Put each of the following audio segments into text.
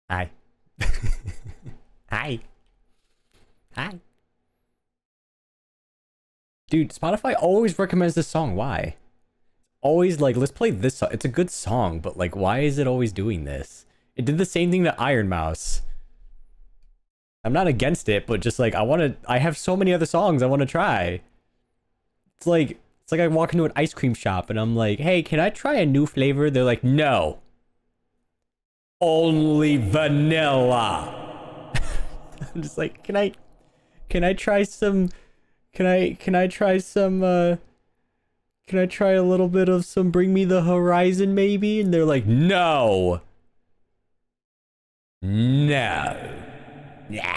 Hi. Hi. Hi. Dude, Spotify always recommends this song. Why? Always like, let's play this song. It's a good song, but like, why is it always doing this? It did the same thing to Iron Mouse. I'm not against it, but just like, I have so many other songs I want to try. It's like I walk into an ice cream shop and I'm like, hey, can I try a new flavor? They're like, no. Only vanilla. I'm just like, can I try some can I try some can I try a little bit of some Bring Me the Horizon maybe? And they're like, no. No. No.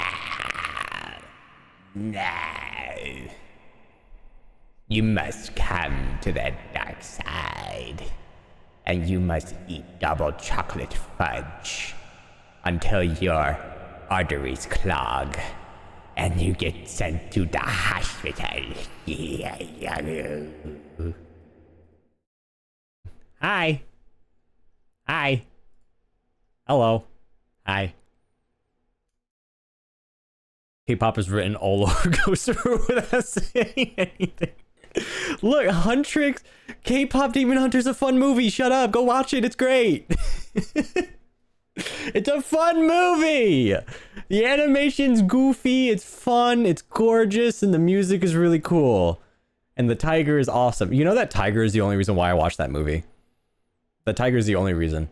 No. You must come to the dark side. And you must eat double chocolate fudge until your arteries clog and you get sent to the hospital. Hi. Hi. Hello. Hi. K-pop is written all over Ghostifur without saying anything. Look, Huntrix, K-pop Demon Hunter's a fun movie. Shut up. Go watch it. It's great. It's a fun movie. The animation's goofy. It's fun. It's gorgeous. And the music is really cool. And the tiger is awesome. You know that tiger is the only reason why I watched that movie. The tiger is the only reason.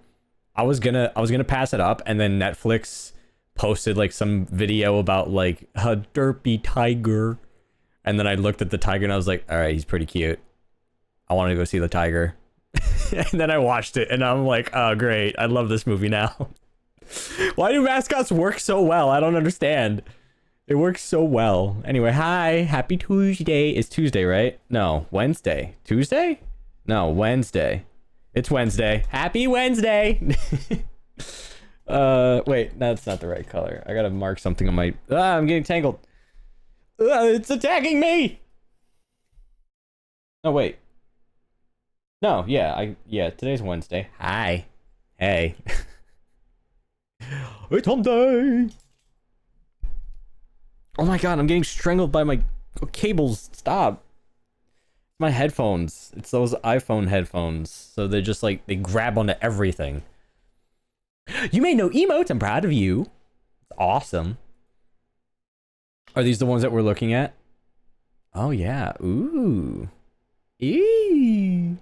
I was gonna pass it up, and then Netflix posted like some video about like a derpy tiger. And then I looked at the tiger and I was like, all right, he's pretty cute. I want to go see the tiger. And then I watched it and I'm like, oh, great. I love this movie now. Why do mascots work so well? I don't understand. It works so well. Anyway, hi. Happy Tuesday. It's Tuesday, right? No, Wednesday. Tuesday? No, Wednesday. It's Wednesday. Happy Wednesday. Wait, that's not the right color. I gotta mark something on my... I'm getting tangled. It's attacking me. Oh wait. No, yeah, today's Wednesday. Hi. Hey. It's hump day. Oh my god, I'm getting strangled by my cables. Stop. My headphones. It's those iPhone headphones. So they're just like, they grab onto everything. You made no emotes. I'm proud of you. It's awesome. Are these the ones that we're looking at? Oh yeah. Ooh. Eee.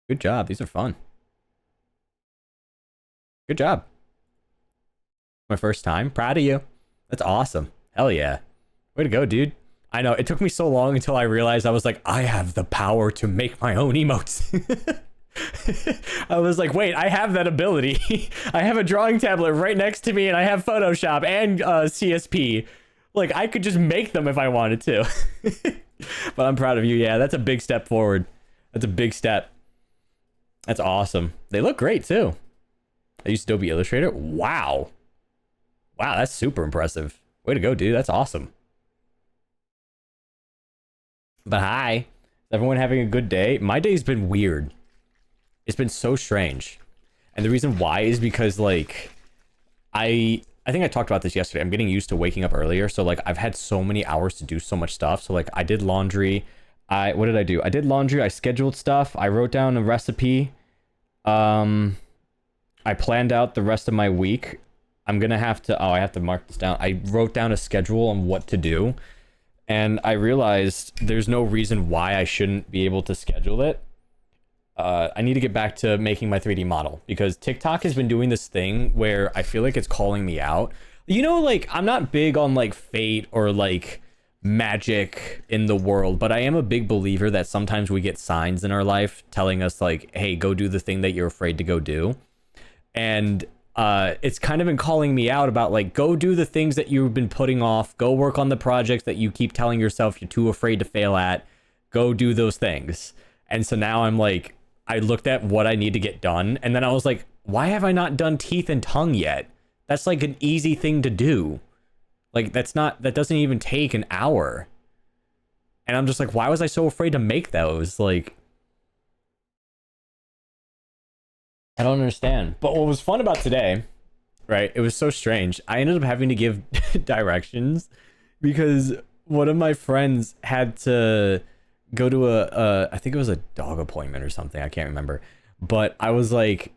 Good job. These are fun. Good job. My first time. Proud of you. That's awesome. Hell yeah. Way to go, dude. I know. It took me so long until I realized I was like, I have the power to make my own emotes. I was like, wait, I have that ability. I have a drawing tablet right next to me and I have Photoshop and CSP. Like, I could just make them if I wanted to. But I'm proud of you. Yeah, that's a big step forward. That's a big step. That's awesome. They look great, too. I use Adobe Illustrator. Wow. Wow, that's super impressive. Way to go, dude. That's awesome. But hi. Is everyone having a good day? My day's been weird. It's been so strange. And the reason why is because, like, I think I talked about this yesterday. I'm getting used to waking up earlier. So like I've had so many hours to do so much stuff. So like I did laundry. What did I do? I did laundry. I scheduled stuff. I wrote down a recipe. I planned out the rest of my week. I'm going to have to, I have to mark this down. I wrote down a schedule on what to do. And I realized there's no reason why I shouldn't be able to schedule it. I need to get back to making my 3D model because TikTok has been doing this thing where I feel like it's calling me out. You know, like, I'm not big on like fate or like magic in the world, but I am a big believer that sometimes we get signs in our life telling us like, hey, go do the thing that you're afraid to go do. And it's kind of been calling me out about like, go do the things that you've been putting off, go work on the projects that you keep telling yourself you're too afraid to fail at, go do those things. And so now I'm like, I looked at what I need to get done, and then I was like, why have I not done teeth and tongue yet? That's like an easy thing to do. Like, that doesn't even take an hour. And I'm just like, why was I so afraid to make those? Like, I don't understand. But what was fun about today right? It was so strange. I ended up having to give directions because one of my friends had to go to I think it was a dog appointment or something. I can't remember. But I was like,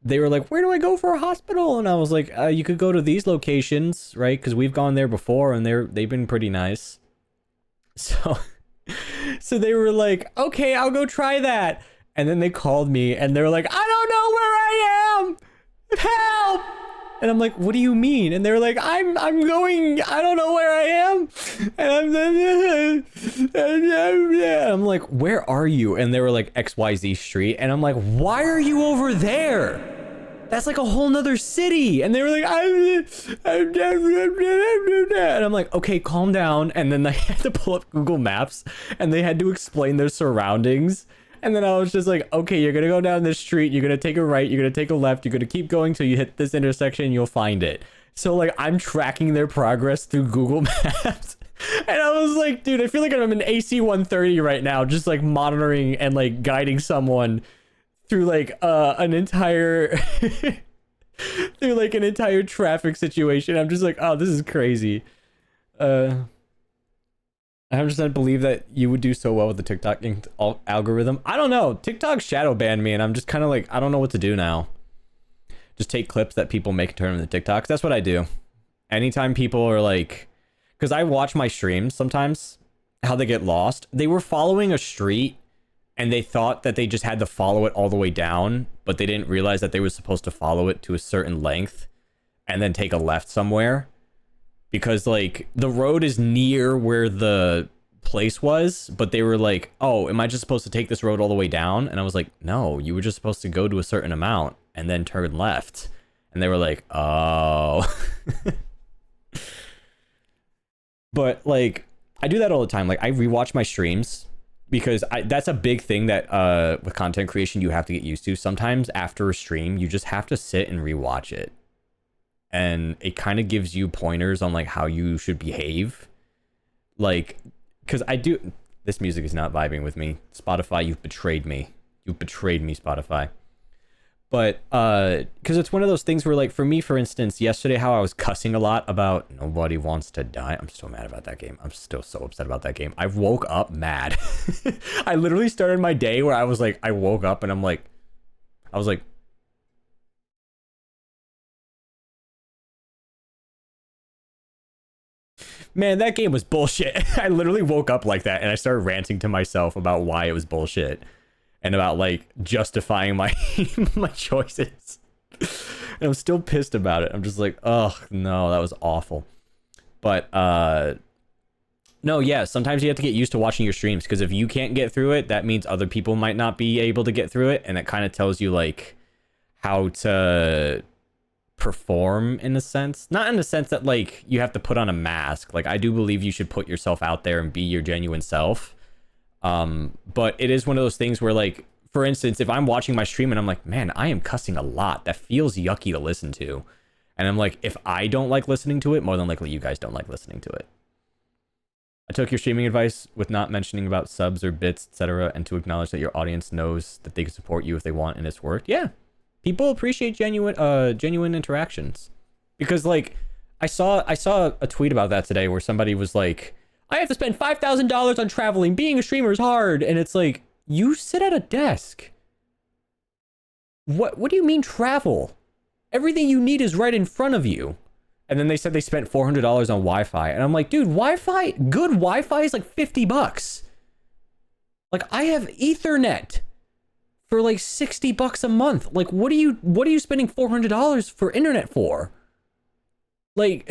they were like, where do I go for a hospital? And I was like, you could go to these locations, right? Because we've gone there before and they've been pretty nice. So, so they were like, okay, I'll go try that. And then they called me and they were like, I don't know where I am. Help. And I'm like, what do you mean? And they're like, I'm going, I don't know where I am. And I'm like, where are you? And they were like, XYZ street. And I'm like, why are you over there? That's like a whole nother city. And they were like, and I'm like, okay, calm down. And then I had to pull up Google Maps and they had to explain their surroundings. And then I was just like, okay, you're going to go down this street. You're going to take a right. You're going to take a left. You're going to keep going till you hit this intersection. You'll find it. So like I'm tracking their progress through Google Maps. And I was like, dude, I feel like I'm an AC 130 right now, just like monitoring and like guiding someone through like an entire through like an entire traffic situation. I'm just like, oh, this is crazy. I 100% believe that you would do so well with the TikTok algorithm. I don't know. TikTok shadow banned me and I'm just kind of like, I don't know what to do now. Just take clips that people make and turn them into TikToks. That's what I do. Anytime people are like, because I watch my streams sometimes, how they get lost. They were following a street and they thought that they just had to follow it all the way down, but they didn't realize that they were supposed to follow it to a certain length and then take a left somewhere. Because like the road is near where the place was, but they were like, oh, am I just supposed to take this road all the way down? And I was like, no, you were just supposed to go to a certain amount and then turn left. And they were like, oh. But like, I do that all the time. Like I rewatch my streams because that's a big thing that with content creation you have to get used to. Sometimes after a stream, you just have to sit and rewatch it. And it kind of gives you pointers on like how you should behave. Like, because this music is not vibing with me. Spotify, you've betrayed me. You've betrayed me, Spotify. But because it's one of those things where like for me, for instance, yesterday how I was cussing a lot about Nobody Wants to Die. I'm still mad about that game. I'm still so upset about that game. I woke up mad. I literally started my day where I was like, I woke up and I was like, man, that game was bullshit. I literally woke up like that and I started ranting to myself about why it was bullshit and about like justifying my my choices. And I'm still pissed about it. I'm just like, oh no, that was awful. But no, yeah, sometimes you have to get used to watching your streams because if you can't get through it, that means other people might not be able to get through it, and it kind of tells you like how to perform in a sense. Not in the sense that like you have to put on a mask. Like I do believe you should put yourself out there and be your genuine self. But it is one of those things where like, for instance, if I'm watching my stream and I'm like, man, I am cussing a lot. That feels yucky to listen to. And I'm like, if I don't like listening to it, more than likely you guys don't like listening to it. I took your streaming advice with not mentioning about subs or bits, etc., and to acknowledge that your audience knows that they can support you if they want and it's worked. Yeah. People appreciate genuine interactions. Because like I saw a tweet about that today where somebody was like, I have to spend $5,000 on traveling. Being a streamer is hard. And it's like, you sit at a desk. What do you mean travel? Everything you need is right in front of you. And then they said they spent $400 on Wi-Fi. And I'm like, dude, good Wi-Fi is like $50. Like I have Ethernet for like $60 a month. Like, what are you spending $400 for internet for? Like,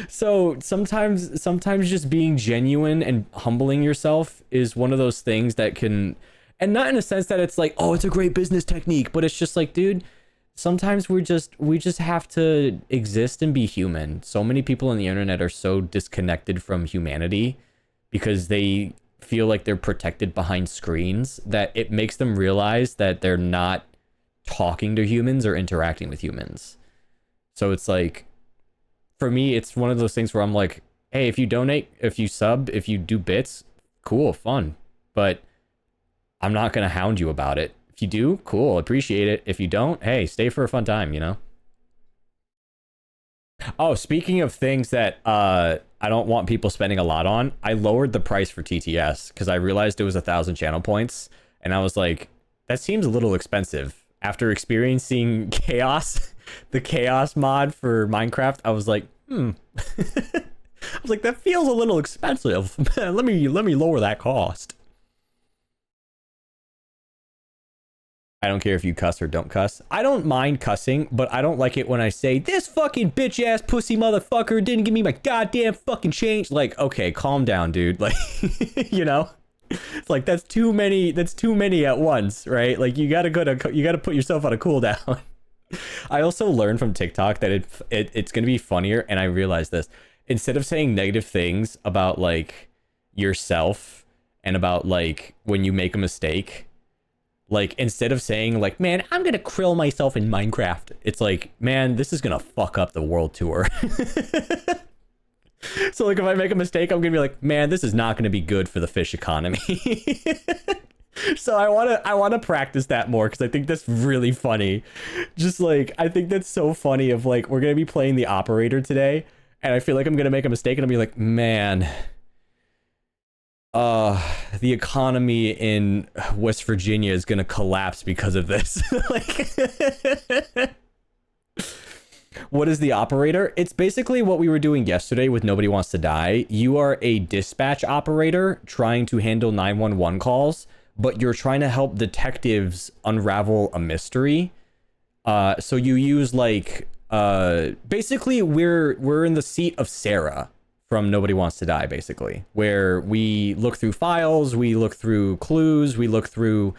so sometimes just being genuine and humbling yourself is one of those things that can, and not in a sense that it's like, oh, it's a great business technique, but it's just like, dude, sometimes we just have to exist and be human. So many people on the internet are so disconnected from humanity because they feel like they're protected behind screens that it makes them realize that they're not talking to humans or interacting with humans. So it's like, for me, it's one of those things where I'm like, hey, if you donate, if you sub, if you do bits, cool, fun. But I'm not going to hound you about it. If you do, cool, appreciate it. If you don't, hey, stay for a fun time, you know? Oh, speaking of things that I don't want people spending a lot on, I lowered the price for TTS because I realized it was 1,000 channel points, and I was like, that seems a little expensive. After experiencing chaos, the chaos mod for Minecraft, I was like, I was like, that feels a little expensive. let me lower that cost. I don't care if you cuss or don't cuss. I don't mind cussing, but I don't like it when I say, this fucking bitch ass pussy motherfucker didn't give me my goddamn fucking change. Like, okay, calm down, dude. Like, you know, it's like, that's too many at once, right? Like, you gotta put yourself on a cooldown. I also learned from TikTok that it's gonna be funnier, and I realized this. Instead of saying negative things about like yourself and about like when you make a mistake, like, instead of saying like, man, I'm gonna krill myself in Minecraft, it's like, man, this is gonna fuck up the world tour. So like, if I make a mistake, I'm gonna be like, man, this is not gonna be good for the fish economy. So I wanna practice that more, because I think that's really funny. Just like, I think that's so funny of like, we're gonna be playing the operator today, and I feel like I'm gonna make a mistake and I'll be like, man, the economy in West Virginia is gonna collapse because of this. Like, what is the operator? It's basically what we were doing yesterday with Nobody Wants to Die. You are a dispatch operator trying to handle 911 calls, but you're trying to help detectives unravel a mystery. So you use like, basically we're in the seat of Sarah from Nobody Wants to Die, basically, where we look through files, we look through clues, we look through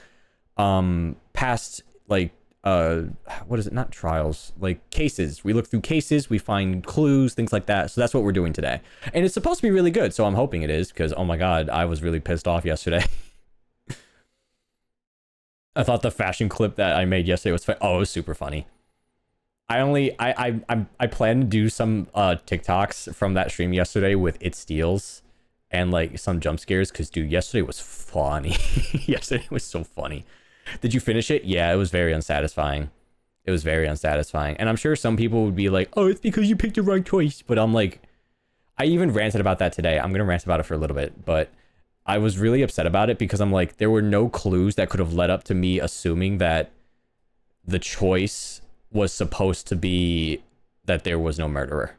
past, like, what is it, not trials, like cases. We look through cases, we find clues, things like that. So that's what we're doing today, and it's supposed to be really good, so I'm hoping it is, because oh my god, I was really pissed off yesterday. I thought the fashion clip that I made yesterday was it was super funny. I plan to do some TikToks from that stream yesterday with It Steals and like some jump scares, because dude, yesterday was funny. Yesterday was so funny. Did you finish it? Yeah, it was very unsatisfying. It was very unsatisfying. And I'm sure some people would be like, oh, it's because you picked the wrong choice. But I'm like, I even ranted about that today. I'm gonna rant about it for a little bit, but I was really upset about it because I'm like, there were no clues that could have led up to me assuming that the choice was supposed to be that there was no murderer.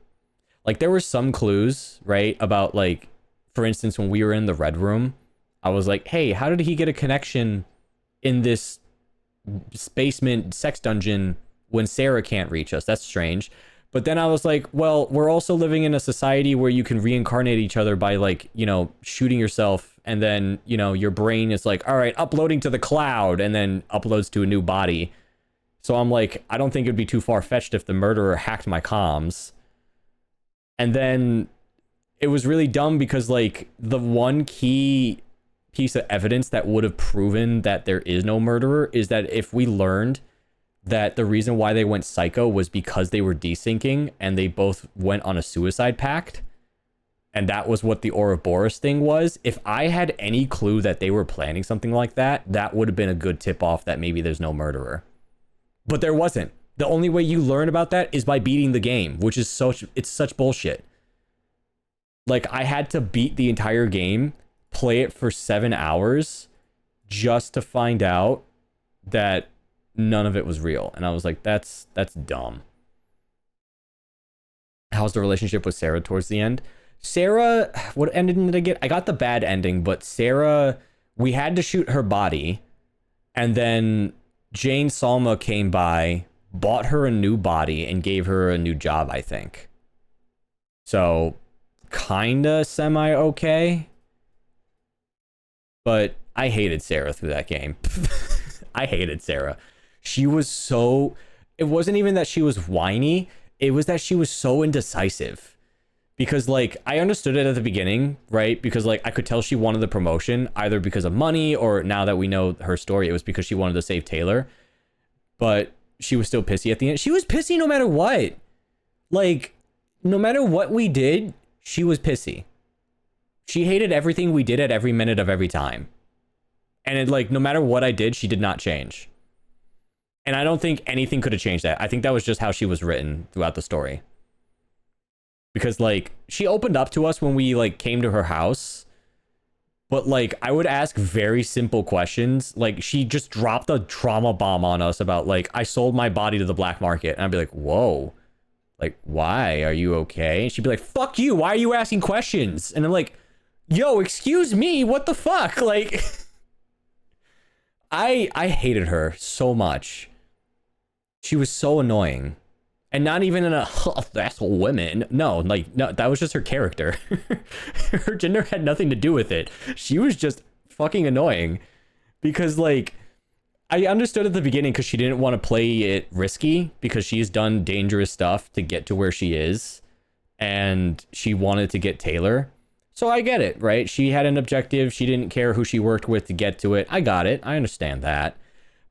Like, there were some clues, right? About like, for instance, when we were in the red room, I was like, hey, how did he get a connection in this basement sex dungeon when Sarah can't reach us? That's strange. But then I was like, well, we're also living in a society where you can reincarnate each other by like, you know, shooting yourself, and then, you know, your brain is like, all right, uploading to the cloud, and then uploads to a new body. So I'm like, I don't think it'd be too far-fetched if the murderer hacked my comms. And then it was really dumb because like the one key piece of evidence that would have proven that there is no murderer is that if we learned that the reason why they went psycho was because they were desyncing and they both went on a suicide pact, and that was what the Ouroboros thing was. If I had any clue that they were planning something like that, that would have been a good tip-off that maybe there's no murderer. But there wasn't. The only way you learn about that is by beating the game, which is it's such bullshit. Like, I had to beat the entire game, play it for 7 hours, just to find out that none of it was real. And I was like, that's dumb. How's the relationship with Sarah towards the end? Sarah, what ending did I get? I got the bad ending, but Sarah, we had to shoot her body, and then Jane Salma came by, bought her a new body, and gave her a new job, I think. So, kinda semi-okay. But I hated Sarah through that game. I hated Sarah. She was so... It wasn't even that she was whiny. It was that she was so indecisive. Because, like, I understood it at the beginning, right? Because, like, I could tell she wanted the promotion, either because of money, or now that we know her story, it was because she wanted to save Taylor. But she was still pissy at the end. She was pissy no matter what. Like, no matter what we did, she was pissy. She hated everything we did at every minute of every time. And it, like, no matter what I did, she did not change. And I don't think anything could have changed that. I think that was just how she was written throughout the story. Because, like, she opened up to us when we, like, came to her house. But, like, I would ask very simple questions. Like, she just dropped a trauma bomb on us about, like, I sold my body to the black market. And I'd be like, whoa. Like, why? Are you okay? And she'd be like, fuck you. Why are you asking questions? And I'm like, yo, excuse me. What the fuck? Like, I hated her so much. She was so annoying. And not even in a, oh, that's women. No, like, no, that was just her character. Her gender had nothing to do with it. She was just fucking annoying. Because, like, I understood at the beginning because she didn't want to play it risky because she's done dangerous stuff to get to where she is. And she wanted to get Taylor. So I get it, right? She had an objective. She didn't care who she worked with to get to it. I got it. I understand that.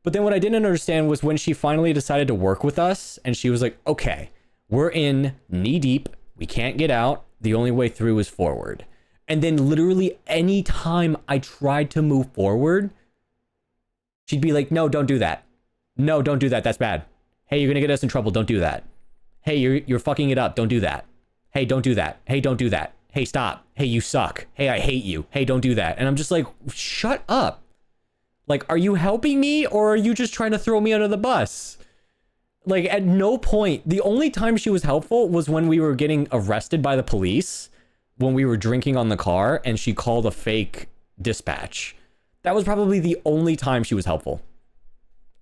But then what I didn't understand was when she finally decided to work with us and she was like, okay, we're in knee deep. We can't get out. The only way through is forward. And then literally any time I tried to move forward, she'd be like, no, don't do that. No, don't do that. That's bad. Hey, you're going to get us in trouble. Don't do that. Hey, you're fucking it up. Don't do that. Hey, don't do that. Hey, don't do that. Hey, stop. Hey, you suck. Hey, I hate you. Hey, don't do that. And I'm just like, shut up. Like, are you helping me or are you just trying to throw me under the bus? Like, at no point, the only time she was helpful was when we were getting arrested by the police, when we were drinking on the car and she called a fake dispatch. That was probably the only time she was helpful.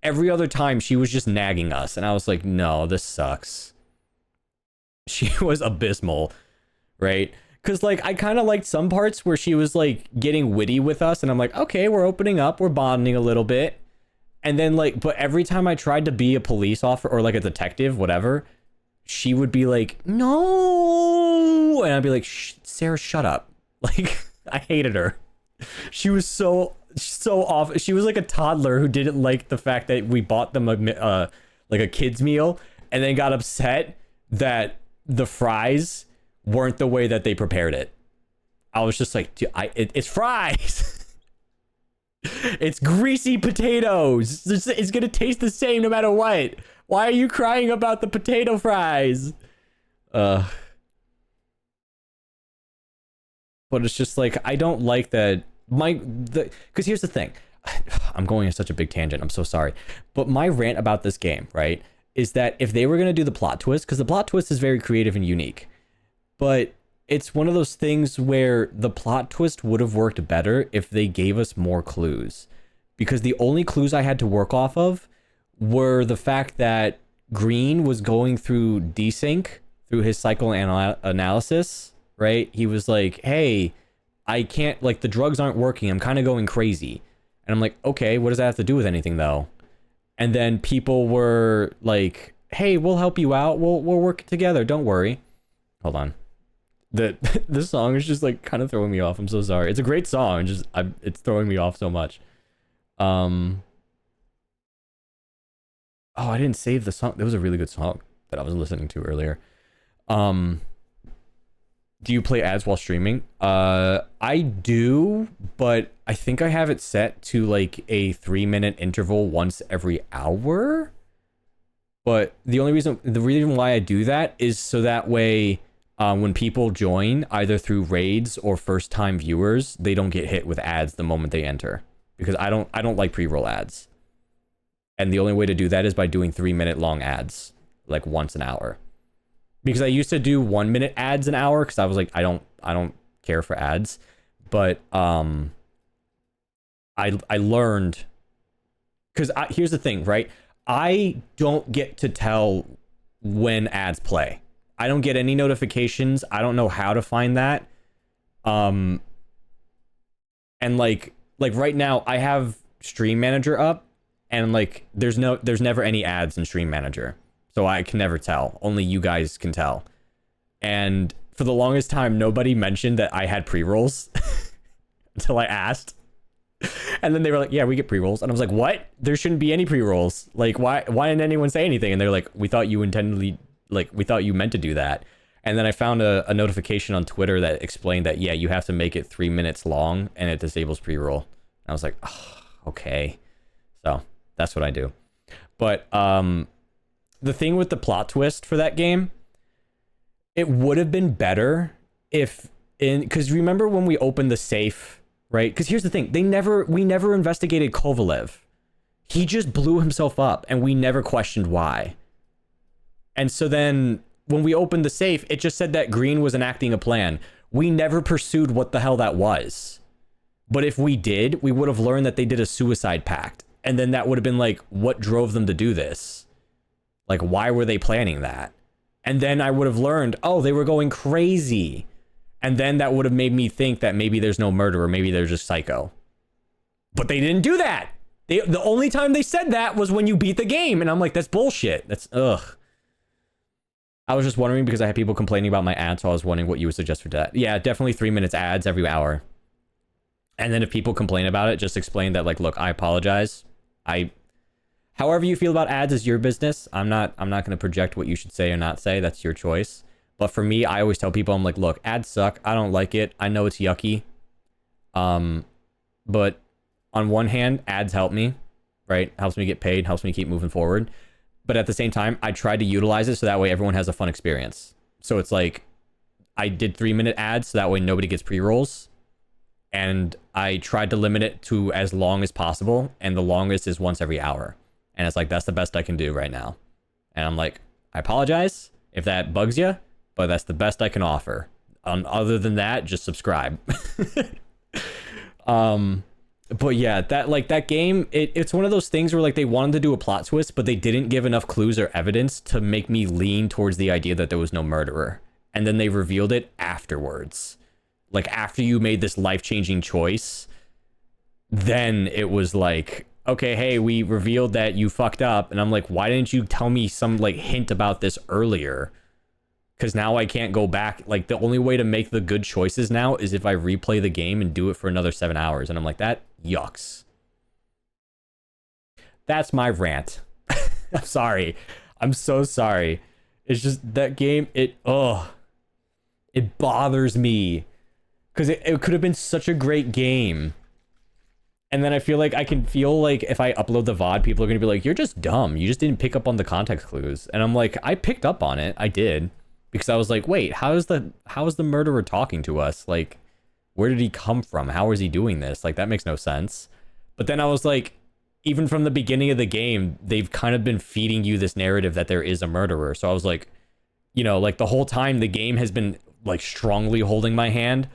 Every other time she was just nagging us. And I was like, no, this sucks. She was abysmal, right? Because, like, I kind of liked some parts where she was, like, getting witty with us. And I'm like, okay, we're opening up. We're bonding a little bit. And then, like, but every time I tried to be a police officer or, like, a detective, whatever, she would be like, no. And I'd be like, Sarah, shut up. Like, I hated her. She was so off. She was like a toddler who didn't like the fact that we bought them like a kid's meal and then got upset that the fries weren't the way that they prepared it. I was just like, dude, it's fries. It's greasy potatoes. It's gonna taste the same no matter what. Why are you crying about the potato fries? But it's just like, I don't like that. Because here's the thing. I'm going on such a big tangent. I'm so sorry. But my rant about this game, right, is that if they were going to do the plot twist, because the plot twist is very creative and unique, but it's one of those things where the plot twist would have worked better if they gave us more clues. Because the only clues I had to work off of were the fact that Green was going through desync through his psychoanalysis, right? He was like, hey, I can't, like, the drugs aren't working. I'm kind of going crazy. And I'm like, okay, what does that have to do with anything, though? And then people were like, hey, we'll help you out. We'll work together. Don't worry. Hold on. This song is just, like, kind of throwing me off. I'm so sorry. It's a great song. It's throwing me off so much. Oh, I didn't save the song. That was a really good song that I was listening to earlier. Do you play ads while streaming? I do, but I think I have it set to like a 3-minute interval once every hour. But the reason why I do that is so that way, when people join either through raids or first time viewers, they don't get hit with ads the moment they enter, because I don't like pre-roll ads. And the only way to do that is by doing 3-minute long ads, like once an hour. Because I used to do 1-minute ads an hour because I was like, I don't care for ads. But I learned, because here's the thing, right? I don't get to tell when ads play. I don't get any notifications. I don't know how to find that. And like right now I have Stream Manager up, and like there's never any ads in Stream Manager. So I can never tell. Only you guys can tell. And for the longest time, nobody mentioned that I had pre-rolls until I asked. And then they were like, yeah, we get pre-rolls. And I was like, what? There shouldn't be any pre-rolls. Like, why didn't anyone say anything? And they're like, we thought you meant to do that. And then I found a notification on Twitter that explained that, yeah, you have to make it 3 minutes long and it disables pre-roll. And I was like, oh. okay. So that's what I do. But the thing with the plot twist for that game, it would have been better if because remember when we opened the safe, right? Because here's the thing, we never investigated Kovalev. He just blew himself up and we never questioned why. And so then when we opened the safe, it just said that Green was enacting a plan. We never pursued what the hell that was. But if we did, we would have learned that they did a suicide pact. And then that would have been like, what drove them to do this? Like, why were they planning that? And then I would have learned, oh, they were going crazy. And then that would have made me think that maybe there's no murderer. Maybe they're just psycho. But they didn't do that. The only time they said that was when you beat the game. And I'm like, that's bullshit. That's, ugh. I was just wondering because I had people complaining about my ads, so I was wondering what you would suggest for that. Yeah, definitely 3 minutes ads every hour. And then if people complain about it, just explain that, like, look, I apologize. However you feel about ads is your business. I'm not going to project what you should say or not say. That's your choice. But for me, I always tell people, I'm like, look, ads suck. I don't like it. I know it's yucky. But on one hand, ads help me, right? Helps me get paid, helps me keep moving forward. But at the same time, I tried to utilize it so that way everyone has a fun experience. So it's like, I did 3 minute ads so that way nobody gets pre-rolls. And I tried to limit it to as long as possible. And the longest is once every hour. And it's like, that's the best I can do right now. And I'm like, I apologize if that bugs you, but that's the best I can offer. Other than that, just subscribe. But yeah, that game, it's one of those things where like they wanted to do a plot twist, but they didn't give enough clues or evidence to make me lean towards the idea that there was no murderer. And then they revealed it afterwards. Like after you made this life-changing choice, then it was like, okay, hey, we revealed that you fucked up. And I'm like, why didn't you tell me some like hint about this earlier? Because now I can't go back. Like the only way to make the good choices now is if I replay the game and do it for another 7 hours. And I'm like, that yucks. That's my rant. I'm sorry. I'm so sorry. It's just that game, it bothers me. Because it could have been such a great game. And then I feel like I can feel like if I upload the VOD, people are going to be like, you're just dumb. You just didn't pick up on the context clues. And I'm like, I picked up on it. I did. Because I was like, wait, how is the murderer talking to us? Like, where did he come from? How is he doing this? Like, that makes no sense. But then I was like, even from the beginning of the game, they've kind of been feeding you this narrative that there is a murderer. So I was like, you know, like the whole time the game has been like strongly holding my hand.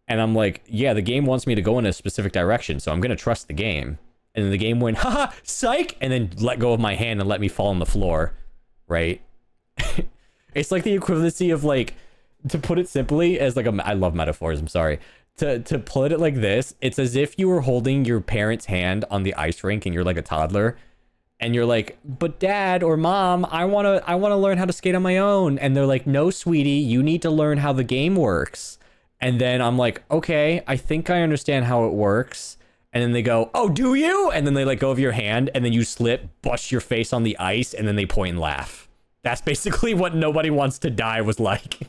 And I'm like, yeah, the game wants me to go in a specific direction. So I'm going to trust the game. And then the game went, haha, psych. And then let go of my hand and let me fall on the floor. Right. It's like the equivalency of like, to put it simply as like I love metaphors. I'm sorry. To put it like this, it's as if you were holding your parent's hand on the ice rink and you're like a toddler and you're like, but dad or mom, I want to learn how to skate on my own. And they're like, no, sweetie, you need to learn how the game works. And then I'm like, okay, I think I understand how it works. And then they go, oh, do you? And then they let go of your hand and then you slip, bust your face on the ice, and then they point and laugh. That's basically what Nobody Wants to Die was like.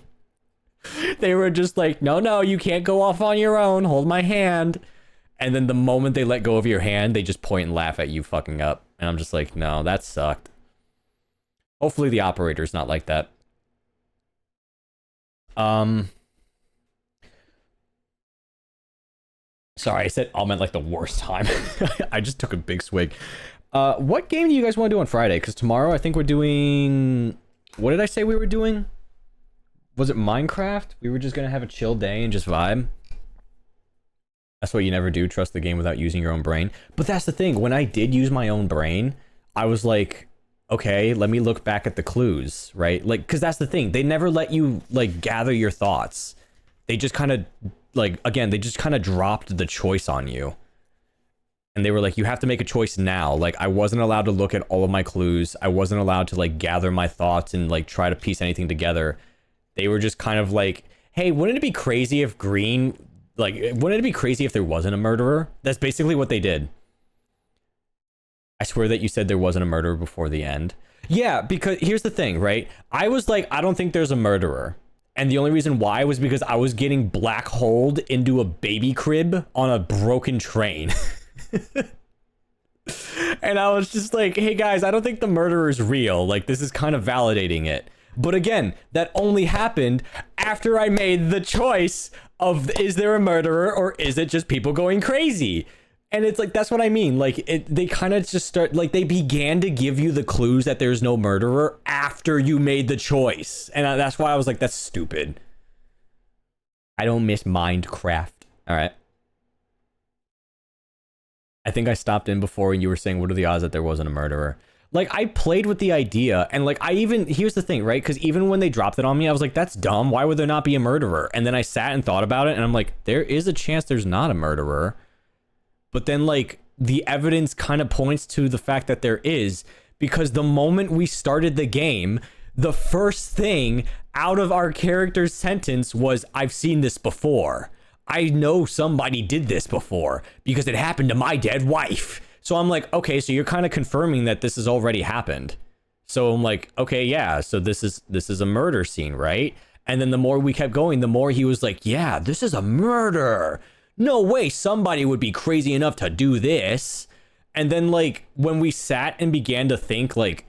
They were just like, no, you can't go off on your own. Hold my hand. And then the moment they let go of your hand, they just point and laugh at you fucking up. And I'm just like, no, that sucked. Hopefully the operator's not like that. Sorry, I said meant like the worst time. I just took a big swig. What game do you guys want to do on Friday? Because tomorrow I think we're doing... What did I say we were doing? Was it Minecraft? We were just going to have a chill day and just vibe. That's what you never do, trust the game without using your own brain. But that's the thing, when I did use my own brain, I was like, okay, let me look back at the clues, right? Like, because that's the thing, they never let you, like, gather your thoughts. They just kind of, like, again, they just kind of dropped the choice on you. And they were like, you have to make a choice now. Like, I wasn't allowed to look at all of my clues. I wasn't allowed to, like, gather my thoughts and, like, try to piece anything together. They were just kind of like, hey, wouldn't it be crazy if Green... Like, wouldn't it be crazy if there wasn't a murderer? That's basically what they did. I swear that you said there wasn't a murderer before the end. Yeah, because here's the thing, right? I was like, I don't think there's a murderer. And the only reason why was because I was getting black holed into a baby crib on a broken train. And I was just like, hey guys, I don't think the murderer is real. Like, this is kind of validating it. But again, that only happened after I made the choice of, is there a murderer or is it just people going crazy? And it's like, that's what I mean. Like, they kind of just start, like, they began to give you the clues that there's no murderer after you made the choice. And that's why I was like, that's stupid. I don't miss Minecraft. All right. I think I stopped in before and you were saying, what are the odds that there wasn't a murderer? Like, I played with the idea, and like, here's the thing, right? Because even when they dropped it on me, I was like, that's dumb. Why would there not be a murderer? And then I sat and thought about it, and I'm like, there is a chance there's not a murderer. But then, like, the evidence kind of points to the fact that there is, because the moment we started the game, the first thing out of our character's sentence was, I've seen this before. I know somebody did this before because it happened to my dead wife. So I'm like, okay, so you're kind of confirming that this has already happened. So I'm like, okay, yeah, so this is a murder scene, right? And then the more we kept going, the more he was like, yeah, this is a murder. No way somebody would be crazy enough to do this. And then, like, when we sat and began to think, like,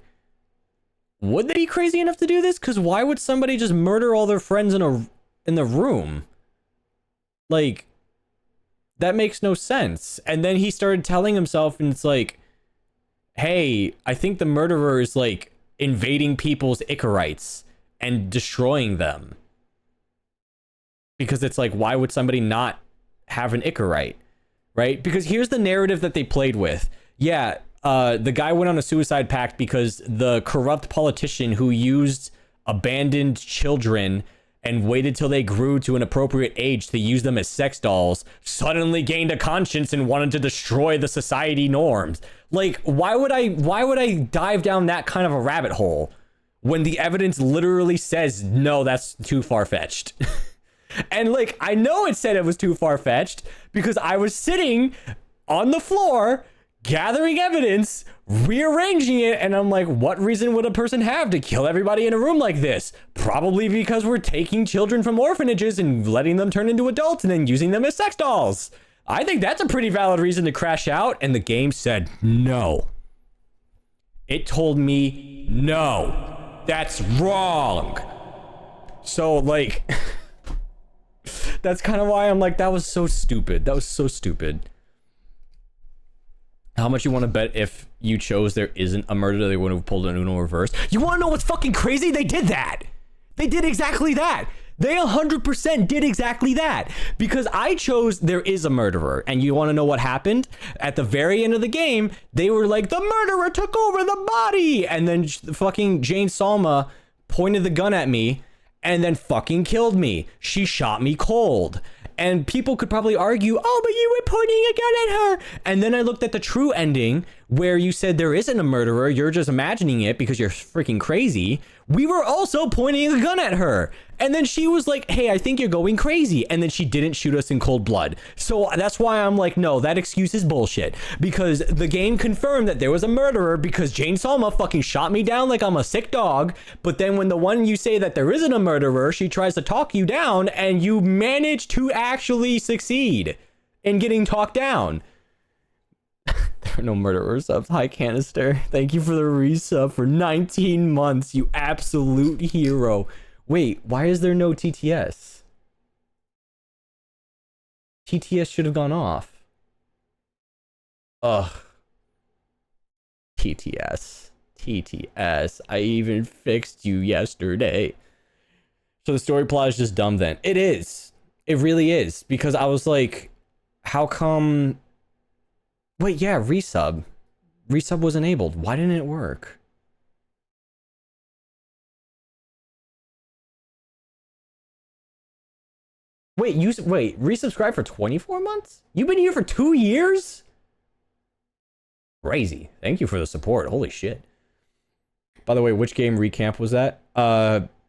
would they be crazy enough to do this? Because why would somebody just murder all their friends in the room? Like, that makes no sense. And then he started telling himself, and it's like, hey, I think the murderer is, like, invading people's Icarites and destroying them. Because it's like, why would somebody not have an Icarite, right? Because here's the narrative that they played with. Yeah, the guy went on a suicide pact because the corrupt politician who used abandoned children and waited till they grew to an appropriate age to use them as sex dolls suddenly gained a conscience and wanted to destroy the society norms. Like, why would I dive down that kind of a rabbit hole when the evidence literally says, no, that's too far-fetched? And like, I know it said it was too far-fetched because I was sitting on the floor gathering evidence, rearranging it, and I'm like, what reason would a person have to kill everybody in a room like this? Probably because we're taking children from orphanages and letting them turn into adults and then using them as sex dolls. I think that's a pretty valid reason to crash out, and the game said no. It told me, no, that's wrong. So, like, that's kind of why I'm like, that was so stupid. That was so stupid. How much you want to bet if you chose there isn't a murder, they would have pulled an Uno reverse? You want to know what's fucking crazy? They did that. They did exactly that. They 100% did exactly that. Because I chose there is a murderer. And you want to know what happened? At the very end of the game, they were like, the murderer took over the body. And then fucking Jane Salma pointed the gun at me and then fucking killed me. She shot me cold. And people could probably argue, oh, but you were pointing a gun at her. And then I looked at the true ending where you said there isn't a murderer. You're just imagining it because you're freaking crazy. We were also pointing a gun at her. And then she was like, hey, I think you're going crazy. And then she didn't shoot us in cold blood. So that's why I'm like, no, that excuse is bullshit. Because the game confirmed that there was a murderer because Jane Salma fucking shot me down like I'm a sick dog. But then when the one you say that there isn't a murderer, she tries to talk you down and you manage to actually succeed in getting talked down. There are no murderers subs. Hi, Canister. Thank you for the resub for 19 months, you absolute hero. Wait, why is there no TTS? TTS should have gone off. Ugh. TTS. TTS. I even fixed you yesterday. So the story plot is just dumb then. It is. It really is. Because I was like, how come... Wait, yeah, resub. Resub was enabled. Why didn't it work? Wait, resubscribe for 24 months? You've been here for 2 years? Crazy. Thank you for the support. Holy shit. By the way, which game recamp was that?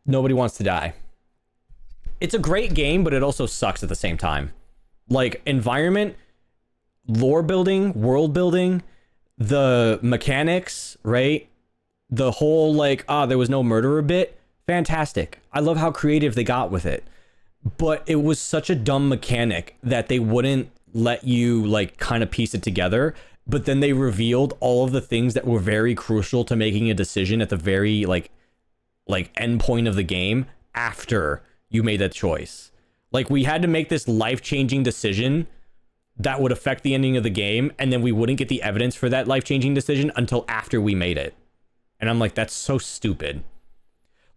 Nobody Wants to Die. It's a great game, but it also sucks at the same time. Like, environment, lore building, world building, the mechanics, right? The whole, like, there was no murderer bit. Fantastic. I love how creative they got with it. But it was such a dumb mechanic that they wouldn't let you, like, kind of piece it together. but then they revealed all of the things that were very crucial to making a decision at the very like end point of the game after you made that choice. Like, we had to make this life-changing decision that would affect the ending of the game, and then we wouldn't get the evidence for that life-changing decision until after we made it. And I'm like, that's so stupid.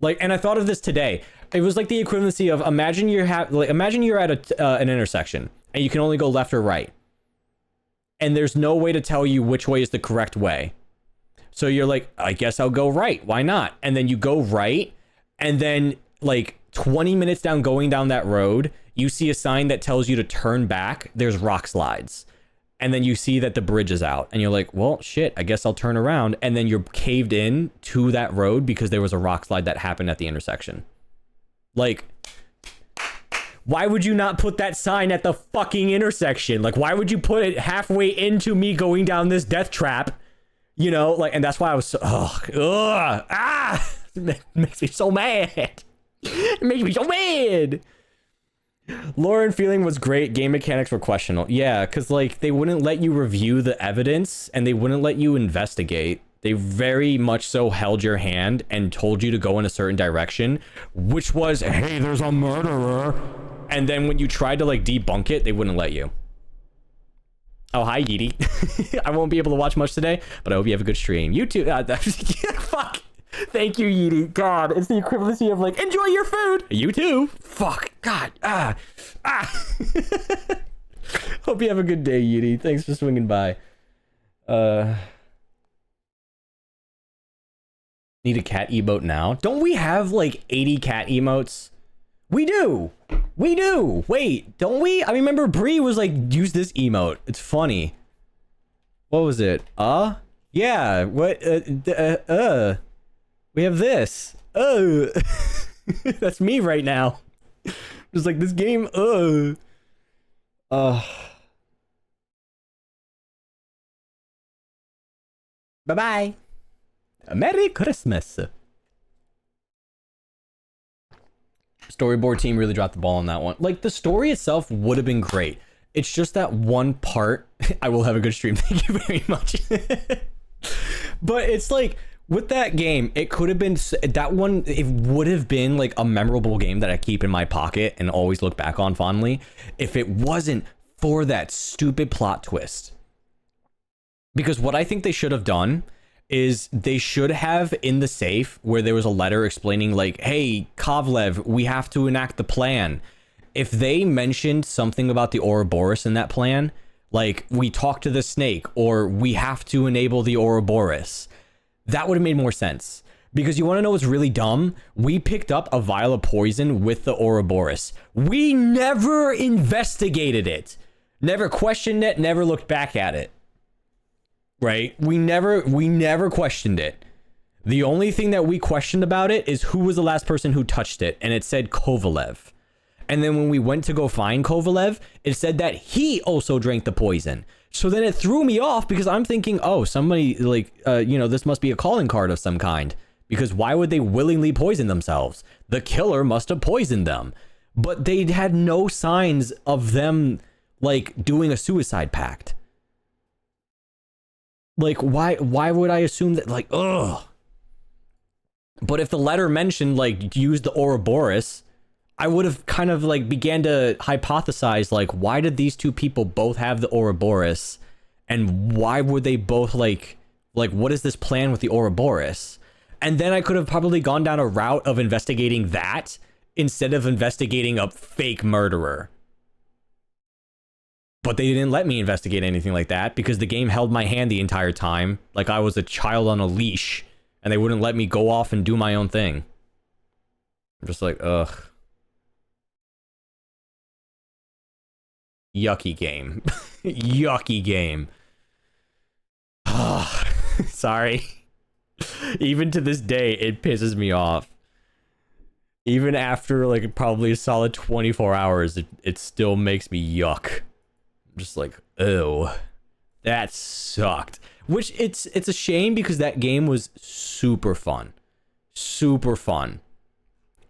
Like, and I thought of this today. It was like the equivalency of imagine you're at an intersection and you can only go left or right, and there's no way to tell you which way is the correct way. So you're like, I guess I'll go right. Why not? And then you go right, and then like 20 minutes going down that road, you see a sign that tells you to turn back. There's rock slides. And then you see that the bridge is out, and you're like, well, shit, I guess I'll turn around. And then you're caved in to that road because there was a rock slide that happened at the intersection. Like, why would you not put that sign at the fucking intersection? Like, why would you put it halfway into me going down this death trap? You know, like, and that's why I was so, it makes me so mad. It makes me so mad. Lore and feeling was great. Game mechanics were questionable. Yeah, because like they wouldn't let you review the evidence and they wouldn't let you investigate. They very much so held your hand and told you to go in a certain direction, which was, hey, there's a murderer. And then when you tried to like debunk it, they wouldn't let you. Oh, hi, Yeety. I won't be able to watch much today, but I hope you have a good stream. You too. Fuck. Thank you, Yeety. God, it's the equivalency of like, enjoy your food. You too. Fuck. God. Hope you have a good day, Yeety. Thanks for swinging by. Need a cat emote now? Don't we have like 80 cat emotes? We do. We do. Wait, don't we? I remember Bree was like, use this emote. It's funny. What was it? Yeah. What? We have this. Oh. That's me right now. Just like this game. Bye-bye. Merry Christmas. Storyboard team really dropped the ball on that one. Like, the story itself would have been great. It's just that one part. I will have a good stream. Thank you very much. But it's like, with that game, it could have been that one. It would have been like a memorable game that I keep in my pocket and always look back on fondly if it wasn't for that stupid plot twist. Because what I think they should have done is they should have in the safe where there was a letter explaining like, hey, Kovlev, we have to enact the plan. If they mentioned something about the Ouroboros in that plan, like we talk to the snake or we have to enable the Ouroboros, that would have made more sense. Because you want to know what's really dumb? We picked up a vial of poison with the Ouroboros. We never investigated it. Never questioned it, never looked back at it. Right? We never questioned it. The only thing that we questioned about it is who was the last person who touched it, and it said Kovalev. And then when we went to go find Kovalev, it said that he also drank the poison. So then it threw me off because I'm thinking, oh, somebody like, this must be a calling card of some kind. Because why would they willingly poison themselves? The killer must have poisoned them. But they had no signs of them, like, doing a suicide pact. Like, why would I assume that, like, ugh. But if the letter mentioned, like, use the Ouroboros, I would have kind of, like, began to hypothesize, like, why did these two people both have the Ouroboros? And why would they both, like, what is this plan with the Ouroboros? And then I could have probably gone down a route of investigating that instead of investigating a fake murderer. But they didn't let me investigate anything like that because the game held my hand the entire time like I was a child on a leash, and they wouldn't let me go off and do my own thing. I'm just like, ugh. Yucky game. Yucky game. Sorry. Even to this day, it pisses me off. Even after like probably a solid 24 hours, it still makes me yuck. I'm just like, oh, that sucked. Which it's a shame because that game was super fun. Super fun.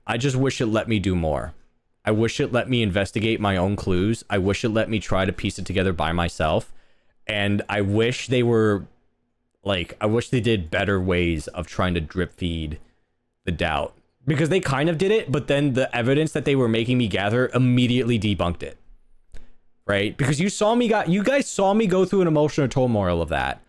I just wish it let me do more. I wish it let me investigate my own clues. I wish it let me try to piece it together by myself. And I wish they were like, I wish they did better ways of trying to drip feed the doubt, because they kind of did it, but then the evidence that they were making me gather immediately debunked it. Right? Because you guys saw me go through an emotional turmoil of that,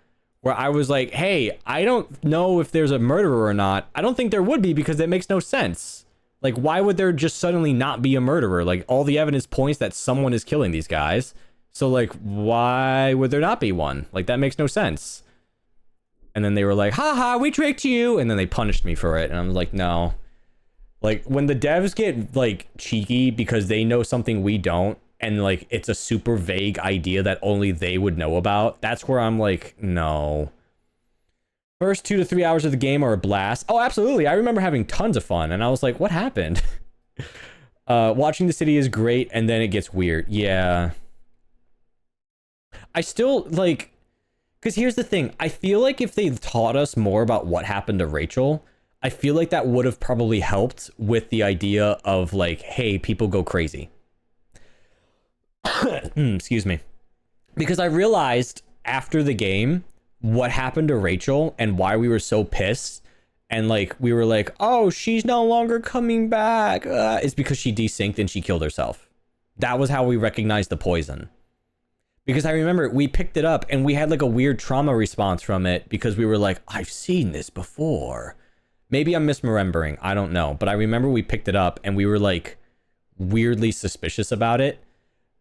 where I was like, hey, I don't know if there's a murderer or not. I don't think there would be, because it makes no sense. Like, why would there just suddenly not be a murderer? Like, all the evidence points that someone is killing these guys. So, like, why would there not be one? Like, that makes no sense. And then they were like, haha, we tricked you. And then they punished me for it. And I was like, no. Like, when the devs get, like, cheeky because they know something we don't, and, like, it's a super vague idea that only they would know about, that's where I'm like, no. First 2 to 3 hours of the game are a blast. Oh, absolutely. I remember having tons of fun. And I was like, what happened? Watching the city is great, and then it gets weird. Yeah. I still, like... Because here's the thing. I feel like if they taught us more about what happened to Rachel, I feel like that would have probably helped with the idea of, like, hey, people go crazy. Excuse me. Because I realized after the game what happened to Rachel and why we were so pissed. And, like, we were like, oh, she's no longer coming back. It's because she desynced and she killed herself. That was how we recognized the poison. Because I remember we picked it up and we had like a weird trauma response from it, because we were like, I've seen this before. Maybe I'm misremembering. I don't know. But I remember we picked it up and we were like weirdly suspicious about it.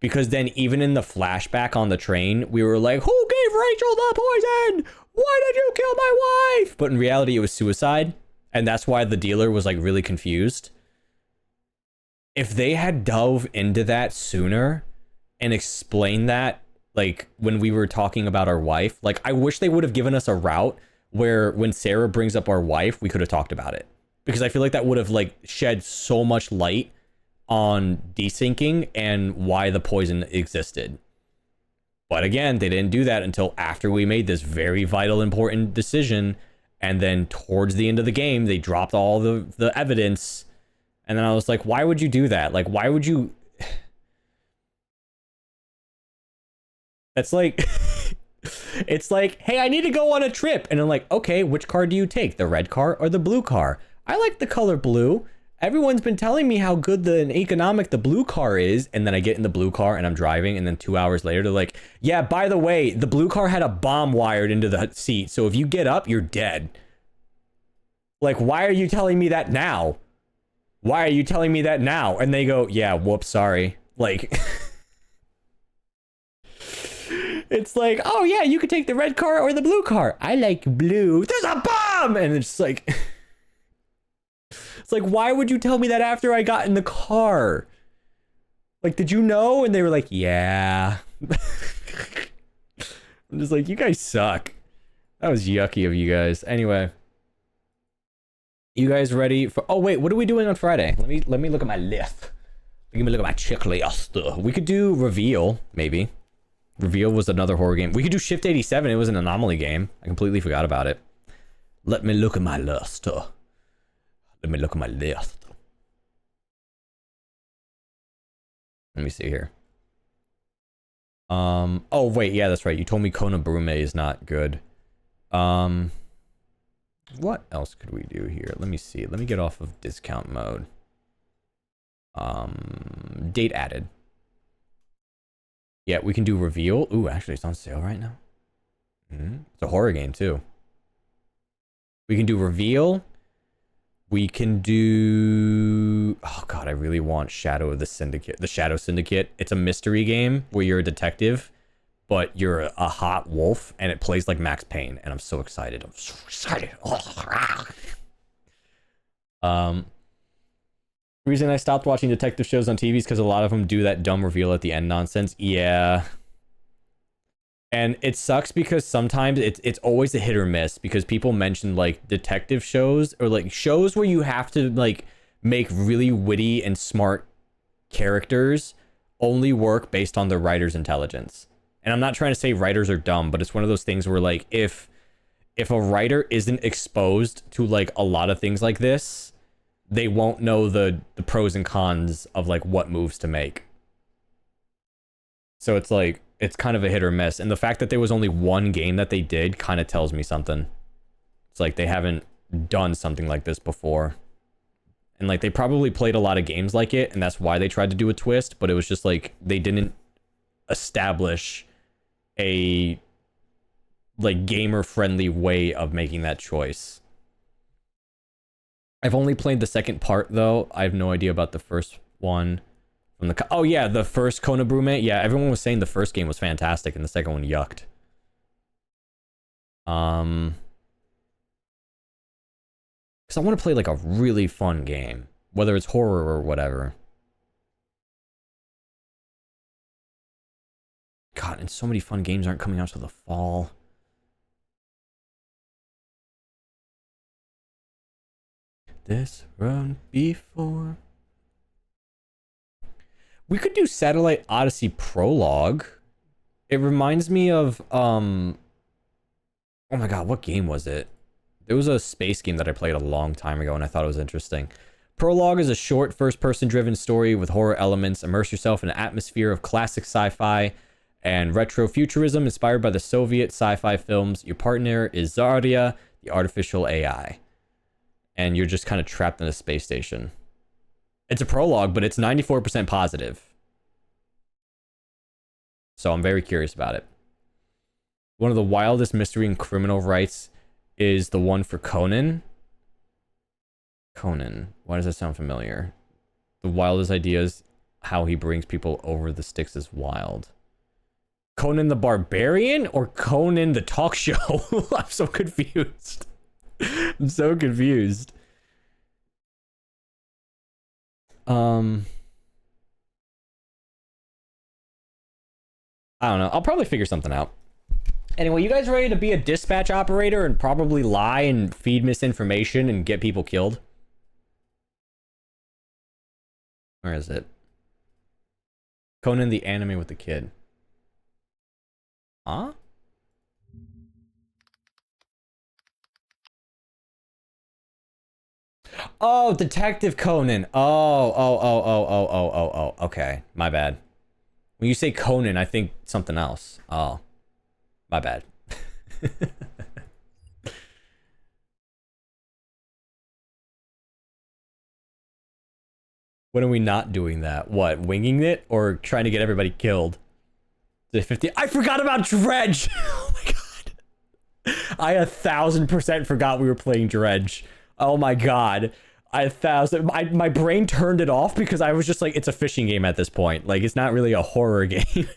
Because then even in the flashback on the train, we were like, who gave Rachel the poison? Why did you kill my wife? But in reality, it was suicide. And that's why the dealer was like really confused. If they had dove into that sooner and explained that, like when we were talking about our wife, like I wish they would have given us a route where when Sarah brings up our wife, we could have talked about it, because I feel like that would have like shed so much light on desyncing and why the poison existed. But again, they didn't do that until after we made this very vital, important decision. And then towards the end of the game, they dropped all the evidence. And then I was like, why would you do that? Like, why would you... That's like, it's like, hey, I need to go on a trip. And I'm like, okay, which car do you take? The red car or the blue car? I like the color blue. Everyone's been telling me how good and economic the blue car is. And then I get in the blue car and I'm driving. And then 2 hours later, they're like, yeah, by the way, the blue car had a bomb wired into the seat. So if you get up, you're dead. Like, why are you telling me that now? Why are you telling me that now? And they go, yeah, whoops, sorry. Like... It's like, oh yeah, you could take the red car or the blue car. I like blue. There's a bomb! And it's like... It's like, why would you tell me that after I got in the car? Like, did you know? And they were like, yeah. I'm just like, you guys suck. That was yucky of you guys. Anyway. You guys ready for... Oh, wait, what are we doing on Friday? Let me look at my list. Let me look at my checklist. We could do Reveal, maybe. Reveal was another horror game. We could do Shift 87. It was an Anomaly game. I completely forgot about it. Let me look at my list. Let me look at my list. Let me see here. Oh, wait. Yeah, that's right. You told me Kona Brume is not good. What else could we do here? Let me see. Let me get off of discount mode. Date added. Yeah, we can do Reveal. Ooh, actually, it's on sale right now. It's a horror game, too. We can do Reveal. We can do... Oh, God, I really want Shadow of the Syndicate. The Shadow Syndicate. It's a mystery game where you're a detective, but you're a hot wolf, and it plays like Max Payne, and I'm so excited. I'm so excited. The reason I stopped watching detective shows on TV is because a lot of them do that dumb reveal at the end nonsense. Yeah. And it sucks because sometimes it's always a hit or miss, because people mention like detective shows or like shows where you have to like make really witty and smart characters only work based on the writer's intelligence. And I'm not trying to say writers are dumb, but it's one of those things where like if a writer isn't exposed to like a lot of things like this, they won't know the pros and cons of like what moves to make. So it's like it's kind of a hit or miss. And the fact that there was only one game that they did kind of tells me something. It's like they haven't done something like this before. And like they probably played a lot of games like it, and that's why they tried to do a twist, but it was just like they didn't establish a like gamer friendly way of making that choice. I've only played the second part though. I have no idea about the first one from the oh yeah, the first Kona Brume. Yeah, everyone was saying the first game was fantastic and the second one yucked. Because I want to play like a really fun game, whether it's horror or whatever. God, and so many fun games aren't coming out till the fall. This run before. We could do Satellite Odyssey Prologue. It reminds me of oh my god, what game was it? There was a space game that I played a long time ago and I thought it was interesting. Prologue is a short first-person driven story with horror elements. Immerse yourself in an atmosphere of classic sci-fi and retrofuturism inspired by the Soviet sci-fi films. Your partner is Zarya, the artificial AI. And you're just kind of trapped in a space station. It's a prologue, but it's 94% positive. So I'm very curious about it. One of the wildest mystery and criminal rights is the one for Conan. Conan. Why does that sound familiar? The wildest ideas, how he brings people over the sticks is wild. Conan the Barbarian or Conan the talk show? I'm so confused. I'm so confused. I don't know. I'll probably figure something out. Anyway, you guys ready to be a dispatch operator and probably lie and feed misinformation and get people killed? Where is it? Conan the anime with the kid. Huh? Oh, Detective Conan. Oh. Okay, my bad. When you say Conan, I think something else. Oh, my bad. When are we not doing that? What, winging it or trying to get everybody killed? 50. I forgot about Dredge. Oh my god. I 1000% forgot we were playing Dredge. Oh my god. My brain turned it off because I was just like, it's a fishing game at this point. Like, it's not really a horror game.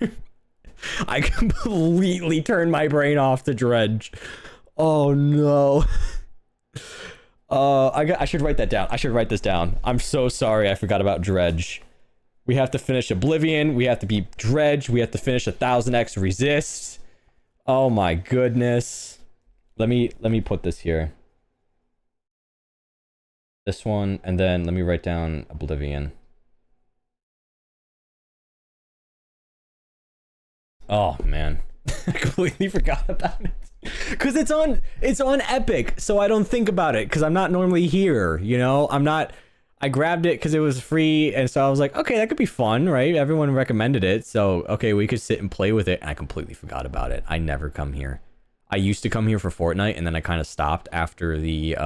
I completely turned my brain off to Dredge. Oh no. I should write that down. I should write this down. I'm so sorry I forgot about Dredge. We have to finish Oblivion. We have to beat Dredge. We have to finish 1000x Resist. Oh my goodness. Let me put this here. This one, and then let me write down Oblivion. Oh man. I completely forgot about it. Cause it's on Epic, so I don't think about it because I'm not normally here, you know? I grabbed it because it was free, and so I was like, okay, that could be fun, right? Everyone recommended it, so okay, we could sit and play with it. And I completely forgot about it. I never come here. I used to come here for Fortnite, and then I kind of stopped after the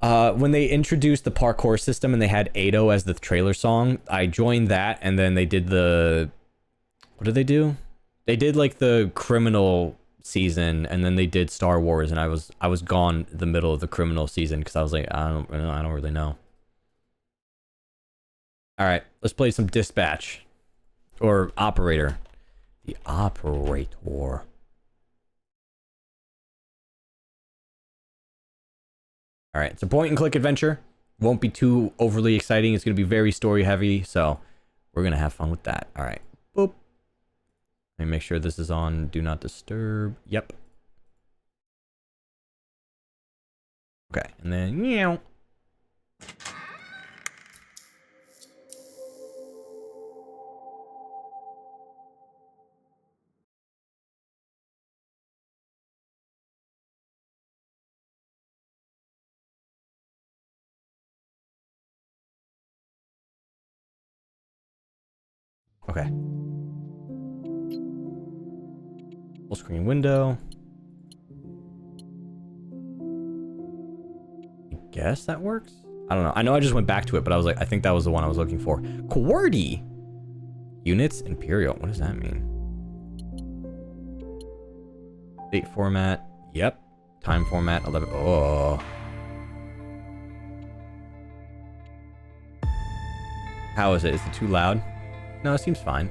when they introduced the parkour system and they had Ado as the trailer song. I joined that, and then they did what did they do? They did like the criminal season, and then they did Star Wars, and I was gone the middle of the criminal season because I was like, I don't really know. All right, let's play some dispatch or operator. The operator. All right, it's a point and click adventure. Won't be too overly exciting. It's gonna be very story heavy, so we're gonna have fun with that. All right, boop. Let me make sure this is on Do Not Disturb. Yep. Okay, and then meow. Okay. Full screen window. I guess that works. I don't know. I know I just went back to it, but I was like, I think that was the one I was looking for. QWERTY. Units Imperial. What does that mean? Date format. Yep. Time format 11. Oh. How is it? Is it too loud? No, it seems fine.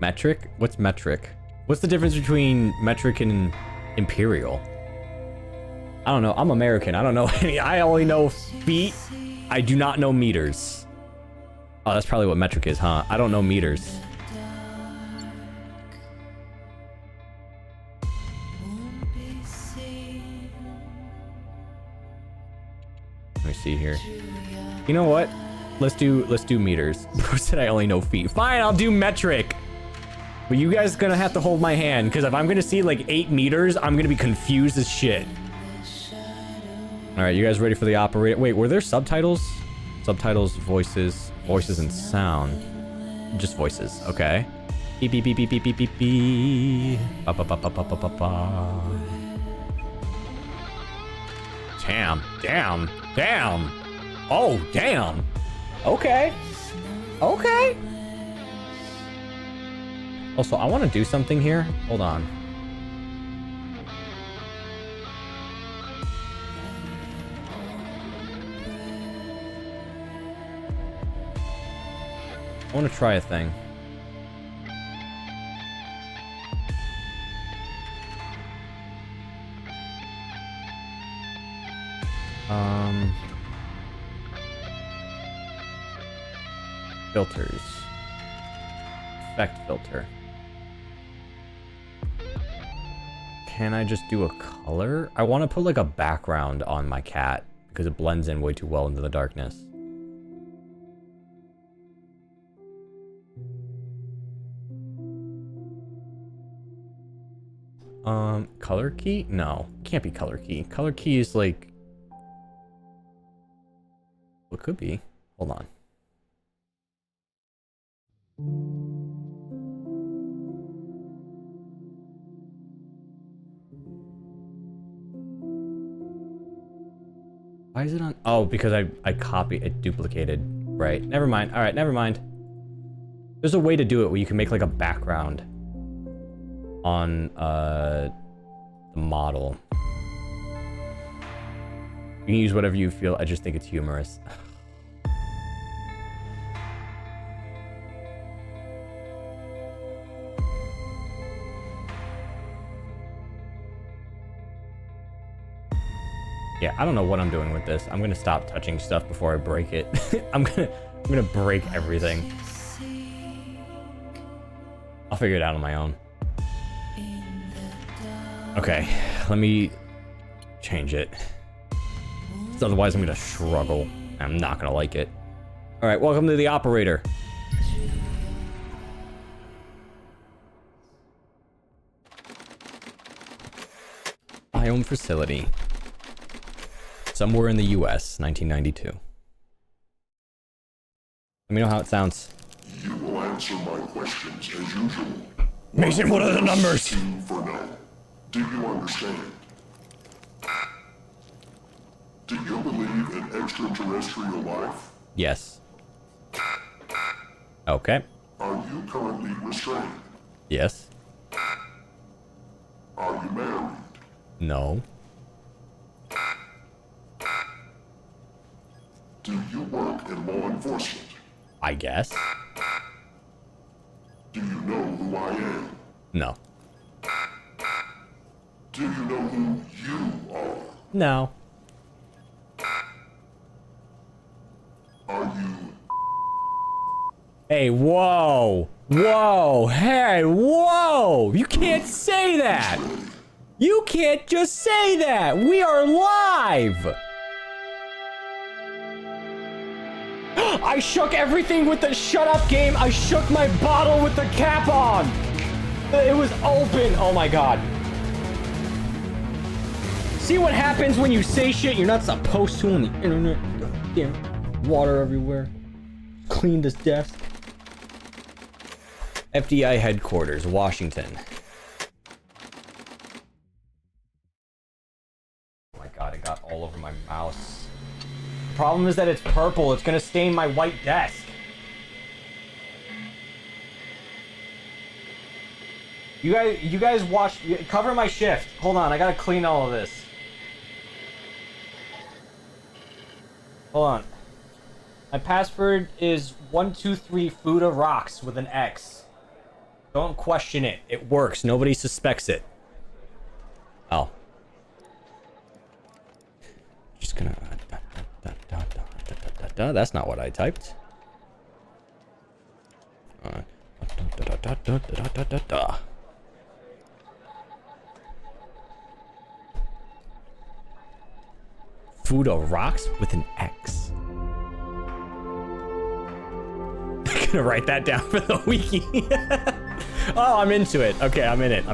Metric? What's metric? What's the difference between metric and imperial? I don't know. I'm American. I don't know any. I only know feet. I do not know meters. Oh, that's probably what metric is, huh? I don't know meters. Let me see here. You know what? Let's do meters. Bro said I only know feet. Fine, I'll do metric. But you guys gonna have to hold my hand, because if I'm gonna see like 8 meters, I'm gonna be confused as shit. All right, you guys ready for the operator? Wait, were there subtitles? Subtitles, voices, voices and sound. Just voices, okay. Beep beep beep beep beep beep beep beep. Ba ba ba ba ba ba ba ba. Damn, damn, damn. Oh, damn. Okay. Okay. Also, I want to do something here. Hold on. I want to try a thing. Filters. Effect filter. Can I just do a color? I want to put like a background on my cat because it blends in way too well into the darkness. Color key? No, can't be color key. Color key is like, what could be? Hold on. Why is it on? Oh, because I copied it, duplicated. Right. Never mind. All right, never mind. There's a way to do it where you can make like a background on the model. You can use whatever you feel. I just think it's humorous. Yeah, I don't know what I'm doing with this. I'm gonna stop touching stuff before I break it. I'm gonna break everything. I'll figure it out on my own. Okay, let me change it. Otherwise, I'm gonna struggle. I'm not gonna like it. All right, welcome to the operator. Biome facility. Somewhere in the US, 1992. Let me know how it sounds. You will answer my questions as usual. Mason, what are the numbers? For now. Do you understand? Do you believe in extraterrestrial life? Yes. Okay. Are you currently restrained? Yes. Are you married? No. Do you work in law enforcement? I guess. Do you know who I am? No. Do you know who you are? No. Are you... Hey, whoa. Whoa. Hey, whoa. You can't say that. You can't just say that. We are live. I shook everything with the shut up game. I shook my bottle with the cap on. It was open. Oh my god. See what happens when you say shit you're not supposed to on the internet? Damn. Water everywhere. Clean this desk. FDI headquarters, Washington. Oh my god, it got all over my mouse. The problem is that it's purple. It's gonna stain my white desk. You guys watch. Cover my shift. Hold on, I gotta clean all of this. Hold on. My password is 123 Fuda Rocks with an X. Don't question it. It works. Nobody suspects it. Oh. Just gonna. That's not what I typed. Fuda Rocks with an X. I'm gonna write that down for the wiki. Oh, I'm into it. Okay, I'm in it.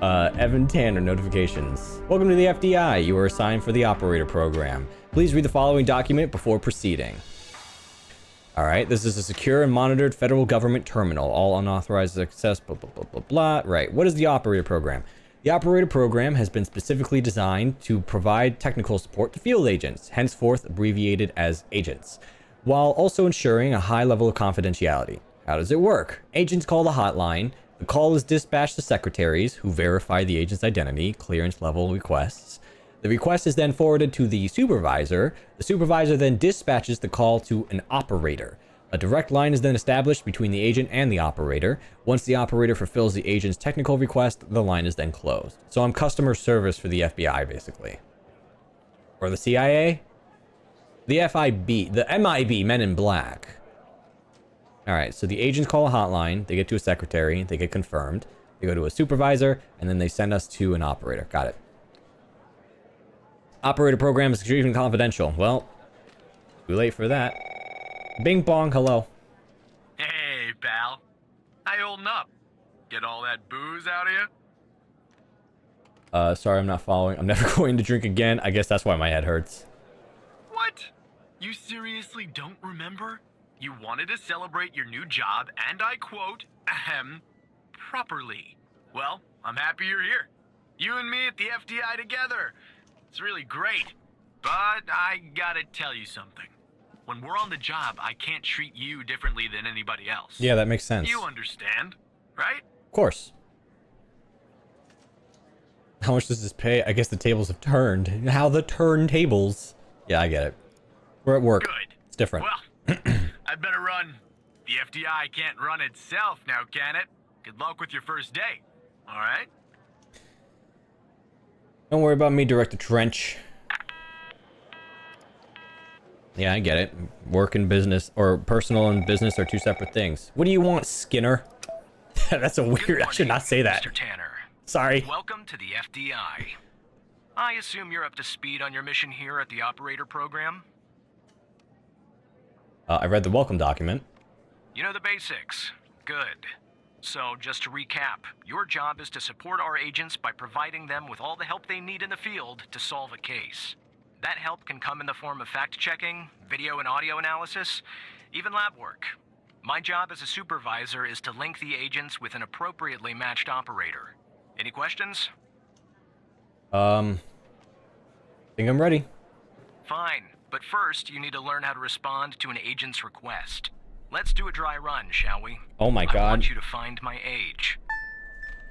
Evan Tanner, notifications. Welcome to the FDI. You are assigned for the operator program. Please read the following document before proceeding. All right, this is a secure and monitored federal government terminal. All unauthorized access, blah, blah, blah, blah, blah. Right, what is the operator program? The operator program has been specifically designed to provide technical support to field agents, henceforth abbreviated as agents, while also ensuring a high level of confidentiality. How does it work? Agents call the hotline. The call is dispatched to secretaries who verify the agent's identity, clearance level requests. The request is then forwarded to the supervisor. The supervisor then dispatches the call to an operator. A direct line is then established between the agent and the operator. Once the operator fulfills the agent's technical request, the line is then closed. So I'm customer service for the FBI, basically. Or the CIA? The FIB, the MIB, Men in Black. All right, so the agents call a hotline. They get to a secretary. They get confirmed. They go to a supervisor, and then they send us to an operator. Got it. Operator program is extremely confidential. Well, too late for that. Bing bong, hello. Hey, pal. How you holding up? Get all that booze out of you? Sorry, I'm not following. I'm never going to drink again. I guess that's why my head hurts. What? You seriously don't remember? You wanted to celebrate your new job, and I quote, ahem, properly. Well, I'm happy you're here. You and me at the FDI together. It's really great. But I gotta tell you something. When we're on the job, I can't treat you differently than anybody else. Yeah, that makes sense. You understand, right? Of course. How much does this pay? I guess the tables have turned. How the turntables. Yeah, I get it. We're at work. Good. It's different. Well, I better run. The FDI can't run itself now, can it? Good luck with your first day. All right? Don't worry about me, Director Trench. Yeah, I get it. Work and business, or personal and business are two separate things. What do you want, Skinner? That's a weird... Morning, I should not say that. Mr. Tanner. Sorry. Welcome to the FDI. I assume you're up to speed on your mission here at the operator program? I read the welcome document. You know the basics. Good. So, just to recap, your job is to support our agents by providing them with all the help they need in the field to solve a case. That help can come in the form of fact-checking, video and audio analysis, even lab work. My job as a supervisor is to link the agents with an appropriately matched operator. Any questions? Think I'm ready. Fine, but first you need to learn how to respond to an agent's request. Let's do a dry run, shall we? Oh my god. I want you to find my age.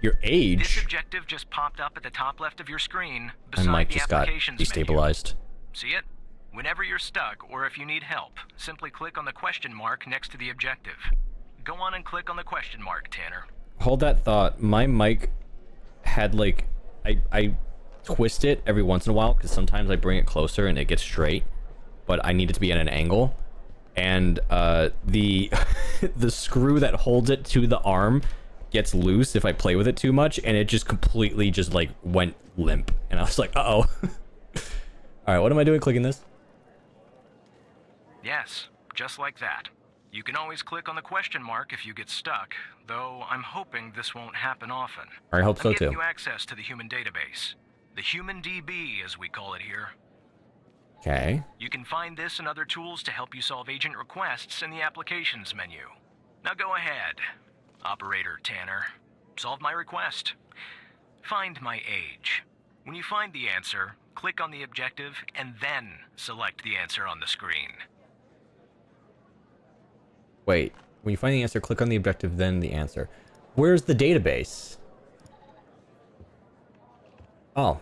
Your age? This objective just popped up at the top left of your screen My beside mic the just got applications destabilized. menu. See it? Whenever you're stuck or if you need help, simply click on the question mark next to the objective. Go on and click on the question mark, Tanner. Hold that thought. My mic had like... I twist it every once in a while because sometimes I bring it closer and it gets straight, but I need it to be at an angle. And the the screw that holds it to the arm gets loose if I play with it too much, and it just completely just like went limp. And I was like, uh-oh. All right, what am I doing clicking this? Yes, just like that. You can always click on the question mark if you get stuck, though I'm hoping this won't happen often. I hope so I'm giving too. you access to the human database. The human DB, as we call it here. Okay. You can find this and other tools to help you solve agent requests in the applications menu. Now go ahead. Operator Tanner, solve my request. Find my age. When you find the answer, click on the objective and then select the answer on the screen. Wait, when you find the answer, click on the objective, then the answer. Where's the database? Oh.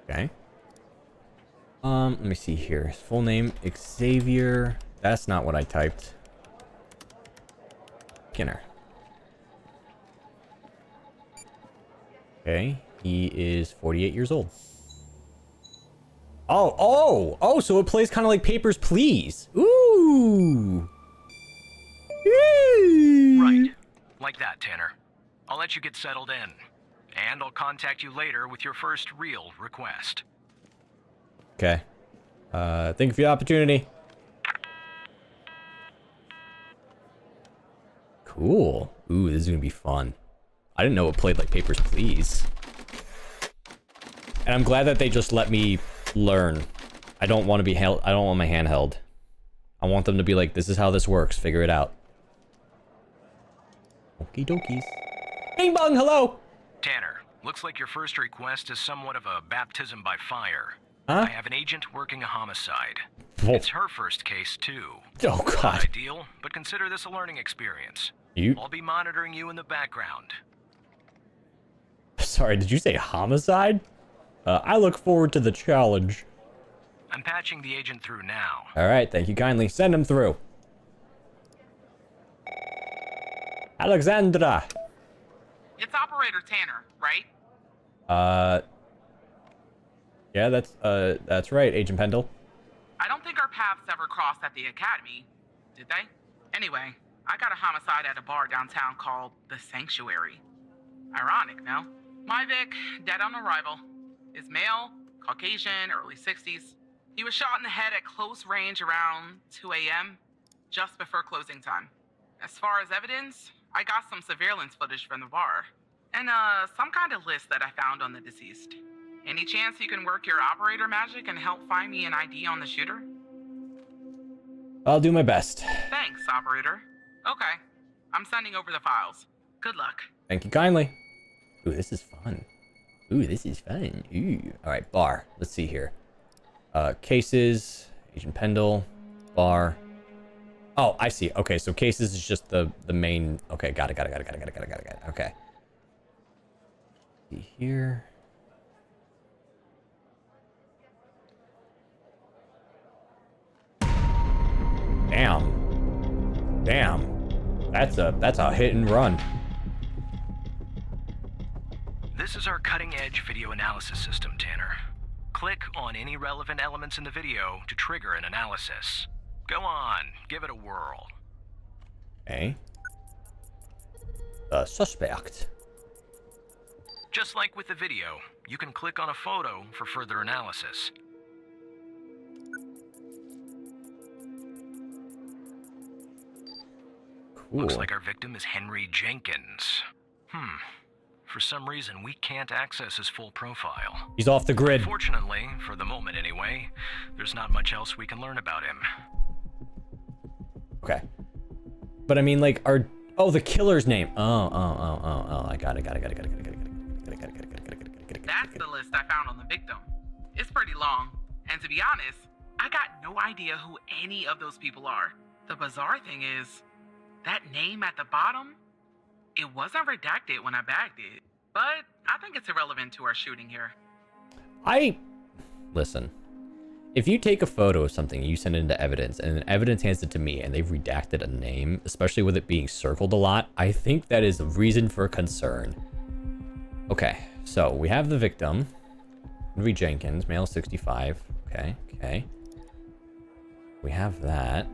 Okay. Let me see here. His full name, Xavier. That's not what I typed. Skinner. Okay, he is 48 years old. Oh, so it plays kind of like Papers, Please. Ooh. Right. Like that, Tanner. I'll let you get settled in. And I'll contact you later with your first real request. Okay. Thank you for the opportunity. Cool. Ooh, this is gonna be fun. I didn't know it played like Papers, Please. And I'm glad that they just let me learn. I don't want to be held. I don't want my hand held. I want them to be like, this is how this works. Figure it out. Okie dokies. Bing bong, hello! Tanner, looks like your first request is somewhat of a baptism by fire. Huh? I have an agent working a homicide. Whoa. It's her first case, too. Oh, Not God. ideal, but consider this a learning experience. You... I'll be monitoring you in the background. Sorry, did you say homicide? I look forward to the challenge. I'm patching the agent through now. Alright, thank you kindly. Send him through. Alexandra! It's Operator Tanner, right? Yeah, that's right, Agent Pendle. I don't think our paths ever crossed at the academy, did they? Anyway, I got a homicide at a bar downtown called The Sanctuary. Ironic, no? My Vic, dead on arrival, is male, Caucasian, early 60s. He was shot in the head at close range around 2 a.m., just before closing time. As far as evidence, I got some surveillance footage from the bar, and some kind of list that I found on the deceased. Any chance you can work your operator magic and help find me an ID on the shooter? I'll do my best. Thanks, operator. Okay, I'm sending over the files. Good luck. Thank you kindly. Ooh, this is fun. Ooh, this is fun. Ooh. Alright, bar. Let's see here. Cases, Agent Pendle, bar. Oh, I see. Okay, so cases is just the main. Okay, got it. Okay. See here. Damn. That's a hit and run. This is our cutting-edge video analysis system, Tanner. Click on any relevant elements in the video to trigger an analysis. Go on, give it a whirl. Okay. Suspect. Just like with the video, you can click on a photo for further analysis. Cool. Looks like our victim is Henry Jenkins. For some reason, we can't access his full profile. He's off the grid. Fortunately, for the moment anyway, there's not much else we can learn about him. Okay. But I mean, like, oh, the killer's name. Oh, I got it. That's the list I found on the victim. It's pretty long, and to be honest, I got no idea who any of those people are. The bizarre thing is, that name at the bottom, it wasn't redacted when I bagged it, but I think it's irrelevant to our shooting here. Listen. If you take a photo of something and you send it into evidence, and then evidence hands it to me, and they've redacted a name, especially with it being circled a lot, I think that is a reason for concern. Okay, so we have the victim. Henry Jenkins, male 65. Okay. We have that.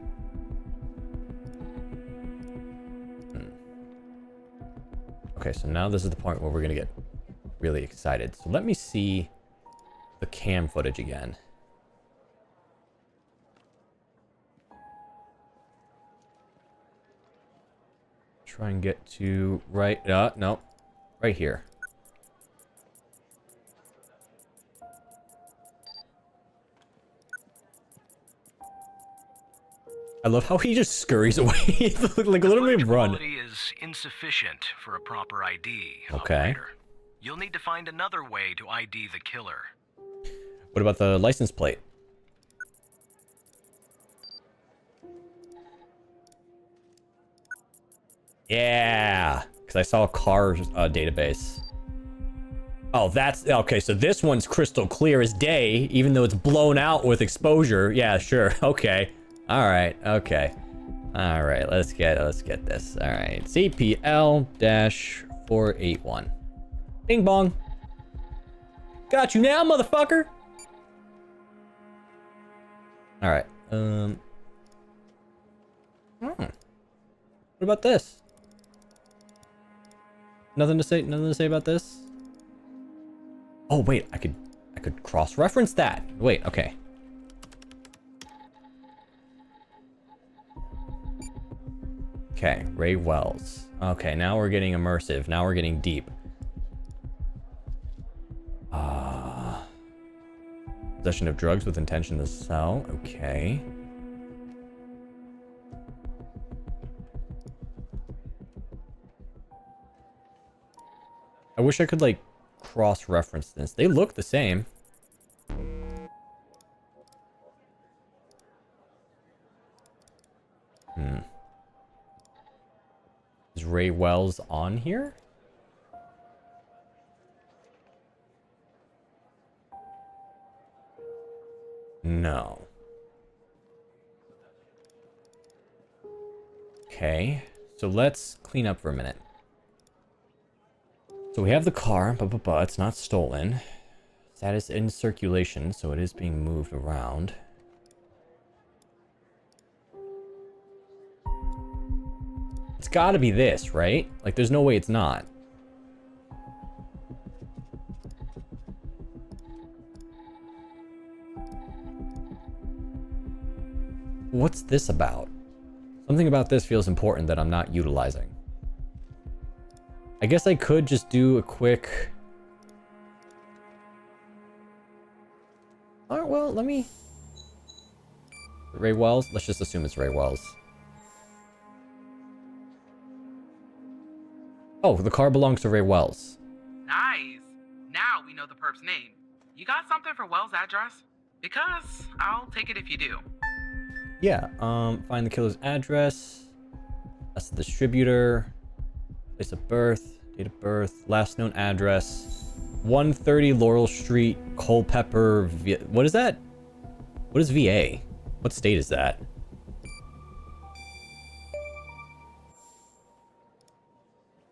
Okay, so now this is the point where we're gonna get really excited. So let me see the cam footage again. Try and get to right, no, right here. I love how he just scurries away. Like, let him run. Quality is insufficient for a proper ID. Okay. Operator. You'll need to find another way to ID the killer. What about the license plate? Yeah, because I saw a car database. Oh, that's okay. So this one's crystal clear as day, even though it's blown out with exposure. Yeah, sure. Okay. All right. Okay. All right. Let's get this. All right. CPL-481. Bing bong. Got you now, motherfucker. All right. What about this? Nothing to say about this? Oh wait, I could cross-reference that. Wait, okay. Okay, Ray Wells. Okay, now we're getting immersive. Now we're getting deep. Possession of drugs with intention to sell. Okay. I wish I could, like, cross-reference this. They look the same. Is Ray Wells on here? No. Okay, so let's clean up for a minute. So we have the car, but it's not stolen. Status in circulation, so it is being moved around. It's gotta be this, right? Like, there's no way it's not. What's this about? Something about this feels important that I'm not utilizing. I guess I could just do a quick... Alright, well, let me... Ray Wells? Let's just assume it's Ray Wells. Oh, the car belongs to Ray Wells. Nice. Now we know the perp's name. You got something for Wells' address? Because I'll take it if you do. Yeah, find the killer's address. That's the distributor. Place of birth, date of birth, last known address. 130 Laurel Street, Culpeper, what is that? What is VA? What state is that?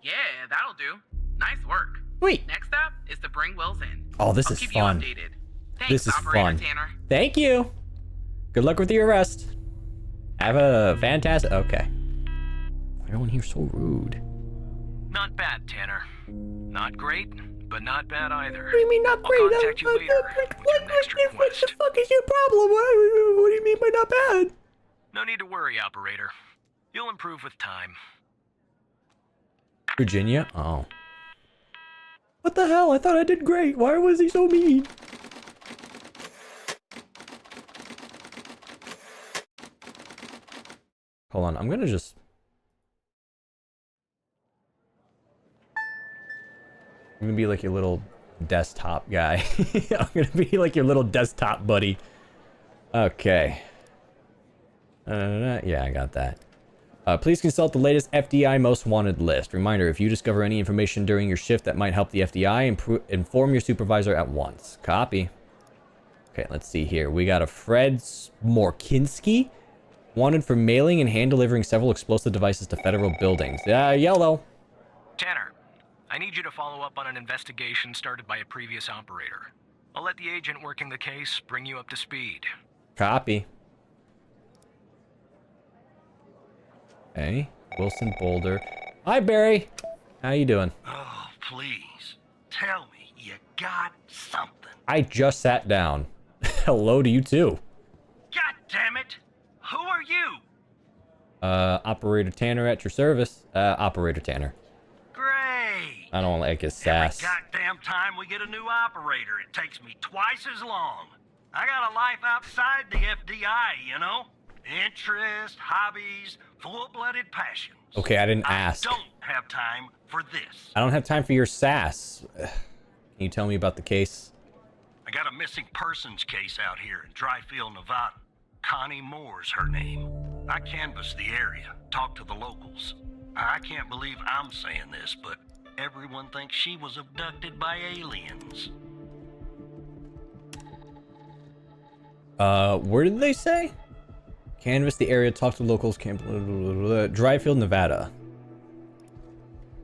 Yeah, that'll do. Nice work. Sweet. Next up is to bring Wells in. Oh, this I'll is keep fun. You updated. Thanks, This is Operator fun. Tanner. Thank you. Good luck with your arrest. Have a fantastic... Okay. Everyone here's so rude. Not bad, Tanner. Not great, but not bad either. What do you mean not great? I'll contact you later with your next What request. the fuck is your problem? What do you mean by not bad? No need to worry, Operator. You'll improve with time. Virginia? Oh. What the hell? I thought I did great. Why was he so mean? Hold on, I'm gonna just... I'm gonna be like your little desktop guy. I'm gonna be like your little desktop buddy. Okay. Yeah, I got that. Please consult the latest FDI most wanted list. Reminder, if you discover any information during your shift that might help the FDI, inform your supervisor at once. Copy. Okay, let's see here. We got a Fred Morkinski. Wanted for mailing and hand delivering several explosive devices to federal buildings. Yellow. Tanner, I need you to follow up on an investigation started by a previous operator. I'll let the agent working the case bring you up to speed. Copy. Okay. Wilson Boulder. Hi, Barry. How you doing? Oh, please. Tell me you got something. I just sat down. Hello to you, too. God damn it. Who are you? Operator Tanner at your service. Operator Tanner. Great. I don't like his sass. Every goddamn time we get a new operator, it takes me twice as long. I got a life outside the FDI, you know? Interests, hobbies, full-blooded passions. Okay, I didn't ask. I don't have time for this. I don't have time for your sass. Can you tell me about the case? I got a missing persons case out here in Dryfield, Nevada. Connie Moore's her name. I canvassed the area, talked to the locals. I can't believe I'm saying this, but everyone thinks she was abducted by aliens. Where did they say? Canvass the area, talk to locals, Dryfield, Nevada.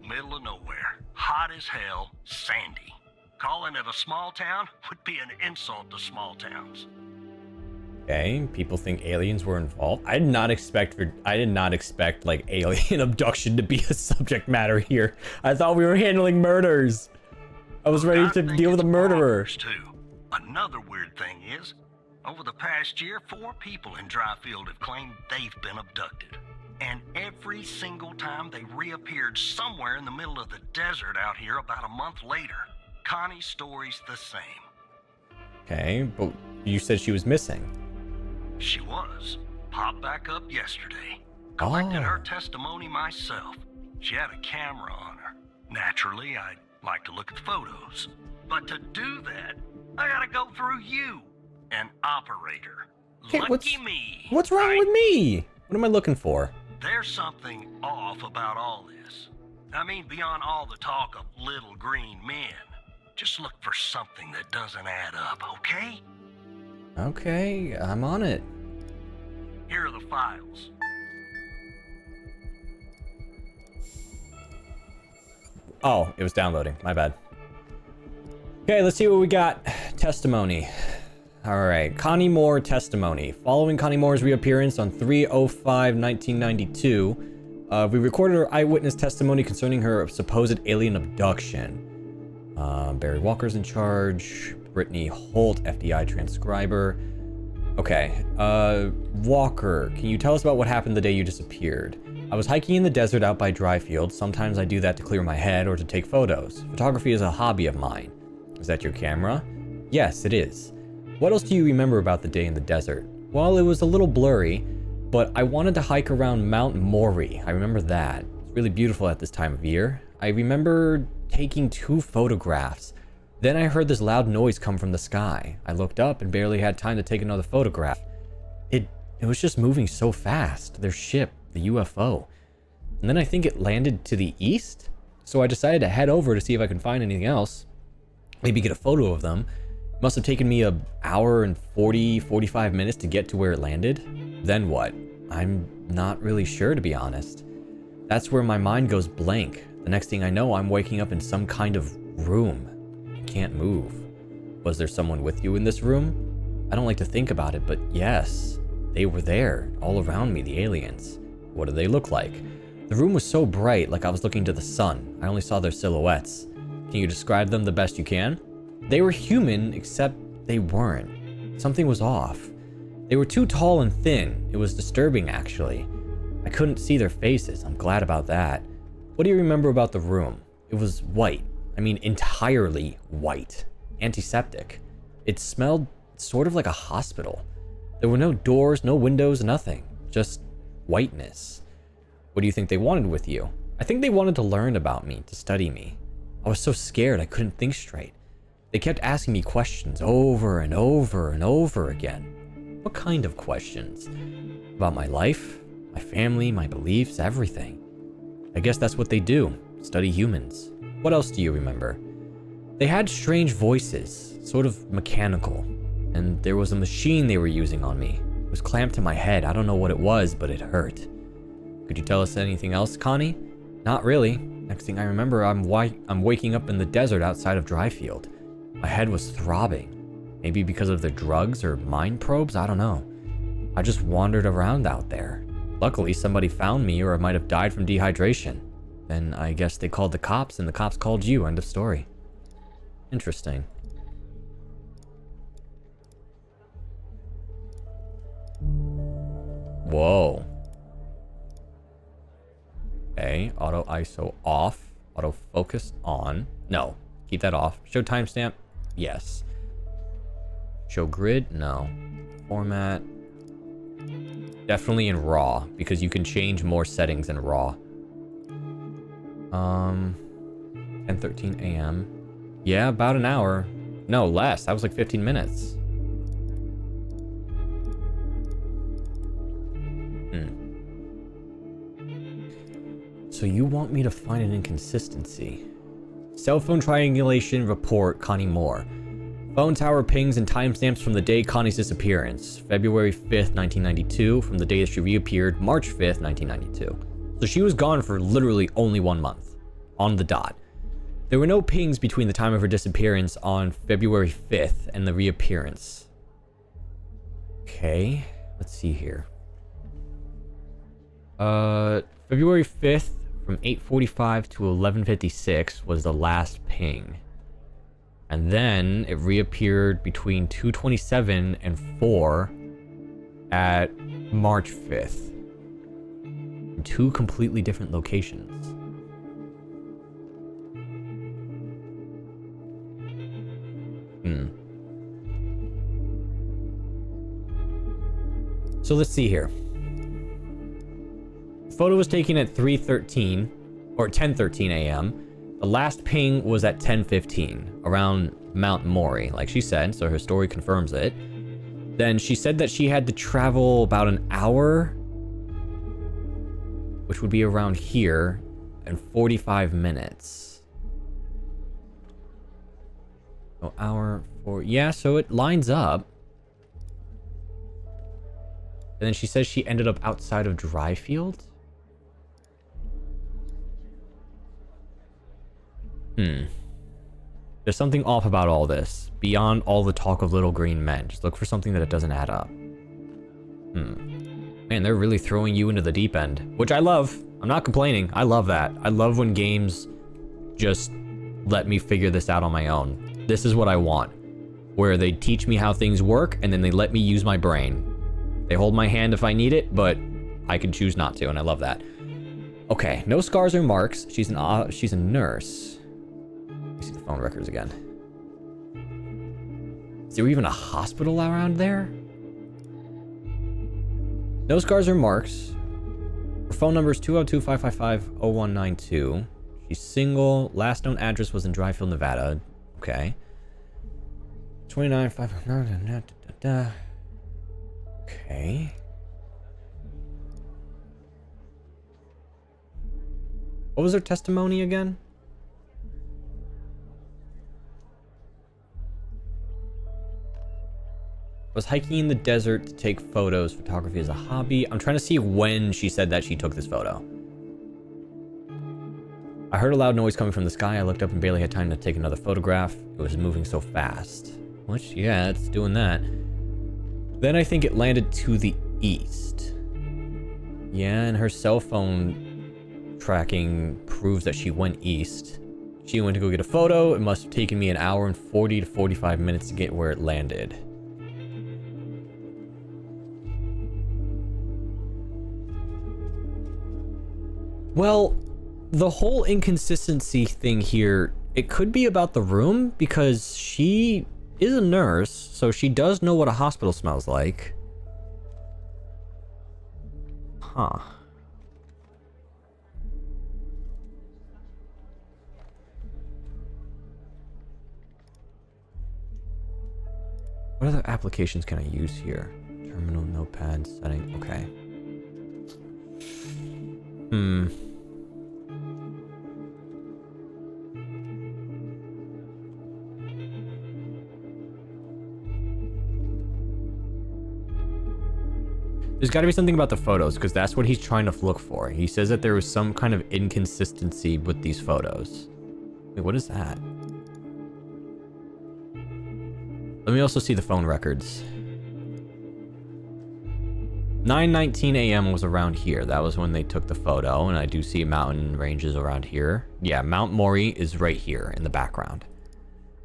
Middle of nowhere, hot as hell, sandy. Calling it a small town would be an insult to small towns. Okay, people think aliens were involved. I did not expect like alien abduction to be a subject matter here. I thought we were handling murders. I was ready to deal with a murderer. Too. Another weird thing is, over the past year, 4 people in Dryfield have claimed they've been abducted. And every single time they reappeared somewhere in the middle of the desert out here about a month later. Connie's story's the same. Okay, but you said she was missing. She was. Popped back up yesterday. Collected her testimony myself. She had a camera on her. Naturally, I'd like to look at the photos. But to do that, I gotta go through you, an operator. Okay, Lucky me. What's wrong right? with me? What am I looking for? There's something off about all this. I mean, beyond all the talk of little green men. Just look for something that doesn't add up, okay? Okay, I'm on it. Here are the files. Oh, it was downloading. My bad. Okay, let's see what we got. Testimony. All right, Connie Moore testimony. Following Connie Moore's reappearance on 3/05/1992, we recorded her eyewitness testimony concerning her supposed alien abduction. Barry Walker's in charge. Brittany Holt, FDI transcriber. Okay, Walker, can you tell us about what happened the day you disappeared? I was hiking in the desert out by Dryfield. Sometimes I do that to clear my head or to take photos. Photography is a hobby of mine. Is that your camera? Yes, it is. What else do you remember about the day in the desert? Well, it was a little blurry, but I wanted to hike around Mount Maury. I remember that. It's really beautiful at this time of year. I remember taking 2 photographs. Then I heard this loud noise come from the sky. I looked up and barely had time to take another photograph. It was just moving so fast. Their ship, the UFO. And then I think it landed to the east. So I decided to head over to see if I can find anything else. Maybe get a photo of them. It must have taken me an hour and 45 minutes to get to where it landed. Then what? I'm not really sure, to be honest. That's where my mind goes blank. The next thing I know, I'm waking up in some kind of room. I can't move. Was there someone with you in this room? I don't like to think about it, but yes, they were there, all around me, the aliens. What did they look like? The room was so bright, like I was looking to the sun. I only saw their silhouettes. Can you describe them the best you can? They were human, except they weren't. Something was off. They were too tall and thin. It was disturbing, actually. I couldn't see their faces. I'm glad about that. What do you remember about the room? It was white. I mean, entirely white. Antiseptic. It smelled sort of like a hospital. There were no doors, no windows, nothing. Just whiteness. What do you think they wanted with you? I think they wanted to learn about me, to study me. I was so scared I couldn't think straight. They kept asking me questions over and over and over again. What kind of questions? About my life, my family, my beliefs, everything. I guess that's what they do, study humans. What else do you remember? They had strange voices, sort of mechanical. And there was a machine they were using on me. It was clamped to my head. I don't know what it was, but it hurt. Could you tell us anything else, Connie? Not really. Next thing I remember, I'm waking up in the desert outside of Dryfield. My head was throbbing. Maybe because of the drugs or mind probes, I don't know. I just wandered around out there. Luckily, somebody found me, or I might have died from dehydration. Then I guess they called the cops, and the cops called you. End of story. Interesting. Whoa. Okay, auto ISO off. Auto focus on. No, keep that off. Show timestamp. Yes. Show grid. No. Format. Definitely in RAW, because you can change more settings in RAW. 10:13 a.m. Yeah, about an hour. No, less. That was like 15 minutes. So you want me to find an inconsistency. Cell phone triangulation report, Connie Moore. Phone tower pings and timestamps from the day Connie's disappearance. February 5th, 1992, from the day that she reappeared, March 5th, 1992. So she was gone for literally only 1 month. On the dot. There were no pings between the time of her disappearance on February 5th and the reappearance. Okay, let's see here. February 5th from 8:45 to 11:56 was the last ping. And then it reappeared between 2:27 and 4 at March 5th. In 2 completely different locations. So let's see here. The photo was taken at 3:13 or 10:13 a.m. The last ping was at 10:15 around Mount Mori, like she said, so her story confirms it. Then she said that she had to travel about an hour, which would be around here, and 45 minutes. So hour 4, yeah, so it lines up. And then she says she ended up outside of Dryfield. There's something off about all this. Beyond all the talk of little green men. Just look for something that it doesn't add up. Man, they're really throwing you into the deep end. Which I love. I'm not complaining. I love that. I love when games just let me figure this out on my own. This is what I want. Where they teach me how things work, and then they let me use my brain. They hold my hand if I need it, but I can choose not to, and I love that. Okay, no scars or marks. She's a nurse. Let me see the phone records again. Is there even a hospital around there? No scars or marks. Her phone number is 202-555-0192. She's single. Last known address was in Dryfield, Nevada. Okay. 29-5... Okay. What was her testimony again? Was hiking in the desert to take photos. Photography is a hobby. I'm trying to see when she said that she took this photo. I heard a loud noise coming from the sky. I looked up and barely had time to take another photograph. It was moving so fast. Which, yeah, it's doing that. Then I think it landed to the east. Yeah, and her cell phone tracking proves that she went east. She went to go get a photo. It must have taken me an hour and 40 to 45 minutes to get where it landed. Well, the whole inconsistency thing here, it could be about the room because she is a nurse, so she does know what a hospital smells like. Huh. What other applications can I use here? Terminal, notepad, setting, okay. There's got to be something about the photos, because that's what he's trying to look for. He says that there was some kind of inconsistency with these photos. Wait, what is that? Let me also see the phone records. 9:19 a.m. was around here. That was when they took the photo, and I do see mountain ranges around here. Yeah, Mount Mori is right here in the background.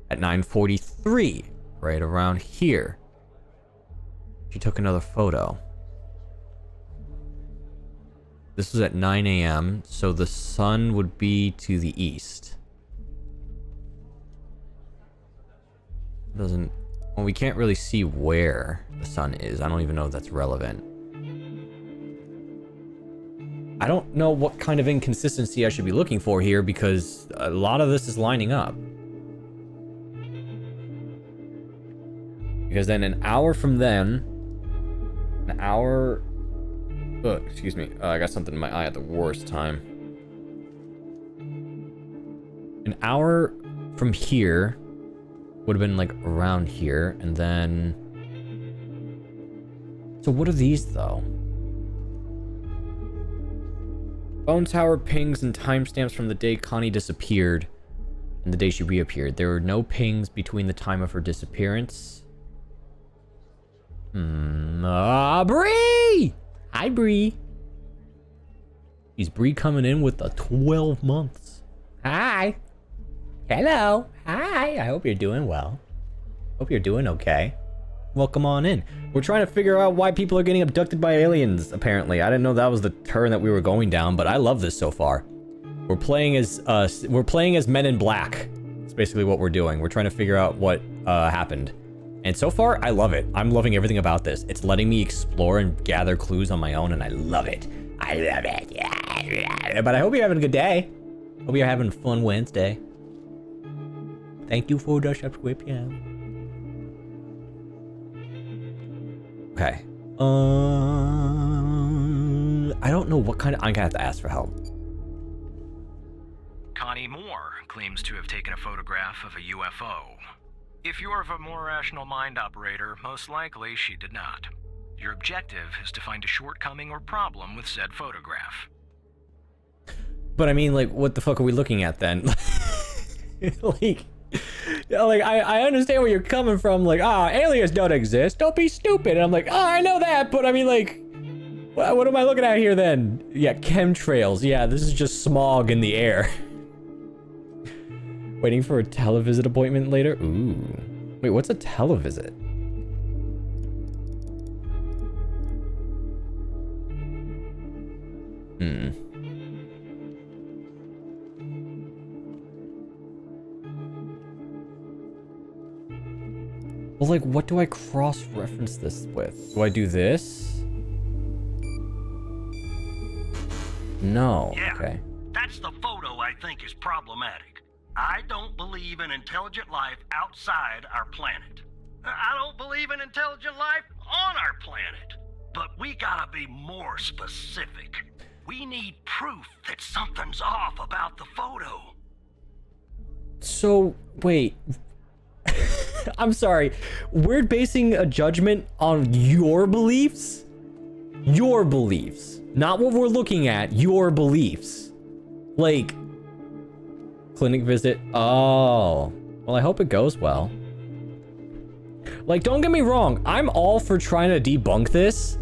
At 9:43, right around here, she took another photo. This was at 9 a.m., so the sun would be to the east. Doesn't... Well, we can't really see where the sun is. I don't even know if that's relevant. I don't know what kind of inconsistency I should be looking for here because a lot of this is lining up. Because then an hour from then, an hour... excuse me. I got something in my eye at the worst time. An hour from here would have been like around here, and then... So what are these though? Phone tower pings and timestamps from the day Connie disappeared and the day she reappeared. There were no pings between the time of her disappearance. Bree! Hi, Bree. Is Bree coming in with the 12 months? Hi. Hello. Hi. I hope you're doing well. Hope you're doing okay. Welcome on in. We're trying to figure out why people are getting abducted by aliens, apparently. I didn't know that was the turn that we were going down, but I love this so far. We're playing as Men in Black. That's basically what we're doing. We're trying to figure out what happened. And so far, I love it. I'm loving everything about this. It's letting me explore and gather clues on my own, and I love it. I love it. Yeah. But I hope you're having a good day. Hope you're having a fun Wednesday. Thank you for the subscription. Okay. I don't know what kind of... I'm gonna have to ask for help. Connie Moore claims to have taken a photograph of a UFO. If you're of a more rational mind, operator, most likely she did not. Your objective is to find a shortcoming or problem with said photograph. But I mean, like, what the fuck are we looking at then? I understand where you're coming from. Like, aliens don't exist. Don't be stupid. And I'm like, I know that, but I mean, like, what am I looking at here then? Yeah, chemtrails. Yeah, this is just smog in the air. Waiting for a televisit appointment later? Ooh. Wait, what's a televisit? Well, like, what do I cross-reference this with? Do I do this? No. Yeah, okay. that's the photo I think is problematic. I don't believe in intelligent life outside our planet. I don't believe in intelligent life on our planet. But we gotta be more specific. We need proof that something's off about the photo. So, wait. I'm sorry. We're basing a judgment on your beliefs? Your beliefs. Not what we're looking at. Your beliefs. Like... Clinic visit. Oh. Well, I hope it goes well. Like, don't get me wrong. I'm all for trying to debunk this.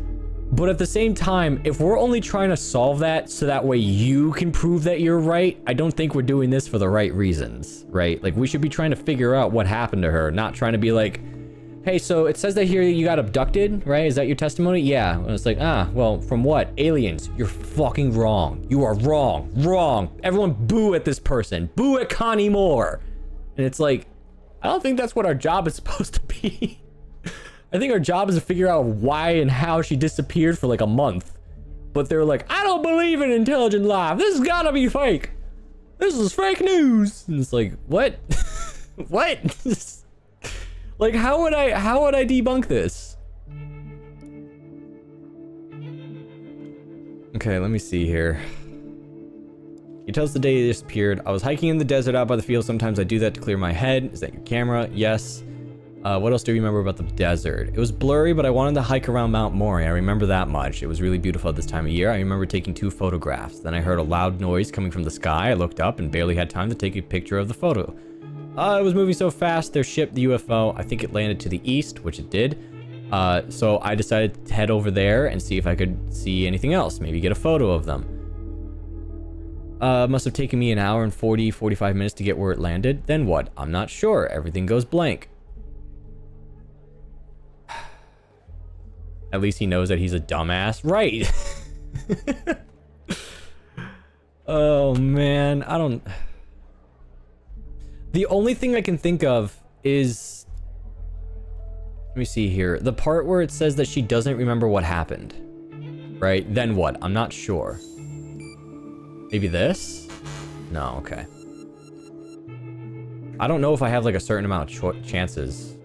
But at the same time, if we're only trying to solve that so that way you can prove that you're right, I don't think we're doing this for the right reasons, right? Like, we should be trying to figure out what happened to her, not trying to be like, hey, so it says that here you got abducted, right? Is that your testimony? Yeah. And it's like, well, from what? Aliens. You're fucking wrong. You are wrong. Wrong. Everyone boo at this person. Boo at Connie Moore. And it's like, I don't think that's what our job is supposed to be. I think our job is to figure out why and how she disappeared for like a month. But they're like, I don't believe in intelligent life. This has gotta be fake. This is fake news. And it's like, what? What? Like, how would I debunk this? Okay, let me see here. He tells the day he disappeared. I was hiking in the desert out by the field. Sometimes I do that to clear my head. Is that your camera? Yes. What else do you remember about the desert? It was blurry, but I wanted to hike around Mount Mori. I remember that much. It was really beautiful at this time of year. I remember taking 2 photographs. Then I heard a loud noise coming from the sky. I looked up and barely had time to take a picture of the photo. It was moving so fast, their ship, the UFO, I think it landed to the east, which it did. So I decided to head over there and see if I could see anything else. Maybe get a photo of them. Must have taken me an hour and 45 minutes to get where it landed. Then what? I'm not sure. Everything goes blank. At least he knows that he's a dumbass. Right. Oh, man. I don't... The only thing I can think of is... Let me see here. The part where it says that she doesn't remember what happened. Right? Then what? I'm not sure. Maybe this? No, okay. I don't know if I have like a certain amount of chances.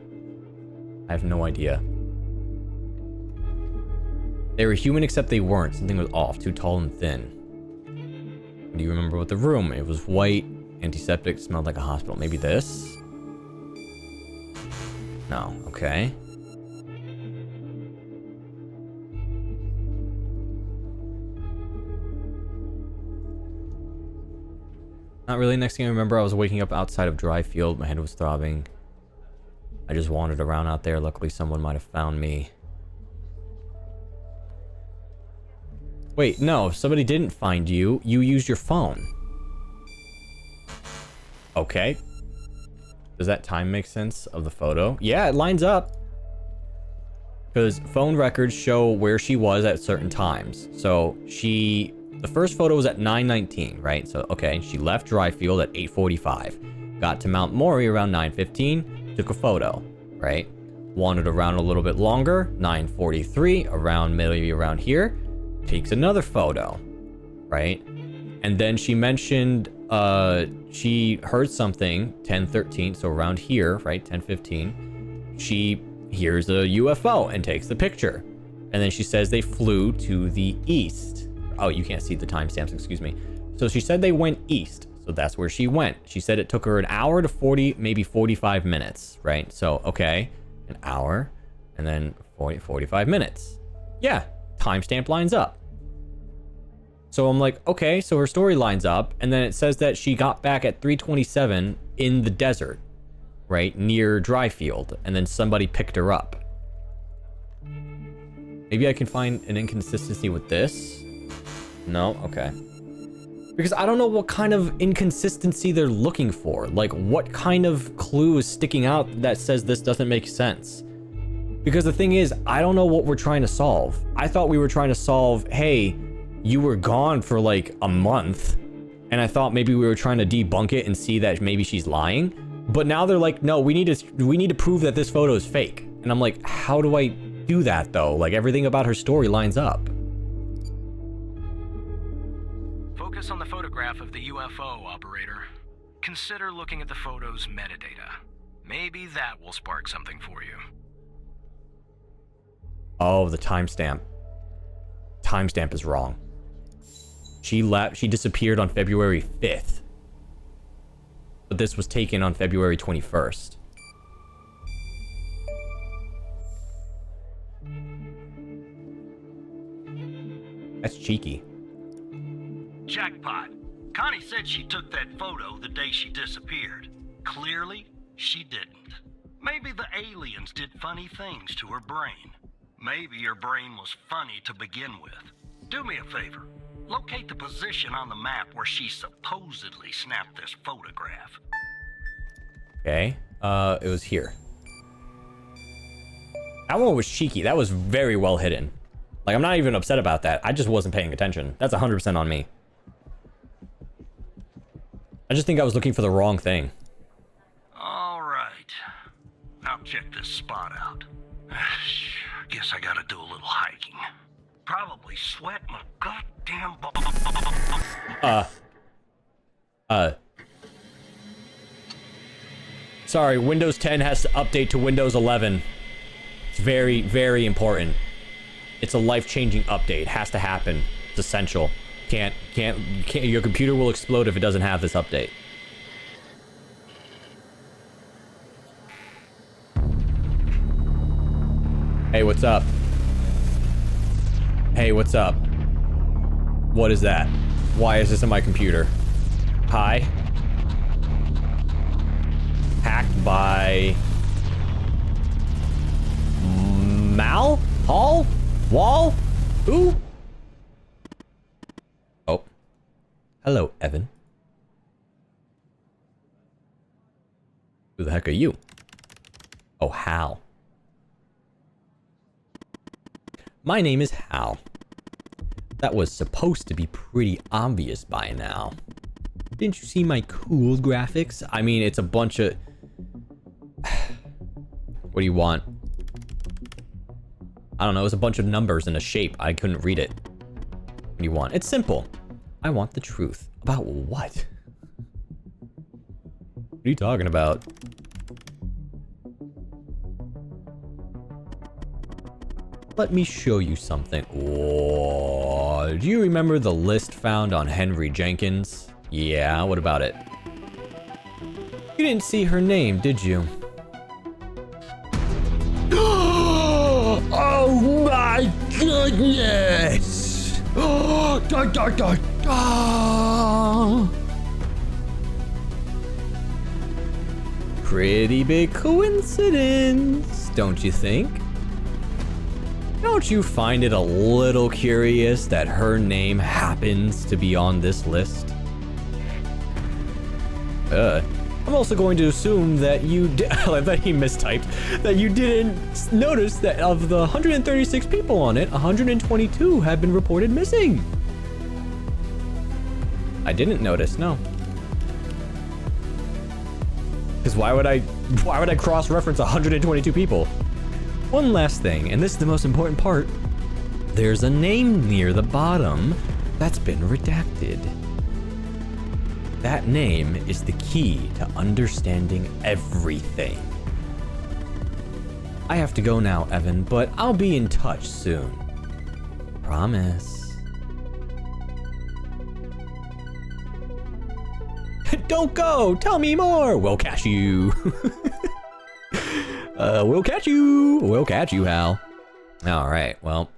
I have no idea. They were human except they weren't. Something was off. Too tall and thin. Do you remember what the room? It was white, antiseptic, smelled like a hospital. Maybe this? No, okay. Not really. Next thing I remember, I was waking up outside of dry field. My head was throbbing. I just wandered around out there. Luckily, someone might have found me. Wait, no. Somebody didn't find you. You used your phone. Okay. Does that time make sense of the photo? Yeah, it lines up. Because phone records show where she was at certain times. So, the first photo was at 9:19, right? So, okay, she left Dryfield at 8:45. Got to Mount Maury around 9:15, took a photo, right? Wandered around a little bit longer, 9:43, maybe around here, takes another photo, right? And then she mentioned she heard something, 10:13, so around here, right, 10:15, she hears a UFO and takes the picture. And then she says they flew to the east. Oh, you can't see the timestamps, excuse me. So she said they went east. So that's where she went. She said it took her an hour to 40, maybe 45 minutes, right? So, okay, an hour and then 45 minutes. Yeah, timestamp lines up. So I'm like, okay, so her story lines up. And then it says that she got back at 3:27 in the desert, right? Near Dryfield. And then somebody picked her up. Maybe I can find an inconsistency with this. No? Okay. Because I don't know what kind of inconsistency they're looking for. Like, what kind of clue is sticking out that says this doesn't make sense? Because the thing is, I don't know what we're trying to solve. I thought we were trying to solve, hey, you were gone for like a month. And I thought maybe we were trying to debunk it and see that maybe she's lying. But now they're like, no, we need to prove that this photo is fake. And I'm like, how do I do that though? Like, everything about her story lines up. Focus on the photograph of the UFO, operator. Consider looking at the photo's metadata. Maybe that will spark something for you. Oh, the timestamp. Timestamp is wrong. She disappeared on February 5th. But this was taken on February 21st. That's cheeky. Jackpot. Connie said she took that photo the day she disappeared. Clearly, she didn't. Maybe the aliens did funny things to her brain. Maybe her brain was funny to begin with. Do me a favor. Locate the position on the map where she supposedly snapped this photograph. Okay. It was here. That one was cheeky. That was very well hidden. Like, I'm not even upset about that. I just wasn't paying attention. That's 100% on me. I just think I was looking for the wrong thing. All right. I'll check this spot out. Guess I gotta do a little hiking. Probably sweat my goddamn Sorry, Windows 10 has to update to Windows 11. It's very, very important. It's a life-changing update. It has to happen. It's essential. Your computer will explode if it doesn't have this update. Hey, what's up? Hey, what's up? What is that? Why is this in my computer? Hi? Hacked by... Mal? Hall? Wall? Who? Oh. Hello, Evan. Who the heck are you? Oh, Hal. My name is Hal. That was supposed to be pretty obvious by now. Didn't you see my cool graphics? I mean, it's a bunch of... What do you want? I don't know, it's a bunch of numbers and a shape. I couldn't read it. What do you want? It's simple. I want the truth. About what? What are you talking about? Let me show you something. Oh, do you remember the list found on Henry Jenkins? Yeah, what about it? You didn't see her name, did you? Oh my goodness! Da, da, da, da. Pretty big coincidence, don't you think? Don't you find it a little curious that her name happens to be on this list? I'm also going to assume that you I bet he mistyped, that you didn't notice that of the 136 people on it, 122 have been reported missing. I didn't notice, no. Because why would I cross-reference 122 people? One last thing, and this is the most important part. There's a name near the bottom that's been redacted. That name is the key to understanding everything. I have to go now, Evan, but I'll be in touch soon. Promise. Don't go! Tell me more! We'll catch you! We'll catch you! We'll catch you, Hal. Alright, well.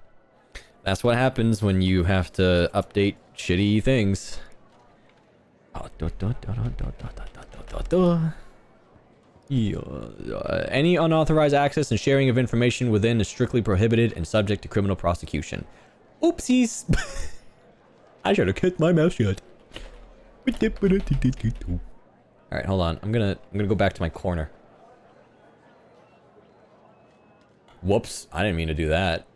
That's what happens when you have to update shitty things. Any unauthorized access and sharing of information within is strictly prohibited and subject to criminal prosecution. Oopsies! I should have kept my mouth shut. Alright, hold on. I'm gonna go back to my corner. Whoops, I didn't mean to do that.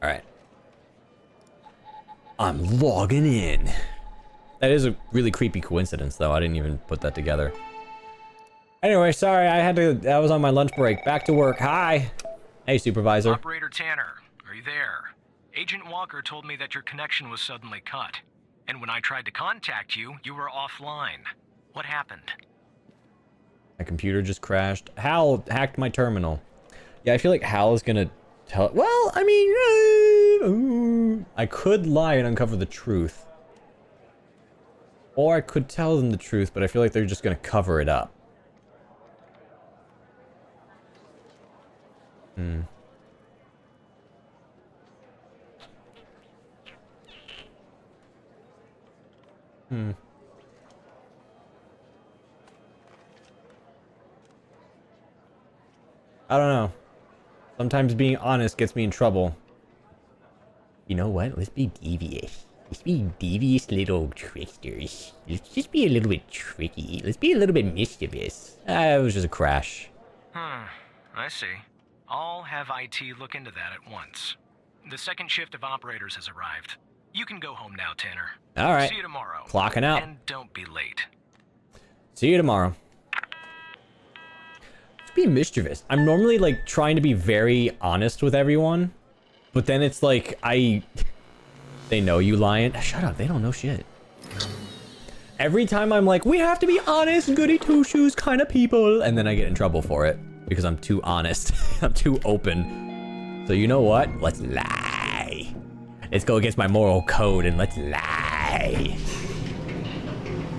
Alright. I'm logging in. That is a really creepy coincidence, though. I didn't even put that together. Anyway, sorry, I was on my lunch break. Back to work. Hi. Hey, supervisor. Operator Tanner, are you there? Agent Walker told me that your connection was suddenly cut. And when I tried to contact you, you were offline. What happened? My computer just crashed. Hal hacked my terminal. Yeah, I feel like Hal is gonna tell... Well, I mean... I could lie and uncover the truth. Or I could tell them the truth, but I feel like they're just gonna cover it up. I don't know. Sometimes being honest gets me in trouble. You know what? Let's be devious. Let's be devious little tricksters. Let's just be a little bit tricky. Let's be a little bit mischievous. It was just a crash. I see. I'll have IT look into that at once. The second shift of operators has arrived. You can go home now, Tanner. All right. See you tomorrow. Clocking out. And don't be late. See you tomorrow. Let's be mischievous. I'm normally like trying to be very honest with everyone, but then it's like they know you lying. Shut up. They don't know shit. Every time I'm like, we have to be honest, goody two shoes kind of people, and then I get in trouble for it because I'm too honest. I'm too open. So you know what? Let's lie. Let's go against my moral code and let's lie.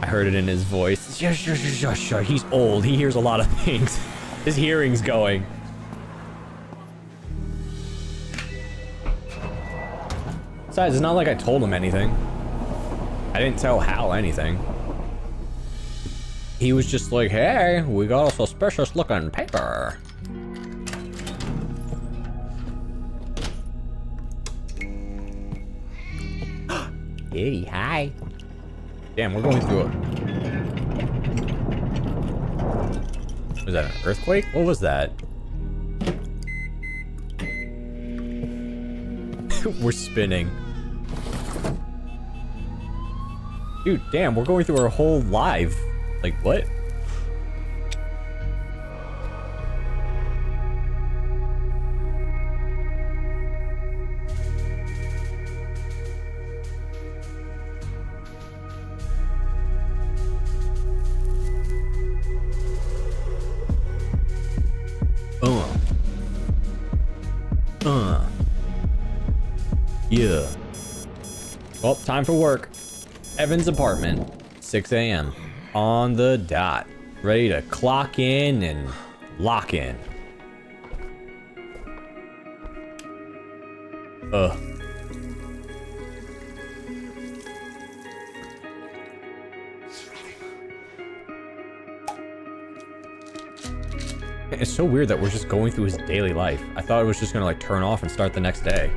I heard it in his voice. Sure. He's old. He hears a lot of things. His hearing's going. Besides, it's not like I told him anything. I didn't tell Hal anything. He was just like, hey, we got a suspicious looking paper. Hey, hi. Damn, we're going through Was that an earthquake? What was that? We're spinning. Dude, damn, we're going through our whole live. Like, what? Yeah. Well, time for work. Evan's apartment, 6 a.m. On the dot. Ready to clock in and lock in. Ugh. It's so weird that we're just going through his daily life. I thought it was just gonna like turn off and start the next day.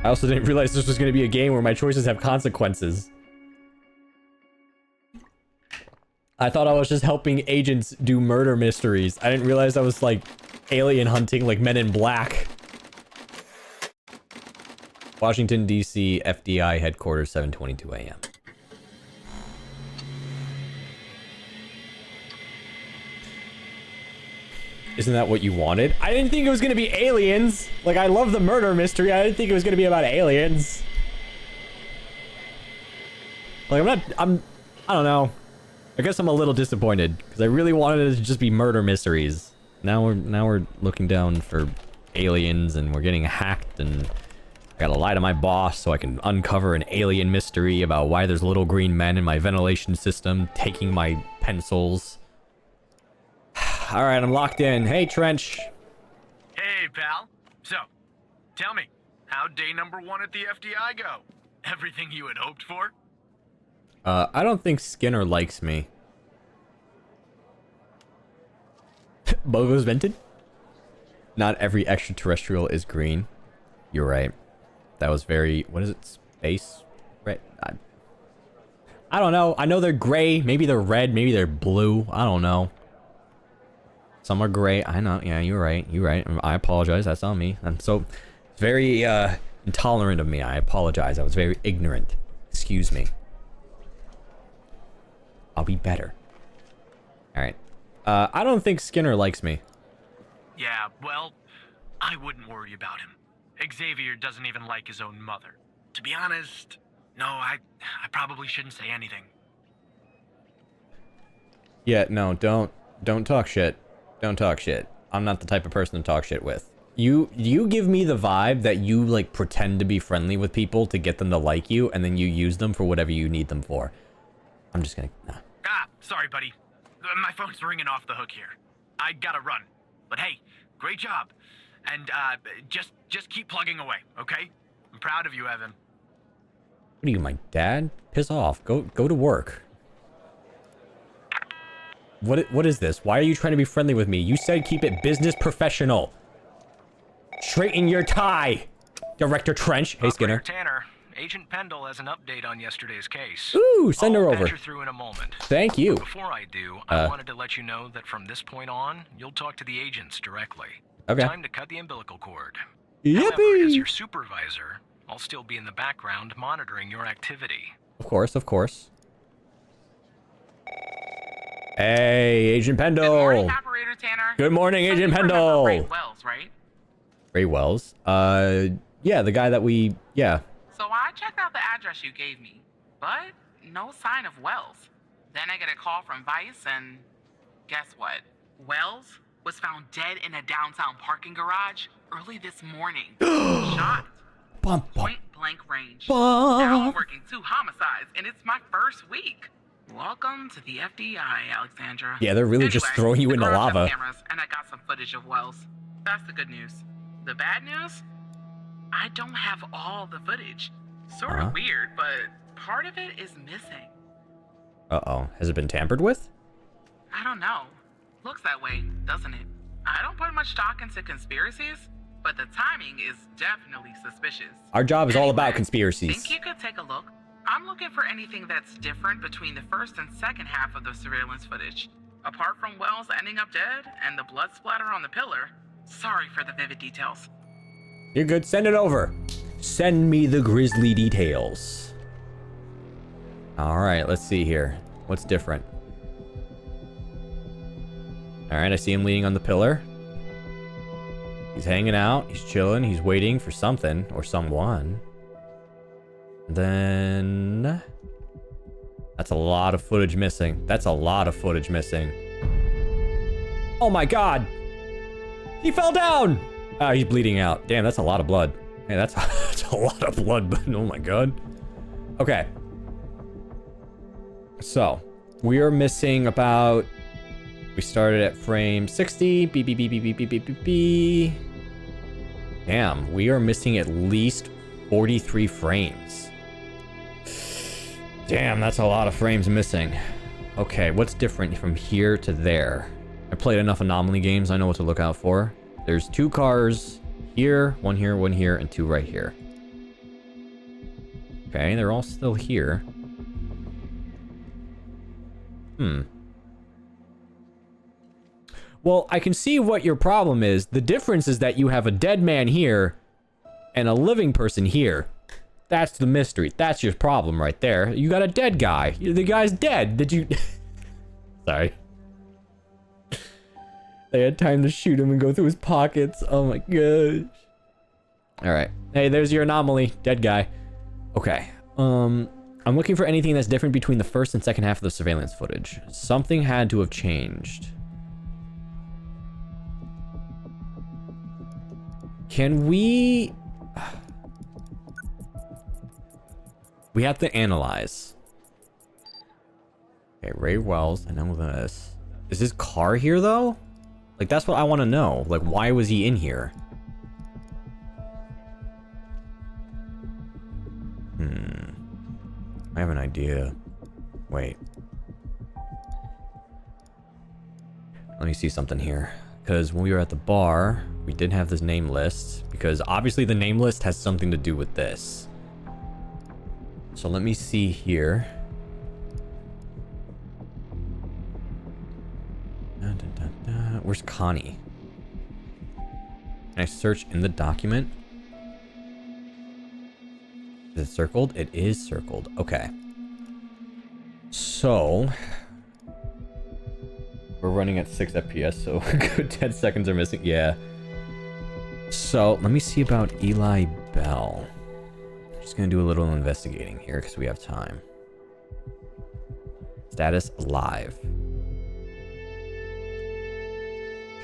I also didn't realize this was gonna be a game where my choices have consequences. I thought I was just helping agents do murder mysteries. I didn't realize I was like alien hunting like Men in Black. Washington, D.C. FDI headquarters, 7:22 a.m. Isn't that what you wanted? I didn't think it was gonna be aliens. Like, I love the murder mystery. I didn't think it was gonna be about aliens. Like, I don't know. I guess I'm a little disappointed because I really wanted it to just be murder mysteries. Now we're looking down for aliens and we're getting hacked and I gotta lie to my boss so I can uncover an alien mystery about why there's little green men in my ventilation system taking my pencils. All right, I'm locked in. Hey, Trench. Hey, pal. So, tell me, how'd day number 1 at the FDI go? Everything you had hoped for? I don't think Skinner likes me. Bogo's vented? Not every extraterrestrial is green. You're right. That was very... What is it? Space? Red? I don't know. I know they're gray. Maybe they're red. Maybe they're blue. I don't know. Some are gray. I know. Yeah, you're right. You're right. I apologize. That's on me. I'm so very intolerant of me. I apologize. I was very ignorant. Excuse me. I'll be better. All right. I don't think Skinner likes me. Yeah, well, I wouldn't worry about him. Xavier doesn't even like his own mother. To be honest, no, I probably shouldn't say anything. Yeah, no, don't talk shit. Don't talk shit. I'm not the type of person to talk shit with. You give me the vibe that you like pretend to be friendly with people to get them to like you, and then you use them for whatever you need them for. I'm just gonna nah. Ah, sorry, buddy. My phone's ringing off the hook here. I gotta run. But hey, great job. And just keep plugging away, okay? I'm proud of you, Evan. What are you, my dad? Piss off. Go to work. What is this? Why are you trying to be friendly with me? You said keep it business professional. Straighten your tie, Director Trench. Hey, Skinner. Tanner, Agent Pendle has an update on yesterday's case. Ooh, send her I'll over. patch her through in a moment. Thank you. Before I do, I wanted to let you know that from this point on, you'll talk to the agents directly. Okay. Time to cut the umbilical cord. Yippee! However, as your supervisor, I'll still be in the background monitoring your activity. Of course, of course. Hey, Agent Good Pendle. morning, Operator Tanner. Good morning, So Agent you remember Pendle. Ray Wells, right? Ray Wells. Yeah, the guy that we, yeah. So I checked out the address you gave me, but no sign of Wells. Then I get a call from Vice, and guess what? Wells was found dead in a downtown parking garage early this morning. Shot. Point blank range. Now I'm working 2 homicides, and it's my first week. Welcome to the FDI, Alexandra. Yeah, they're really just throwing you the into girls have lava. Cameras, and I got some footage of Wells. That's the good news. The bad news? I don't have all the footage. Sort of weird, but part of it is missing. Uh-oh. Has it been tampered with? I don't know. Looks that way, doesn't it? I don't put much stock into conspiracies, but the timing is definitely suspicious. Our job is all about Anyway, conspiracies. Think you could take a look? I'm looking for anything that's different between the first and second half of the surveillance footage. Apart from Wells ending up dead and the blood splatter on the pillar. Sorry for the vivid details. You're good. Send it over. Send me the grisly details. All right, let's see here. What's different? All right, I see him leaning on the pillar. He's hanging out. He's chilling. He's waiting for something or someone. Then... That's a lot of footage missing. That's a lot of footage missing. Oh my god! He fell down! Ah, he's bleeding out. Damn, that's a lot of blood. Hey, that's a lot of blood, but oh my god. Okay. So, we are missing about... We started at frame 60. Beep, beep, beep, beep, beep, beep, beep, beep, beep. Damn, we are missing at least 43 frames. Damn, that's a lot of frames missing. Okay, what's different from here to there? I played enough Anomaly games, I know what to look out for. There's 2 cars here, 1 here, 1 here, and 2 right here. Okay, they're all still here. Well, I can see what your problem is. The difference is that you have a dead man here and a living person here. That's the mystery. That's your problem right there. You got a dead guy. The guy's dead. Did you... Sorry. They had time to shoot him and go through his pockets. Oh my gosh. Alright. Hey, there's your anomaly. Dead guy. Okay. I'm looking for anything that's different between the first and second half of the surveillance footage. Something had to have changed. Can we... We have to analyze. Okay, Ray Wells. I know this. Is his car here, though? Like, that's what I want to know. Like, why was he in here? I have an idea. Wait. Let me see something here. Because when we were at the bar, we did have this name list. Because obviously the name list has something to do with this. So let me see here. Where's Connie? Can I search in the document? Is it circled? It is circled. Okay. So... We're running at 6 FPS, so a good 10 seconds are missing. Yeah. So, let me see about Eli Bell. Just gonna do a little investigating here, because we have time. Status live.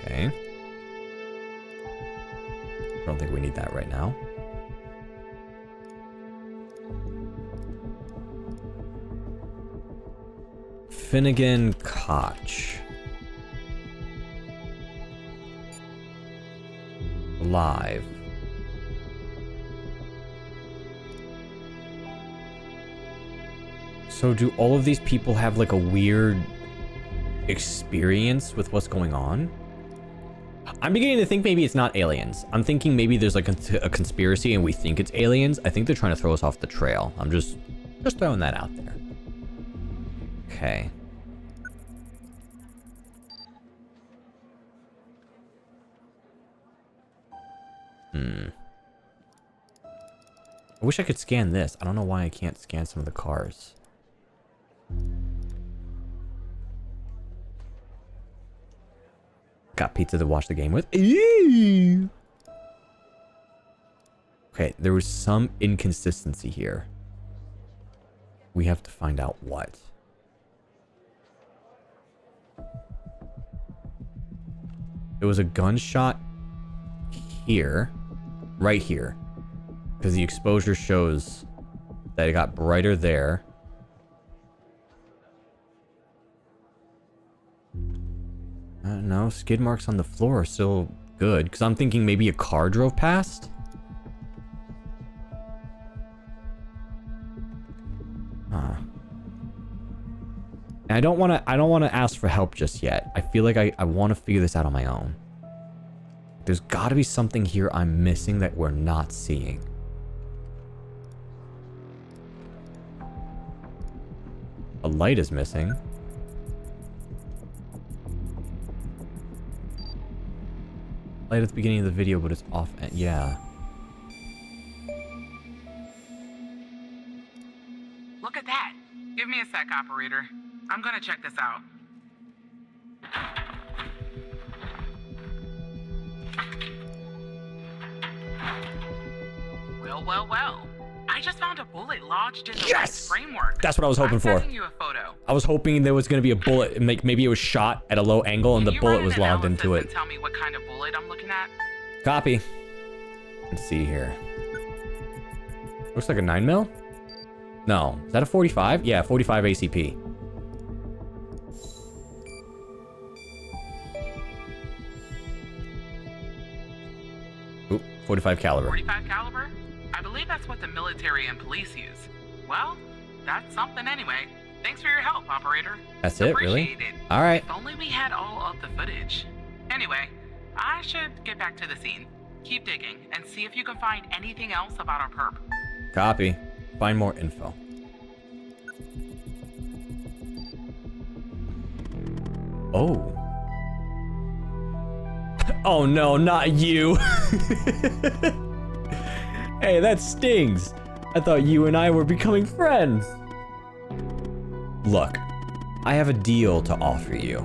Okay. I don't think we need that right now. Finnegan Koch. Live. So do all of these people have like a weird experience with what's going on? I'm beginning to think maybe it's not aliens. I'm thinking maybe there's like a conspiracy and we think it's aliens. I think they're trying to throw us off the trail. I'm just throwing that out there. Okay. I wish I could scan this. I don't know why I can't scan some of the cars. Got pizza to watch the game with. Ew. Okay, there was some inconsistency here. We have to find out what. There was a gunshot here, right here, because the exposure shows that it got brighter there. No, skid marks on the floor are still good, because I'm thinking maybe a car drove past. And I don't want to ask for help just yet. I feel like I want to figure this out on my own. There's got to be something here I'm missing that we're not seeing. A light is missing. Light at the beginning of the video, but it's off. Yeah. Look at that. Give me a sec, operator. I'm gonna check this out. Well. I just found a bullet lodged in the Yes! framework. That's what I was hoping for. I'm sending you a photo. I was hoping there was going to be a bullet, and like maybe it was shot at a low angle and the bullet was logged into it. Tell me what kind of bullet I'm looking at. Copy. Let's see here. Looks like a 9mm? No. Is that a 45? Yeah, 45 ACP. Oop, 45 caliber. 45 caliber? I believe that's what the military and police use. Well, that's something anyway. Thanks for your help, operator. That's it, really? Appreciate it. All right. If only we had all of the footage. Anyway, I should get back to the scene. Keep digging and see if you can find anything else about our perp. Copy. Find more info. Oh. Oh no, not you. Hey, that stings. I thought you and I were becoming friends. Look, I have a deal to offer you.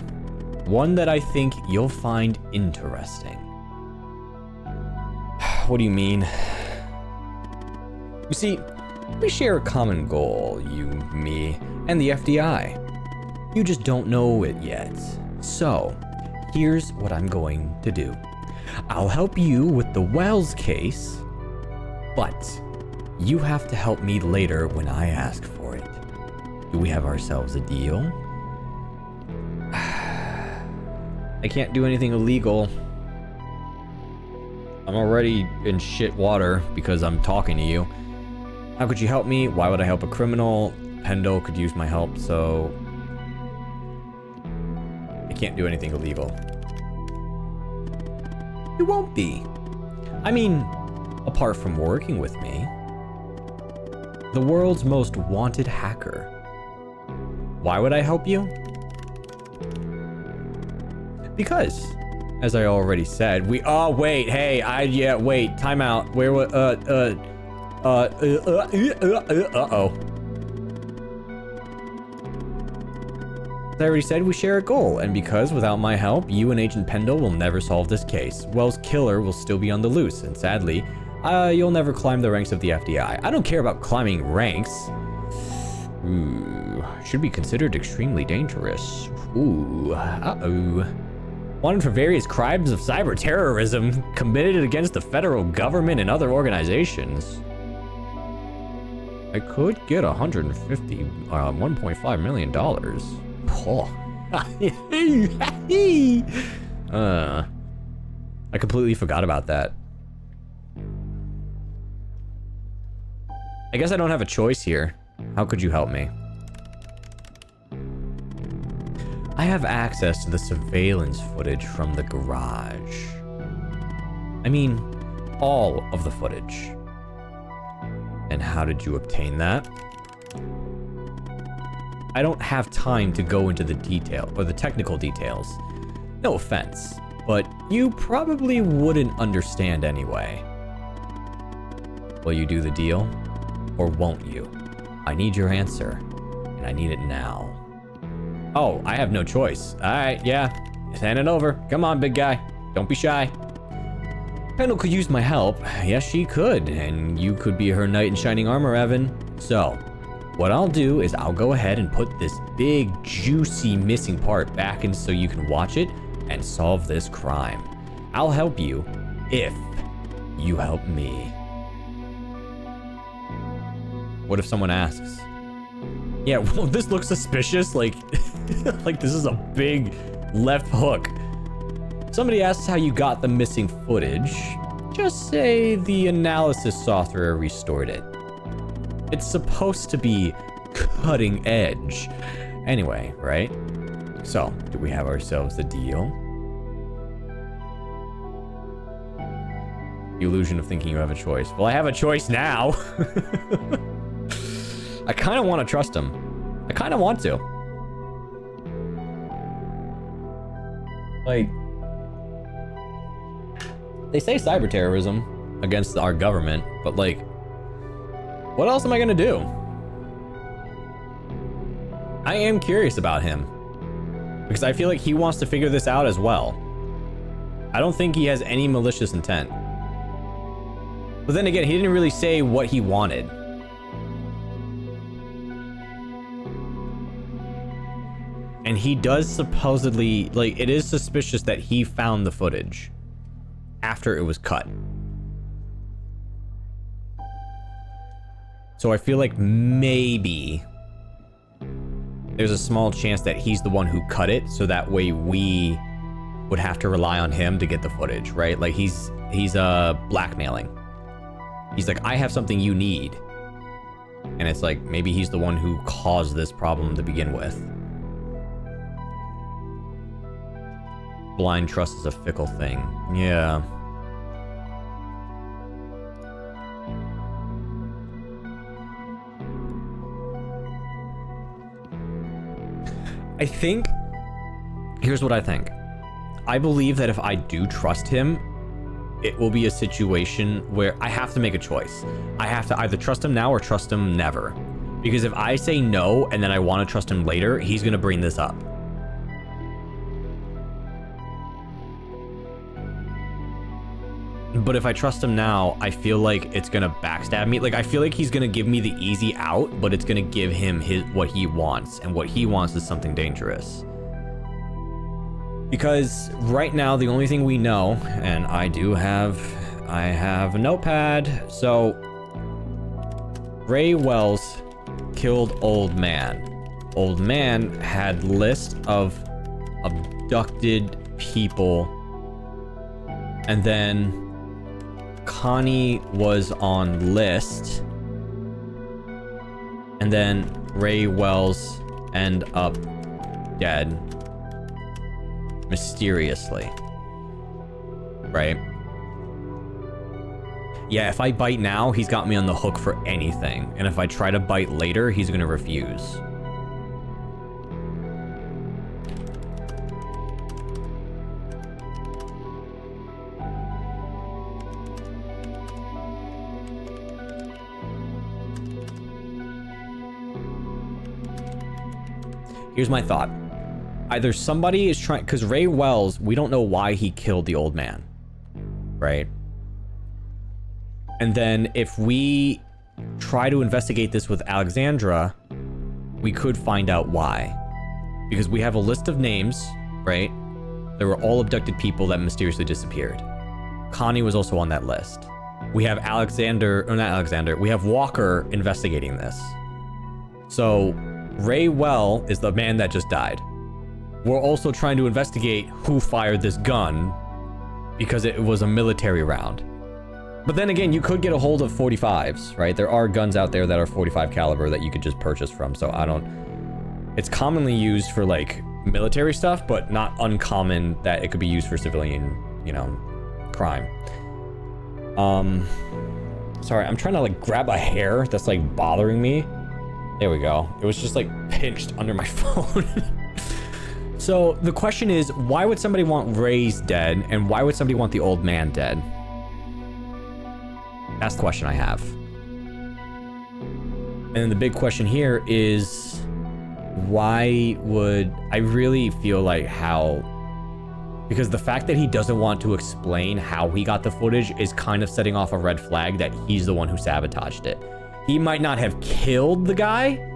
One that I think you'll find interesting. What do you mean? You see, we share a common goal, you, me, and the FDI. You just don't know it yet. So, here's what I'm going to do. I'll help you with the Wells case, but you have to help me later when I ask for it. Do we have ourselves a deal? I can't do anything illegal. I'm already in shit water because I'm talking to you. How could you help me? Why would I help a criminal? Pendle could use my help, so I can't do anything illegal. You won't be. I mean, apart from working with me, the world's most wanted hacker. Why would I help you? Because, as I already said, oh wait, hey, wait, time out. Where was, uh-oh. As I already said, we share a goal, and because without my help, you and Agent Pendle will never solve this case. Wells' killer will still be on the loose, and sadly, you'll never climb the ranks of the FDI. I don't care about climbing ranks. Ooh, should be considered extremely dangerous. Ooh, uh-oh. Wanted for various crimes of cyber terrorism committed against the federal government and other organizations. I could get $1.5 million. Oh. I completely forgot about that. I guess I don't have a choice here. How could you help me? I have access to the surveillance footage from the garage. I mean, all of the footage. And how did you obtain that? I don't have time to go into the detail or the technical details. No offense, but you probably wouldn't understand anyway. Will you do the deal? Or won't you? I need your answer, and I need it now. Oh, I have no choice. All right, yeah. Just hand it over. Come on, big guy. Don't be shy. Pendle could use my help. Yes, she could. And you could be her knight in shining armor, Evan. So, what I'll do is I'll go ahead and put this big, juicy missing part back in so you can watch it and solve this crime. I'll help you if you help me. What if someone asks? Yeah, well, this looks suspicious. Like, like this is a big left hook. Somebody asks how you got the missing footage. Just say the analysis software restored it. It's supposed to be cutting edge. Anyway, right? So, do we have ourselves a deal? The illusion of thinking you have a choice. Well, I have a choice now. I kind of want to trust him. I kind of want to. Like, they say cyber terrorism against our government, but like, what else am I gonna do? I am curious about him because I feel like he wants to figure this out as well. I don't think he has any malicious intent. But then again, he didn't really say what he wanted. And he does supposedly, like, it is suspicious that he found the footage after it was cut. So I feel like maybe there's a small chance that he's the one who cut it, so that way we would have to rely on him to get the footage, right? Like he's blackmailing. He's like, I have something you need. And it's like, maybe he's the one who caused this problem to begin with. Blind trust is a fickle thing. Yeah. I think, here's what I think. I believe that if I do trust him, it will be a situation where I have to make a choice. I have to either trust him now or trust him never. Because if I say no and then I want to trust him later, he's going to bring this up. But if I trust him now, I feel like it's going to backstab me. Like, I feel like he's going to give me the easy out, but it's going to give him what he wants. And what he wants is something dangerous. Because right now, the only thing we know, and I have a notepad. So, Ray Wells killed Old Man. Old Man had list of abducted people. And then Connie was on list. And then Ray Wells end up dead. Mysteriously. Right? Yeah, if I bite now, he's got me on the hook for anything. And if I try to bite later, he's gonna refuse. Here's my thought. Either somebody is trying, because Ray Wells, we don't know why he killed the old man, right? And then if we try to investigate this with Alexandra, we could find out why. Because we have a list of names, right? There were all abducted people that mysteriously disappeared. Connie was also on that list. We have we have Walker investigating this. So Ray Well is the man that just died. We're also trying to investigate who fired this gun because it was a military round. But then again, you could get a hold of 45s, right? There are guns out there that are 45 caliber that you could just purchase from. So it's commonly used for like military stuff, but not uncommon that it could be used for civilian, crime. Sorry, I'm trying to like grab a hair that's like bothering me. There we go. It was just like pinched under my phone. So the question is, why would somebody want Ray's dead, and why would somebody want the old man dead? That's the question I have. And then the big question here is, why would I really feel like because the fact that he doesn't want to explain how he got the footage is kind of setting off a red flag that he's the one who sabotaged it. He might not have killed the guy,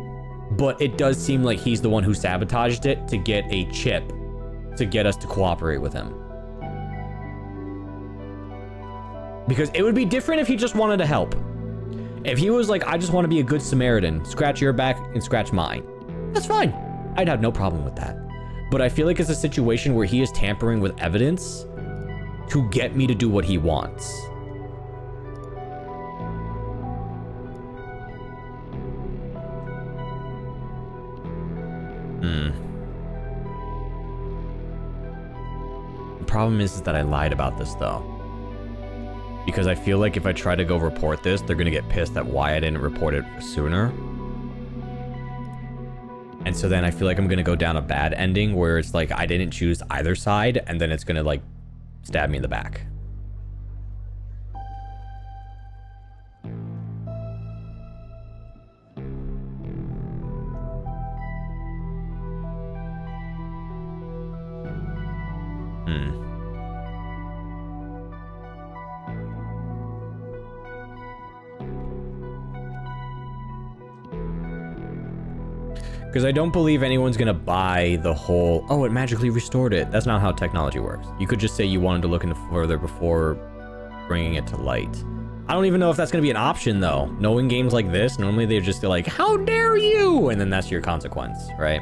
but it does seem like he's the one who sabotaged it to get a chip to get us to cooperate with him. Because it would be different if he just wanted to help. If he was like, I just want to be a good Samaritan, scratch your back and scratch mine, that's fine. I'd have no problem with that. But I feel like it's a situation where he is tampering with evidence to get me to do what he wants. The problem is that I lied about this though. Because I feel like if I try to go report this, they're gonna get pissed at why I didn't report it sooner. And so then I feel like I'm gonna go down a bad ending where it's like I didn't choose either side, and then it's gonna like stab me in the back. Because I don't believe anyone's gonna buy the whole, oh, it magically restored it. That's not how technology works. You could just say you wanted to look into further before bringing it to light. I don't even know if that's gonna be an option though. Knowing games like this, normally they're just like, how dare you? And then that's your consequence, right?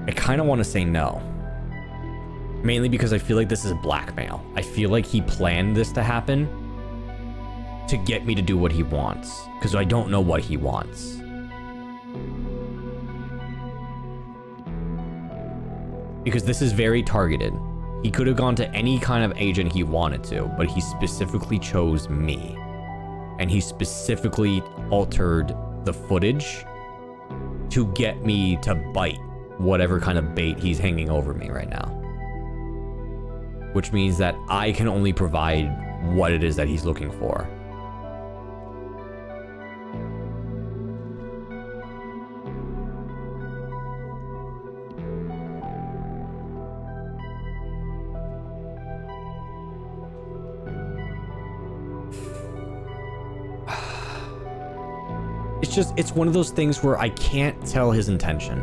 I kind of want to say no. Mainly because I feel like this is blackmail. I feel like he planned this to happen to get me to do what he wants. Because I don't know what he wants. Because this is very targeted. He could have gone to any kind of agent he wanted to, but he specifically chose me. And he specifically altered the footage to get me to bite whatever kind of bait he's hanging over me right now. Which means that I can only provide what it is that he's looking for. It's one of those things where I can't tell his intention.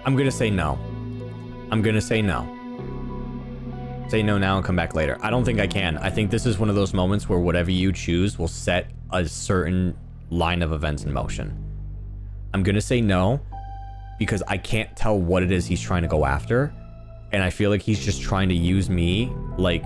I'm gonna say no. I'm gonna say no. Say no now and come back later. I don't think I can. I think this is one of those moments where whatever you choose will set a certain line of events in motion. I'm gonna say no because I can't tell what it is he's trying to go after. And I feel like he's just trying to use me. Like,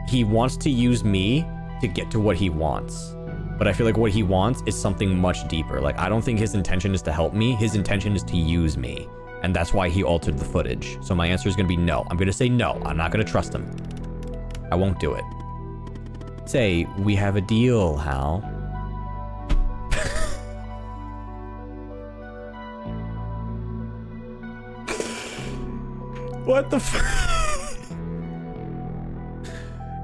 he wants to use me to get to what he wants. But I feel like what he wants is something much deeper. Like, I don't think his intention is to help me. His intention is to use me. And that's why he altered the footage. So my answer is going to be no. I'm going to say no. I'm not going to trust him. I won't do it. Say, we have a deal, Hal. What the f-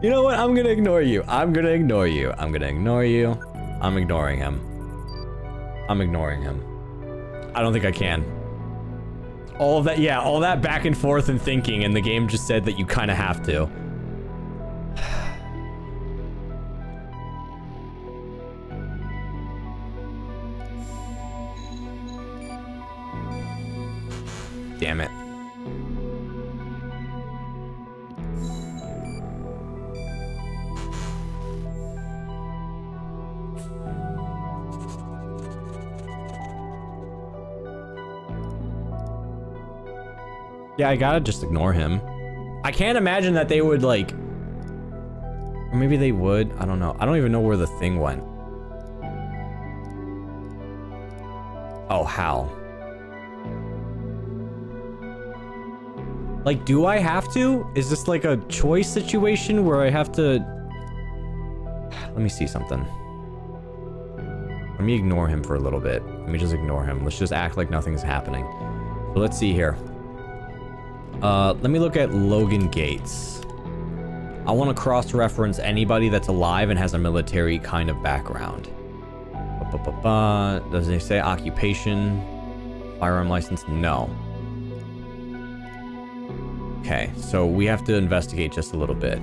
You know what? I'm going to ignore you. I'm going to ignore you. I'm going to ignore you. I'm ignoring him. I'm ignoring him. I don't think I can. All of that, yeah, all that back and forth and thinking, and the game just said that you kind of have to. Damn it. Yeah, I gotta just ignore him. I can't imagine that they would, like... Or maybe they would. I don't know. I don't even know where the thing went. Oh, how? Like, do I have to? Is this like a choice situation where I have to... Let me see something. Let me ignore him for a little bit. Let me just ignore him. Let's just act like nothing's happening. So let's see here. Let me look at Logan Gates. I want to cross-reference anybody that's alive and has a military kind of background. Does it say occupation? Firearm license? No. Okay, so we have to investigate just a little bit.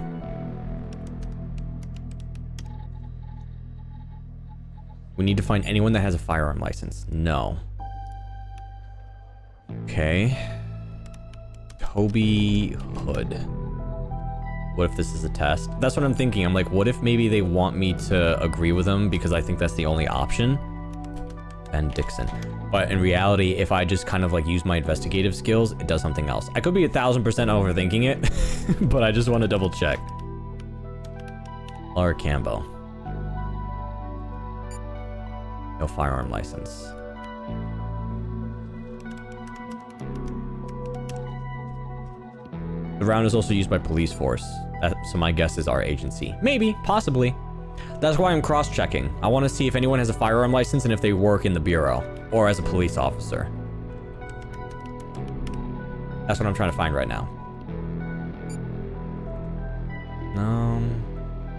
We need to find anyone that has a firearm license. No. Okay. Toby Hood. What if this is a test? That's what I'm thinking. I'm like, what if maybe they want me to agree with them because I think that's the only option? Ben Dixon. But in reality, if I just kind of like use my investigative skills, it does something else. I could be 1000% overthinking it, but I just want to double check. Laura Cambo. No firearm license. The round is also used by police force. So my guess is our agency. Maybe, possibly. That's why I'm cross-checking. I want to see if anyone has a firearm license and if they work in the bureau or as a police officer. That's what I'm trying to find right now.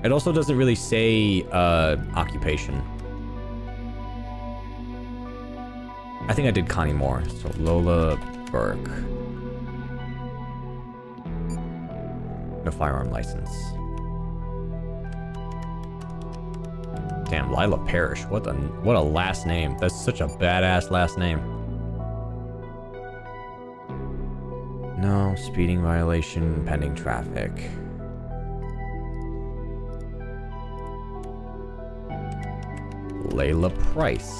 It also doesn't really say occupation. I think I did Connie Moore. So Lola Burke. No firearm license. Damn, Lila Parrish. What a last name. That's such a badass last name. No, speeding violation, pending traffic. Layla Price.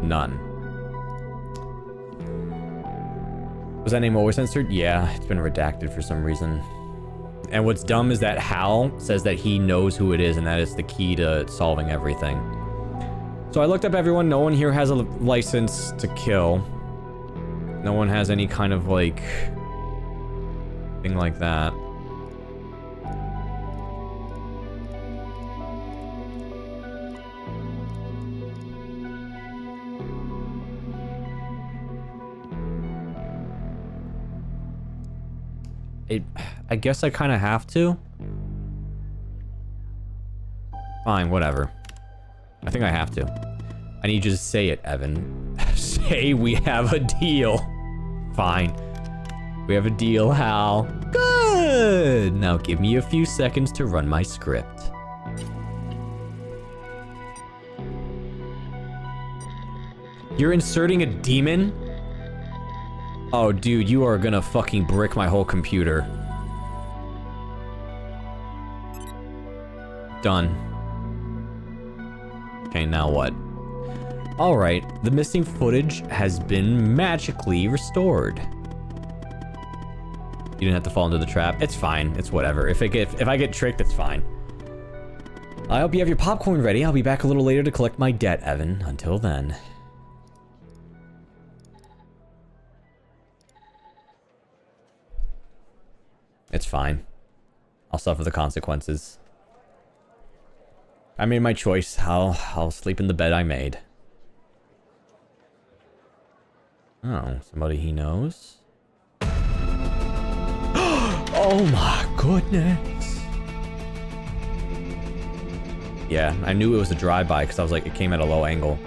None. Was that name always censored? Yeah, it's been redacted for some reason. And what's dumb is that Hal says that he knows who it is, and that is the key to solving everything. So I looked up everyone. No one here has a license to kill. No one has any kind of, like, thing like that. I guess I kind of have to. Fine, whatever. I think I have to. I need you to say it, Evan. Say we have a deal. Fine. We have a deal, Hal. Good! Now give me a few seconds to run my script. You're inserting a demon? Oh, dude, you are gonna fucking brick my whole computer. Done. Okay, now what? Alright, the missing footage has been magically restored. You didn't have to fall into the trap. It's fine. It's whatever. If I get tricked, it's fine. I hope you have your popcorn ready. I'll be back a little later to collect my debt, Evan. Until then. It's fine. I'll suffer the consequences. I made my choice. I'll sleep in the bed I made. Oh, somebody he knows? Oh my goodness. Yeah, I knew it was a drive-by because I was like, it came at a low angle.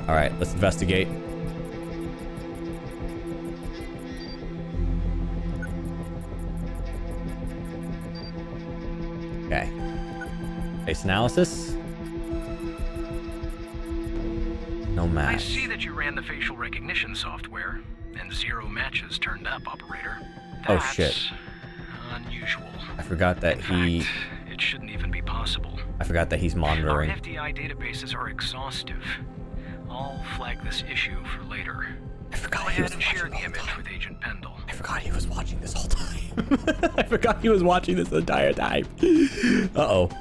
Alright, let's investigate. Okay. Face analysis. No match. I see that you ran the facial recognition software, and 0 matches turned up, operator. Oh shit. Unusual. I forgot that In fact, it shouldn't even be possible. I forgot that he's monitoring. Our FDI databases are exhaustive. I'll flag this issue for later. I forgot Go he was ahead and share watching the image with Agent Pendle. I forgot he was watching this whole time. I forgot he was watching this the entire time. Uh-oh.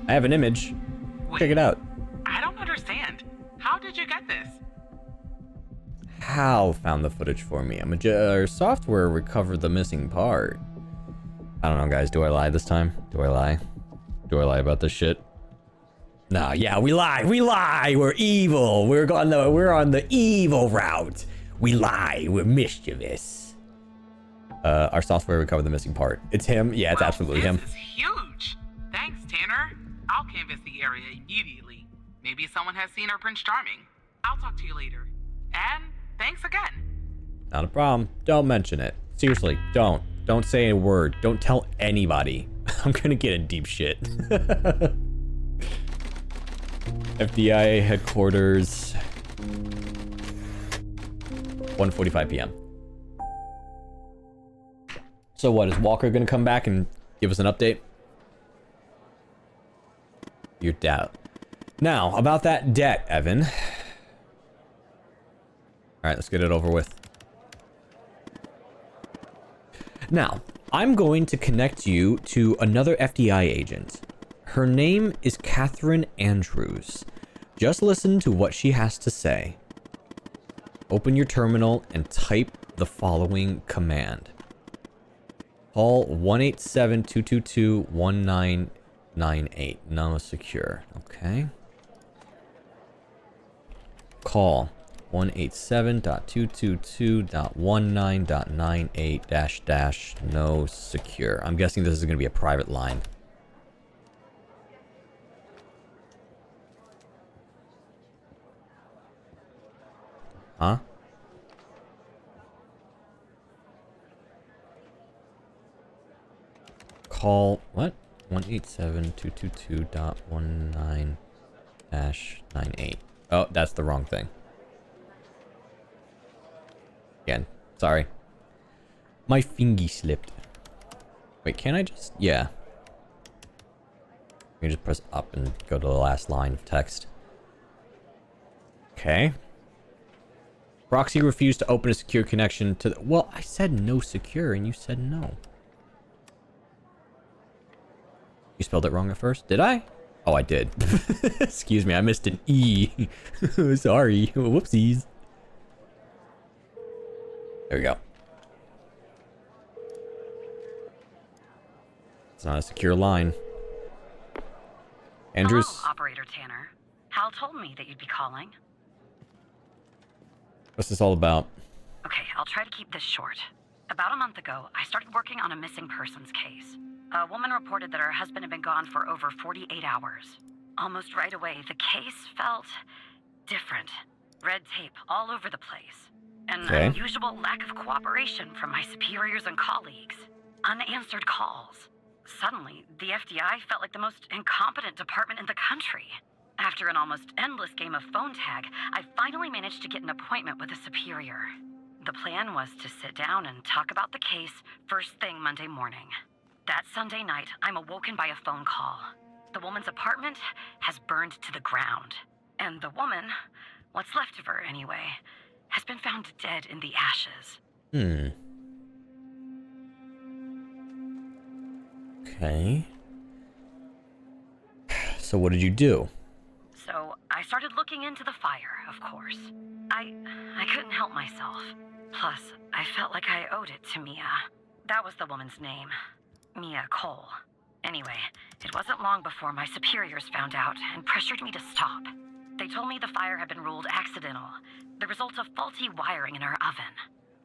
I have an image. Wait, Check it out. I don't understand. How did you get this? Hal found the footage for me. Our software recovered the missing part. I don't know, guys. Do I lie this time? Do I lie? Do I lie about this shit? Nah, yeah, we lie. We lie. We're evil. We're on the evil route. We lie. We're mischievous. Our software recovered the missing part. It's him. Yeah, it's absolutely him. This is huge. Thanks, Tanner. I'll canvass the area immediately. Maybe someone has seen our Prince Charming. I'll talk to you later. And thanks again. Not a problem. Don't mention it. Seriously, don't. Don't say a word. Don't tell anybody. I'm gonna get in deep shit. FBI headquarters. 1:45 p.m. So what, is Walker gonna come back and give us an update? Your doubt. Now, about that debt, Evan. Alright, let's get it over with. Now, I'm going to connect you to another FBI agent. Her name is Catherine Andrews. Just listen to what she has to say. Open your terminal and type the following command. Call 187-222-1998. No secure. Okay. Call 187.222.19.98 - no secure. I'm guessing this is going to be a private line. Huh? Call what? 187.222.19-98. Oh, that's the wrong thing. Again, sorry. My fingy slipped. Wait, can I just... Yeah. You just press up and go to the last line of text. Okay. Proxy refused to open a secure connection to the... Well, I said no secure and you said no. You spelled it wrong at first? Did I? Oh, I did. Excuse me, I missed an E. Sorry. Whoopsies. There we go. It's not a secure line. Andrews? Hello, Operator Tanner. Hal told me that you'd be calling. What's this all about? Okay, I'll try to keep this short. About a month ago, I started working on a missing persons case. A woman reported that her husband had been gone for over 48 hours. Almost right away, the case felt different. Red tape all over the place. An unusual lack of cooperation from my superiors and colleagues. Unanswered calls. Suddenly, the FBI felt like the most incompetent department in the country. After an almost endless game of phone tag, I finally managed to get an appointment with a superior. The plan was to sit down and talk about the case first thing Monday morning. That Sunday night, I'm awoken by a phone call. The woman's apartment has burned to the ground. And the woman, what's left of her anyway, has been found dead in the ashes. Okay. So what did you do? So I started looking into the fire, of course. I couldn't help myself. Plus, I felt like I owed it to Mia. That was the woman's name. Mia Cole. Anyway, it wasn't long before my superiors found out and pressured me to stop. They told me the fire had been ruled accidental, the result of faulty wiring in her oven.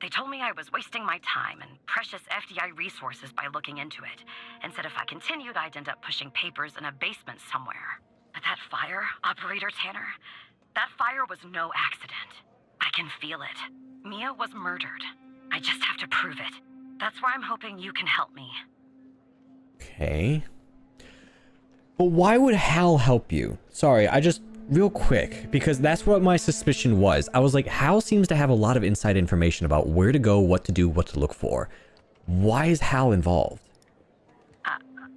They told me I was wasting my time and precious FDI resources by looking into it, and said if I continued, I'd end up pushing papers in a basement somewhere. But that fire, Operator Tanner, that fire was no accident. I can feel it. Mia was murdered. I just have to prove it. That's where I'm hoping you can help me. Okay. But why would Hal help you? Sorry, real quick, because that's what my suspicion was. I was like, Hal seems to have a lot of inside information about where to go, what to do, what to look for. Why is Hal involved?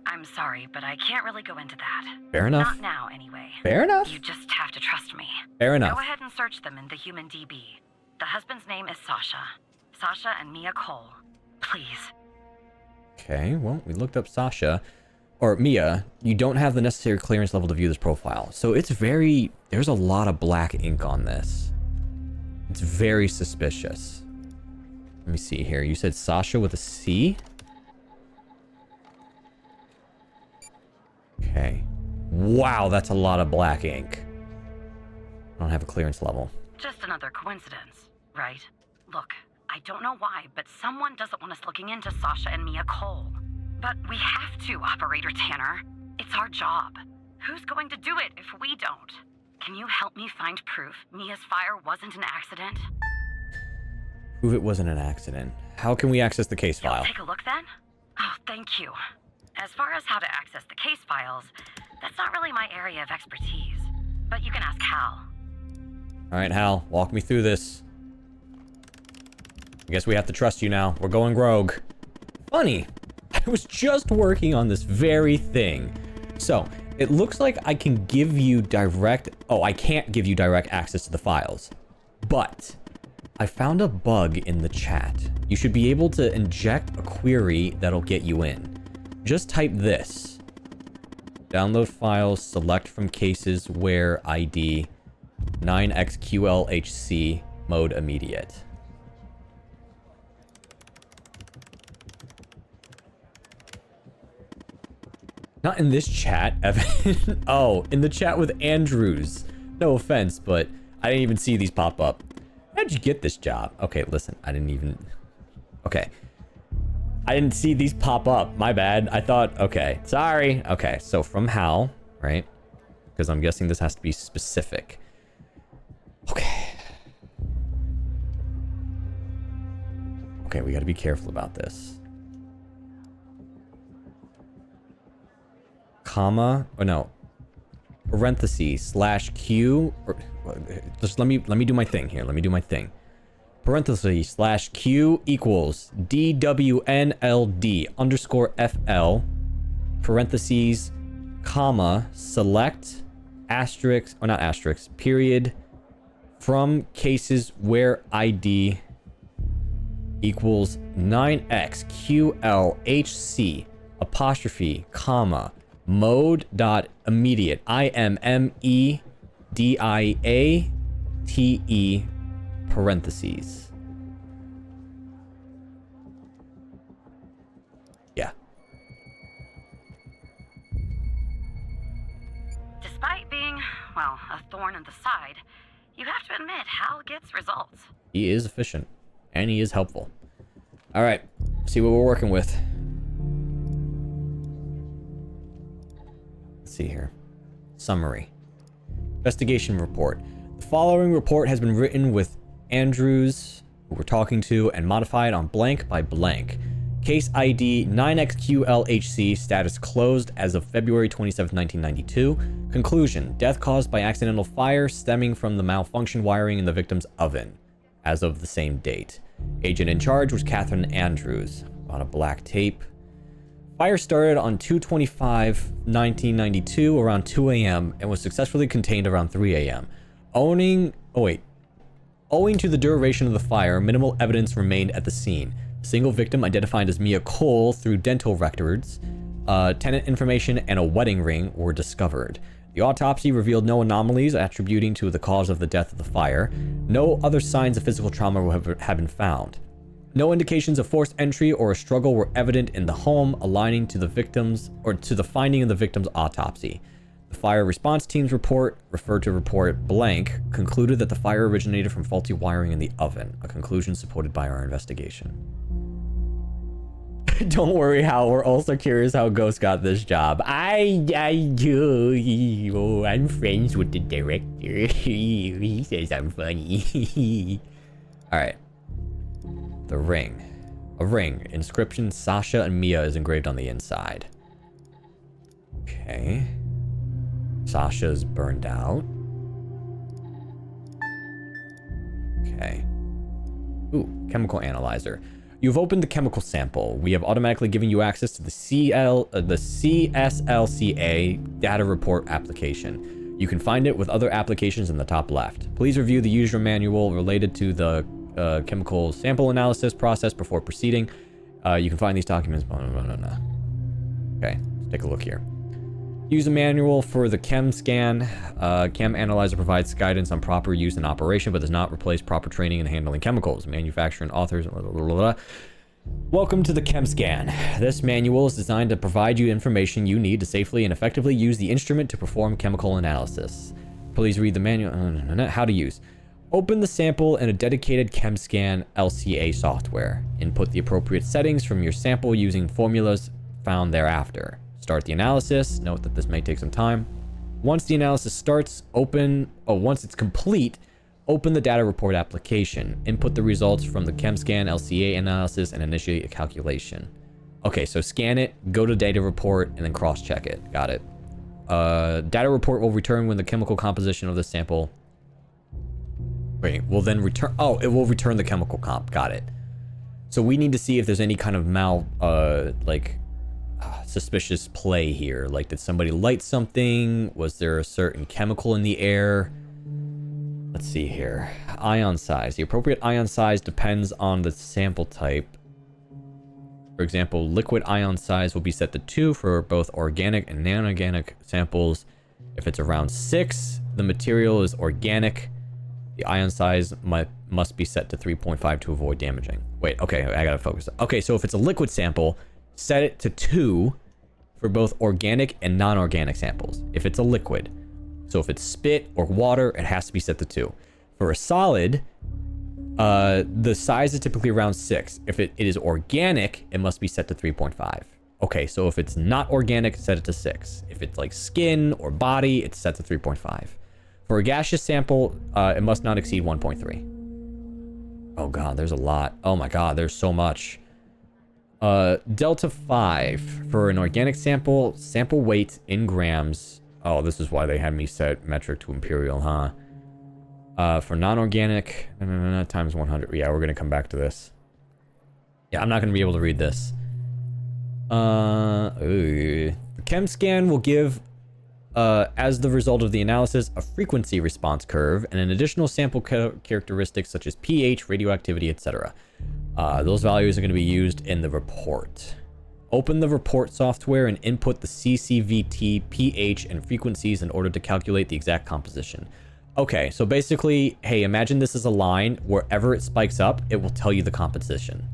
I'm sorry, but I can't really go into that. Fair enough. Not now, anyway. Fair enough. You just have to trust me. Fair enough. Go ahead and search them in the human DB. The husband's name is Sasha. Sasha and Mia Cole. Please. Okay, well, we looked up Sasha. Or Mia. You don't have the necessary clearance level to view this profile. So it's there's a lot of black ink on this. It's very suspicious. Let me see here. You said Sasha with a C? Okay. Wow, that's a lot of black ink. I don't have a clearance level. Just another coincidence, right? Look, I don't know why, but someone doesn't want us looking into Sasha and Mia Cole. But we have to, Operator Tanner. It's our job. Who's going to do it if we don't? Can you help me find proof Mia's fire wasn't an accident? Prove it wasn't an accident. How can we access the case file? Take a look then? Oh, thank you. As far as how to access the case files, that's not really my area of expertise. But you can ask Hal. Alright, Hal, walk me through this. I guess we have to trust you now. We're going rogue. Funny. I was just working on this very thing. So, it looks like I can give you direct... Oh, I can't give you direct access to the files. But I found a bug in the chat. You should be able to inject a query that'll get you in. Just type this. Download files, select from cases where ID 9xqlhc mode immediate. Not in this chat, Evan. Oh, in the chat with Andrews. No offense, but I didn't even see these pop up. How'd you get this job? Okay, listen, I didn't even... Okay. I didn't see these pop up. My bad. I thought, okay, sorry. Okay, so from Hal, right? Because I'm guessing this has to be specific. Okay. Okay, we gotta be careful about this. Comma, or no. Parentheses / Q, or just let me do my thing here. Let me do my thing. Parentheses / Q equals DWNLD _ FL parentheses comma select asterisk, or not asterisk, period from cases where ID equals 9XQLHC apostrophe comma mode dot immediate IMMEDIATE parentheses. Yeah. Despite being, well, a thorn in the side, you have to admit Hal gets results. He is efficient and he is helpful. All right, see what we're working with. Let's see here. Summary. Investigation report. The following report has been written with Andrews, who we're talking to, and modified on blank by blank. Case ID 9XQLHC, status closed as of February 27, 1992. Conclusion, death caused by accidental fire stemming from the malfunction wiring in the victim's oven, as of the same date. Agent in charge was Catherine Andrews. On a black tape. Fire started on 2/25/1992 around 2 a.m. and was successfully contained around 3 a.m. Owing to the duration of the fire, minimal evidence remained at the scene. A single victim identified as Mia Cole through dental records, tenant information, and a wedding ring were discovered. The autopsy revealed no anomalies attributing to the cause of the death of the fire. No other signs of physical trauma have been found. No indications of forced entry or a struggle were evident in the home, aligning to the victims or to the finding of the victim's autopsy. The fire response team's report, referred to report blank, concluded that the fire originated from faulty wiring in the oven, a conclusion supported by our investigation. Don't worry, Hal, we're also curious how Ghost got this job. I'm friends with the director. He says I'm funny. Alright. The ring. A ring. Inscription Sasha and Mia is engraved on the inside. Okay. Sasha's burned out. Okay. Ooh, chemical analyzer. You've opened the chemical sample. We have automatically given you access to the CSLCA data report application. You can find it with other applications in the top left. Please review the user manual related to the chemical sample analysis process before proceeding. You can find these documents. Okay, let's take a look here. User manual for the chem scan. Chem analyzer provides guidance on proper use and operation, but does not replace proper training in handling chemicals. Manufacturer and authors. Blah, blah, blah, blah. Welcome to the chem scan. This manual is designed to provide you information you need to safely and effectively use the instrument to perform chemical analysis. Please read the manual. How to use. Open the sample in a dedicated ChemScan LCA software. Input the appropriate settings from your sample using formulas found thereafter. Start the analysis. Note that this may take some time. Once the analysis starts, once it's complete, open the data report application. Input the results from the ChemScan LCA analysis and initiate a calculation. Okay, so scan it, go to data report, and then cross-check it. Got it. Data report will return when the chemical composition of the sample... Wait, will then return... Oh, it will return the chemical comp. Got it. So we need to see if there's any kind of suspicious play here. Like, did somebody light something? Was there a certain chemical in the air? Let's see here. Ion size. The appropriate ion size depends on the sample type. For example, liquid ion size will be set to 2 for both organic and non-organic samples. If it's around 6, the material is organic. The ion size must be set to 3.5 to avoid damaging. Wait, okay, I gotta focus. Okay, so if it's a liquid sample, set it to 2 for both organic and non-organic samples. If it's a liquid. So if it's spit or water, it has to be set to 2. For a solid, the size is typically around 6. If it is organic, it must be set to 3.5. Okay, so if it's not organic, set it to 6. If it's like skin or body, it's set to 3.5. For a gaseous sample, it must not exceed 1.3. Oh god, there's a lot. Oh my god, there's so much. Delta 5. For an organic sample, sample weight in grams. Oh, this is why they had me set metric to imperial, huh? For non-organic, times 100. Yeah, we're going to come back to this. Yeah, I'm not going to be able to read this. The chem scan will give, as the result of the analysis, a frequency response curve and an additional sample characteristics such as pH, radioactivity, etc. Those values are going to be used in the report. Open the report software and input the CCVT, pH, and frequencies in order to calculate the exact composition. Okay, so basically, hey, imagine this is a line. Wherever it spikes up, it will tell you the composition.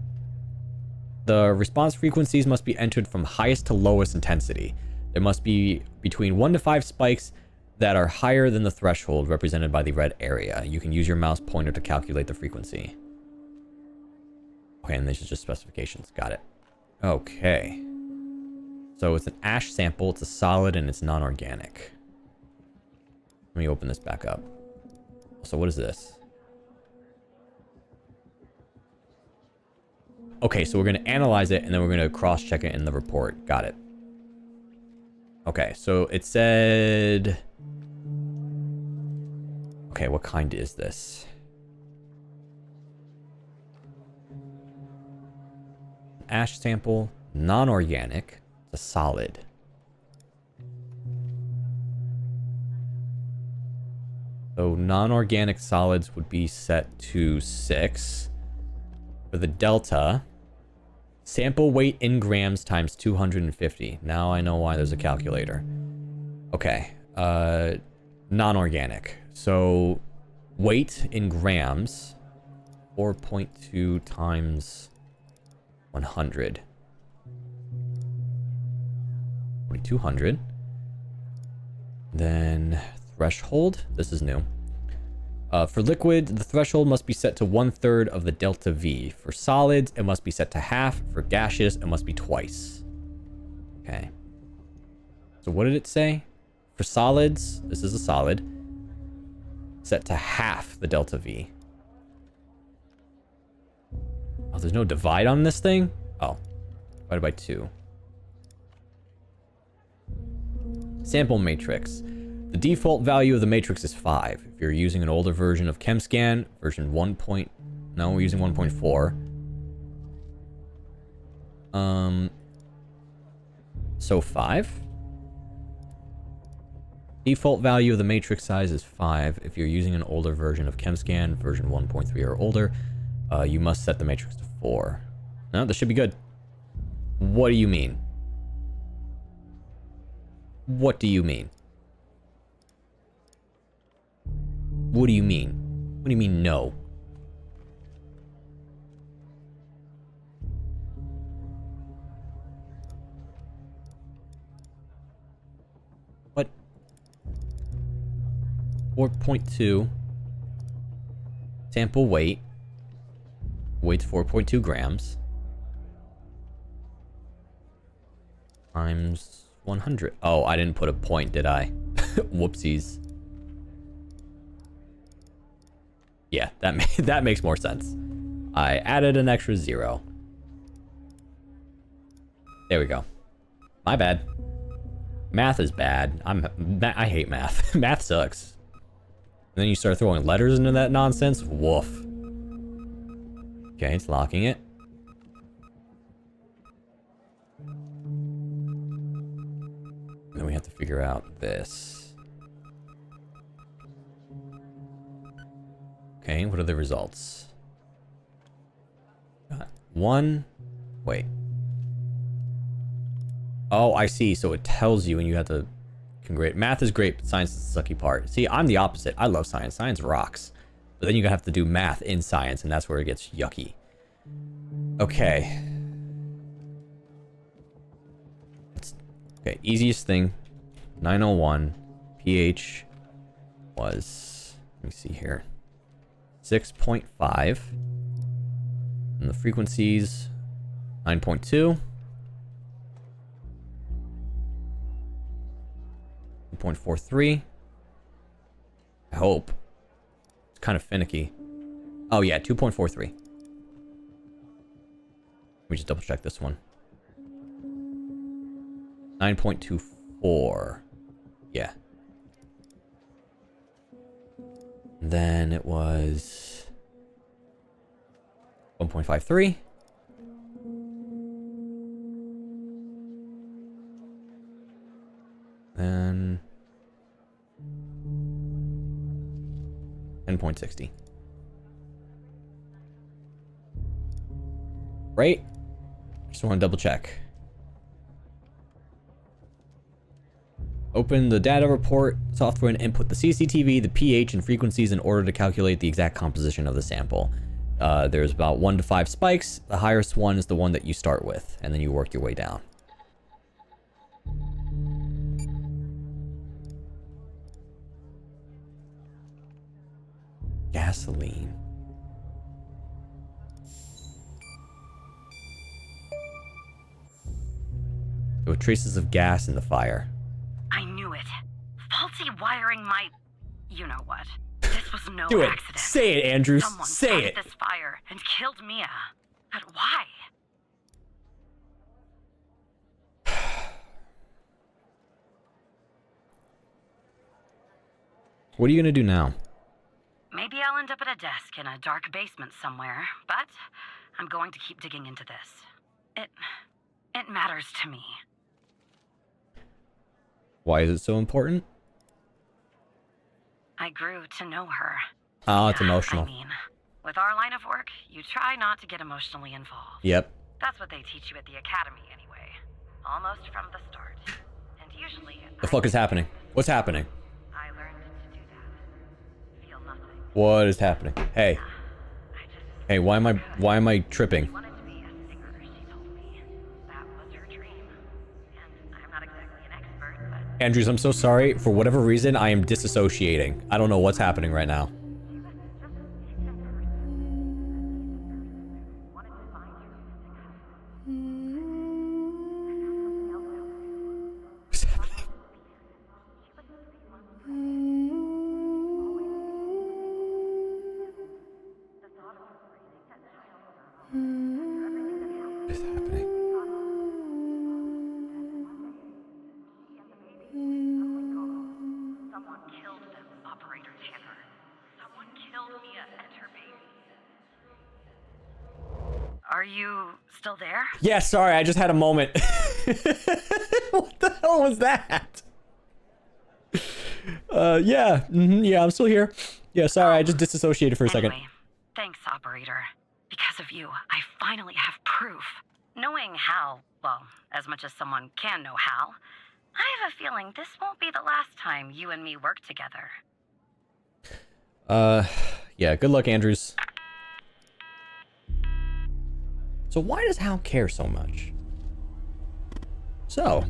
The response frequencies must be entered from highest to lowest intensity. There must be between 1 to 5 spikes that are higher than the threshold represented by the red area. You can use your mouse pointer to calculate the frequency. Okay, and this is just specifications. Got it. Okay. So it's an ash sample, it's a solid, and it's non-organic. Let me open this back up. So what is this? Okay, so we're going to analyze it, and then we're going to cross-check it in the report. Got it. Okay, so it said... Okay, what kind is this? Ash sample, non-organic, it's a solid. So non-organic solids would be set to 6. For the delta, sample weight in grams times 250. Now I know why there's a calculator. Okay, non-organic. So weight in grams, 4.2 times 100. 4,200. Then threshold. This is new. For liquid, the threshold must be set to 1/3 of the delta V. For solids, it must be set to half. For gaseous, it must be twice. Okay. So what did it say? For solids, this is a solid, set to half the delta V. Oh, there's no divide on this thing? Oh, divided by 2. Sample matrix. The default value of the matrix is 5. If you're using an older version of ChemScan, version 1. No, we're using 1.4. So 5. Default value of the matrix size is 5. If you're using an older version of ChemScan, version 1.3 or older, you must set the matrix to 4. No, this should be good. What do you mean? What do you mean? What do you mean? What do you mean, no? What? 4.2. Sample weight. Weight's 4.2 grams. Times 100. Oh, I didn't put a point, did I? Whoopsies. Yeah, that makes more sense. I added an extra 0. There we go. My bad. Math is bad. I hate math. Math sucks. And then you start throwing letters into that nonsense. Woof. Okay, it's locking it. Then we have to figure out this. Okay, what are the results? 1. Wait. Oh, I see. So it tells you and you have to... Math is great, but science is the sucky part. See, I'm the opposite. I love science. Science rocks. But then you have to do math in science, and that's where it gets yucky. Okay. Okay, easiest thing. 901. pH was... Let me see here. 6.5. And the frequencies, 9.2. 2.43. I hope. It's kind of finicky. Oh yeah, 2.43. Let me just double check this one. 9.24. Yeah. Then it was 1.53. Then 10.60. Right? Just want to double check. Open the data report software and input the CCTV, the pH, and frequencies in order to calculate the exact composition of the sample. There's about 1 to 5 spikes. The highest one is the one that you start with, and then you work your way down. Gasoline. There were traces of gas in the fire. I knew it. Faulty wiring my... You know what. This was no Do it. accident. Say it, Andrews. Someone Say started it. this fire and killed Mia. But why? What are you gonna do now? Maybe I'll end up at a desk in a dark basement somewhere, but I'm going to keep digging into this. It matters to me. Why is it so important? I grew to know her. Oh, it's emotional. I mean, with our line of work, you try not to get emotionally involved. Yep. That's what they teach you at the academy anyway. Almost from the start. And usually... The fuck is happening? What's happening? I learned to do that. Feel nothing. What is happening? Hey. Hey, why am I tripping? She wanted to be a singer, she told me. That was her dream. And I'm not exactly an expert, but... Andrews, I'm so sorry. For whatever reason, I am disassociating. I don't know what's happening right now. What's happening? What is happening? Someone killed them, Operator Tanner. Someone killed Mia and her baby. Are you still there? Yeah, sorry, I just had a moment. What the hell was that? Yeah, yeah, I'm still here. Yeah, sorry, I just disassociated for a second. Anyway, thanks, Operator. Because of you, I finally have proof. Knowing Hal, well, as much as someone can know Hal, I have a feeling this won't be the last time you and me work together. Yeah, good luck, Andrews. So why does Hal care so much? So,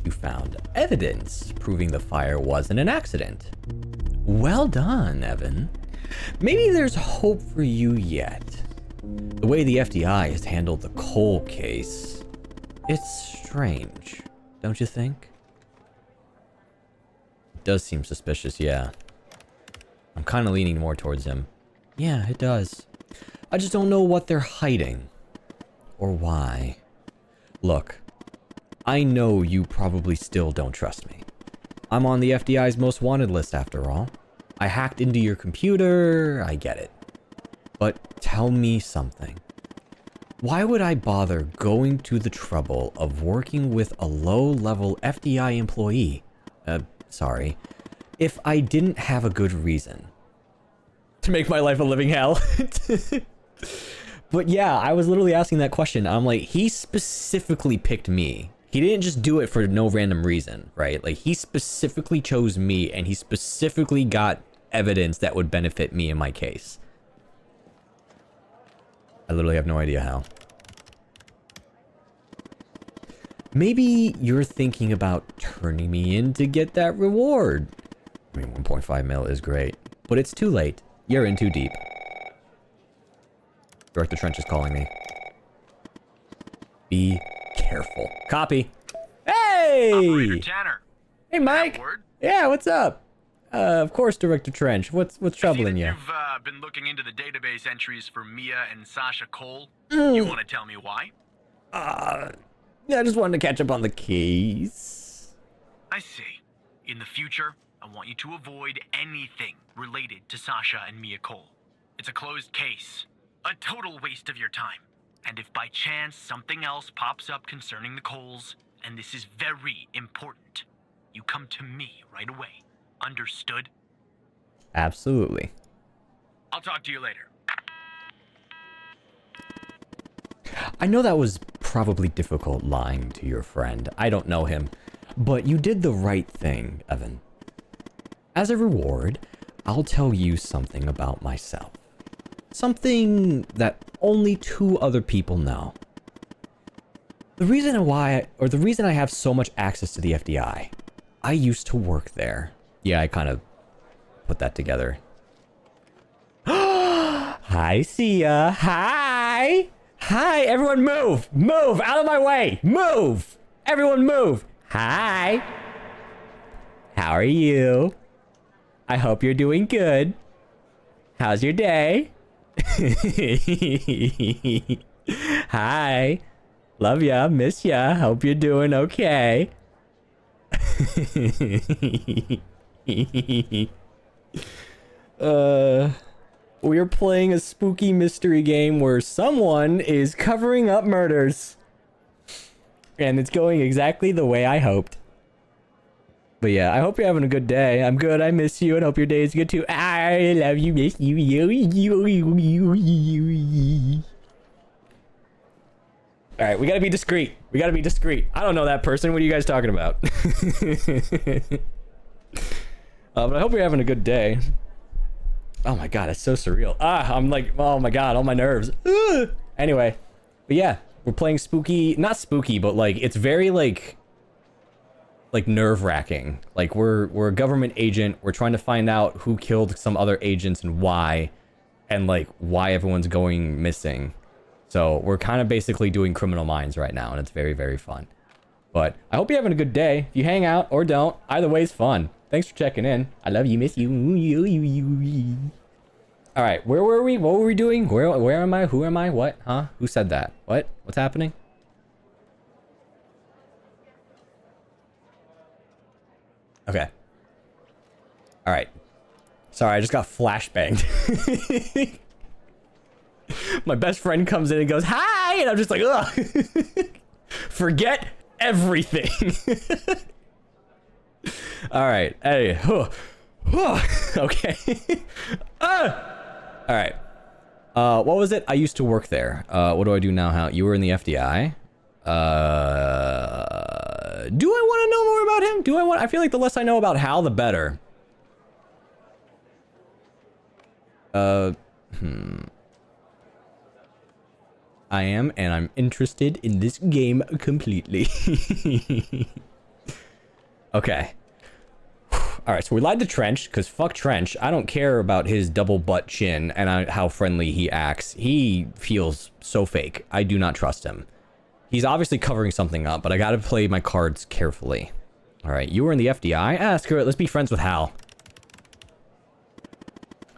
you found evidence proving the fire wasn't an accident. Well done, Evan. Maybe there's hope for you yet. The way the FBI has handled the Cole case, it's strange, don't you think? It does seem suspicious, yeah. I'm kind of leaning more towards him. Yeah, it does. I just don't know what they're hiding. Or why. Look, I know you probably still don't trust me. I'm on the FBI's most wanted list after all. I hacked into your computer, I get it. But tell me something. Why would I bother going to the trouble of working with a low-level FBI employee? Sorry. If I didn't have a good reason. To make my life a living hell. But yeah, I was literally asking that question. I'm like, he specifically picked me. He didn't just do it for no random reason, right? Like, he specifically chose me, and he specifically got evidence that would benefit me in my case. I literally have no idea how. Maybe you're thinking about turning me in to get that reward. I mean, 1.5 mil is great, but it's too late. You're in too deep. Director Trench is calling me. Be careful. Copy. Hey! Operator Tanner. Hey, Mike. Word? Yeah, what's up? Of course, Director Trench. What's troubling you? You've been looking into the database entries for Mia and Sasha Cole. You want to tell me why? Yeah, I just wanted to catch up on the case. I see. In the future, I want you to avoid anything related to Sasha and Mia Cole. It's a closed case. A total waste of your time. And if by chance something else pops up concerning the Coles, and this is very important, you come to me right away. Understood? Absolutely. I'll talk to you later. I know that was probably difficult lying to your friend. I don't know him. But you did the right thing, Evan. As a reward, I'll tell you something about myself. Something that only 2 other people know. The reason I have so much access to the FDI, I used to work there. Yeah, I kind of put that together. Hi, Sia. Hi. Hi, everyone move. Move out of my way. Move. Everyone move. Hi. How are you? I hope you're doing good. How's your day? Hi. Love ya. Miss ya. Hope you're doing okay. We're playing a spooky mystery game where someone is covering up murders. And it's going exactly the way I hoped. But yeah, I hope you're having a good day. I'm good. I miss you and hope your day is good too. I love you, miss you. All right, we gotta be discreet. We gotta be discreet. I don't know that person. What are you guys talking about? But I hope you're having a good day. Oh my god, it's so surreal. I'm like, oh my god, all my nerves. Anyway, but yeah, we're playing spooky. Not spooky, but like it's very like nerve-wracking. Like we're a government agent. We're trying to find out who killed some other agents and why, and like why everyone's going missing. So we're kind of basically doing Criminal Minds right now, and it's very, very fun. But I hope you're having a good day. If you hang out or don't, either way is fun. Thanks for checking in. I love you, miss you. All right, where were we? What were we doing? Where am I? Who am I? What? Huh? Who said that? What? What's happening? Okay. All right. Sorry, I just got flashbanged. My best friend comes in and goes, hi! And I'm just like, ugh. Forget everything. All right. Hey. Okay. All right. What was it? I used to work there. What do I do now? How? You were in the FDI. Do I want to know more about him? I feel like the less I know about Hal, the better. I am, and I'm interested in this game completely. Okay. Alright, so we lied to Trench, because fuck Trench. I don't care about his double butt chin and how friendly he acts. He feels so fake. I do not trust him. He's obviously covering something up, but I gotta play my cards carefully. Alright, you were in the FDI? Screw it, let's be friends with Hal.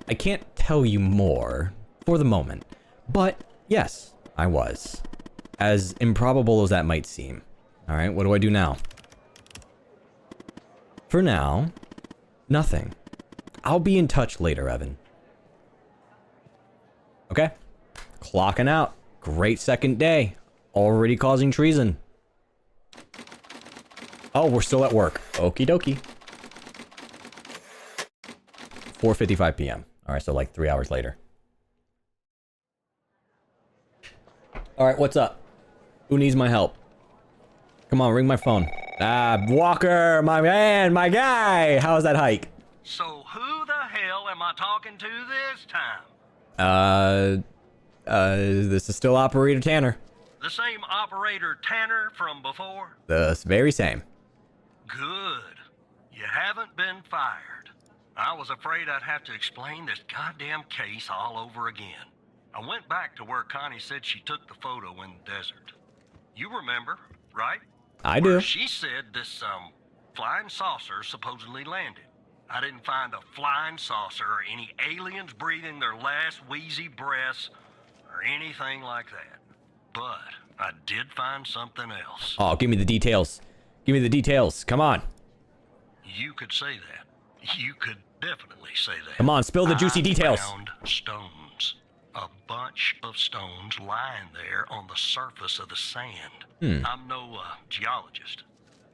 I can't tell you more for the moment, but yes, I was. As improbable as that might seem. Alright, what do I do now? For now, nothing. I'll be in touch later, Evan. Okay? Clocking out. Great second day. Already causing treason. Oh, we're still at work. Okie dokie. 4:55 p.m. Alright, so like 3 hours later. Alright, what's up? Who needs my help? Come on, ring my phone. Walker, my man, my guy. How was that hike? So who the hell am I talking to this time? This is still Operator Tanner. The same operator Tanner from before? The very same. Good. You haven't been fired. I was afraid I'd have to explain this goddamn case all over again. I went back to where Connie said she took the photo in the desert. You remember, right? I Where do. she said this, flying saucer supposedly landed. I didn't find a flying saucer or any aliens breathing their last wheezy breaths or anything like that. But I did find something else. Oh, give me the details. Give me the details. Come on. You could say that. You could definitely say that. Come on, spill the juicy details. I found stones. A bunch of stones lying there on the surface of the sand. I'm no geologist,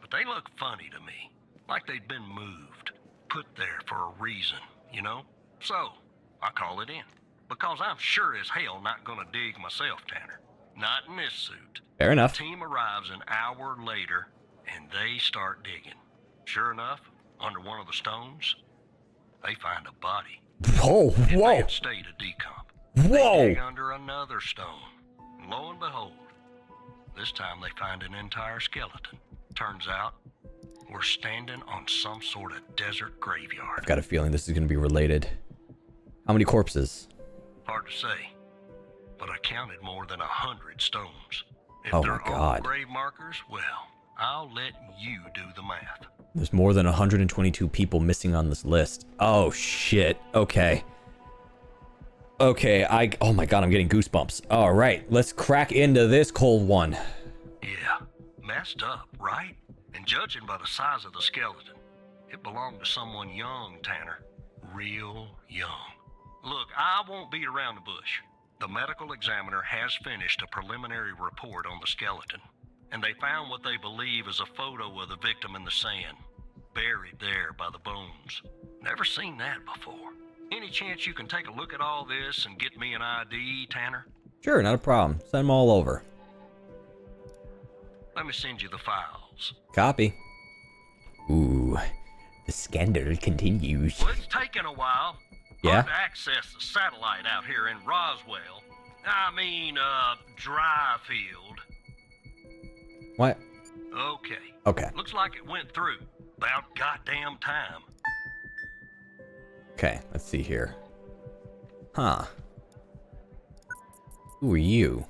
but they look funny to me. Like they'd been moved. Put there for a reason, you know? So, I call it in. Because I'm sure as hell not gonna dig myself, Tanner. Not in this suit. Fair enough. The team arrives an hour later, and they start digging. Sure enough, under one of the stones, they find a body. Whoa, It may whoa, have stayed a decomp. whoa. They dig under another stone. And lo and behold, this time they find an entire skeleton. Turns out, we're standing on some sort of desert graveyard. I've got a feeling this is going to be related. How many corpses? Hard to say, but I counted more than 100 stones. If Oh my they're God. all grave markers, well, I'll let you do the math. There's more than 122 people missing on this list. Oh, shit. Okay. Okay, oh my God, I'm getting goosebumps. All right, let's crack into this cold one. Yeah, messed up, right? And judging by the size of the skeleton, it belonged to someone young, Tanner. Real young. Look, I won't beat around the bush. The medical examiner has finished a preliminary report on the skeleton, and they found what they believe is a photo of the victim in the sand, buried there by the bones. Never seen that before. Any chance you can take a look at all this and get me an ID, Tanner? Sure, not a problem. Send them all over. Let me send you the files. Copy. Ooh, the scandal continues. Well, it's taken a while. Yeah? Hard to access the satellite out here in Roswell. Dryfield. What? Okay. Okay. Looks like it went through. About goddamn time. Okay, let's see here. Huh. Who are you?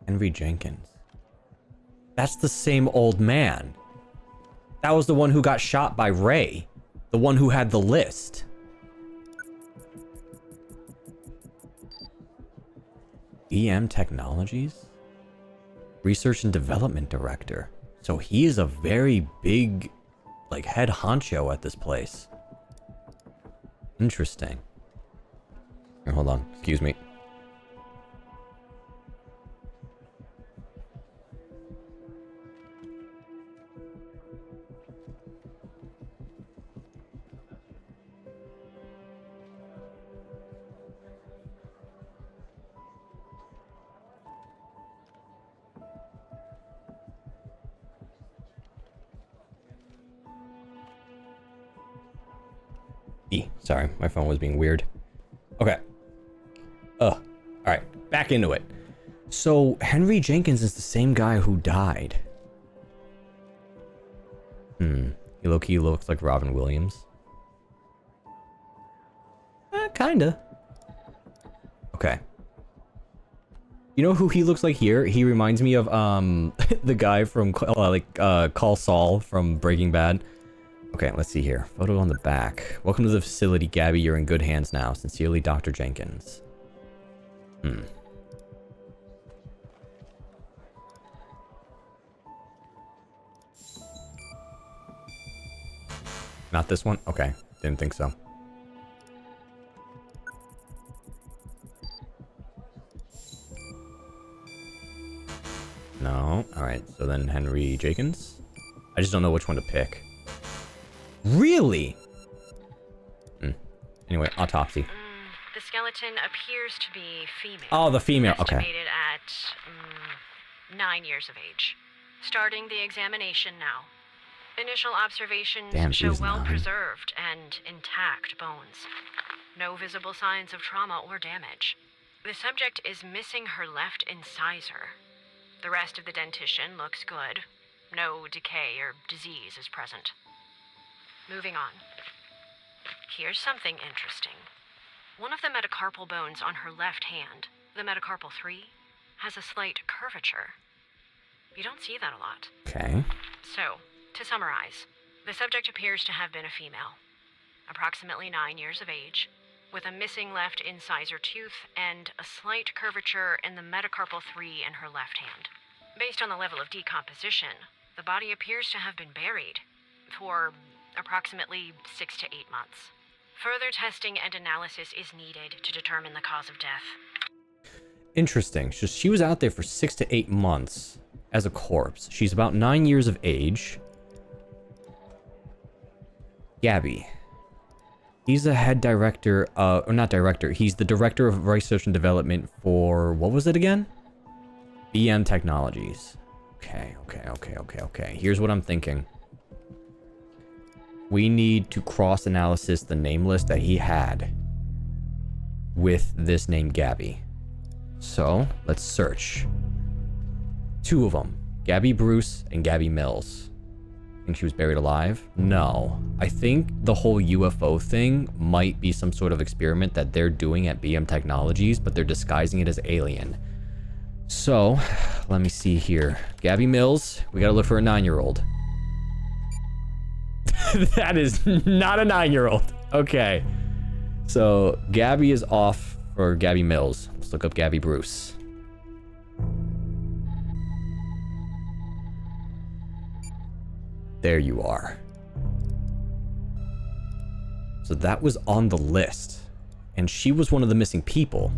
Henry Jenkins. That's the same old man. That was the one who got shot by Ray. The one who had the list. EM Technologies? Research and Development Director. So he is a very big, like, head honcho at this place. Interesting. Here, hold on. Excuse me. Sorry, my phone was being weird. Okay. Alright, back into it. So, Henry Jenkins is the same guy who died. He low-key looks like Robin Williams. Kinda. Okay. You know who he looks like here? He reminds me of, the guy from, Call Saul from Breaking Bad. Okay, let's see here. Photo on the back. Welcome to the facility, Gabby. You're in good hands now. Sincerely, Dr. Jenkins. Not this one? Okay, didn't think so. No. Alright, so then Henry Jenkins? I just don't know which one to pick. Really? Anyway, autopsy. The skeleton appears to be female. Oh, the female. Okay. Estimated at 9 years of age. Starting the examination now. Initial observations Damn, show she's 9. well-preserved and intact bones. No visible signs of trauma or damage. The subject is missing her left incisor. The rest of the dentition looks good. No decay or disease is present. Moving on. Here's something interesting. One of the metacarpal bones on her left hand, the metacarpal 3, has a slight curvature. You don't see that a lot. Okay. So, to summarize, the subject appears to have been a female, approximately 9 years of age, with a missing left incisor tooth and a slight curvature in the metacarpal 3 in her left hand. Based on the level of decomposition, the body appears to have been buried for approximately 6 to 8 months. Further testing and analysis is needed to determine the cause of death. Interesting. So she was out there for 6 to 8 months as a corpse. She's about 9 years of age. Gabby. He's the head director, or not director, he's the director of research and development for, what was it again? BM Technologies. Okay. Here's what I'm thinking. We need to cross-analysis the name list that he had with this name Gabby. So, let's search. 2 of them. Gabby Bruce and Gabby Mills. Think she was buried alive? No. I think the whole UFO thing might be some sort of experiment that they're doing at BM Technologies, but they're disguising it as alien. So, let me see here. Gabby Mills, we gotta look for a 9-year-old. That is not a 9-year-old. Okay. So, Gabby is off for Gabby Mills. Let's look up Gabby Bruce. There you are. So that was on the list. And she was one of the missing people.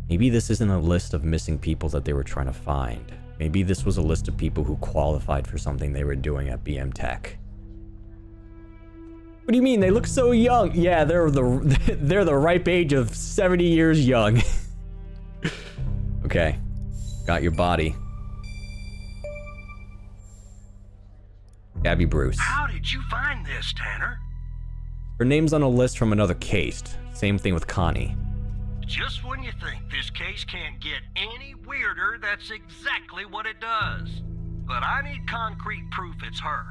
Maybe this isn't a list of missing people that they were trying to find. Maybe this was a list of people who qualified for something they were doing at BM Tech. What do you mean? They look so young. Yeah, they're the ripe age of 70 years young. Okay. Got your body. Gabby Bruce. How did you find this, Tanner? Her name's on a list from another case. Same thing with Connie. Just when you think this case can't get any weirder, that's exactly what it does. But I need concrete proof it's her.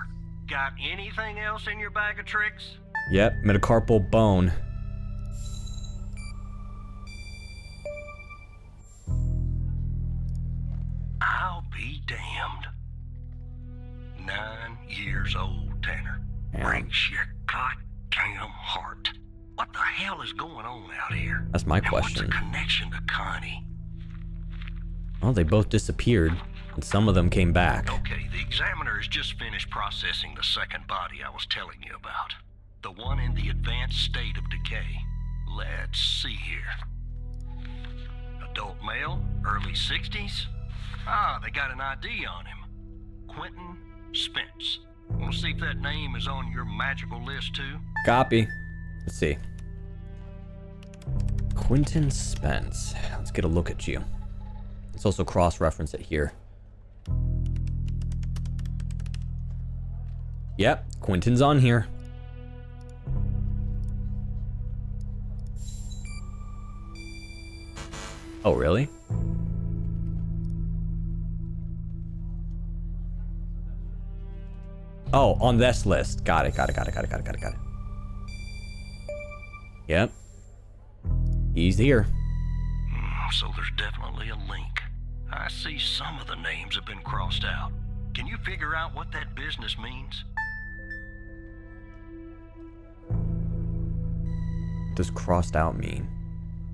Got anything else in your bag of tricks? Yep, metacarpal bone. I'll be damned. 9 years old, Tanner. Yeah. Breaks your goddamn heart. What the hell is going on out here? That's my and question. What's the connection to Connie? Well, they both disappeared, and some of them came back. Okay, the examiner has just finished processing the second body I was telling you about. The one in the advanced state of decay. Let's see here. Adult male, early 60s. Ah, they got an ID on him. Quentin Spence. Want to see if that name is on your magical list too? Copy. Let's see. Quentin Spence. Let's get a look at you. Let's also cross-reference it here. Yep, Quentin's on here. Oh, really? Oh, on this list. Got it. Yep. He's here. So there's definitely a link. I see some of the names have been crossed out. Can you figure out what that business means? What does crossed out mean?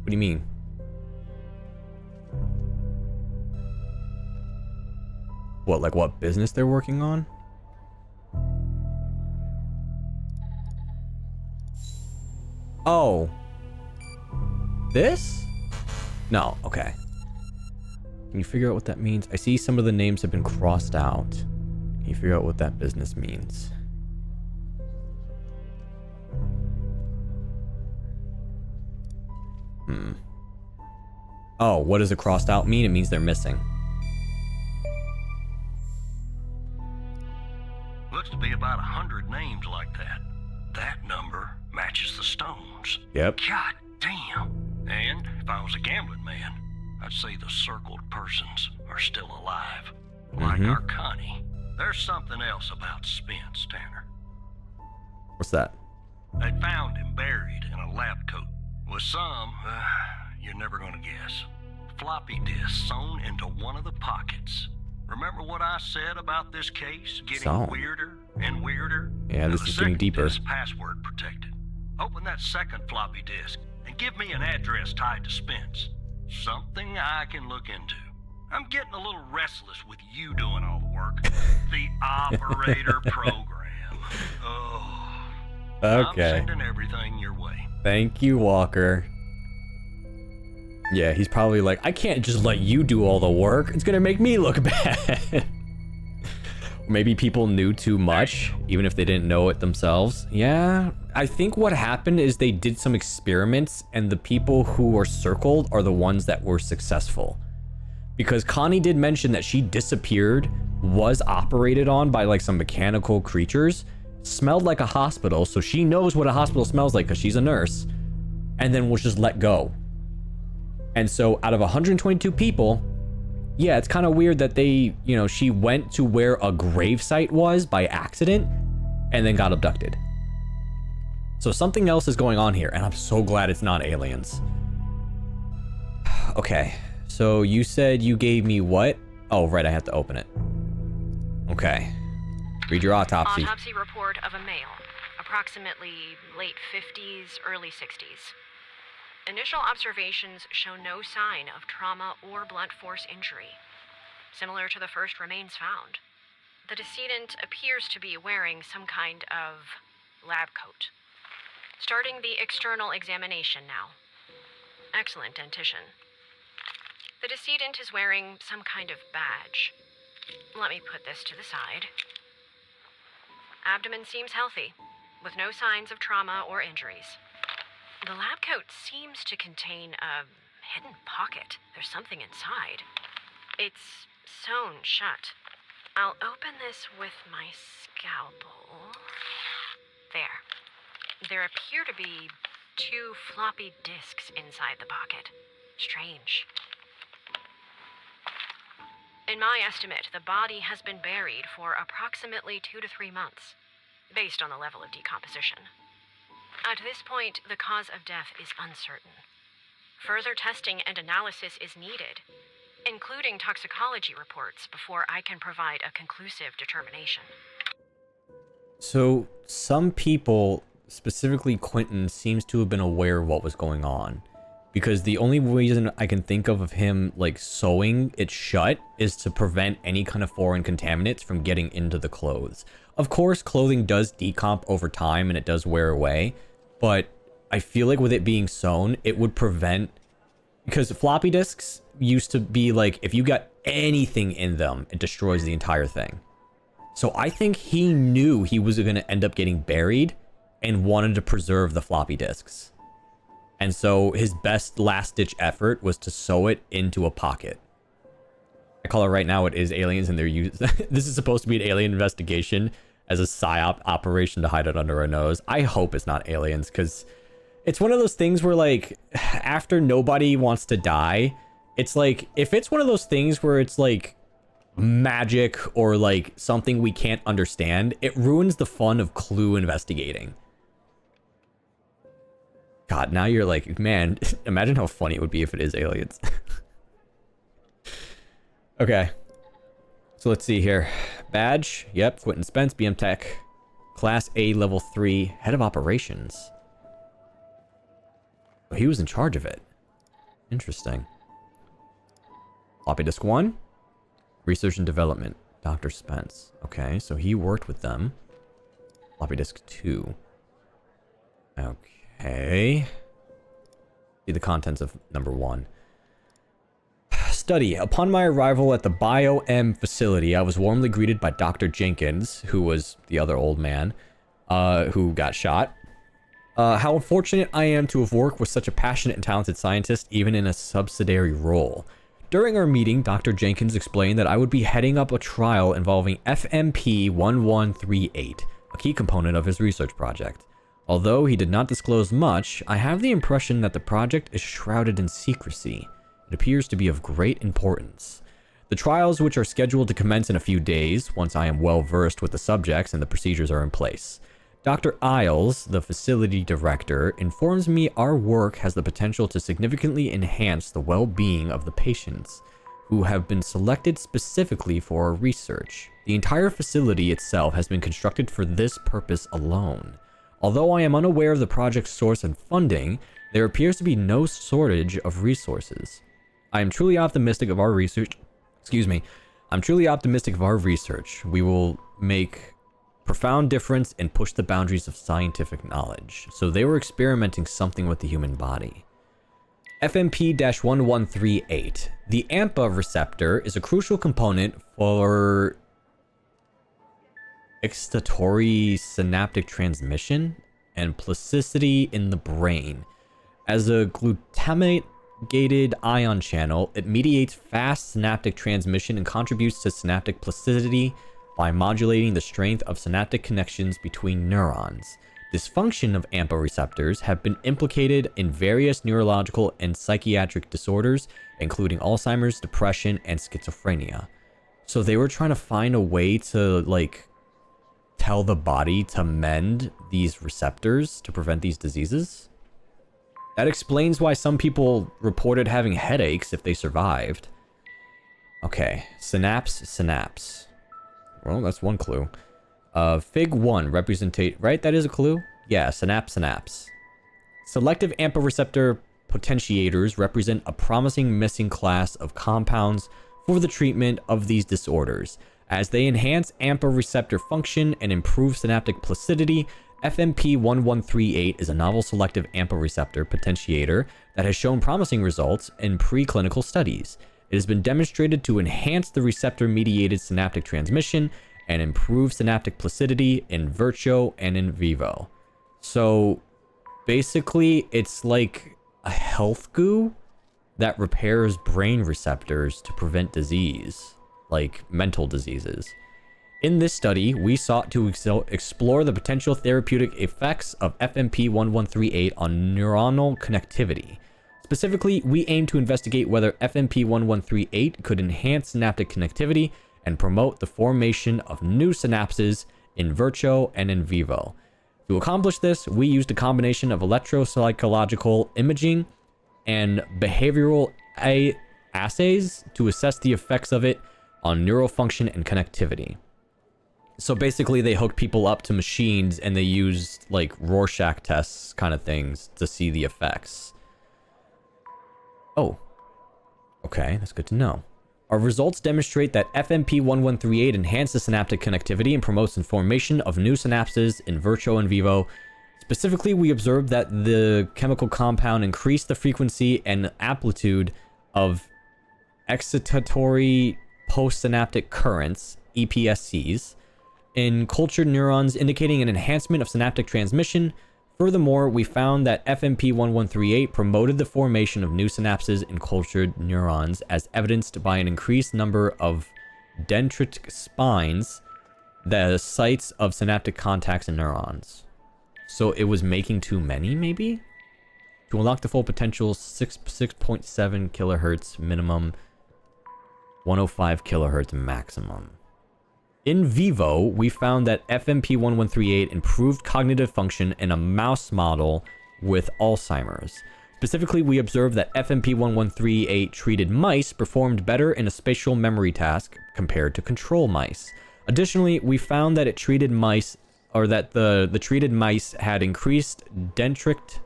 What do you mean? What, like what business they're working on? Oh. This? No, okay. Can you figure out what that means? I see some of the names have been crossed out. Can you figure out what that business means? Oh, what does a crossed out mean? It means they're missing. Looks to be about 100 names like that. That number matches the stones. Yep. God damn. And if I was a gambling man, I'd say the circled persons are still alive. like our Connie. There's something else about Spence, Tanner. What's that? They found him buried in a lab coat with some, you're never gonna guess, floppy disk sewn into one of the pockets. Remember what I said about this case getting weirder and weirder? Yeah, this is getting deeper. Is password protected. Open that second floppy disk and give me an address tied to Spence. Something I can look into. I'm getting a little restless with you doing all the work. The operator program. Oh. Okay. I'm sending everything your way. Thank you, Walker. Yeah, he's probably like, I can't just let you do all the work. It's gonna make me look bad. Maybe people knew too much, even if they didn't know it themselves. Yeah, I think what happened is they did some experiments, and the people who were circled are the ones that were successful. Because Connie did mention that she disappeared, was operated on by like some mechanical creatures, smelled like a hospital, so she knows what a hospital smells like because she's a nurse, and then was just let go. And so out of 122 people, yeah, it's kind of weird that they, you know, she went to where a gravesite was by accident and then got abducted. So something else is going on here, and I'm so glad it's not aliens. Okay, so you said you gave me what? Oh, right, I have to open it. Okay. Read your autopsy. Autopsy report of a male, approximately late 50s, early 60s. Initial observations show no sign of trauma or blunt force injury, similar to the first remains found. The decedent appears to be wearing some kind of lab coat. Starting the external examination now. Excellent dentition. The decedent is wearing some kind of badge. Let me put this to the side. Abdomen seems healthy, with no signs of trauma or injuries. The lab coat seems to contain a hidden pocket. There's something inside. It's sewn shut. I'll open this with my scalpel. There. There appear to be 2 floppy disks inside the pocket. Strange. In my estimate, the body has been buried for approximately 2 to 3 months, based on the level of decomposition. At this point, the cause of death is uncertain. Further testing and analysis is needed, including toxicology reports, before I can provide a conclusive determination. So some people, specifically Quentin, seems to have been aware of what was going on. Because the only reason I can think of him like sewing it shut is to prevent any kind of foreign contaminants from getting into the clothes. Of course, clothing does decomp over time and it does wear away, but I feel like with it being sewn, it would prevent, because floppy disks used to be like, if you got anything in them, it destroys the entire thing. So I think he knew he was going to end up getting buried and wanted to preserve the floppy disks. And so his best last-ditch effort was to sew it into a pocket. I call it right now, it is aliens, and they're this is supposed to be an alien investigation as a psyop operation to hide it under our nose. I hope it's not aliens, because it's one of those things where, like, after nobody wants to die, it's like, if it's one of those things where it's like magic or like something we can't understand, it ruins the fun of Clue investigating. God, now you're like, man, imagine how funny it would be if it is aliens. Okay. So let's see here. Badge. Yep. Quentin Spence, BM Tech. Class A, level 3. Head of operations. Oh, he was in charge of it. Interesting. Floppy disk 1. Research and development. Dr. Spence. Okay, so he worked with them. Floppy disk 2. Okay. See the contents of number 1. Study. Upon my arrival at the Bio-M facility, I was warmly greeted by Dr. Jenkins, who was the other old man, who got shot. How unfortunate I am to have worked with such a passionate and talented scientist, even in a subsidiary role. During our meeting, Dr. Jenkins explained that I would be heading up a trial involving FMP-1138, a key component of his research project. Although he did not disclose much, I have the impression that the project is shrouded in secrecy. It appears to be of great importance. The trials, which are scheduled to commence in a few days, once I am well versed with the subjects and the procedures are in place. Dr. Isles, the facility director, informs me our work has the potential to significantly enhance the well-being of the patients who have been selected specifically for our research. The entire facility itself has been constructed for this purpose alone. Although I am unaware of the project's source and funding, there appears to be no shortage of resources. I am truly optimistic of our research. I'm truly optimistic of our research. We will make profound difference and push the boundaries of scientific knowledge. So they were experimenting something with the human body. FMP-1138. The AMPA receptor is a crucial component for excitatory synaptic transmission and plasticity in the brain. As a glutamate-gated ion channel, it mediates fast synaptic transmission and contributes to synaptic plasticity by modulating the strength of synaptic connections between neurons. Dysfunction of AMPA receptors have been implicated in various neurological and psychiatric disorders, including Alzheimer's, depression, and schizophrenia. So they were trying to find a way to, like, tell the body to mend these receptors to prevent these diseases. That explains why some people reported having headaches if they survived. Okay, synapse. Well, that's one clue. Fig 1, representate, right? That is a clue? Yeah, synapse. Selective AMPA receptor potentiators represent a promising missing class of compounds for the treatment of these disorders. As they enhance AMPA receptor function and improve synaptic plasticity, FMP-1138 is a novel selective AMPA receptor potentiator that has shown promising results in preclinical studies. It has been demonstrated to enhance the receptor-mediated synaptic transmission and improve synaptic plasticity in vitro and in vivo. So basically, it's like a health goo that repairs brain receptors to prevent disease, like mental diseases. In this study, we sought to explore the potential therapeutic effects of FMP-1138 on neuronal connectivity. Specifically, we aim to investigate whether FMP-1138 could enhance synaptic connectivity and promote the formation of new synapses in vitro and in vivo. To accomplish this, we used a combination of electropsychological imaging and behavioral assays to assess the effects of it on neural function and connectivity. So basically, they hooked people up to machines and they used like Rorschach tests kind of things to see the effects. Oh, okay, that's good to know. Our results demonstrate that FMP-1138 enhances synaptic connectivity and promotes the formation of new synapses in vitro and vivo. Specifically, we observed that the chemical compound increased the frequency and amplitude of excitatory postsynaptic currents, EPSCs, in cultured neurons, indicating an enhancement of synaptic transmission. Furthermore, we found that FMP-1138 promoted the formation of new synapses in cultured neurons, as evidenced by an increased number of dendritic spines, the sites of synaptic contacts in neurons. So it was making too many, maybe? To unlock the full potential, 6.7 kilohertz minimum, 105 kilohertz maximum. In vivo, we found that FMP-1138 improved cognitive function in a mouse model with Alzheimer's. Specifically, we observed that FMP-1138 treated mice performed better in a spatial memory task compared to control mice. Additionally, we found that the treated mice had increased dendritic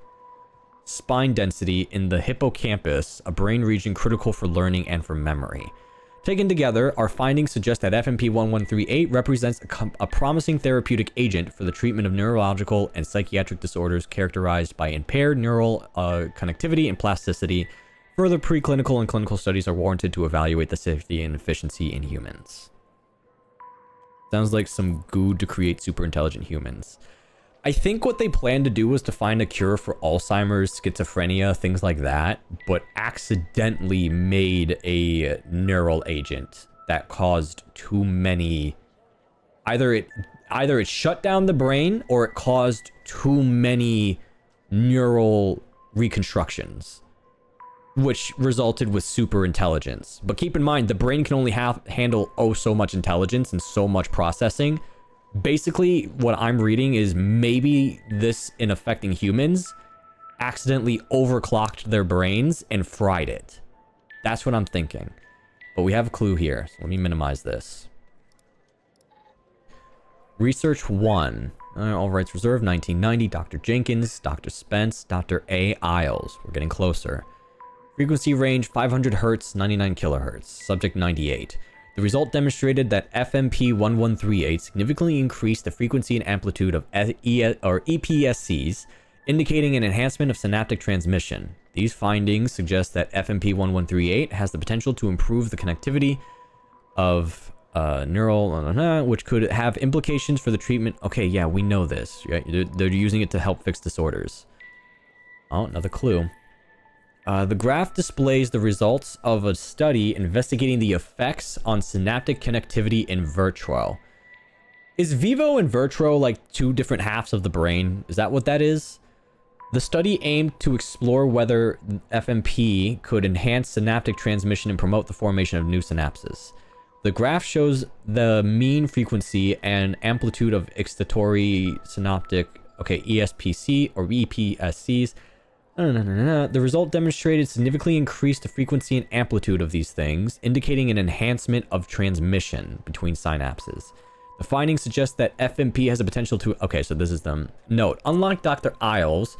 spine density in the hippocampus, a brain region critical for learning and for memory. Taken together, our findings suggest that FMP-1138 represents a promising therapeutic agent for the treatment of neurological and psychiatric disorders characterized by impaired neural connectivity and plasticity. Further preclinical and clinical studies are warranted to evaluate the safety and efficiency in humans. Sounds like some goo to create super intelligent humans. I think what they planned to do was to find a cure for Alzheimer's, schizophrenia, things like that, but accidentally made a neural agent that caused too many. Either it shut down the brain or it caused too many neural reconstructions. which resulted with super intelligence. But keep in mind, the brain can only handle so much intelligence and so much processing. Basically, what I'm reading is maybe this, in affecting humans, accidentally overclocked their brains and fried it. That's what I'm thinking. But we have a clue here, so let me minimize this. Research 1. All rights reserved, 1990. Dr. Jenkins, Dr. Spence, Dr. A. Isles. We're getting closer. Frequency range 500 Hz, 99 kilohertz. Subject 98. The result demonstrated that FMP1138 significantly increased the frequency and amplitude of EPSCs, indicating an enhancement of synaptic transmission. These findings suggest that FMP1138 has the potential to improve the connectivity of neural, which could have implications for the treatment. Okay, yeah, we know this, right? They're using it to help fix disorders. Oh, another clue. The graph displays the results of a study investigating the effects on synaptic connectivity in Virtuo. Is Vivo and Virtuo like two different halves of the brain? Is that what that is? The study aimed to explore whether FMP could enhance synaptic transmission and promote the formation of new synapses. The graph shows the mean frequency and amplitude of excitatory synaptic, ESPC or EPSCs. The result demonstrated significantly increased the frequency and amplitude of these things, indicating an enhancement of transmission between synapses. The findings suggest that FMP has a potential to... Okay, so this is them. Note, unlike Dr. Isles,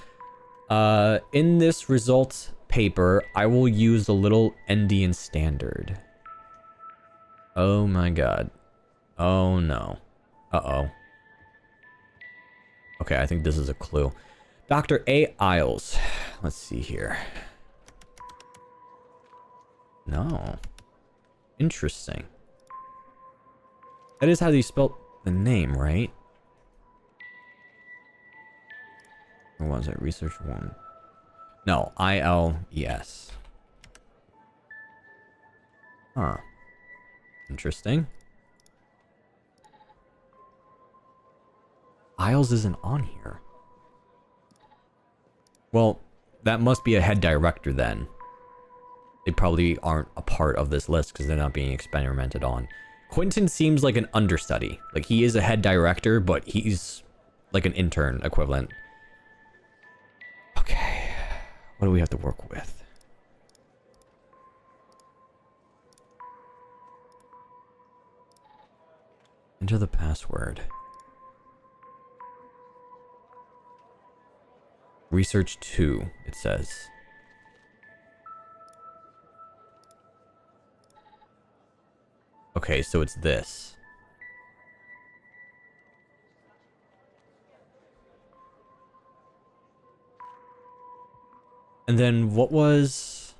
in this results paper, I will use the little Endian standard. Oh my god. Oh no. Uh-oh. Okay, I think this is a clue. Dr. A. Isles. Let's see here. No. Interesting. That is how you spell the name, right? Or was it? Research 1. No, I-L-E-S. Huh. Interesting. Isles isn't on here. Well, that must be a head director then. They probably aren't a part of this list because they're not being experimented on. Quentin seems like an understudy. Like, he is a head director, but he's like an intern equivalent. Okay. What do we have to work with? Enter the password. Research 2, it says. Okay, so it's this. And then what was...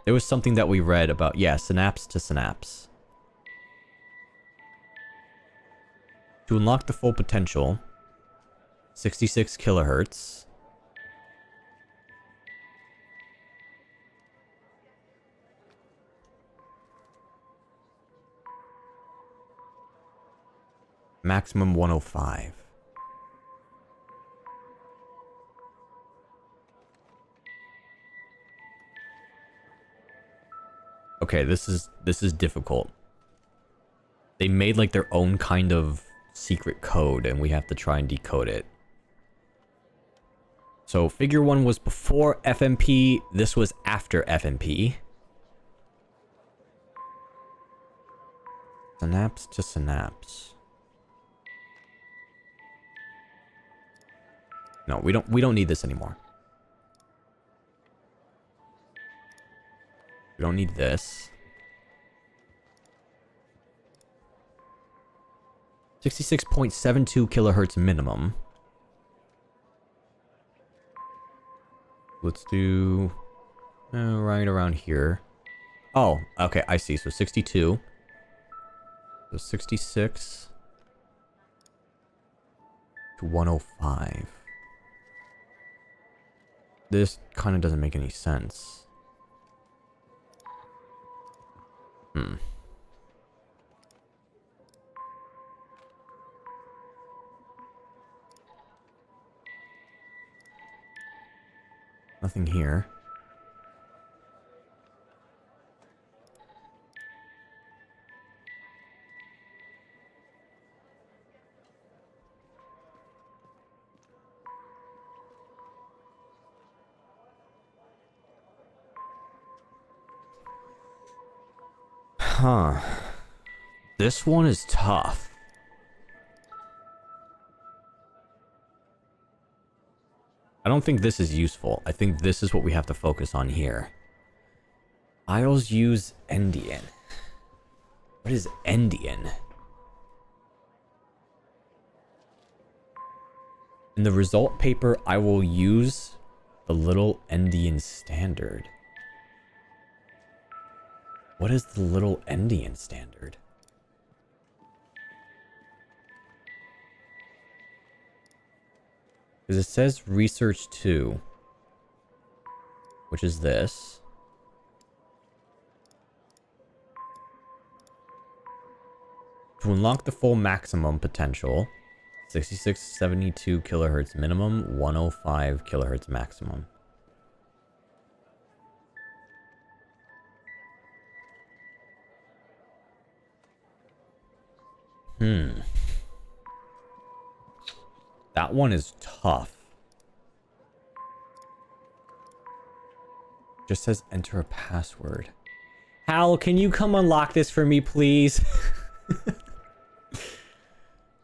There was something that we read about... Yeah, synapse to synapse. To unlock the full potential... 66 kilohertz. Maximum 105. Okay, this is difficult. They made like their own kind of secret code and we have to try and decode it. So figure 1 was before FMP, this was after FMP. Synapse to synapse. No, we don't need this anymore. We don't need this. 66.72 kilohertz minimum. Let's do right around here. Oh, okay, I see. So 62. So 66 to 105. This kind of doesn't make any sense. Nothing here. Huh. This one is tough. I don't think this is useful. I think this is what we have to focus on here. I'll use Endian. What is Endian? In the result paper, I will use the little Endian standard. What is the little Endian standard? Because it says research 2, which is this. To unlock the full maximum potential, 6672 kilohertz minimum, 105 kilohertz maximum. That one is tough. Just says enter a password. Hal, can you come unlock this for me, please?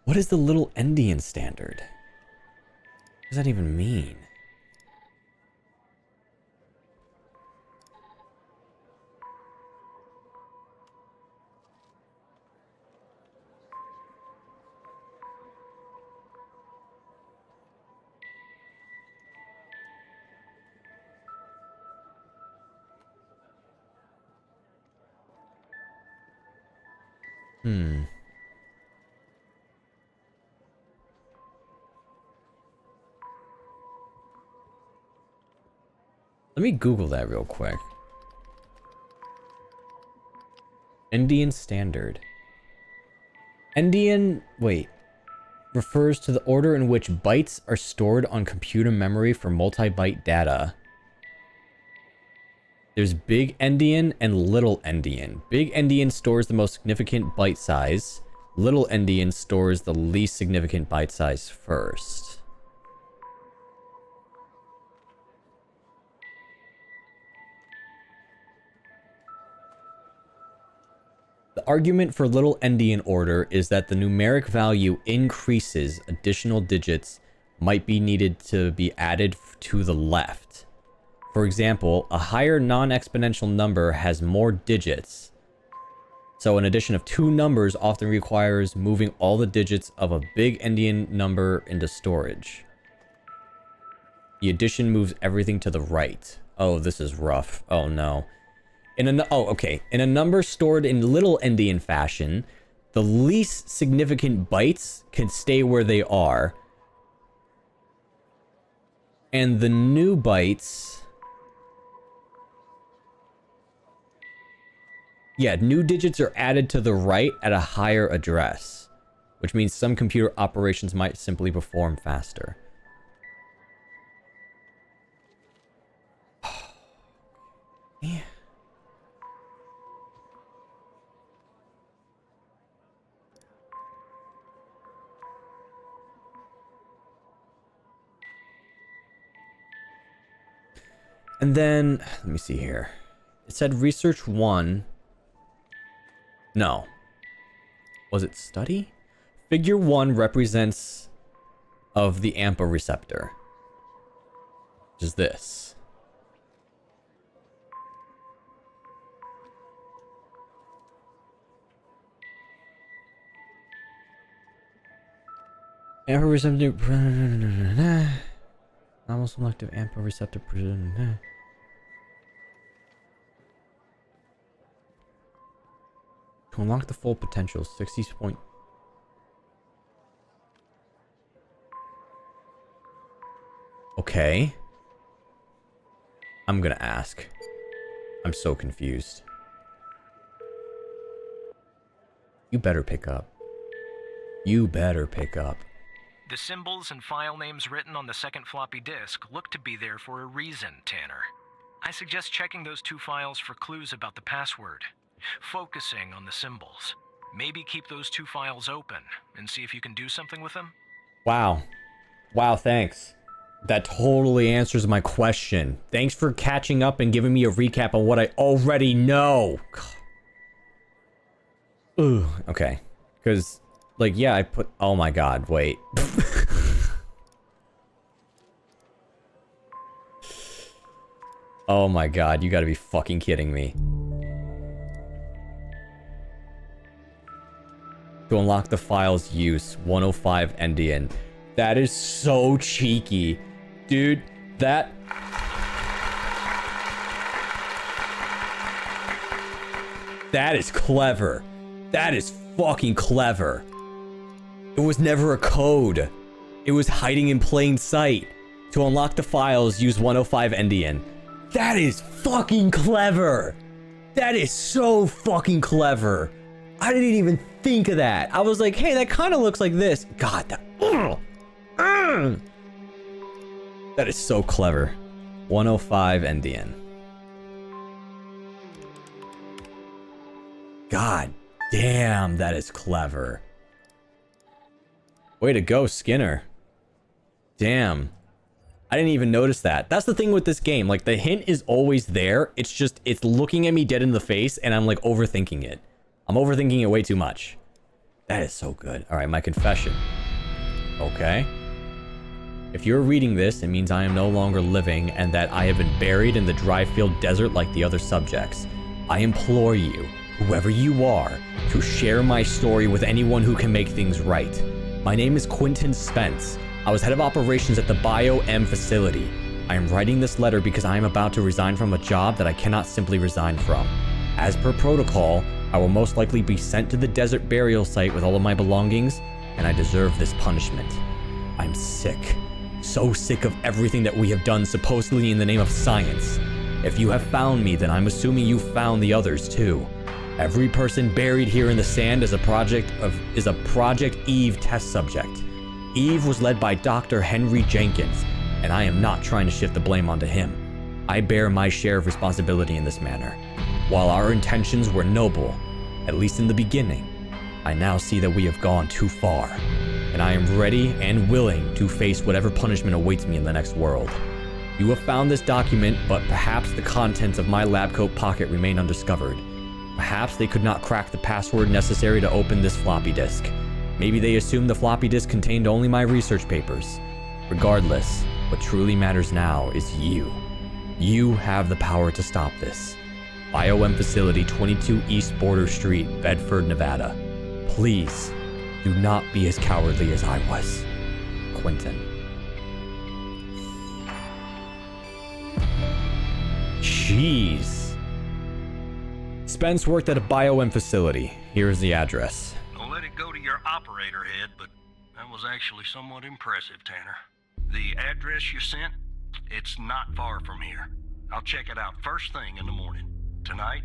What is the little Endian standard? What does that even mean? Let me Google that real quick. Endian standard. Endian, wait, refers to the order in which bytes are stored on computer memory for multi-byte data. There's Big Endian and Little Endian. Big Endian stores the most significant byte size. Little Endian stores the least significant byte size first. The argument for Little Endian order is that the numeric value increases, additional digits might be needed to be added to the left. For example, a higher non-exponential number has more digits. So an addition of 2 numbers often requires moving all the digits of a Big Endian number into storage. The addition moves everything to the right. Oh, this is rough. Oh no. In a number stored in Little Endian fashion, the least significant bytes can stay where they are. And the new bytes... Yeah, new digits are added to the right at a higher address, which means some computer operations might simply perform faster. Yeah. And then, let me see here. It said research 1. No. Was it study? Figure 1 represents of the AMPA receptor. Which is this. AMPA receptor... Normal selective AMPA receptor... To unlock the full potential, 60 point... Okay. I'm gonna ask. I'm so confused. You better pick up. You better pick up. The symbols and file names written on the second floppy disk look to be there for a reason, Tanner. I suggest checking those 2 files for clues about the password. Focusing on the symbols. Maybe keep those 2 files open and see if you can do something with them. Wow. Wow, thanks. That totally answers my question. Thanks for catching up and giving me a recap on what I already know. Ooh, okay. Because, like, yeah, I put... Oh my god, wait. Oh my god, you gotta be fucking kidding me. To unlock the files, use 105 Endian. That is so cheeky. Dude, that... That is clever. That is fucking clever. It was never a code. It was hiding in plain sight. To unlock the files, use 105 Endian. That is fucking clever. That is so fucking clever. I didn't even think of that. I was like, hey, that kind of looks like this. God, that... That is so clever. 105 Endian. God damn, that is clever. Way to go, Skinner. Damn. I didn't even notice that. That's the thing with this game. Like, the hint is always there. It's just, it's looking at me dead in the face, and I'm, like, overthinking it. I'm overthinking it way too much. That is so good. All right, my confession. Okay. If you're reading this, it means I am no longer living, and that I have been buried in the dry field desert like the other subjects. I implore you, whoever you are, to share my story with anyone who can make things right. My name is Quentin Spence. I was head of operations at the Bio-M facility. I am writing this letter because I am about to resign from a job that I cannot simply resign from. As per protocol, I will most likely be sent to the desert burial site with all of my belongings, and I deserve this punishment. I'm sick. So sick of everything that we have done supposedly in the name of science. If you have found me, then I'm assuming you found the others too. Every person buried here in the sand is a Project Eve test subject. Eve was led by Dr. Henry Jenkins, and I am not trying to shift the blame onto him. I bear my share of responsibility in this manner. While our intentions were noble, at least in the beginning, I now see that we have gone too far, and I am ready and willing to face whatever punishment awaits me in the next world. You have found this document, but perhaps the contents of my lab coat pocket remain undiscovered. Perhaps they could not crack the password necessary to open this floppy disk. Maybe they assumed the floppy disk contained only my research papers. Regardless, what truly matters now is you. You have the power to stop this. Bio-M Facility, 22 East Border Street, Bedford, Nevada. Please, do not be as cowardly as I was. Quentin. Jeez. Spence worked at a Bio-M facility. Here is the address. Don't let it go to your operator head, but that was actually somewhat impressive, Tanner. The address you sent, it's not far from here. I'll check it out first thing in the morning. Tonight,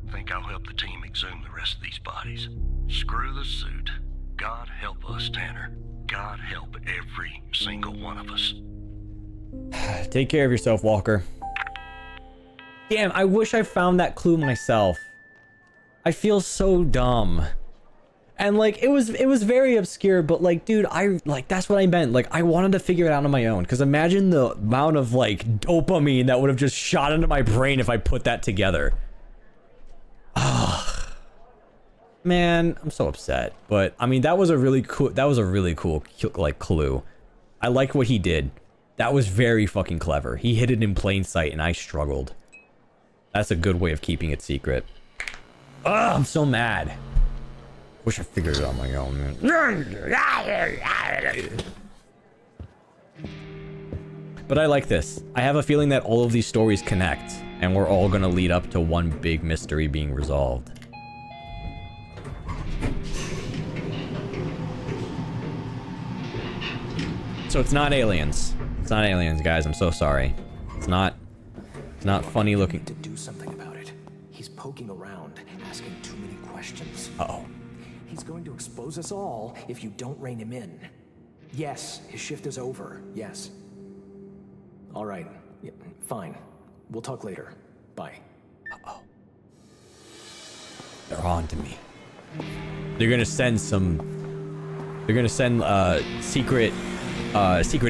I think I'll help the team exhume the rest of these bodies. Screw the suit. God help us, Tanner. God help every single one of us. Take care of yourself, Walker. Damn, I wish I found that clue myself. I feel so dumb. And like, it was very obscure, but like, dude, that's what I meant. Like, I wanted to figure it out on my own. Because imagine the amount of like dopamine that would have just shot into my brain if I put that together. Ah, man, I'm so upset. But I mean, that was a really cool like clue. I like what he did. That was very fucking clever. He hid it in plain sight and I struggled. That's a good way of keeping it secret. Ugh, I'm so mad. Wish I figured it out on my own, man. But I like this. I have a feeling that all of these stories connect, and we're all gonna lead up to one big mystery being resolved. So it's not aliens. It's not aliens, guys. I'm so sorry. It's not funny looking. To do something about it. He's poking around, asking too many questions. Uh-oh. He's going to expose us all if you don't rein him in. Yes, his shift is over. Yes. All right. Yeah, fine. We'll talk later. Bye. Uh-oh. They're on to me. They're gonna send secret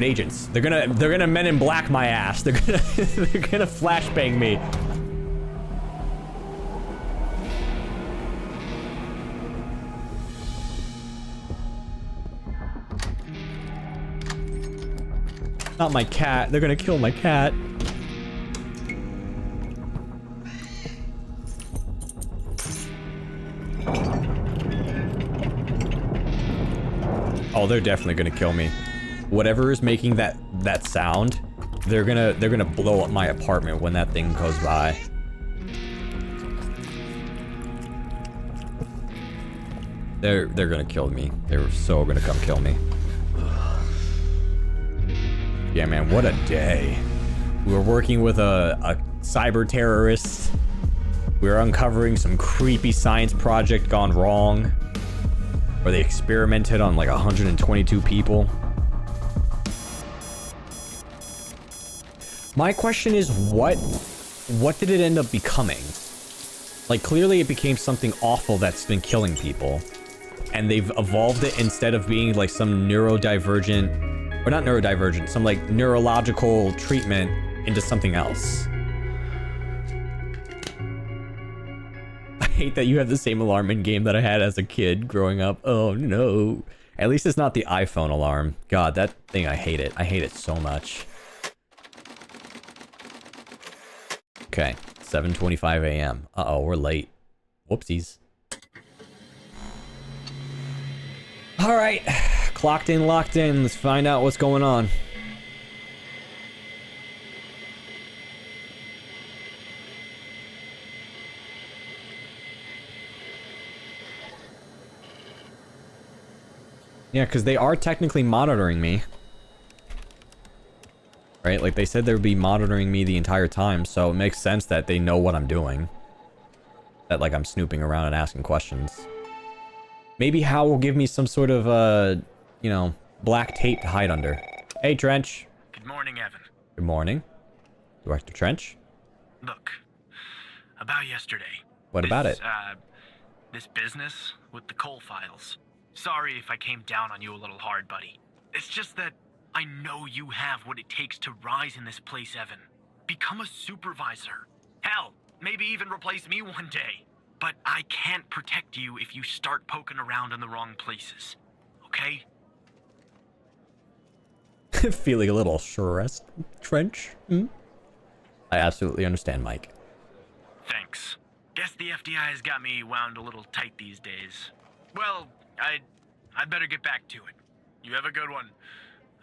agents. They're gonna Men in Black my ass. They're gonna flashbang me. Not my cat. They're gonna kill my cat. Oh, they're definitely gonna kill me. Whatever is making that sound, they're gonna blow up my apartment when that thing goes by. They're gonna kill me. They're so gonna come kill me. Yeah, man, what a day. We were working with a cyber terrorist. We were uncovering some creepy science project gone wrong, where they experimented on like 122 people. My question is, what did it end up becoming? Like, clearly it became something awful that's been killing people, and they've evolved it instead of being like some neurodivergent, or not neurodivergent, some like neurological treatment into something else. I hate that you have the same alarm in game that I had as a kid growing up. Oh no. At least it's not the iPhone alarm. God, that thing, I hate it. I hate it so much. Okay, 7:25 a.m. Uh-oh, we're late. Whoopsies. All right, clocked in, locked in. Let's find out what's going on. Yeah, because they are technically monitoring me. Right? Like, they said they would be monitoring me the entire time, so it makes sense that they know what I'm doing. That, like, I'm snooping around and asking questions. Maybe Hal will give me some sort of, you know, black tape to hide under. Hey, Trench. Good morning, Evan. Good morning. Director Trench? Look, about yesterday. What about it? This business with the coal files. Sorry if I came down on you a little hard, buddy. It's just that I know you have what it takes to rise in this place, Evan. Become a supervisor. Hell, maybe even replace me one day. But I can't protect you if you start poking around in the wrong places. Okay? Feeling a little stressed, Trench? Hmm? I absolutely understand, Mike. Thanks. Guess the FDI has got me wound a little tight these days. Well, I'd better get back to it. You have a good one.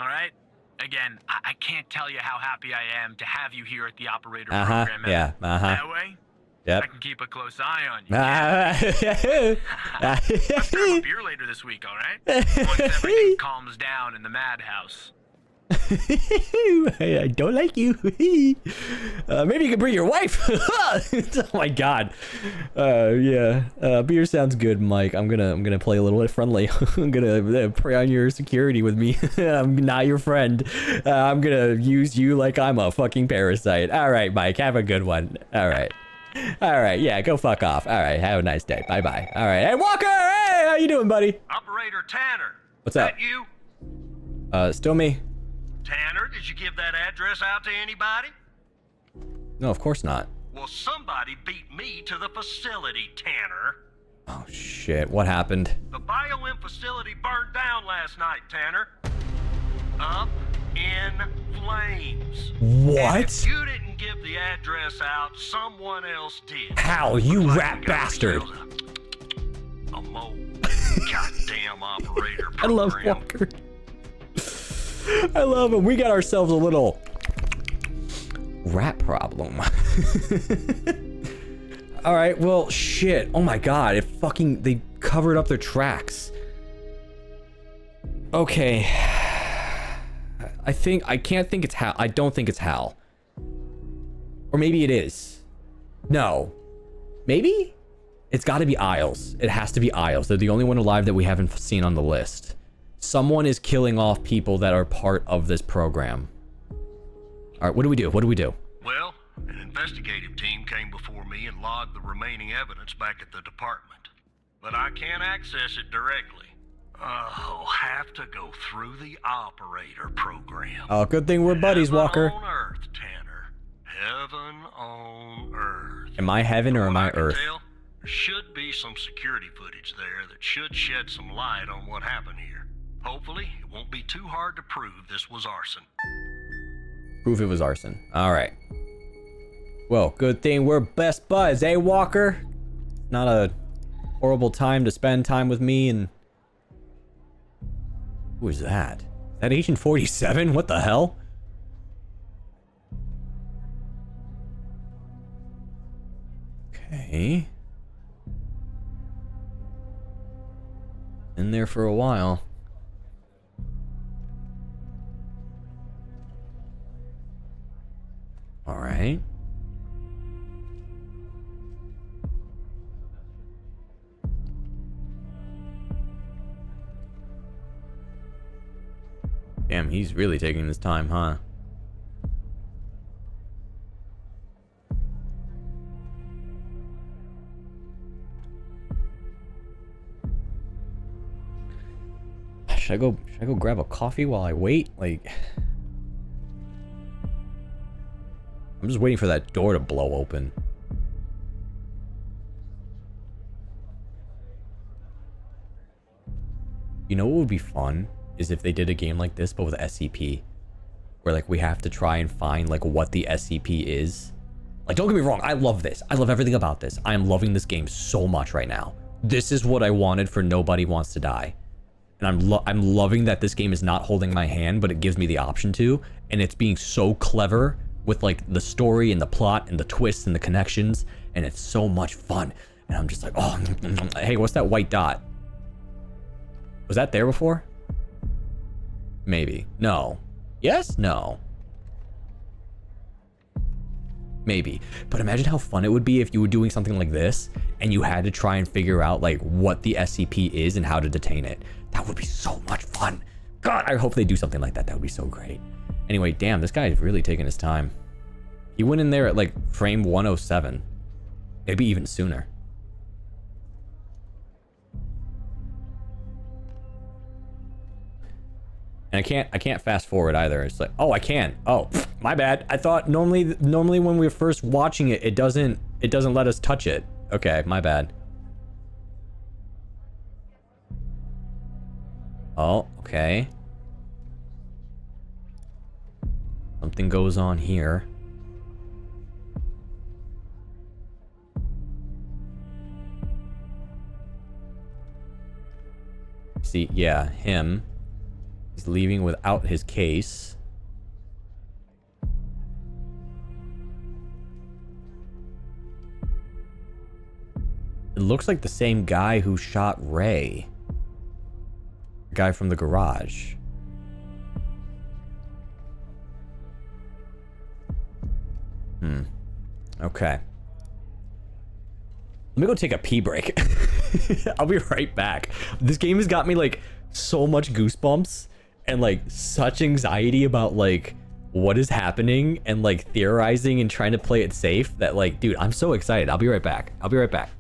All right? Again, I can't tell you how happy I am to have you here at the operator program. Yeah, That way, yep. I can keep a close eye on you. Let's grab a beer later this week, all right? Once everything calms down in the madhouse. I don't like you. Maybe you can bring your wife. Oh my god. Yeah. Beer sounds good, Mike. I'm gonna play a little bit friendly. I'm gonna prey on your security with me. I'm not your friend. I'm gonna use you like I'm a fucking parasite. All right, Mike. Have a good one. All right. All right. Yeah. Go fuck off. All right. Have a nice day. Bye bye. All right. Hey, Walker. Hey, how you doing, buddy? Operator Tanner. What's up? That you? Still me. Tanner, did you give that address out to anybody? No, of course not. Well, somebody beat me to the facility, Tanner. Oh shit, what happened? The BioM facility burned down last night, Tanner. Up in flames. What? And if you didn't give the address out, someone else did. How, you Looks like rat we got bastard. ourselves a mole. Goddamn operator program. I love Walker. I love him. We got ourselves a little rat problem. All right, well, shit. Oh my god, they covered up their tracks. Okay. I can't think it's Hal. I don't think it's Hal. Or maybe it is. No. Maybe? It's got to be Isles. It has to be Isles. They're the only one alive that we haven't seen on the list. Someone is killing off people that are part of this program. All right, what do we do? What do we do? Well, an investigative team came before me and logged the remaining evidence back at the department. But I can't access it directly. I'll have to go through the operator program. Oh, good thing we're buddies, Walker. Heaven on Earth, Tanner. Heaven on Earth. Am I heaven or am I Earth? Tell, there should be some security footage there that should shed some light on what happened here. Hopefully, it won't be too hard to prove this was arson. Proof it was arson. All right. Well, good thing we're best buds, eh, Walker? Not a horrible time to spend time with me and... Who is that? Is that Agent 47? What the hell? Okay. In there for a while. All right. Damn, he's really taking his time, huh? Should I go grab a coffee while I wait? Like, I'm just waiting for that door to blow open. You know what would be fun is if they did a game like this but with SCP, where like we have to try and find like what the SCP is. Like, don't get me wrong, I love this. I love everything about this. I am loving this game so much right now. This is what I wanted for Nobody Wants to Die. And I'm loving that this game is not holding my hand, but it gives me the option to, and it's being so clever with like the story and the plot and the twists and the connections, and it's so much fun. And I'm just like, oh, hey, what's that white dot? Was that there before? Maybe. No. Yes? No. Maybe. But imagine how fun it would be if you were doing something like this and you had to try and figure out like what the SCP is and how to detain it. That would be so much fun. God, I hope they do something like that. That would be so great. Anyway, damn, this guy is really taking his time. He went in there at like frame 107. Maybe even sooner. And I can't fast forward either. It's like, oh, I can. Oh, my bad. I thought normally when we were first watching it, it doesn't let us touch it. Okay, my bad. Oh, okay. Something goes on here. See, yeah, him. He's leaving without his case. It looks like the same guy who shot Ray. The guy from the garage. Okay. Let me go take a pee break. I'll be right back. This game has got me like so much goosebumps and like such anxiety about like what is happening and like theorizing and trying to play it safe that like, dude, I'm so excited. I'll be right back. I'll be right back.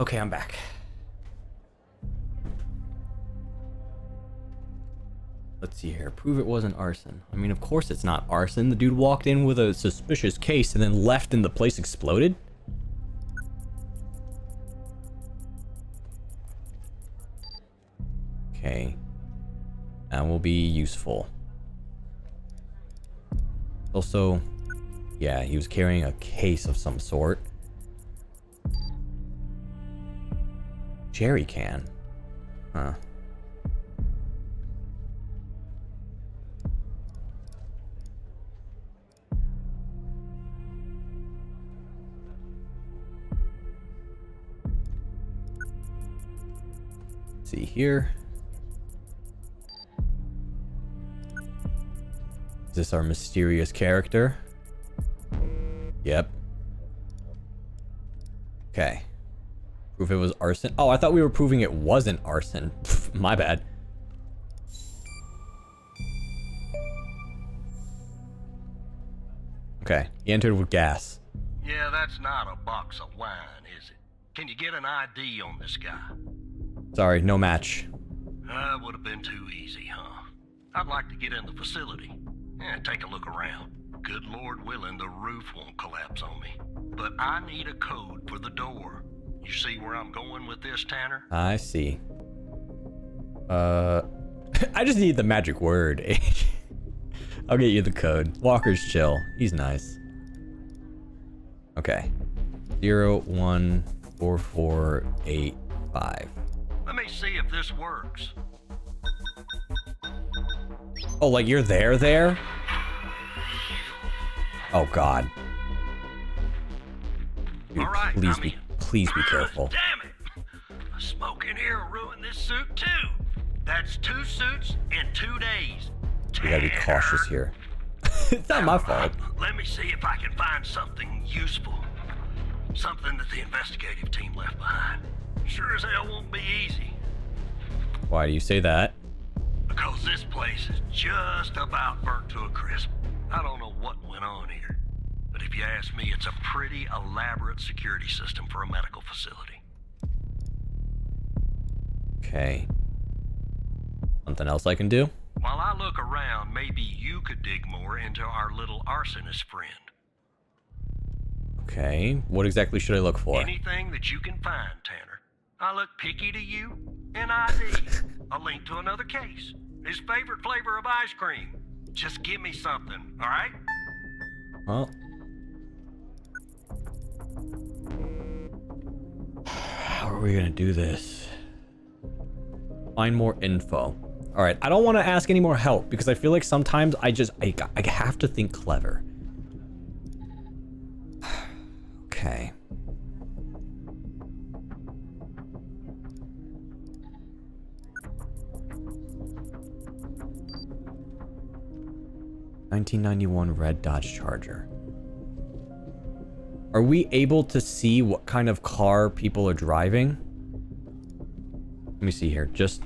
Okay, I'm back. Let's see here. Prove it wasn't arson. I mean, of course it's not arson. The dude walked in with a suspicious case and then left and the place exploded. Okay. That will be useful. Also, yeah, he was carrying a case of some sort. Jerry can. Huh. Let's see here. Is this our mysterious character? Yep. Okay. Proof it was arson. Oh, I thought we were proving it wasn't arson. My bad. Okay. He entered with gas. Yeah, that's not a box of wine, is it? Can you get an ID on this guy? Sorry, no match. Would have been too easy, huh? I'd like to get in the facility. Yeah, take a look around. Good Lord willing, the roof won't collapse on me. But I need a code for the door. You see where I'm going with this, Tanner? I see. I just need the magic word. I'll get you the code. Walker's chill. He's nice. Okay. 014485. Let me see if this works. Oh, like you're there? Oh God. Dude, All right, please be careful. Damn it! A smoke in here will ruin this suit too. That's 2 suits in 2 days. We gotta be cautious here. It's not my fault. Let me see if I can find something useful. Something that the investigative team left behind. Sure as hell won't be easy. Why do you say that? Because this place is just about burnt to a crisp. I don't know what went on here. But if you ask me, it's a pretty elaborate security system for a medical facility. Okay. Something else I can do? While I look around, maybe you could dig more into our little arsonist friend. Okay. What exactly should I look for? Anything that you can find, Tanner. I look picky to you. An ID. A link to another case. His favorite flavor of ice cream. Just give me something, all right? Well. How are we gonna do this? Find more info. All right, I don't want to ask any more help because I feel like sometimes I have to think clever. Okay. ...1991 red Dodge Charger. Are we able to see what kind of car people are driving? Let me see here. Just...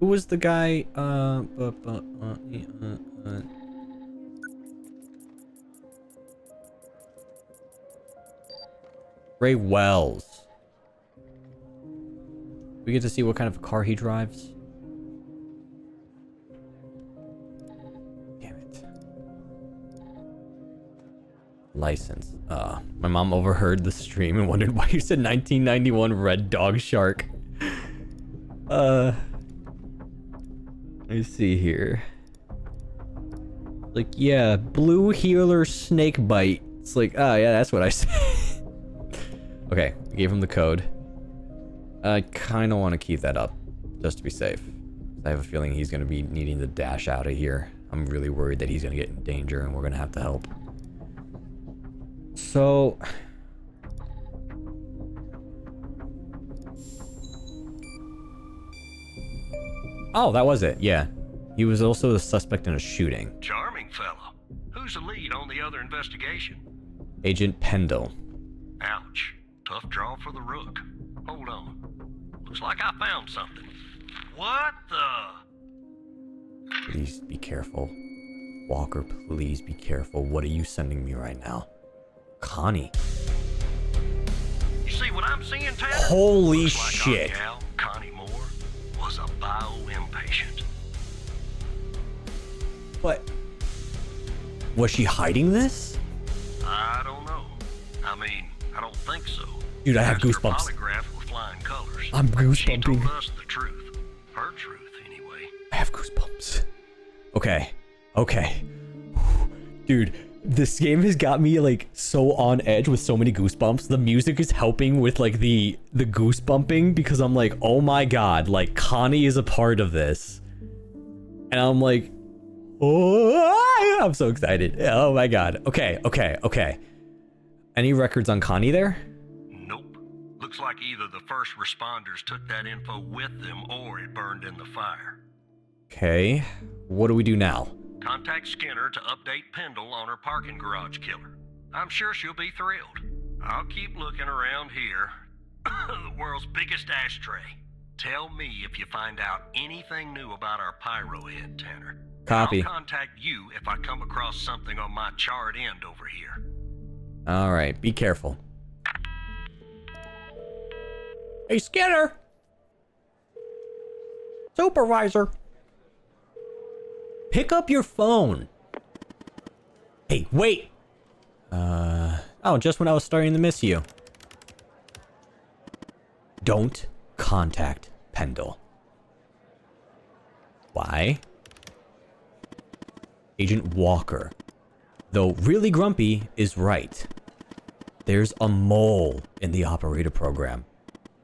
Who was the guy? Ray Wells. We get to see what kind of car he drives. Damn it. License. My mom overheard the stream and wondered why you said 1991 red dog shark. Let me see here. Like, yeah, blue healer snake bite. It's like, oh yeah, that's what I said. Okay, we gave him the code. I kind of want to keep that up, just to be safe. I have a feeling he's going to be needing to dash out of here. I'm really worried that he's going to get in danger and we're going to have to help. So... Oh, that was it, yeah. He was also the suspect in a shooting. Charming fellow. Who's the lead on the other investigation? Agent Pendle. Ouch. Tough draw for the rook. Hold on. Looks like I found something. What the? Please be careful. Walker, please be careful. What are you sending me right now? Connie. You see what I'm seeing, Tanner? Holy Looks like shit. Our gal, Connie Moore, was a bio-impatient. But was she hiding this? I don't know. I mean, I don't think so. Dude, I have Asked her goosebumps. polygraph with flying colors. I'm She goosebumping. told us the truth. Her truth, anyway. I have goosebumps. Okay. Okay. Dude, this game has got me like so on edge with so many goosebumps. The music is helping with like the goosebumping because I'm like, oh my god, like Connie is a part of this. And I'm like, oh, I'm so excited. Oh my god. Okay, okay, okay. Any records on Connie there? Nope. Looks like either the first responders took that info with them or it burned in the fire. Okay. What do we do now? Contact Skinner to update Pendle on her parking garage killer. I'm sure she'll be thrilled. I'll keep looking around here. The world's biggest ashtray. Tell me if you find out anything new about our pyro head, Tanner. Copy. I'll contact you if I come across something on my charred end over here. All right, be careful. Hey, Skinner! Supervisor! Pick up your phone. Hey, wait! Oh, just when I was starting to miss you. Don't contact Pendle. Why? Agent Walker, though really grumpy, is right. There's a mole in the operator program.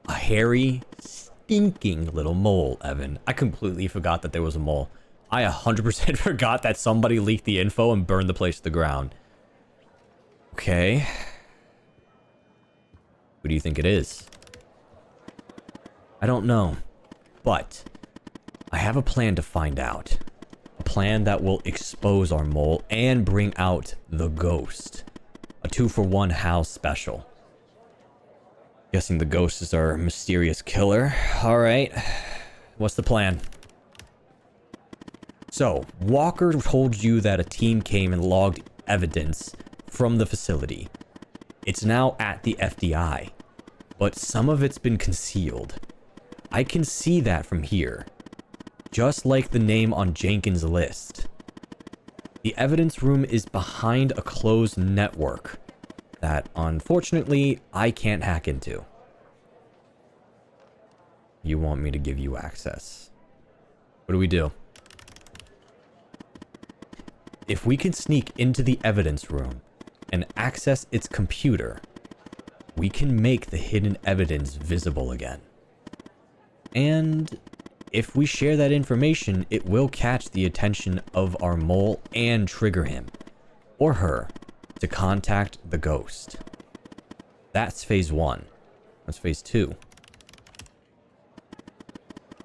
A hairy, stinking little mole, Evan. I completely forgot that there was a mole. I 100% forgot that somebody leaked the info and burned the place to the ground. Okay. Who do you think it is? I don't know. But I have a plan to find out. A plan that will expose our mole and bring out the ghost. A 2-for-1 house special. Guessing the ghost is our mysterious killer. Alright. What's the plan? So, Walker told you that a team came and logged evidence from the facility. It's now at the FDI, but some of it's been concealed. I can see that from here, just like the name on Jenkins' list. The evidence room is behind a closed network that, unfortunately, I can't hack into. You want me to give you access. What do we do? If we can sneak into the evidence room and access its computer, we can make the hidden evidence visible again. And if we share that information, it will catch the attention of our mole and trigger him, or her, to contact the ghost. That's phase 1. That's phase 2.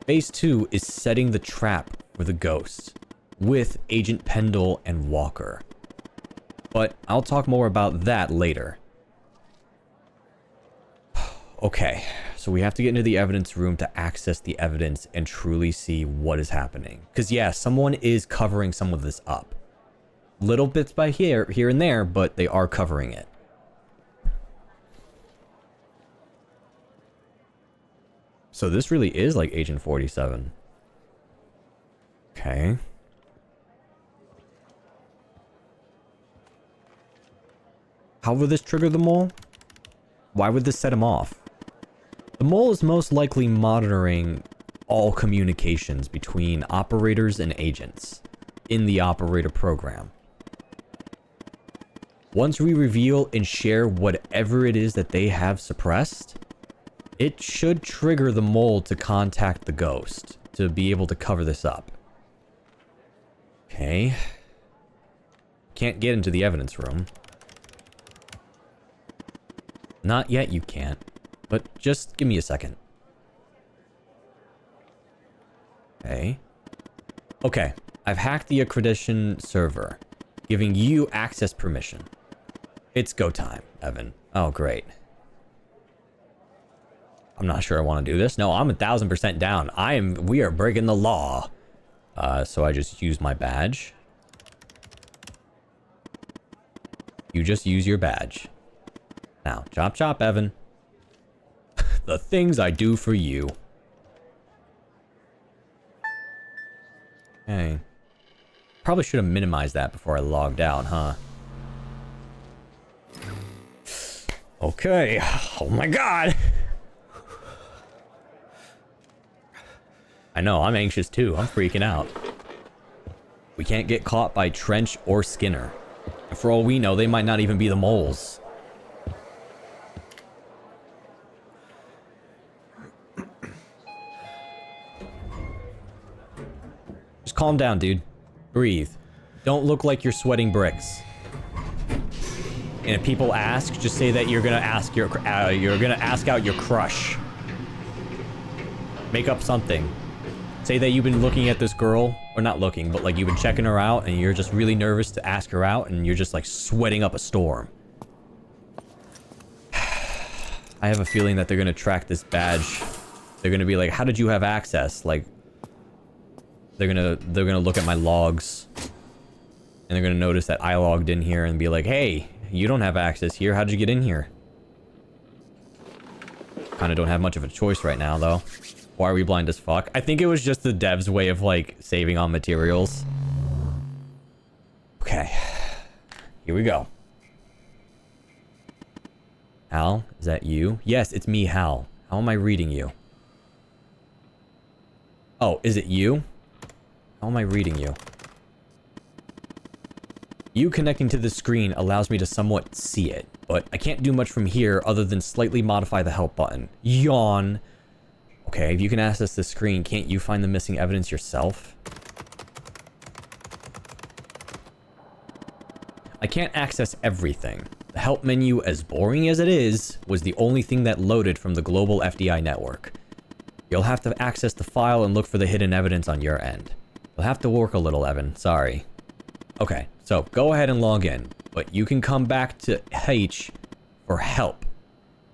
Phase 2 is setting the trap for the ghost with Agent Pendle and Walker. But I'll talk more about that later. Okay, so we have to get into the evidence room to access the evidence and truly see what is happening. Because yeah, someone is covering some of this up. Little bits by here and there, but they are covering it. So this really is like Agent 47. Okay. How would this trigger the mole? Why would this set him off? The mole is most likely monitoring all communications between operators and agents in the operator program. Once we reveal and share whatever it is that they have suppressed, it should trigger the mole to contact the ghost to be able to cover this up. Okay. Can't get into the evidence room. Not yet, you can't. But just give me a second. Okay. Okay. I've hacked the accreditation server, giving you access permission. It's go time, Evan. Oh, great. I'm not sure I want to do this. No, I'm 1000% down. We are breaking the law. So I just use my badge. You just use your badge. Now, chop chop, Evan. The things I do for you. Okay. Probably should have minimized that before I logged out, huh? Okay. Oh my god. I know, I'm anxious too. I'm freaking out. We can't get caught by Trench or Skinner. And for all we know, they might not even be the moles. Just calm down, dude. Breathe. Don't look like you're sweating bricks. And if people ask, just say that you're gonna ask out your crush. Make up something. Say that you've been looking at this girl, or not looking, but like you've been checking her out and you're just really nervous to ask her out and you're just like sweating up a storm. I have a feeling that they're gonna track this badge. They're gonna be like, how did you have access? Like, they're gonna look at my logs and they're gonna notice that I logged in here and be like, hey, you don't have access here. How'd you get in here? Kinda don't have much of a choice right now though. Why are we blind as fuck? I think it was just the devs' way of, like, saving on materials. Okay. Here we go. Hal, is that you? Yes, it's me, Hal. How am I reading you? Oh, is it you? How am I reading you? You connecting to the screen allows me to somewhat see it, but I can't do much from here other than slightly modify the help button. Yawn. Okay, if you can access the screen, can't you find the missing evidence yourself? I can't access everything. The help menu, as boring as it is, was the only thing that loaded from the global FDI network. You'll have to access the file and look for the hidden evidence on your end. You'll have to work a little, Evan. Sorry. Okay, so go ahead and log in, but you can come back to H for help.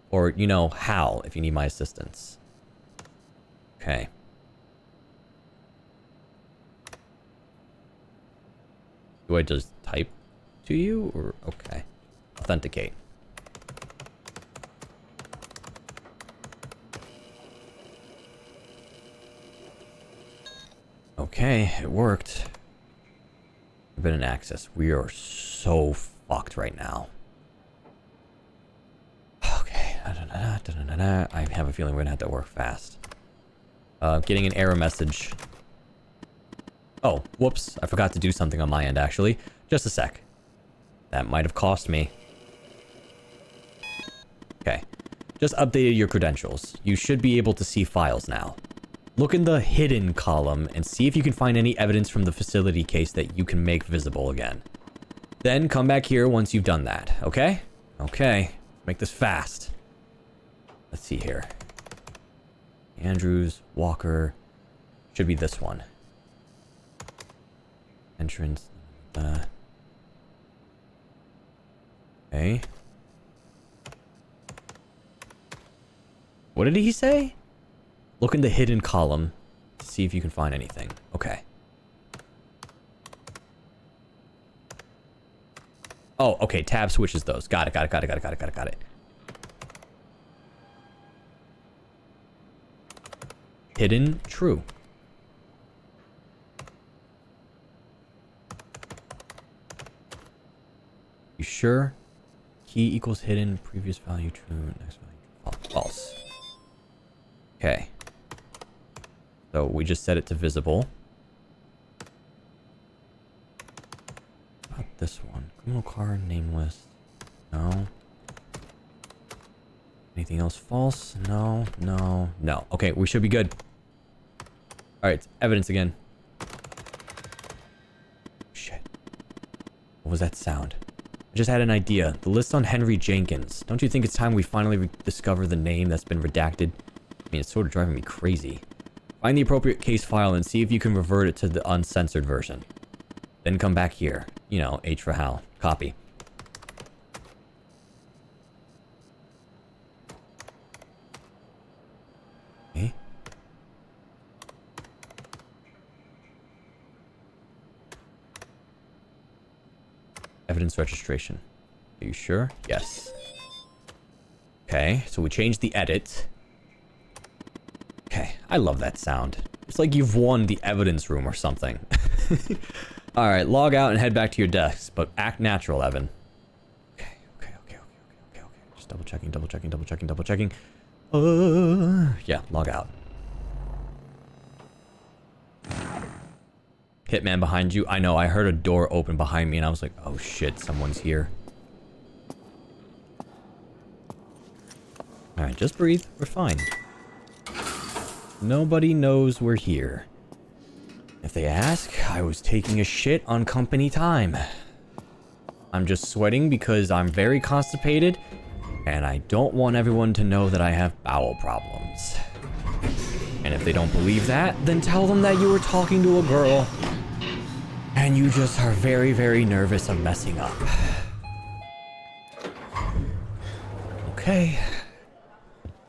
Or, you know, Hal, if you need my assistance. Okay. Do I just type to you or okay. Authenticate. Okay, it worked. Been in access. We are so fucked right now. Okay. I have a feeling we're gonna have to work fast. Getting an error message. Oh, whoops. I forgot to do something on my end, actually. Just a sec. That might have cost me. Okay. Just updated your credentials. You should be able to see files now. Look in the hidden column and see if you can find any evidence from the facility case that you can make visible again. Then come back here once you've done that, okay? Okay. Make this fast. Let's see here. Andrews, Walker, should be this one. Entrance, okay. What did he say? Look in the hidden column to see if you can find anything. Okay. Oh, okay, tab switches those. Got it. Hidden, true. You sure? Key equals hidden, previous value true, next value false. Okay. So we just set it to visible. About this one. Criminal card, name list. No. Anything else false? No. Okay, we should be good. Alright, evidence again. Shit. What was that sound? I just had an idea. The list on Henry Jenkins. Don't you think it's time we finally discover the name that's been redacted? I mean, it's sort of driving me crazy. Find the appropriate case file and see if you can revert it to the uncensored version. Then come back here. You know, H for Hal. Copy. Okay. Evidence registration. Are you sure? Yes. Okay, so we changed the edit. Okay, I love that sound. It's like you've won the evidence room or something. Alright, log out and head back to your desk, but act natural, Evan. Okay. Just double checking. Yeah, log out. Hitman behind you. I know, I heard a door open behind me and I was like, oh shit, someone's here. Alright, just breathe. We're fine. Nobody knows we're here. If they ask, I was taking a shit on company time. I'm just sweating because I'm very constipated and I don't want everyone to know that I have bowel problems. And if they don't believe that, then tell them that you were talking to a girl and you just are very, very nervous of messing up. Okay.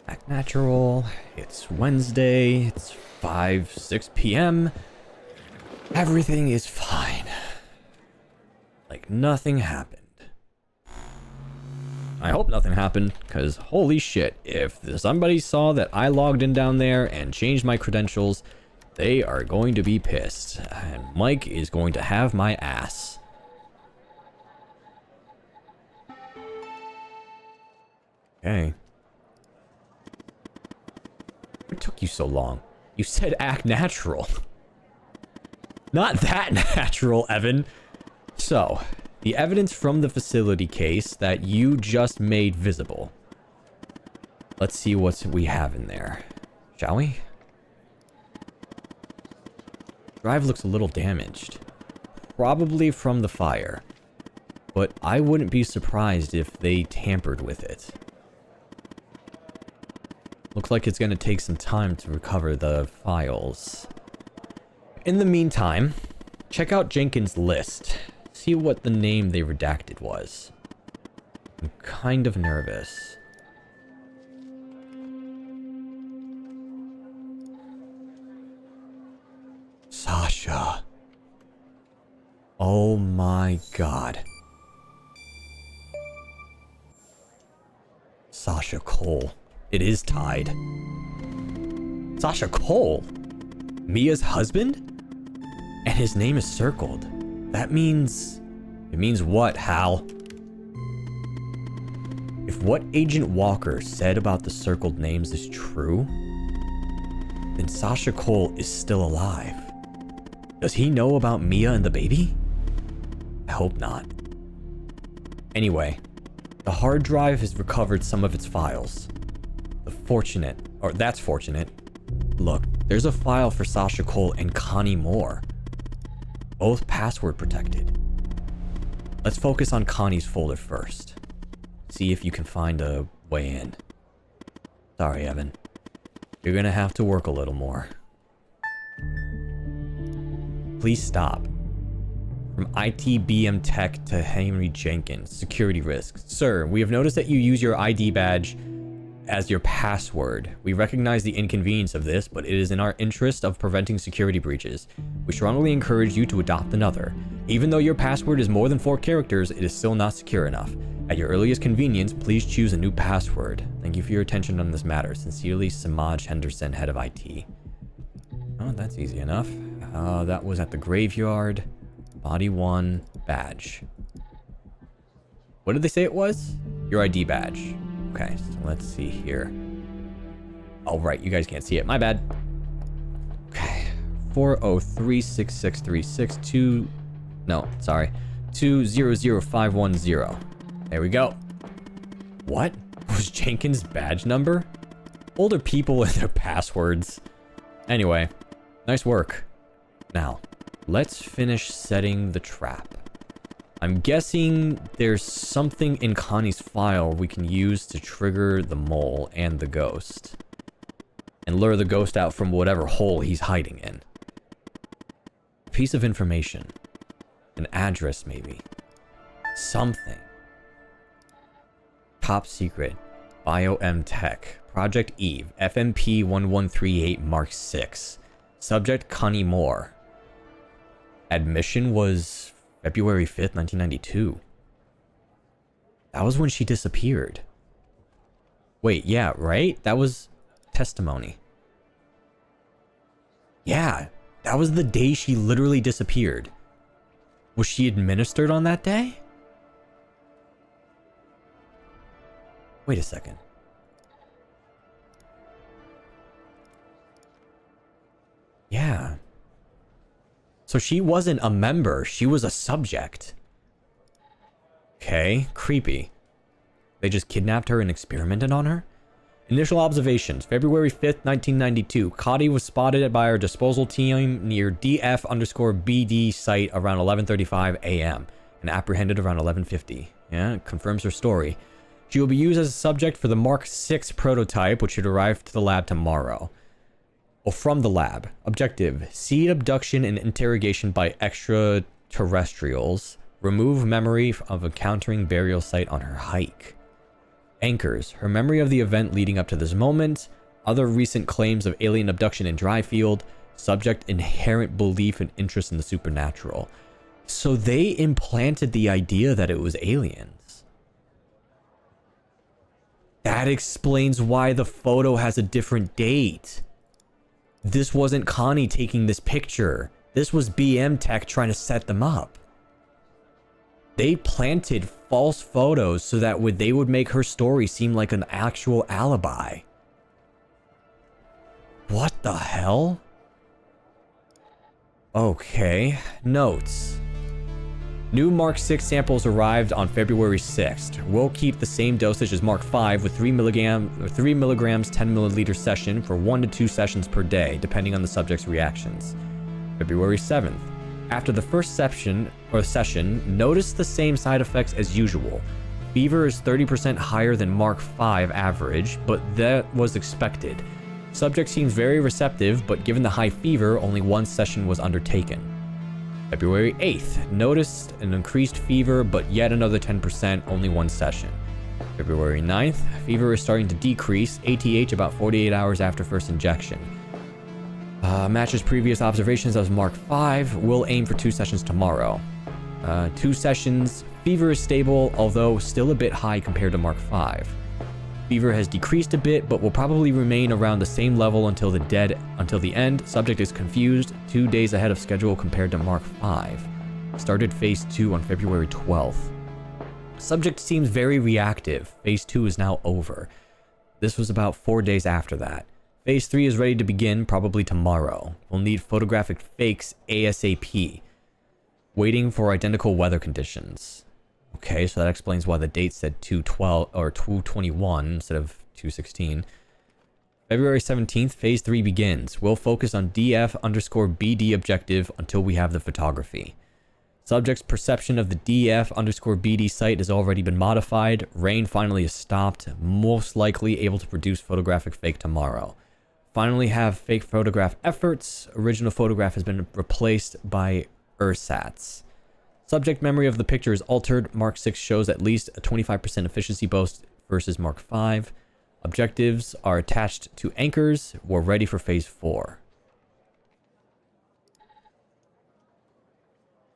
Act natural. It's Wednesday. It's 6 p.m. Everything is fine. Like nothing happened. I hope nothing happened, because holy shit, if somebody saw that I logged in down there and changed my credentials, they are going to be pissed. And Mike is going to have my ass. Okay. What took you so long? You said act natural. Not that natural, Evan. So, the evidence from the facility case that you just made visible. Let's see what we have in there. Shall we? Drive looks a little damaged. Probably from the fire. But I wouldn't be surprised if they tampered with it. Looks like it's going to take some time to recover the files. In the meantime, check out Jenkins' list. See what the name they redacted was. I'm kind of nervous. Sasha. Oh my god. Sasha Cole. It is tied. Sasha Cole? Mia's husband? And his name is circled. That means... It means what, Hal? If what Agent Walker said about the circled names is true, then Sasha Cole is still alive. Does he know about Mia and the baby? I hope not. Anyway, the hard drive has recovered some of its files. That's fortunate. Look, there's a file for Sasha Cole and Connie Moore. Both password protected. Let's focus on Connie's folder first. See if you can find a way in. Sorry, Evan. You're gonna have to work a little more. Please stop. From ITBM Tech to Henry Jenkins, security risks. Sir, we have noticed that you use your ID badge as your password. We recognize the inconvenience of this, but it is in our interest of preventing security breaches. We strongly encourage you to adopt another. Even though your password is more than 4 characters, it is still not secure enough. At your earliest convenience, please choose a new password. Thank you for your attention on this matter. Sincerely, Samaj Henderson, head of IT. Oh, that's easy enough. That was at the graveyard. Body 1, badge. What did they say it was? Your ID badge. Okay, so let's see here. Oh, right, you guys can't see it. My bad. Okay. 4036636 200510. There we go. What was Jenkins' badge number? Older people and their passwords. Anyway, nice work. Now, let's finish setting the trap. I'm guessing there's something in Connie's file we can use to trigger the mole and the ghost. And lure the ghost out from whatever hole he's hiding in. A piece of information. An address, maybe. Something. Top secret. BioM Tech. Project Eve. FMP 1138 Mark 6. Subject Connie Moore. Admission was February 5th, 1992. That was when she disappeared. Wait, yeah, right? That was testimony. Yeah, that was the day she literally disappeared. Was she administered on that day? Wait a second. Yeah. So she wasn't a member, she was a subject. Okay, creepy. They just kidnapped her and experimented on her? Initial observations. February 5th, 1992. Cotty was spotted by our disposal team near DF_BD site around 11:35 a.m. and apprehended around 11:50. Yeah, it confirms her story. She will be used as a subject for the Mark 6 prototype, which should arrive to the lab tomorrow. Or from the lab. Objective. Seed abduction and interrogation by extraterrestrials. Remove memory of encountering burial site on her hike. Anchors. Her memory of the event leading up to this moment. Other recent claims of alien abduction in Dryfield. Subject inherent belief and interest in the supernatural. So they implanted the idea that it was aliens. That explains why the photo has a different date. This wasn't Connie taking this picture. This was BM Tech trying to set them up. They planted false photos so that they would make her story seem like an actual alibi. What the hell? Okay, notes. New Mark 6 samples arrived on February 6th. We'll keep the same dosage as Mark 5 with 3 milligrams 10 milliliter session for 1 to 2 sessions per day, depending on the subject's reactions. February 7th. After the first session, notice the same side effects as usual. Fever is 30% higher than Mark 5 average, but that was expected. Subject seems very receptive, but given the high fever, only 1 session was undertaken. February 8th, noticed an increased fever, but yet another 10%, only 1 session. February 9th, fever is starting to decrease, ATH about 48 hours after first injection. Matches previous observations as Mark 5, we'll aim for 2 sessions tomorrow. 2 sessions, fever is stable, although still a bit high compared to Mark 5. Fever has decreased a bit, but will probably remain around the same level until the end. Subject is confused, 2 days ahead of schedule compared to Mark 5. Started phase 2 on February 12th. Subject seems very reactive. Phase 2 is now over. This was about 4 days after that. Phase 3 is ready to begin, probably tomorrow. We'll need photographic fakes ASAP. Waiting for identical weather conditions. Okay, so that explains why the date said 2/12 or 2/21 instead of 2/16. February 17th, phase 3 begins. We'll focus on DF_BD objective until we have the photography. Subject's perception of the DF_BD site has already been modified. Rain finally has stopped. Most likely able to produce photographic fake tomorrow. Finally have fake photograph efforts. Original photograph has been replaced by ersatz. Subject memory of the picture is altered. Mark 6 shows at least a 25% efficiency boost versus Mark 5. Objectives are attached to anchors. We're ready for phase 4.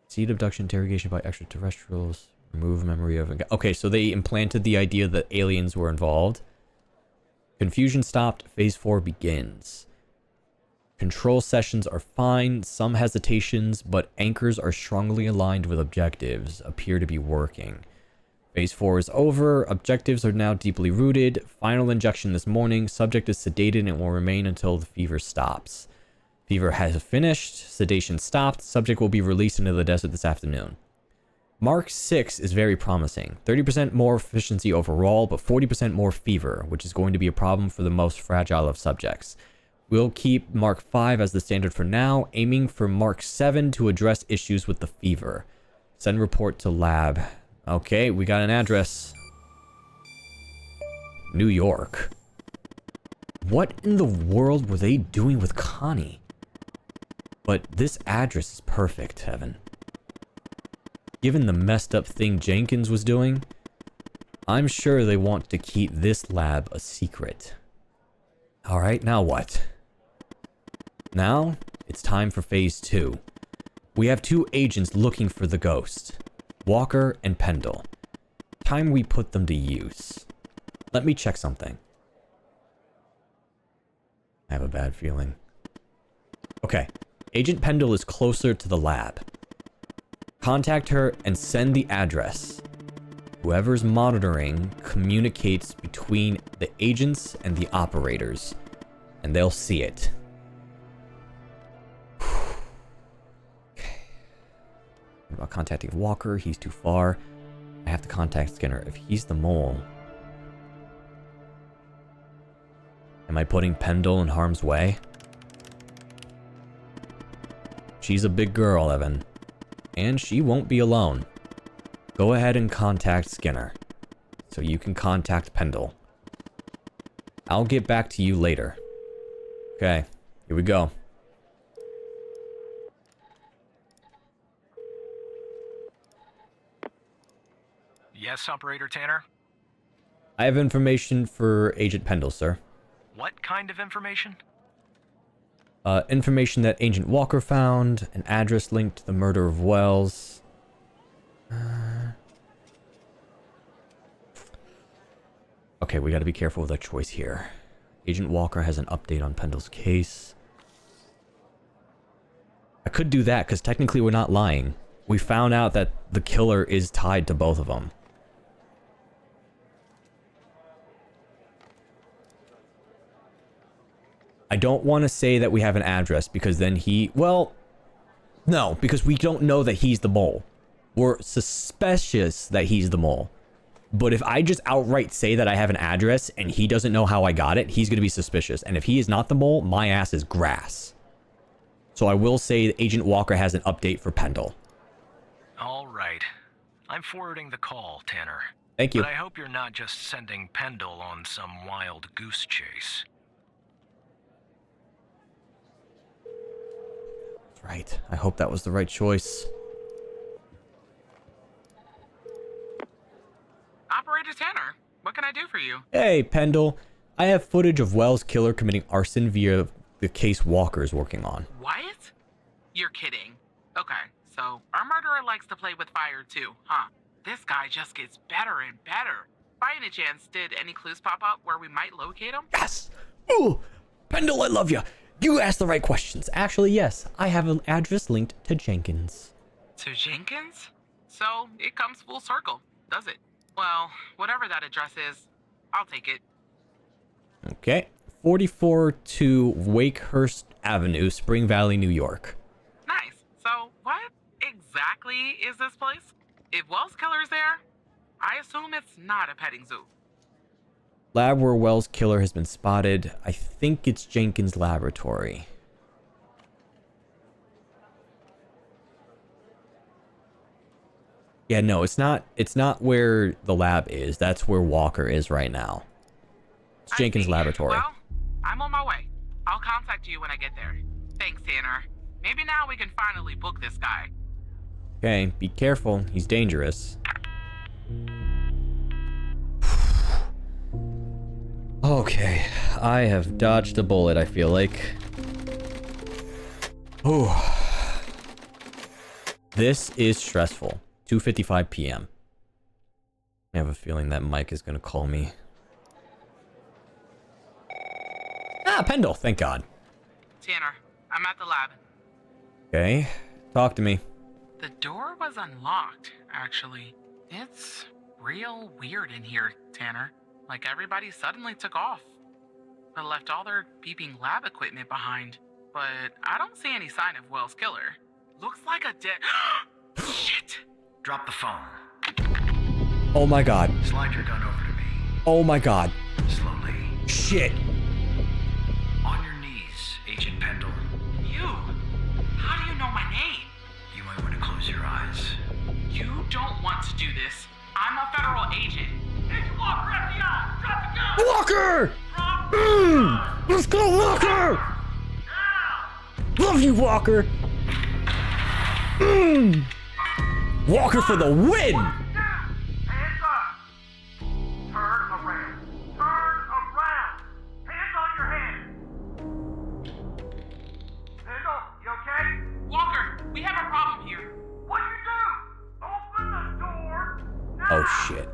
Seed abduction, interrogation by extraterrestrials. Remove memory of... Okay, so they implanted the idea that aliens were involved. Confusion stopped. Phase 4 begins. Control sessions are fine, some hesitations, but anchors are strongly aligned with objectives, appear to be working. Phase 4 is over, objectives are now deeply rooted, final injection this morning, subject is sedated and will remain until the fever stops. Fever has finished, sedation stopped, subject will be released into the desert this afternoon. Mark 6 is very promising, 30% more efficiency overall, but 40% more fever, which is going to be a problem for the most fragile of subjects. We'll keep Mark 5 as the standard for now, aiming for Mark 7 to address issues with the fever. Send report to lab. Okay, we got an address. New York. What in the world were they doing with Connie? But this address is perfect, Evan. Given the messed up thing Jenkins was doing, I'm sure they want to keep this lab a secret. Alright, now what? Now, it's time for phase 2. We have 2 agents looking for the ghost. Walker and Pendle. time we put them to use. Let me check something. I have a bad feeling. Okay. Agent Pendle is closer to the lab. Contact her and send the address. Whoever's monitoring communicates between the agents and the operators, and they'll see it. Okay. What about contacting Walker? He's too far. I have to contact Skinner. If he's the mole... Am I putting Pendle in harm's way? She's a big girl, Evan. And she won't be alone. Go ahead and contact Skinner, so you can contact Pendle. I'll get back to you later. Okay, here we go. Yes, Operator Tanner? I have information for Agent Pendle, sir. What kind of information? Information that Agent Walker found, an address linked to the murder of Wells. Okay, we gotta be careful with our choice here. Agent Walker has an update on Pendle's case. I could do that, because technically we're not lying. We found out that the killer is tied to both of them. I don't want to say that we have an address, because then he... Well, no, because we don't know that he's the mole. We're suspicious that he's the mole. But if I just outright say that I have an address and he doesn't know how I got it, he's going to be suspicious. And if he is not the mole, my ass is grass. So I will say that Agent Walker has an update for Pendle. All right. I'm forwarding the call, Tanner. Thank you. But I hope you're not just sending Pendle on some wild goose chase. Right. I hope that was the right choice. Operator Tanner, what can I do for you? Hey, Pendle. I have footage of Wells' killer committing arson via the case Walker is working on. What? You're kidding. Okay, so our murderer likes to play with fire too, huh? This guy just gets better and better. By any chance, did any clues pop up where we might locate him? Yes! Ooh! Pendle, I love you! You asked the right questions. Actually, yes. I have an address linked to Jenkins. To Jenkins? So, it comes full circle, does it? Well, whatever that address is, I'll take it. Okay. 44 Wakehurst Avenue, Spring Valley, New York. Nice. So, what exactly is this place? If Wells' killer's there, I assume it's not a petting zoo. Lab where Wells' killer has been spotted. I think it's Jenkins' laboratory. Yeah, no, it's not where the lab is. That's where Walker is right now. It's Jenkins' laboratory. Well, I'm on my way. I'll contact you when I get there. Thanks, Tanner. Maybe now we can finally book this guy. Okay, be careful. He's dangerous. Okay, I have dodged a bullet, I feel like. Oh. This is stressful. 2:55 p.m. I have a feeling that Mike is going to call me. Ah, Pendle, thank God. Tanner, I'm at the lab. Okay, talk to me. The door was unlocked, actually. It's real weird in here, Tanner. Like everybody suddenly took off. But left all their beeping lab equipment behind. But I don't see any sign of Wells' killer. Looks like a dead... Shit! Drop the phone. Oh my God. Slide your gun over to me. Oh my God. Slowly. Shit. On your knees, Agent Pendle. You? How do you know my name? You might want to close your eyes. You don't want to do this. I'm a federal agent. Agent Walker, FBI! Drop the gun! Walker! Drop the gun! Let's go, Walker! Now! Love you, Walker! Walker for the win! Hands up! Turn around! Turn around! Hands on your head! Pendle, you okay? Walker, we have a problem here. What'd you do? Open the door now! Oh shit.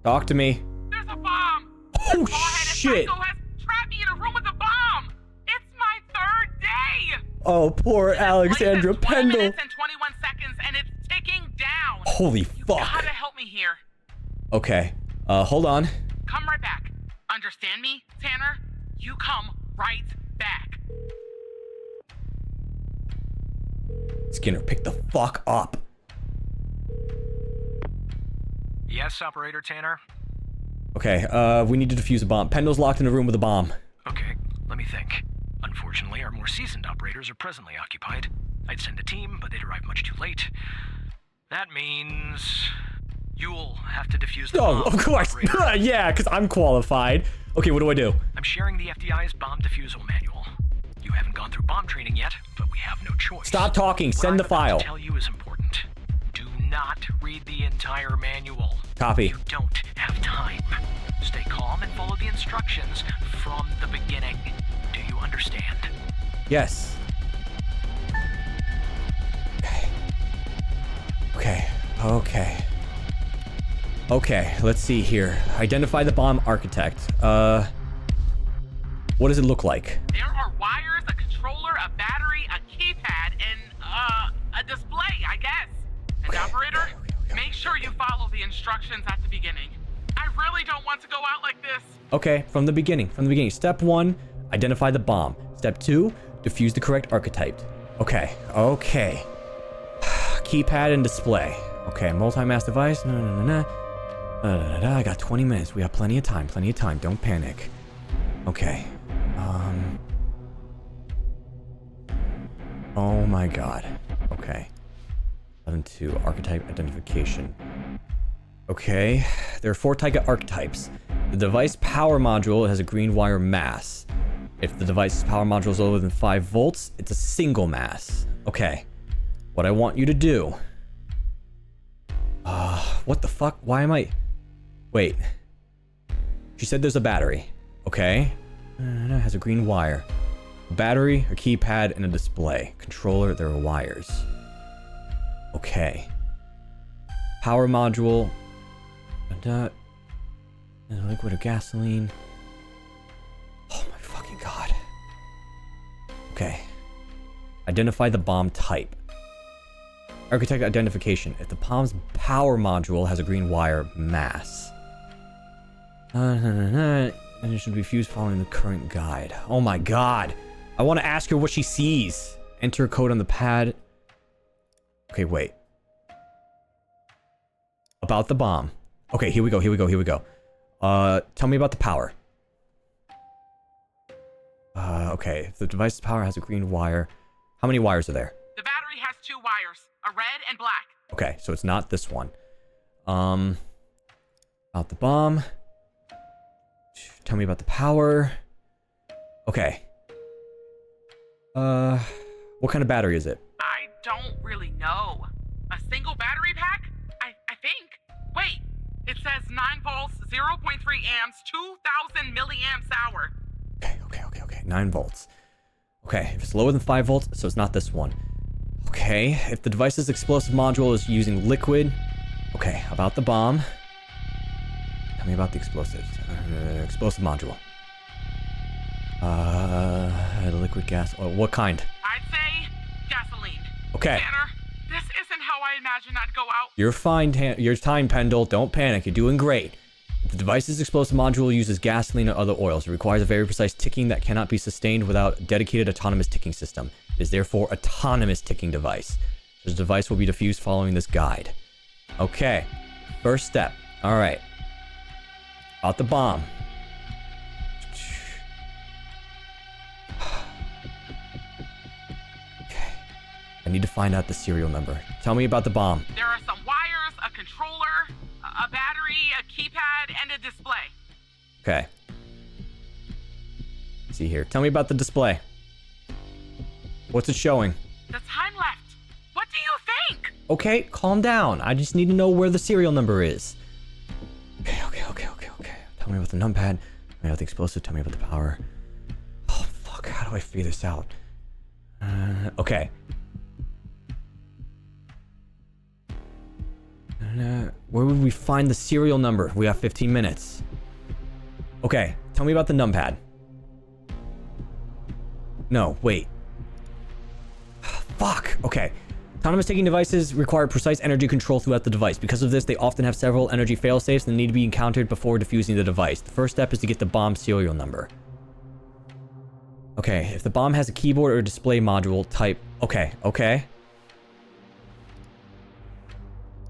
Talk to me. There's a bomb! Oh, Go ahead, shit. Psycho has trapped me in a room with a bomb! It's my 3rd day! Oh, poor Alexandra Wait, 20 Pendle. minutes and 21 seconds, and it's ticking down! Holy You fuck. gotta help me here. Okay. Hold on. Come right back. Understand me, Tanner? You come right back. Skinner, pick the fuck up. Yes, Operator Tanner? Okay, we need to defuse a bomb. Pendle's locked in a room with a bomb. Okay, let me think. Unfortunately, our more seasoned operators are presently occupied. I'd send a team, but they'd arrive much too late. That means... you'll have to defuse the bomb. Oh, of course. Operator. Yeah, because I'm qualified. Okay, what do I do? I'm sharing the FDI's bomb defusal manual. You haven't gone through bomb training yet, but we have no choice. Stop talking. What Send I'm the about file. to tell you is important. Do not read the entire manual. Copy. You don't have time. Stay calm and follow the instructions from the beginning. Do you understand? Yes. Okay. Okay, let's see here. Identify the bomb architect. What does it look like? There are wires, a controller, a battery, a keypad, and a display, I guess. And operator, make sure you follow the instructions at the beginning. I really don't want to go out like this. Okay, from the beginning. Step 1, identify the bomb. Step 2, defuse the correct archetype. Okay. Keypad and display. Okay, multi-mass device. I got 20 minutes. We have plenty of time. Don't panic. Okay. Oh my god. Okay. 11-2, archetype identification. Okay. There are 4 Taiga archetypes. The device power module has a green wire mass. If the device's power module is lower than 5 volts, it's a single mass. Okay. What I want you to do... what the fuck? Why am I... Wait. She said there's a battery. Okay. It has a green wire. A battery, a keypad, and a display. Controller, there are wires. Okay. Power module. A liquid of gasoline. Oh my fucking god. Okay. Identify the bomb type. Architect identification. If the bomb's power module has a green wire mass. And it should be fused following the current guide. Oh my god. I want to ask her what she sees. Enter a code on the pad. Okay, wait. About the bomb. Okay, here we go. Tell me about the power. Okay. If the device's power has a green wire. How many wires are there? The battery has 2 wires, a red and black. Okay, so it's not this one. About the bomb. Tell me about the power. Okay. What kind of battery is it? I don't really know. A single battery pack? I think. Wait, it says 9 volts, 0.3 amps, 2,000 milliamps hour. Okay. 9 volts. Okay, if it's lower than 5 volts, so it's not this one. Okay, if the device's explosive module is using liquid. Okay, about the bomb. Tell me about the explosives. Explosive module. Liquid gas. Oh, what kind? I'd say gasoline. Okay. Tanner, this isn't how I imagined I'd go out. You're fine, you're fine, Pendle. Don't panic. You're doing great. If the device's explosive module uses gasoline or other oils, it requires a very precise ticking that cannot be sustained without a dedicated autonomous ticking system. It is therefore autonomous ticking device. The device will be diffused following this guide. Okay. First step. All right. About the bomb. Okay. I need to find out the serial number. Tell me about the bomb. There are some wires, a controller, a battery, a keypad, and a display. Okay. Let's see here. Tell me about the display. What's it showing? The time left. What do you think? Okay, calm down. I just need to know where the serial number is. Okay. Tell me about the numpad. Tell me about the explosive. Tell me about the power. Oh, fuck. How do I figure this out? Okay. Where would we find the serial number? We have 15 minutes. Okay, tell me about the numpad. No, wait. Fuck. Okay. Autonomous taking devices require precise energy control throughout the device. Because of this, they often have several energy failsafes that need to be encountered before defusing the device. The first step is to get the bomb serial number. Okay, if the bomb has a keyboard or display module type... Okay, okay.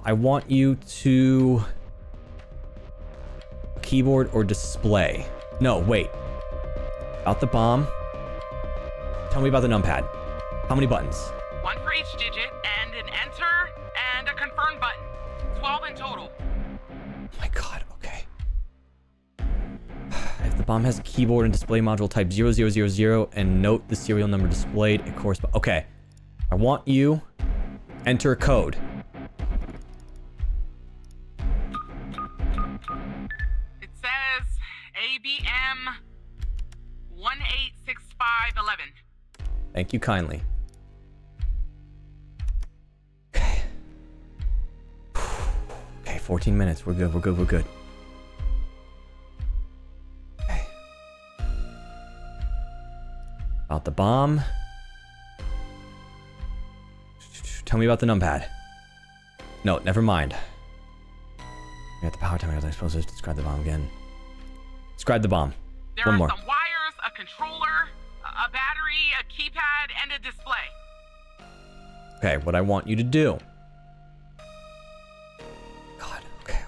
I want you to... Keyboard or display. No, wait. About the bomb. Tell me about the numpad. How many buttons? One for each digit, and an enter, and a confirm button. 12 in total. Oh my god, okay. If the bomb has a keyboard and display module type 0000 and note the serial number displayed, it corresponds. Okay. I want you enter a code. It says ABM 186511. Thank you kindly. Okay, 14 minutes. We're good, we're good, we're good. Okay. About the bomb. Tell me about the numpad. No, never mind. We got the power timer. I'm supposed to describe the bomb again. Describe the bomb. There One are more. some wires, a controller, a battery, a keypad, and a display. Okay, what I want you to do. God, okay.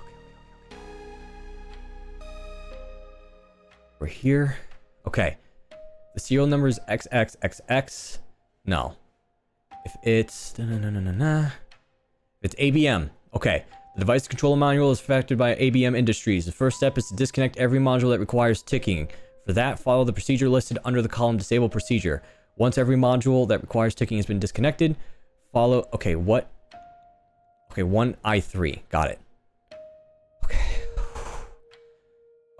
We're here. Okay. The serial number is XXXX. No. If it's... If it's ABM. Okay. The device controller manual is affected by ABM Industries. The first step is to disconnect every module that requires ticking. For that, follow the procedure listed under the column Disable Procedure. Once every module that requires ticking has been disconnected, follow... Okay, what? Okay, 1I3. Got it. Okay.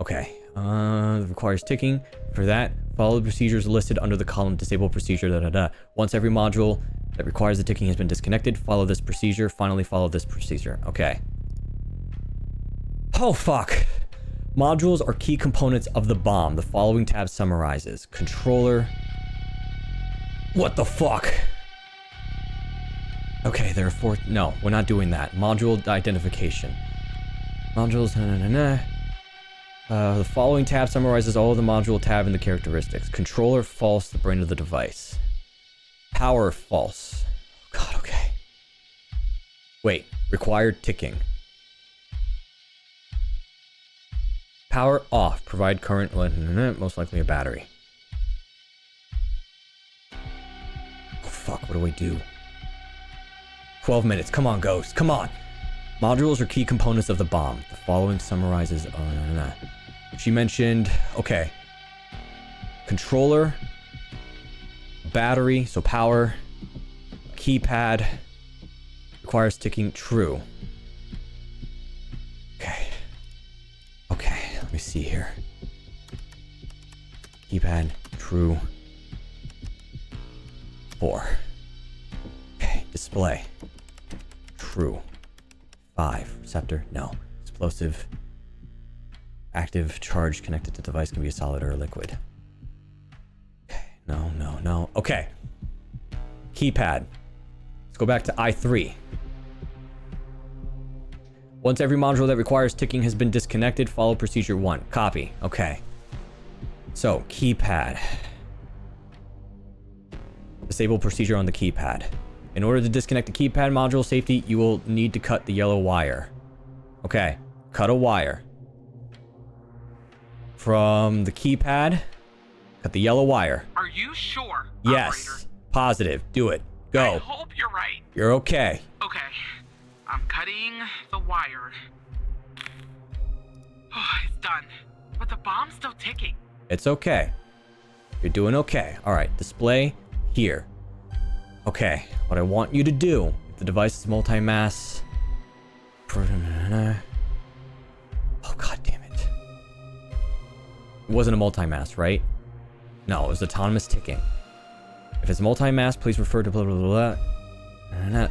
Okay. Requires ticking. For that, follow the procedures listed under the column Disable Procedure. Once every module that requires the ticking has been disconnected, follow this procedure. Finally, follow this procedure. Okay. Oh, fuck. Modules are key components of the bomb. The following tab summarizes. Controller. What the fuck? Okay, there are four... No, we're not doing that. Module identification. Modules... the following tab summarizes all of the module tab and the characteristics. Controller, false, the brain of the device. Power, false. Oh, God, okay. Wait, required ticking. Power off, provide current, most likely a battery. Oh, fuck, what do I do? 12 minutes, come on, Ghost, come on! Modules are key components of the bomb. The following summarizes... She mentioned... Okay. Controller. Battery, so power. Keypad. Requires ticking, true. Okay. Okay, let me see here. Keypad, true. 4. Okay, display. True. 5. Receptor, no. Explosive. Active charge connected to device can be a solid or a liquid. Okay, no. Okay. Keypad. Let's go back to I3. Once every module that requires ticking has been disconnected, follow procedure 1. Copy. Okay. So, keypad. Disable procedure on the keypad. In order to disconnect the keypad module safety, you will need to cut the yellow wire. Okay. Cut a wire. From the keypad, cut the yellow wire. Are you sure? Yes. Operator? Positive. Do it. I Go. hope you're right. You're okay. Okay. I'm cutting the wire. Oh, it's done. But the bomb's still ticking. It's okay. You're doing okay. All right. Display here. Okay. What I want you to do, if the device is multi-mass... Oh, God damn it. It wasn't a multi-mass, right? No, it was autonomous ticking. If it's multi-mass, please refer to blah, blah, blah, blah.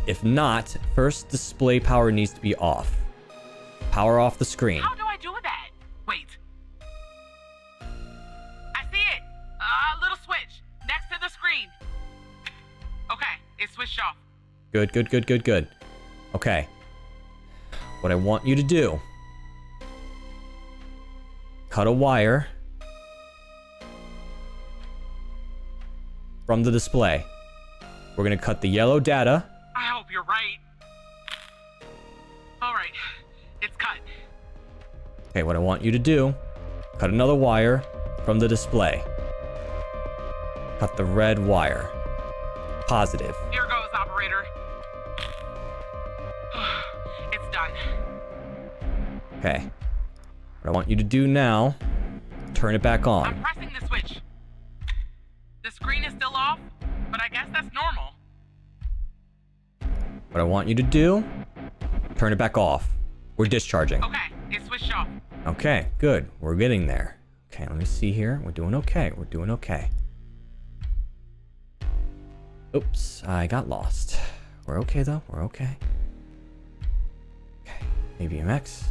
If not, first display power needs to be off. Power off the screen. How do I do that? Wait. I see it. Little switch next to the screen. Okay, it's switched off. Good, good, good, good, good. Okay. What I want you to do, cut a wire from the display. We're gonna cut the yellow data. I hope you're right. All right, it's cut. Okay, what I want you to do, cut another wire from the display. Cut the red wire. Positive. Here goes, operator. It's done. Okay. What I want you to do now, turn it back on. I'm pressing the switch. The screen is still off, but I guess that's normal. What I want you to do, turn it back off. We're discharging. Okay, it's switched off. Okay, good. We're getting there. Okay, let me see here. We're doing okay. We're doing okay. Oops, I got lost. We're okay though. We're okay. Okay, ABMX.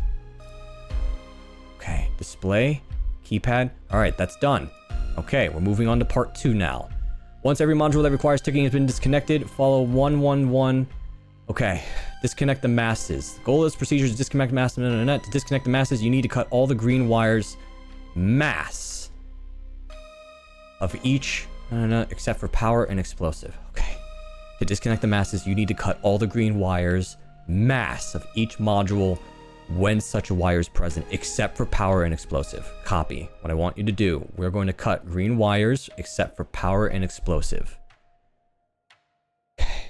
Okay, display, keypad. All right, that's done. Okay, we're moving on to part 2 now. Once every module that requires ticking has been disconnected, follow 111. Okay, disconnect the masses. The goal of this procedure is to disconnect the masses. To disconnect the masses, you need to cut all the green wires mass of each, except for power and explosive. Okay. To disconnect the masses, you need to cut all the green wires mass of each module when such a wire is present, except for power and explosive. Copy. What I want you to do, we're going to cut green wires except for power and explosive. Okay.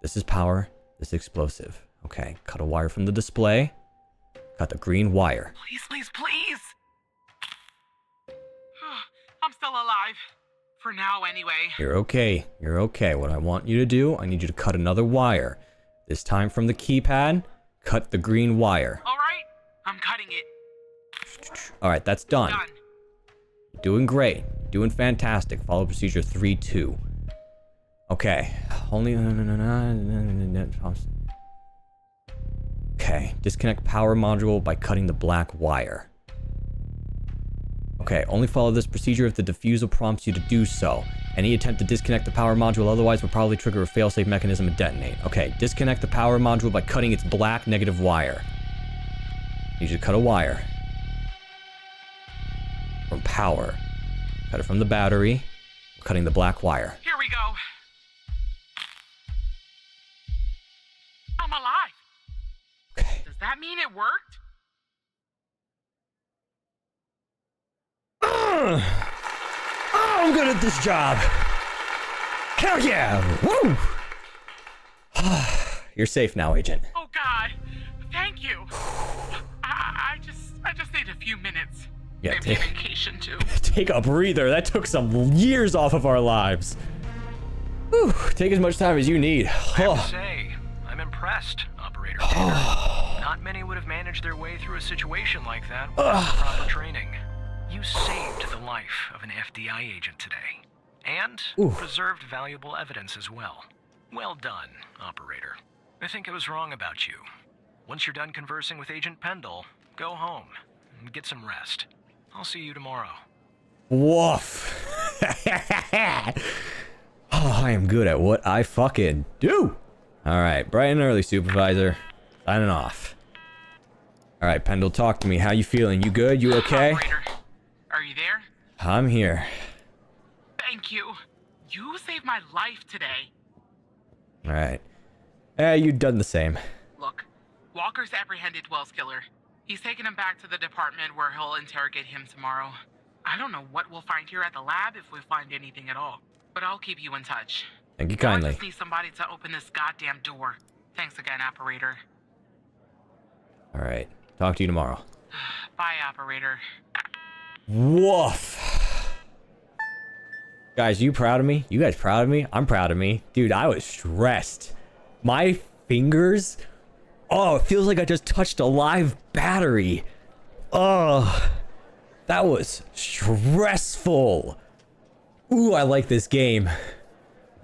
This is power, this is explosive. Okay, cut a wire from the display. Cut the green wire. Please, please, please. I'm still alive. For now, anyway. You're okay. You're okay. What I want you to do, I need you to cut another wire. This time from the keypad, cut the green wire. All right, I'm cutting it. All right, that's done. Done. You're doing great. You're doing fantastic. Follow procedure 3-2. Okay. Only. Okay. Disconnect power module by cutting the black wire. Okay, only follow this procedure if the diffusal prompts you to do so. Any attempt to disconnect the power module otherwise will probably trigger a failsafe mechanism and detonate. Okay, disconnect the power module by cutting its black negative wire. You should cut a wire from power. Cut it from the battery, cutting the black wire. Here we go. I'm alive. Okay. Does that mean it worked? I'm good at this job. Hell yeah! Woo! You're safe now, Agent. Oh God, thank you. I just need a few minutes. Yeah, maybe a vacation too. Take a breather. That took some years off of our lives. Whew, take as much time as you need. I have to say, I'm impressed, Operator Tanner. Not many would have managed their way through a situation like that without proper training. You saved the life of an FDI agent today, and preserved valuable evidence as well. Well done, Operator. I think I was wrong about you. Once you're done conversing with Agent Pendle, go home and get some rest. I'll see you tomorrow. Woof. Oh, I am good at what I fucking do. All right, bright and early, Supervisor. Signing off. All right, Pendle, talk to me. How you feeling? You good? You okay? Operator, are you there? I'm here. Thank you. You saved my life today. All right. You've done the same. Look, Walker's apprehended Wells' killer. He's taken him back to the department where he'll interrogate him tomorrow. I don't know what we'll find here at the lab if we find anything at all, but I'll keep you in touch. Thank you kindly. I just need somebody to open this goddamn door. Thanks again, Operator. All right. Talk to you tomorrow. Bye, Operator. Woof. Guys, you proud of me? You guys proud of me? I'm proud of me. Dude, I was stressed. My fingers... Oh, it feels like I just touched a live battery. Oh, that was stressful. Ooh, I like this game.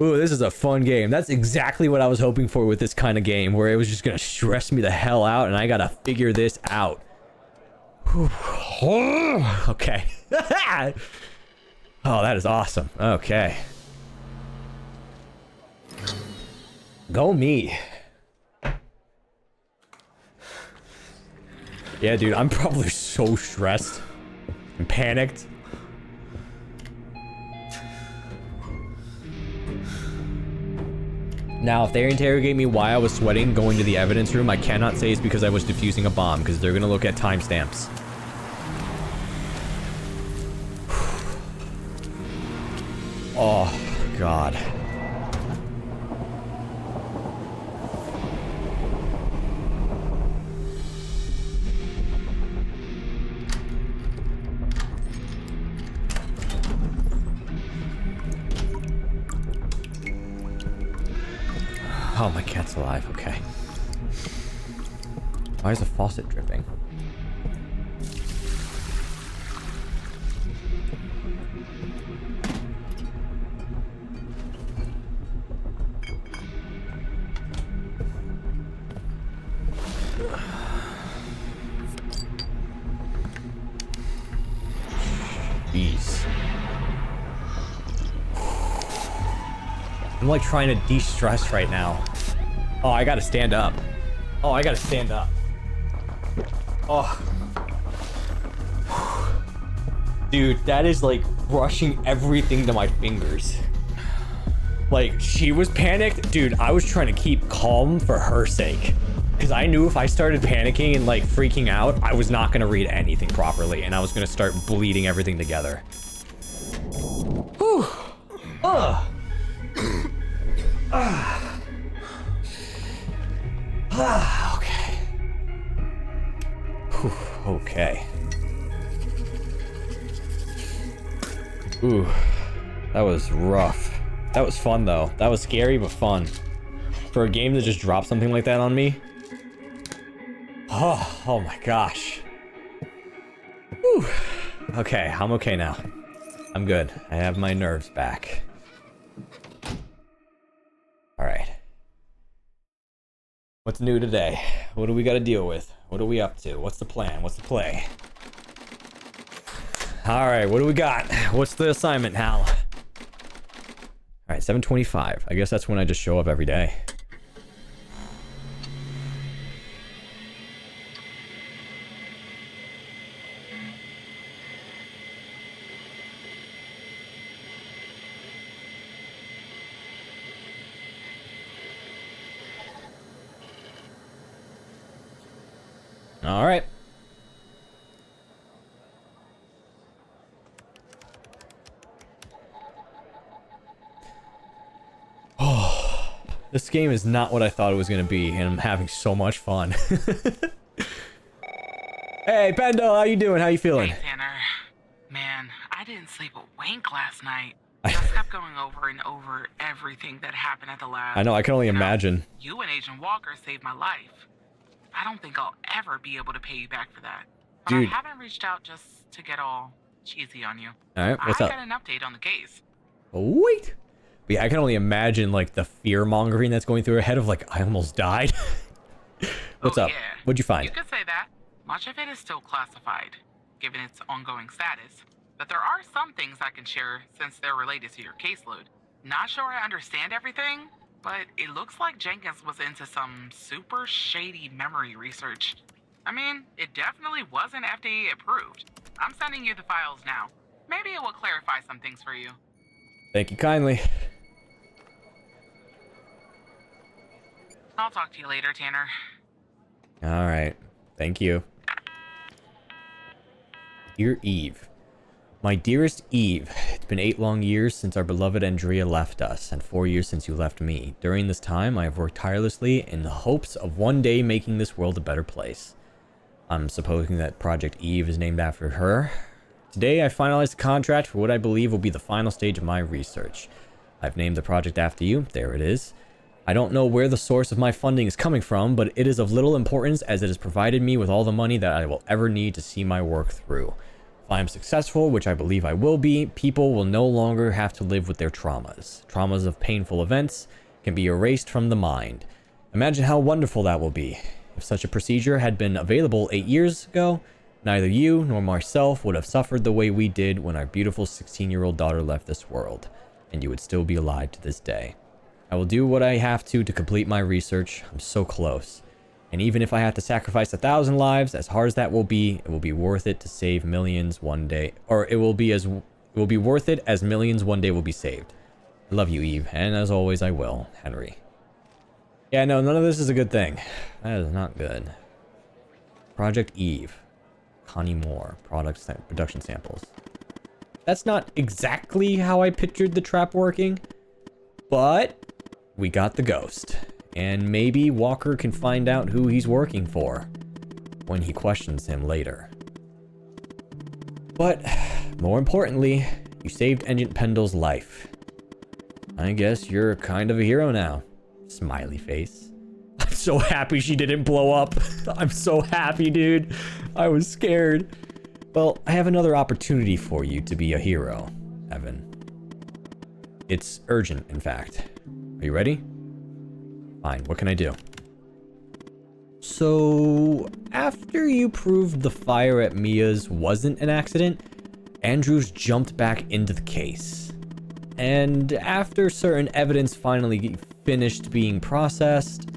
Ooh, this is a fun game. That's exactly what I was hoping for with this kind of game, where it was just gonna stress me the hell out and I gotta figure this out. Okay. Oh, that is awesome. Okay. Go me. Yeah, dude, I'm probably so stressed and panicked. Now, if they interrogate me why I was sweating going to the evidence room, I cannot say it's because I was defusing a bomb, because they're gonna look at timestamps. Oh, God. Oh, my cat's alive. Okay. Why is the faucet dripping? Jeez. I'm like trying to de-stress right now. Oh, I gotta stand up. Oh, I gotta stand up. Oh. Dude, that is like rushing everything to my fingers. Like, she was panicked. Dude, I was trying to keep calm for her sake. Because I knew if I started panicking and like freaking out, I was not gonna read anything properly. And I was gonna start bleeding everything together. Whew. Ugh. Okay. Whew, okay. Ooh, that was rough. That was fun though. That was scary but fun. For a game that just dropped something like that on me. Oh my gosh. Whew. Okay, I'm okay now. I'm good. I have my nerves back. Alright. What's new today? What do we got to deal with? What are we up to? What's the plan? What's the play? Alright, what do we got? What's the assignment, Hal? Alright, 7:25. I guess that's when I just show up every day. All right. Oh, this game is not what I thought it was going to be, and I'm having so much fun. Hey, Pendle, how you doing? How you feeling? Hey, Tanner. Man, I didn't sleep a wink last night. Just kept going over and over everything that happened at the lab. I know, I can only imagine. You and Agent Walker saved my life. I don't think I'll ever be able to pay you back for that. But Dude. I haven't reached out just to get all cheesy on you. All right, what's up? I got an update on the case. Wait. But yeah, I can only imagine, like, the fear-mongering that's going through her head of, like, I almost died. What's up? Yeah. What'd you find? You could say that. Much of it is still classified, given its ongoing status. But there are some things I can share since they're related to your caseload. Not sure I understand everything, but it looks like Jenkins was into some super shady memory research. I mean, it definitely wasn't FDA approved. I'm sending you the files now. Maybe it will clarify some things for you. Thank you kindly. I'll talk to you later, Tanner. All right. Thank you. Dear Eve. My dearest Eve, it's been 8 long years since our beloved Andrea left us, and 4 years since you left me. During this time, I have worked tirelessly in the hopes of one day making this world a better place. I'm supposing that Project Eve is named after her. Today, I finalized the contract for what I believe will be the final stage of my research. I've named the project after you. There it is. I don't know where the source of my funding is coming from, but it is of little importance as it has provided me with all the money that I will ever need to see my work through. If If I am successful, which I believe I will be, people will no longer have to live with their traumas. Traumas of painful events can be erased from the mind. Imagine how wonderful that will be. If such a procedure had been available 8 years ago, neither you nor myself would have suffered the way we did when our beautiful 16-year-old daughter left this world, and you would still be alive to this day. I will do what I have to complete my research. I'm so close. And even if I have to sacrifice 1,000 lives, as hard as that will be, it will be worth it to save millions one day. Or it will be worth it as millions one day will be saved. I love you, Eve, and as always I will, Henry. Yeah, no, none of this is a good thing. That is not good. Project Eve. Connie Moore. Production samples. That's not exactly how I pictured the trap working, but we got the ghost. And maybe Walker can find out who he's working for when he questions him later. But more importantly, you saved Agent Pendle's life. I guess you're kind of a hero now. Smiley face. I'm so happy she didn't blow up. I'm so happy, dude. I was scared. Well, I have another opportunity for you to be a hero, Evan. It's urgent, in fact. Are you ready? Fine, what can I do? So, after you proved the fire at Mia's wasn't an accident, Andrews jumped back into the case. And after certain evidence finally finished being processed,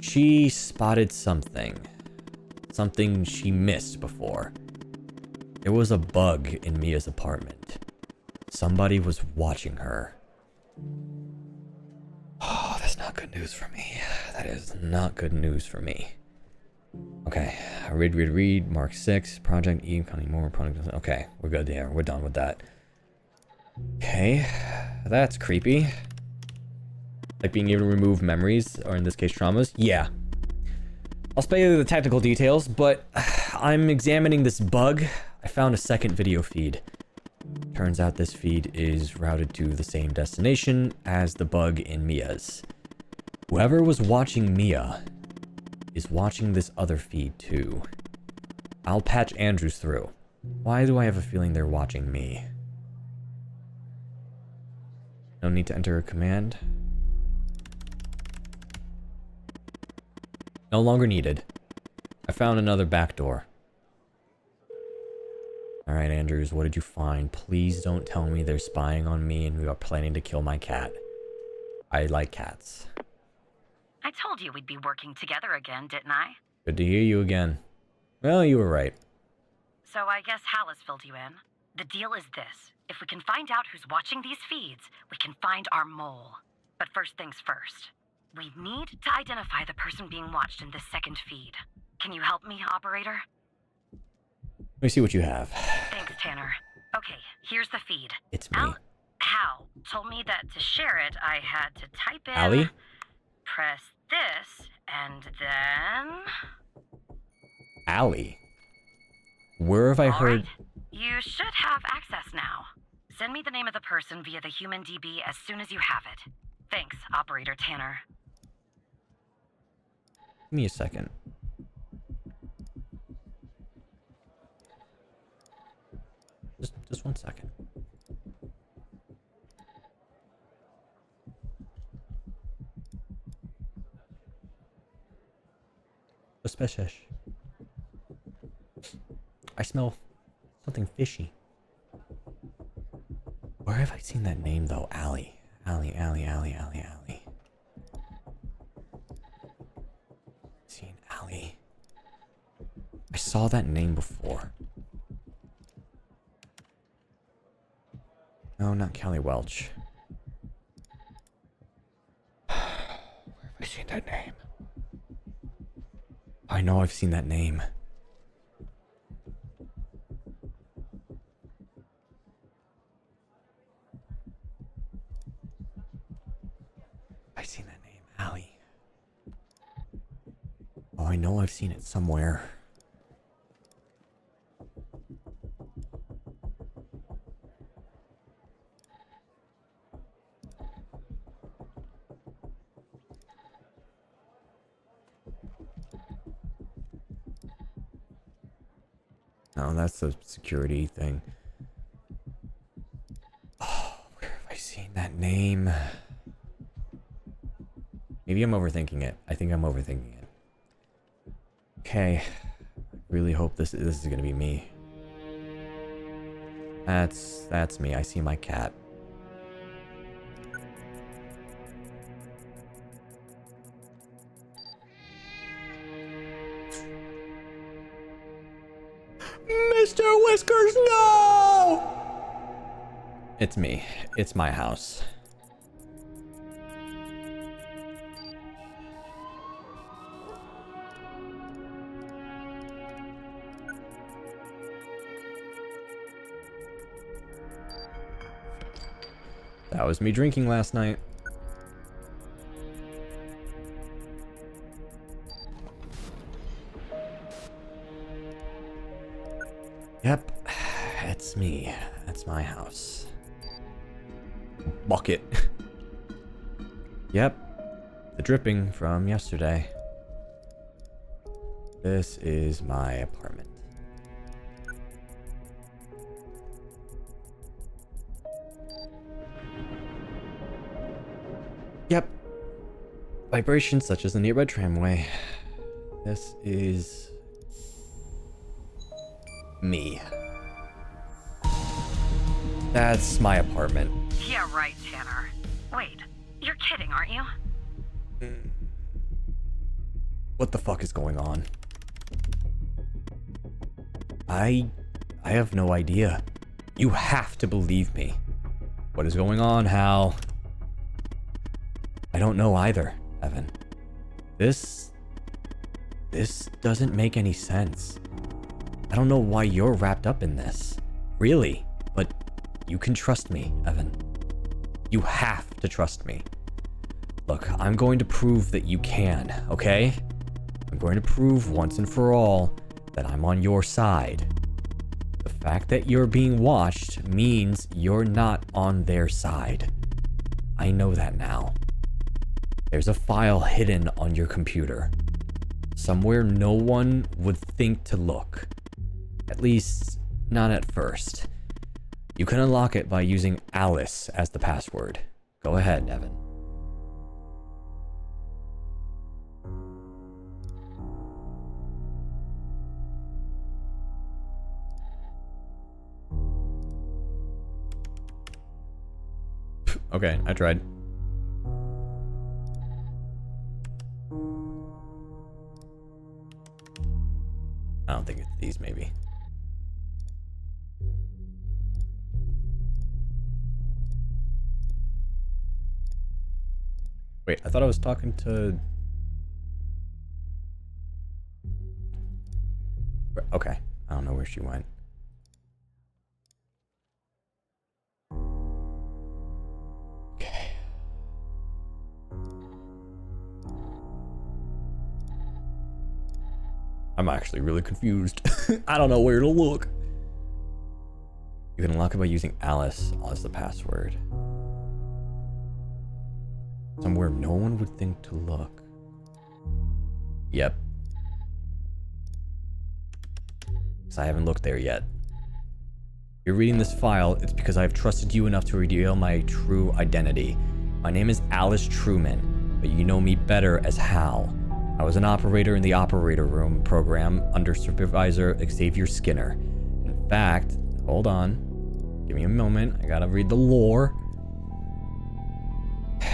she spotted something. Something she missed before. There was a bug in Mia's apartment. Somebody was watching her. Oh, that's not good news for me. That is not good news for me. Okay, read, Mark 6, Project Eve, Connie Moore, Project... Okay, we're good there. We're done with that. Okay, that's creepy. Like being able to remove memories, or in this case, traumas. Yeah. I'll spare you the technical details, but I'm examining this bug. I found a second video feed. Turns out this feed is routed to the same destination as the bug in Mia's. Whoever was watching Mia is watching this other feed too. I'll patch Andrews through. Why do I have a feeling they're watching me? No need to enter a command. No longer needed. I found another backdoor. Alright, Andrews, what did you find? Please don't tell me they're spying on me and we are planning to kill my cat. I like cats. I told you we'd be working together again, didn't I? Good to hear you again. Well, you were right. So I guess Hal has filled you in. The deal is this. If we can find out who's watching these feeds, we can find our mole. But first things first. We need to identify the person being watched in this second feed. Can you help me, operator? Let me see what you have. Thanks, Tanner. Okay, here's the feed. It's me. Hal told me that to share it, I had to type in... Allie? Press this, and then... Allie? Where have I heard... Right. You should have access now. Send me the name of the person via the human DB as soon as you have it. Thanks, Operator Tanner. Give me a second. Just 1 second. Suspicious. I smell something fishy. Where have I seen that name though? Allie. Allie. Seen Allie. I saw that name before. No, not Callie Welch. Where have I seen that name? I know I've seen that name. I've seen that name, Allie. Oh, I know I've seen it somewhere. No, that's a security thing. Oh, where have I seen that name? Maybe I'm overthinking it. I think I'm overthinking it. Okay. Really hope this is gonna be me. That's me. I see my cat. Mr. Whiskers, no! It's me. It's my house. That was me drinking last night. Yep, it's me. That's my house. Bucket. Yep, the dripping from yesterday. This is my apartment. Yep. Vibrations such as the nearby tramway. This is me. That's my apartment. Yeah, right, Tanner. Wait, you're kidding, aren't you? What the fuck is going on? I have no idea. You have to believe me. What is going on, Hal? I don't know either, Evan. This doesn't make any sense. I don't know why you're wrapped up in this. Really. But you can trust me, Evan. You have to trust me. Look, I'm going to prove that you can, okay? I'm going to prove once and for all that I'm on your side. The fact that you're being watched means you're not on their side. I know that now. There's a file hidden on your computer. Somewhere no one would think to look. At least, not at first. You can unlock it by using Alice as the password. Go ahead, Evan. Okay, I tried. I don't think it's these, maybe. Wait, I thought I was talking to... Okay, I don't know where she went. Okay. I'm actually really confused. I don't know where to look. You can unlock it by using Alice as the password. Somewhere no one would think to look. Yep. Because I haven't looked there yet. If you're reading this file, it's because I've trusted you enough to reveal my true identity. My name is Alice Truman, but you know me better as Hal. I was an operator in the operator room program under supervisor Xavier Skinner. In fact, hold on. Give me a moment. I gotta read the lore.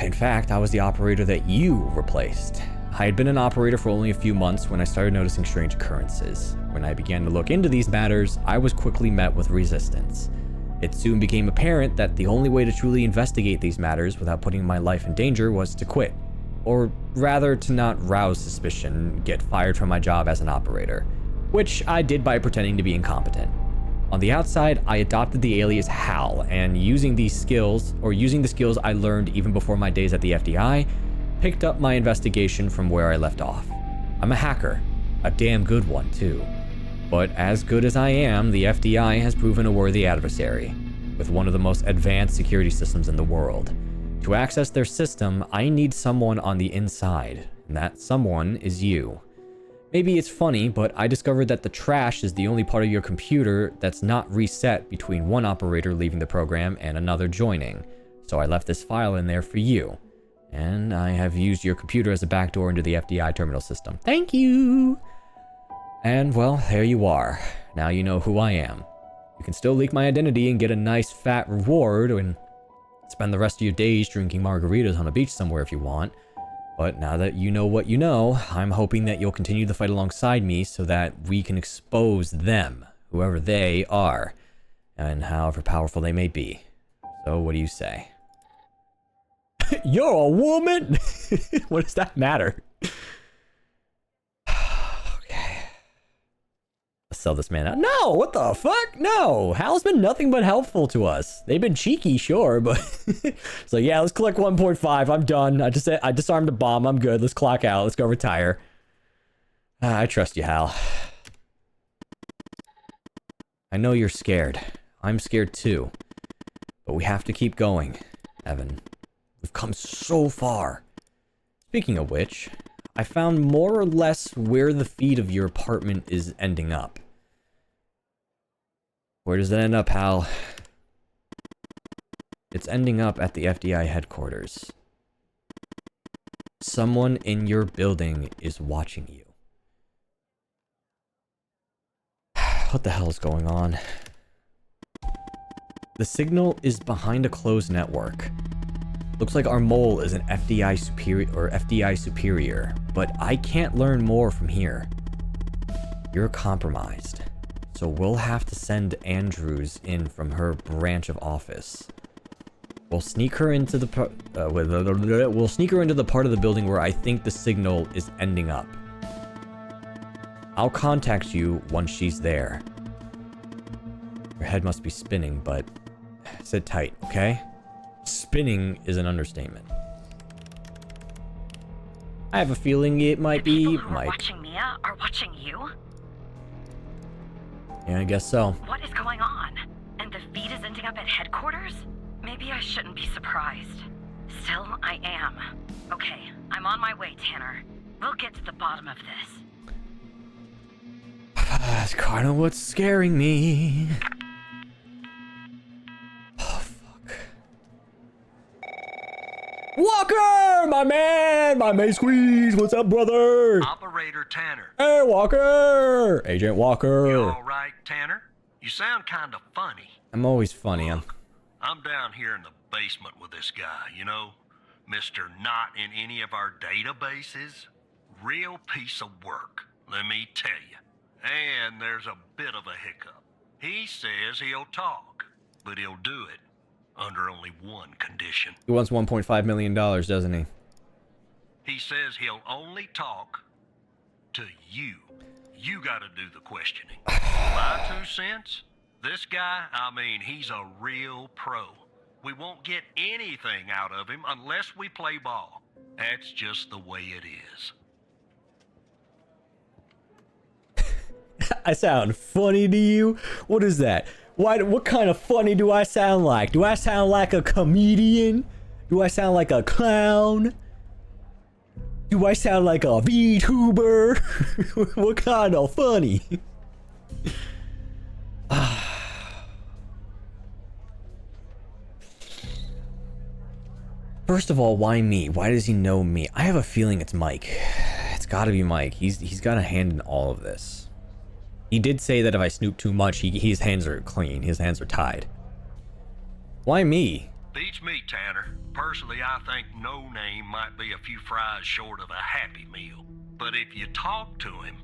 In fact, I was the operator that you replaced. I had been an operator for only a few months when I started noticing strange occurrences. When I began to look into these matters, I was quickly met with resistance. It soon became apparent that the only way to truly investigate these matters without putting my life in danger was to quit. Or rather, to not rouse suspicion, get fired from my job as an operator. Which I did by pretending to be incompetent. On the outside, I adopted the alias Hal, and using the skills I learned even before my days at the FDI, picked up my investigation from where I left off. I'm a hacker, a damn good one too. But as good as I am, the FDI has proven a worthy adversary, with one of the most advanced security systems in the world. To access their system, I need someone on the inside, and that someone is you. Maybe it's funny, but I discovered that the trash is the only part of your computer that's not reset between one operator leaving the program and another joining. So I left this file in there for you. And I have used your computer as a backdoor into the FDI terminal system. Thank you! And, well, there you are. Now you know who I am. You can still leak my identity and get a nice fat reward and spend the rest of your days drinking margaritas on a beach somewhere if you want. But now that you know what you know, I'm hoping that you'll continue the fight alongside me so that we can expose them, whoever they are, and however powerful they may be. So what do you say? You're a woman? What does that matter? Okay. Let's sell this man out. No, what the fuck? No, Hal's been nothing but helpful to us. They've been cheeky, sure, but so yeah, let's collect 1.5. I'm done. I disarmed the bomb. I'm good. Let's clock out. Let's go retire. I trust you, Hal. I know you're scared. I'm scared too. But we have to keep going, Evan. We've come so far. Speaking of which, I found more or less where the feed of your apartment is ending up. Where does it end up, Hal? It's ending up at the FDI headquarters. Someone in your building is watching you. What the hell is going on? The signal is behind a closed network. Looks like our mole is an FDI superior, but I can't learn more from here. You're compromised, so we'll have to send Andrews in from her branch of office. We'll sneak her into the part of the building where I think the signal is ending up. I'll contact you once she's there. Your head must be spinning, but sit tight, okay? Spinning is an understatement. I have a feeling it might be People who are Mike. watching Mia are watching you? Yeah, I guess so. What is going on? And the feed is ending up at headquarters? Maybe I shouldn't be surprised. Still, I am. Okay, I'm on my way, Tanner. We'll get to the bottom of this. That's kind of what's scaring me. Oh, fuck. Walker! My man! My main squeeze! What's up, brother? Operator Tanner. Hey, Walker! Agent Walker. You all right, Tanner? You sound kind of funny. I'm always funny. I'm down here in the basement with this guy, you know? Mr. Not in any of our databases. Real piece of work, let me tell you. And there's a bit of a hiccup. He says he'll talk, but he'll do it under only one condition. He wants $1.5 million, doesn't he? He says he'll only talk to you. You gotta do the questioning. My 2 cents? This guy, I mean, he's a real pro. We won't get anything out of him unless we play ball. That's just the way it is. I sound funny to you? What is that? What kind of funny do I sound like? Do I sound like a comedian? Do I sound like a clown? Do I sound like a VTuber? What kind of funny? First of all, why me? Why does he know me? I have a feeling it's Mike. It's gotta be Mike. He's got a hand in all of this. He did say that if I snoop too much, his hands are clean. His hands are tied. Why me? Beats me, Tanner. Personally, I think No Name might be a few fries short of a Happy Meal. But if you talk to him,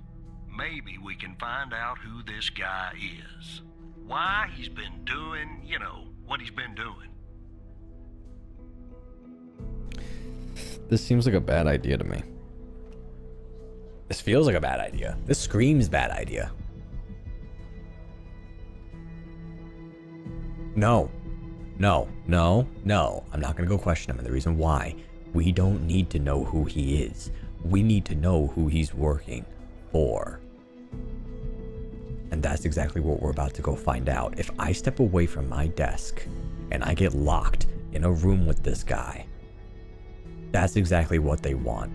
maybe we can find out who this guy is. Why he's been doing, you know, what he's been doing. This seems like a bad idea to me. This feels like a bad idea. This screams bad idea. No. No. No. No. I'm not gonna go question him, and the reason why. We don't need to know who he is. We need to know who he's working for. And that's exactly what we're about to go find out. If I step away from my desk and I get locked in a room with this guy, that's exactly what they want.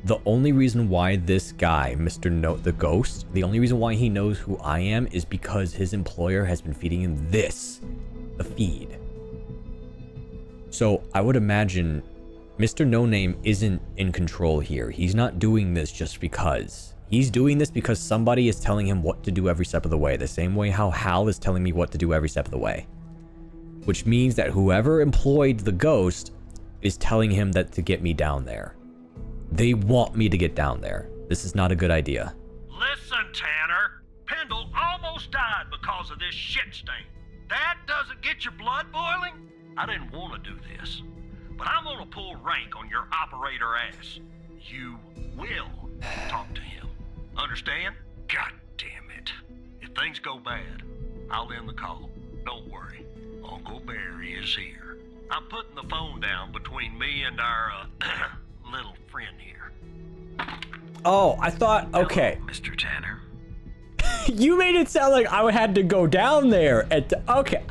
the only reason why this guy, Mr. The Ghost, the only reason why he knows who I am is because his employer has been feeding him this, the feed. So I would imagine Mr. No Name isn't in control here. He's not doing this just because. He's doing this because somebody is telling him what to do every step of the way, the same way how Hal is telling me what to do every step of the way. Which means that whoever employed the Ghost is telling him that to get me down there. They want me to get down there. This is not a good idea. Listen, Tanner. Pendle almost died because of this shit stain. That doesn't get your blood boiling? I didn't want to do this, but I'm gonna pull rank on your operator ass. You will talk to him. Understand? God damn it. If things go bad, I'll end the call. Don't worry. Uncle Barry is here. I'm putting the phone down between me and our, little friend here. Oh, I thought, okay. Hello, Mr. Tanner. You made it sound like I had to go down there at okay.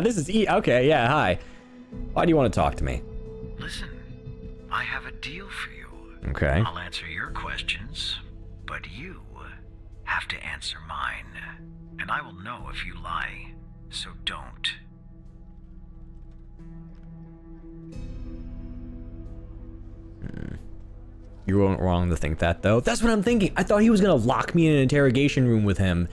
This is okay, yeah, hi. Why do you want to talk to me? Listen, I have a deal for you. Okay. I'll answer your questions, but you have to answer mine. And I will know if you lie, so don't. You weren't wrong to think that, though. That's what I'm thinking. I thought he was going to lock me in an interrogation room with him,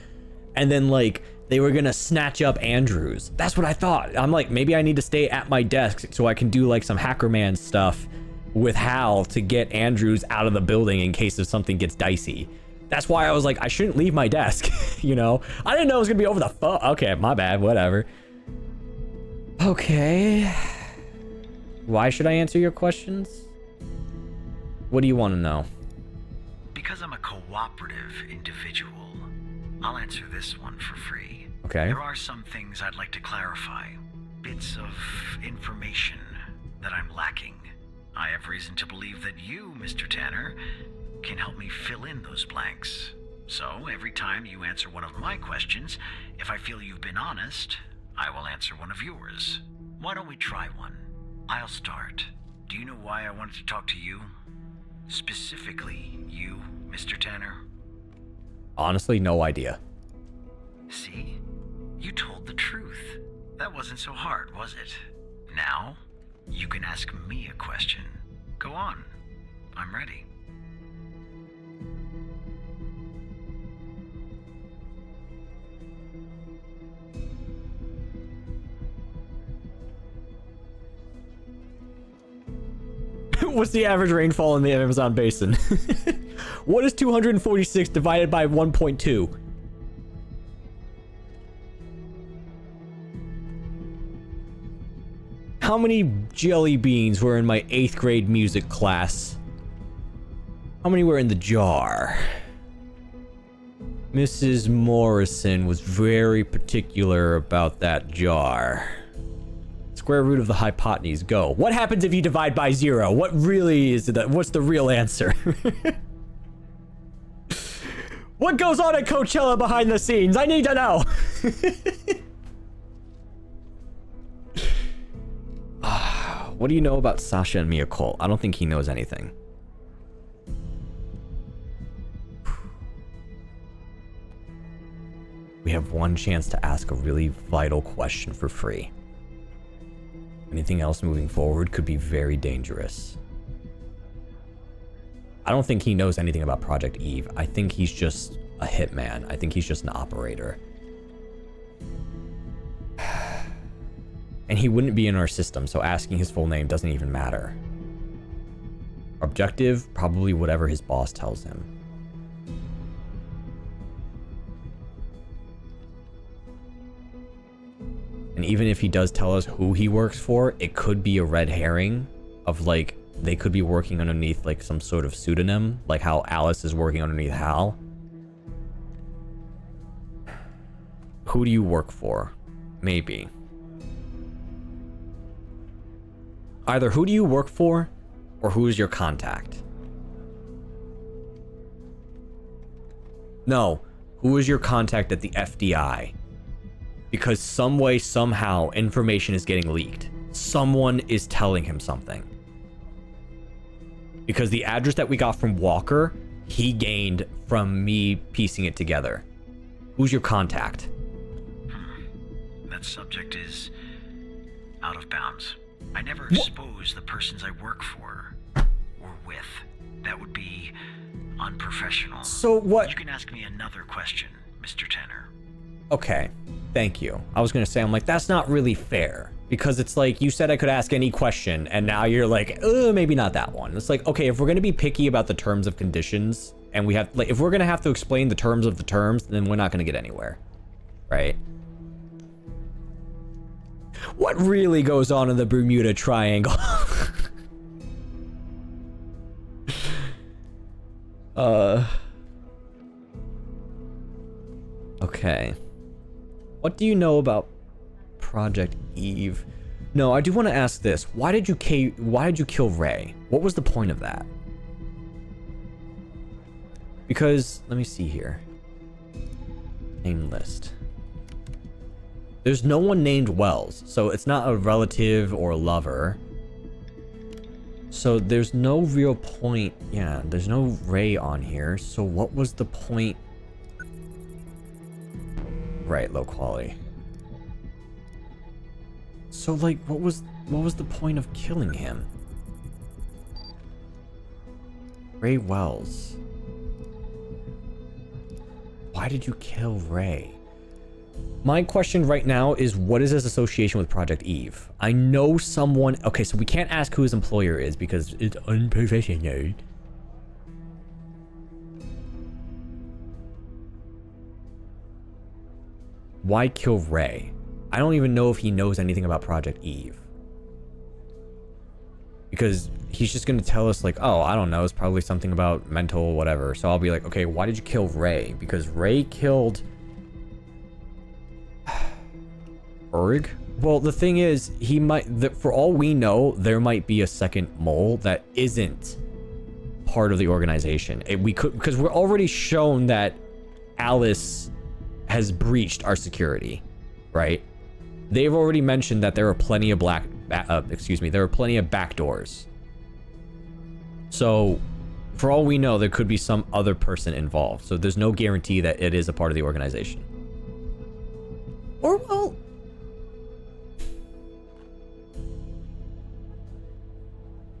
and then, like, they were going to snatch up Andrews. That's what I thought. I'm like, maybe I need to stay at my desk so I can do, like, some Hacker Man stuff with Hal to get Andrews out of the building in case if something gets dicey. That's why I was like, I shouldn't leave my desk, you know? I didn't know it was going to be over the phone. Okay, my bad, whatever. Okay. Why should I answer your questions? What do you want to know? Because I'm a cooperative individual, I'll answer this one for free. Okay. There are some things I'd like to clarify. Bits of information that I'm lacking. I have reason to believe that you, Mr. Tanner, can help me fill in those blanks. So, every time you answer one of my questions, if I feel you've been honest, I will answer one of yours. Why don't we try one? I'll start. Do you know why I wanted to talk to you? Specifically, you, Mr. Tanner? Honestly, no idea. See? You told the truth. That wasn't so hard, was it? Now, you can ask me a question. Go on. I'm ready. What's the average rainfall in the Amazon basin? What is 246 divided by 1.2? How many jelly beans were in my 8th grade music class? How many were in the jar? Mrs. Morrison was very particular about that jar. Square root of the hypotenuse, go. What happens if you divide by 0? What really is that? What's the real answer? What goes on at Coachella behind the scenes? I need to know. What do you know about Sasha and Mia Cole? I don't think he knows anything. We have one chance to ask a really vital question for free. Anything else moving forward could be very dangerous. I don't think he knows anything about Project Eve. I think he's just a hitman. I think he's just an operator. And he wouldn't be in our system, so asking his full name doesn't even matter. Objective, probably whatever his boss tells him. And even if he does tell us who he works for, it could be a red herring of like, they could be working underneath like some sort of pseudonym, like how Alice is working underneath Hal. Who do you work for? Maybe. Either who do you work for, or who is your contact? No, who is your contact at the FDI? Because some way, somehow, information is getting leaked. Someone is telling him something. Because the address that we got from Walker, he gained from me piecing it together. Who's your contact? That subject is out of bounds. I never expose the persons I work for or with. That would be unprofessional. So what? You can ask me another question, Mr. Tanner. Okay, thank you. I was gonna say, I'm like, that's not really fair. Because it's like, you said I could ask any question, and now you're like, maybe not that one. It's like, okay, if we're gonna be picky about the terms of conditions, and we have, like, if we're gonna have to explain the terms of the terms, then we're not gonna get anywhere. Right? What really goes on in the Bermuda Triangle? Okay. What do you know about Project Eve? No, I do want to ask this. Why did you kill Ray? What was the point of that? Because, let me see here. Name list. There's no one named Wells, so it's not a relative or a lover. So there's no real point. Yeah, there's no Ray on here. So what was the point? Right, low quality. So like, what was the point of killing him? Ray Wells. Why did you kill Ray? My question right now is, what is his association with Project Eve? I know someone... Okay, so we can't ask who his employer is because it's unprofessional. Why kill Ray? I don't even know if he knows anything about Project Eve. Because he's just going to tell us like, oh, I don't know, it's probably something about mental whatever. So I'll be like, okay, why did you kill Ray? Because Ray killed... Erg? Well, the thing is, he might... For all we know, there might be a second mole that isn't part of the organization. We could... Because we're already shown that Alice has breached our security, right? They've already mentioned that there are plenty of there are plenty of backdoors. So, for all we know, there could be some other person involved. So there's no guarantee that it is a part of the organization. Or, well...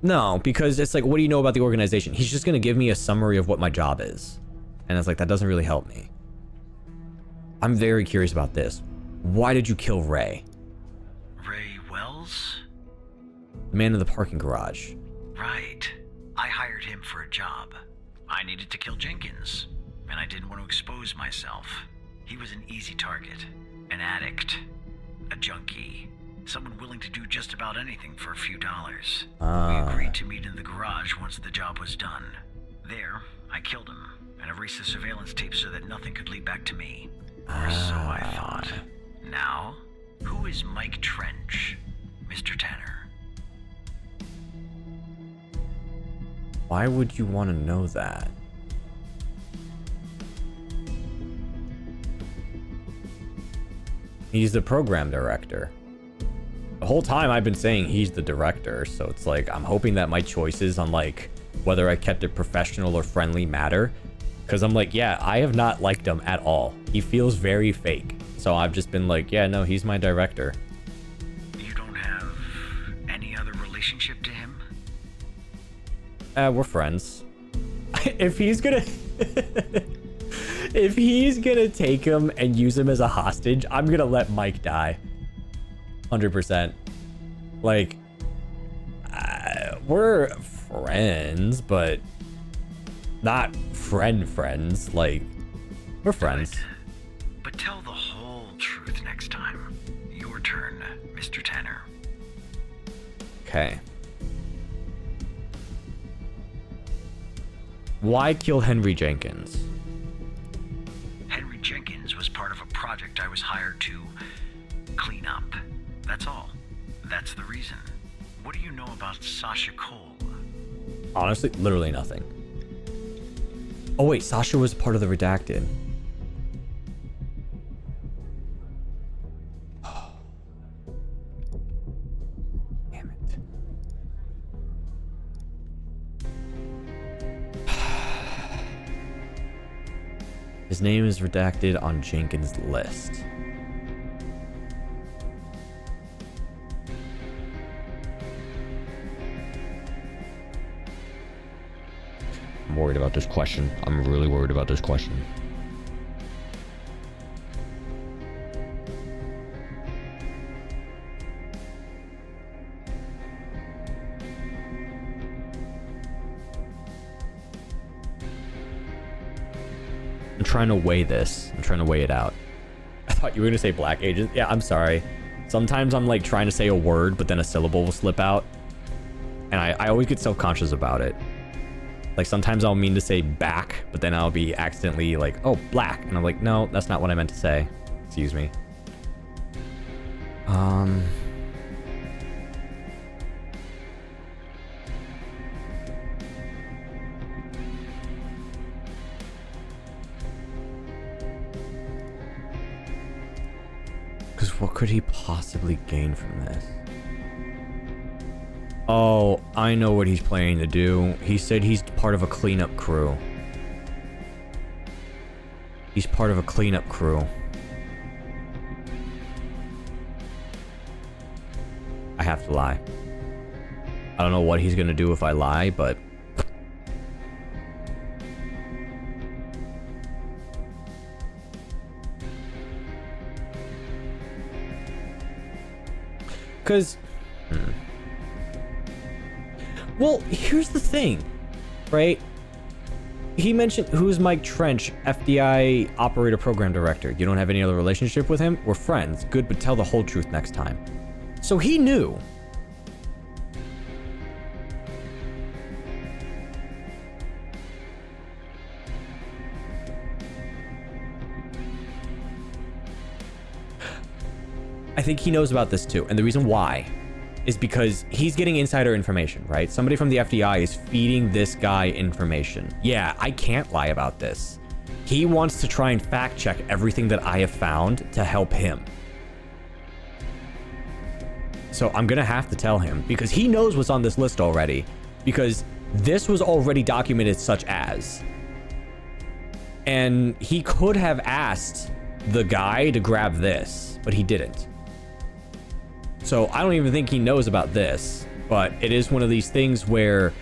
No, because it's like, what do you know about the organization? He's just going to give me a summary of what my job is. And it's like, that doesn't really help me. I'm very curious about this. Why did you kill Ray? Ray Wells? The man in the parking garage. Right. I hired him for a job. I needed to kill Jenkins, and I didn't want to expose myself. He was an easy target. An addict. A junkie. Someone willing to do just about anything for a few dollars. We agreed to meet in the garage once the job was done. There, I killed him, and erased the surveillance tape so that nothing could lead back to me. Or so I thought. Now, who is Mike Trench, Mr. Tanner? Why would you want to know that? He's the program director. The whole time I've been saying he's the director, so it's like, I'm hoping that my choices on like whether I kept it professional or friendly matter. Because I'm like, yeah, I have not liked him at all. He feels very fake. So I've just been like, yeah, no, he's my director. You don't have any other relationship to him? We're friends. If he's gonna... if he's gonna take him and use him as a hostage, I'm gonna let Mike die. 100%. Like, we're friends, but not friends. Like, we're friends. But tell the whole truth next time. Your turn, Mr. Tanner. Okay. Why kill Henry Jenkins? Henry Jenkins was part of a project I was hired to clean up. That's all. That's the reason. What do you know about Sasha Cole? Honestly, literally nothing. Oh wait, Sasha was part of the Redacted. Damn it. His name is redacted on Jenkins' list. I'm worried about this question. I'm really worried about this question. I'm trying to weigh this. I'm trying to weigh it out. I thought you were going to say black agent. Yeah, I'm sorry. Sometimes I'm like trying to say a word, but then a syllable will slip out. And I always get self-conscious about it. Like sometimes I'll mean to say back, but then I'll be accidentally like, oh, black. And I'm like, no, that's not what I meant to say. Excuse me. Because what could he possibly gain from this? Oh, I know what he's planning to do. He said he's part of a cleanup crew. He's part of a cleanup crew. I have to lie. I don't know what he's gonna do if I lie, but... Because... Well, here's the thing, right? He mentioned, who's Mike Trench, FDI Operator Program Director? You don't have any other relationship with him? We're friends. Good, but tell the whole truth next time. So he knew. I think he knows about this too, and the reason why is because he's getting insider information, right? Somebody from the FDI is feeding this guy information. Yeah, I can't lie about this. He wants to try and fact check everything that I have found to help him. So I'm gonna have to tell him because he knows what's on this list already, because this was already documented such as. And he could have asked the guy to grab this, but he didn't. So I don't even think he knows about this, but it is one of these things where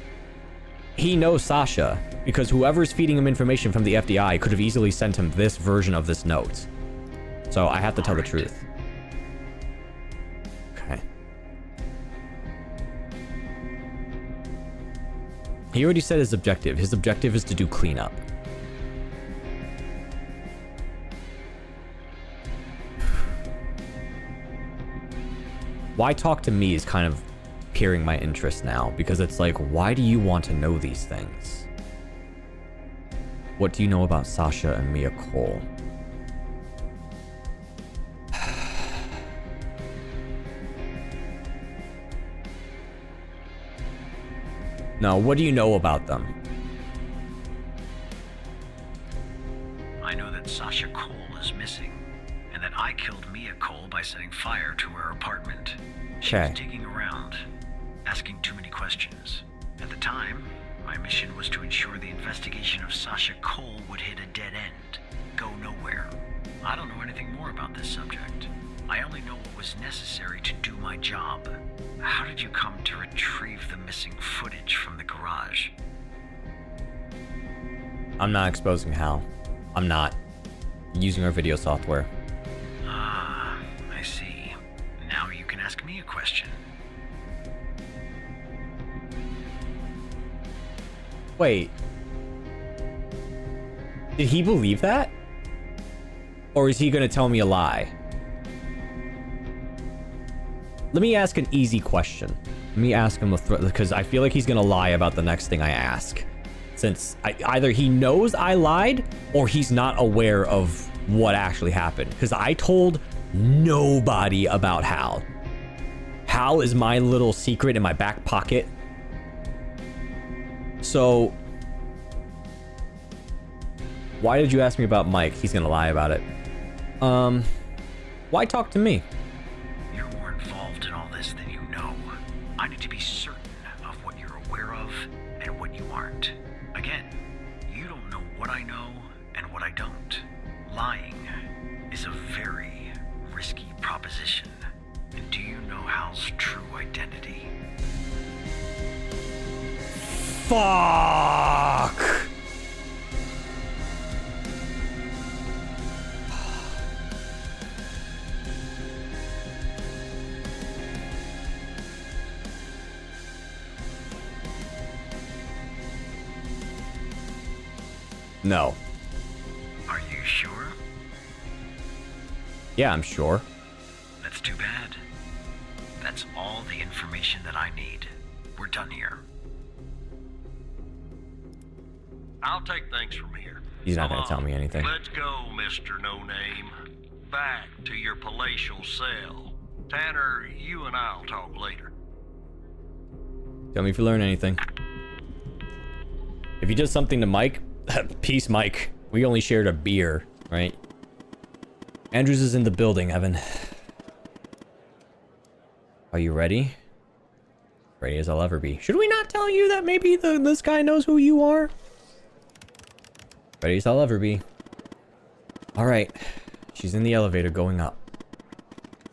he knows Sasha because whoever's feeding him information from the FDI could have easily sent him this version of this note. So I have to tell the truth. Okay. He already said his objective. His objective is to do cleanup. Why talk to me is kind of piquing my interest now, because it's like, why do you want to know these things? What do you know about Sasha and Mia Cole? No, what do you know about them? I know that Sasha Cole is missing, and that I killed Mia Cole by setting fire to her apartment. She was digging around, asking too many questions. At the time, my mission was to ensure the investigation of Sasha Cole would hit a dead end, go nowhere. I don't know anything more about this subject. I only know what was necessary to do my job. How did you come to retrieve the missing footage from the garage? I'm not exposing how. I'm not using our video software. Ah, I see. Now you can ask me a question. Wait. Did he believe that? Or is he gonna tell me a lie? Let me ask an easy question. Let me ask him because I feel like he's gonna lie about the next thing I ask. Since either he knows I lied or he's not aware of what actually happened. Because I told nobody about Hal. Hal is my little secret in my back pocket. So why did you ask me about Mike? He's gonna lie about it. Why talk to me? You're more involved in all this than you know. I need to be certain of what you're aware of and what you aren't. Again, you don't know what I know and what I don't. lying is a very risky proposition. And do you know Hal's true identity? Fuck! No. Are you sure? Yeah, I'm sure. That's too bad. That's all the information that I need. We're done here. I'll take things from here. He's not Come gonna tell on, me anything. Let's go, Mr. No Name. Back to your palatial cell. Tanner, you and I'll talk later. Tell me if you learn anything. If he does something to Mike, peace, Mike. We only shared a beer, right? Andrews is in the building, Evan. Are you ready? Ready as I'll ever be. Should we not tell you that maybe this guy knows who you are? Ready as I'll ever be. Alright. She's in the elevator going up.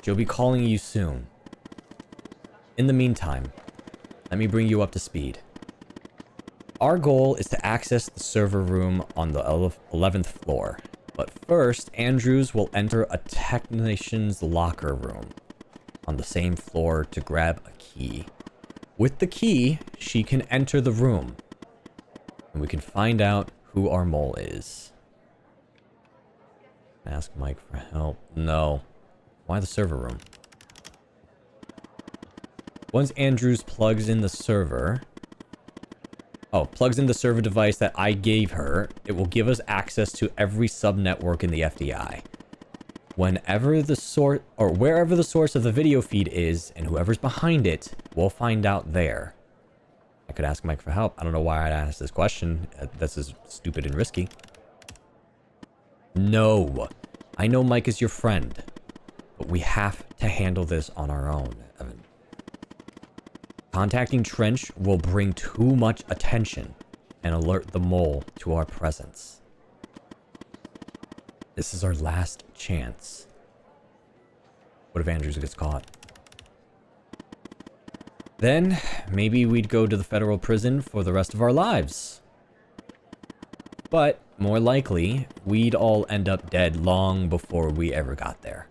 She'll be calling you soon. In the meantime, let me bring you up to speed. Our goal is to access the server room on the 11th floor. But first, Andrews will enter a technician's locker room on the same floor to grab a key. With the key, she can enter the room. And we can find out who our mole is. Ask Mike for help. No. Why the server room? Once Andrews plugs in the server... plugs in the server device that I gave her, it will give us access to every subnetwork in the FDI. Whenever the source, or wherever the source of the video feed is, and whoever's behind it, we'll find out there. I could ask Mike for help. I don't know why I'd ask this question. This is stupid and risky. No. I know Mike is your friend, but we have to handle this on our own, Evan. Contacting Trench will bring too much attention and alert the mole to our presence. This is our last chance. What if Andrews gets caught? Then, maybe we'd go to the federal prison for the rest of our lives. But, more likely, we'd all end up dead long before we ever got there.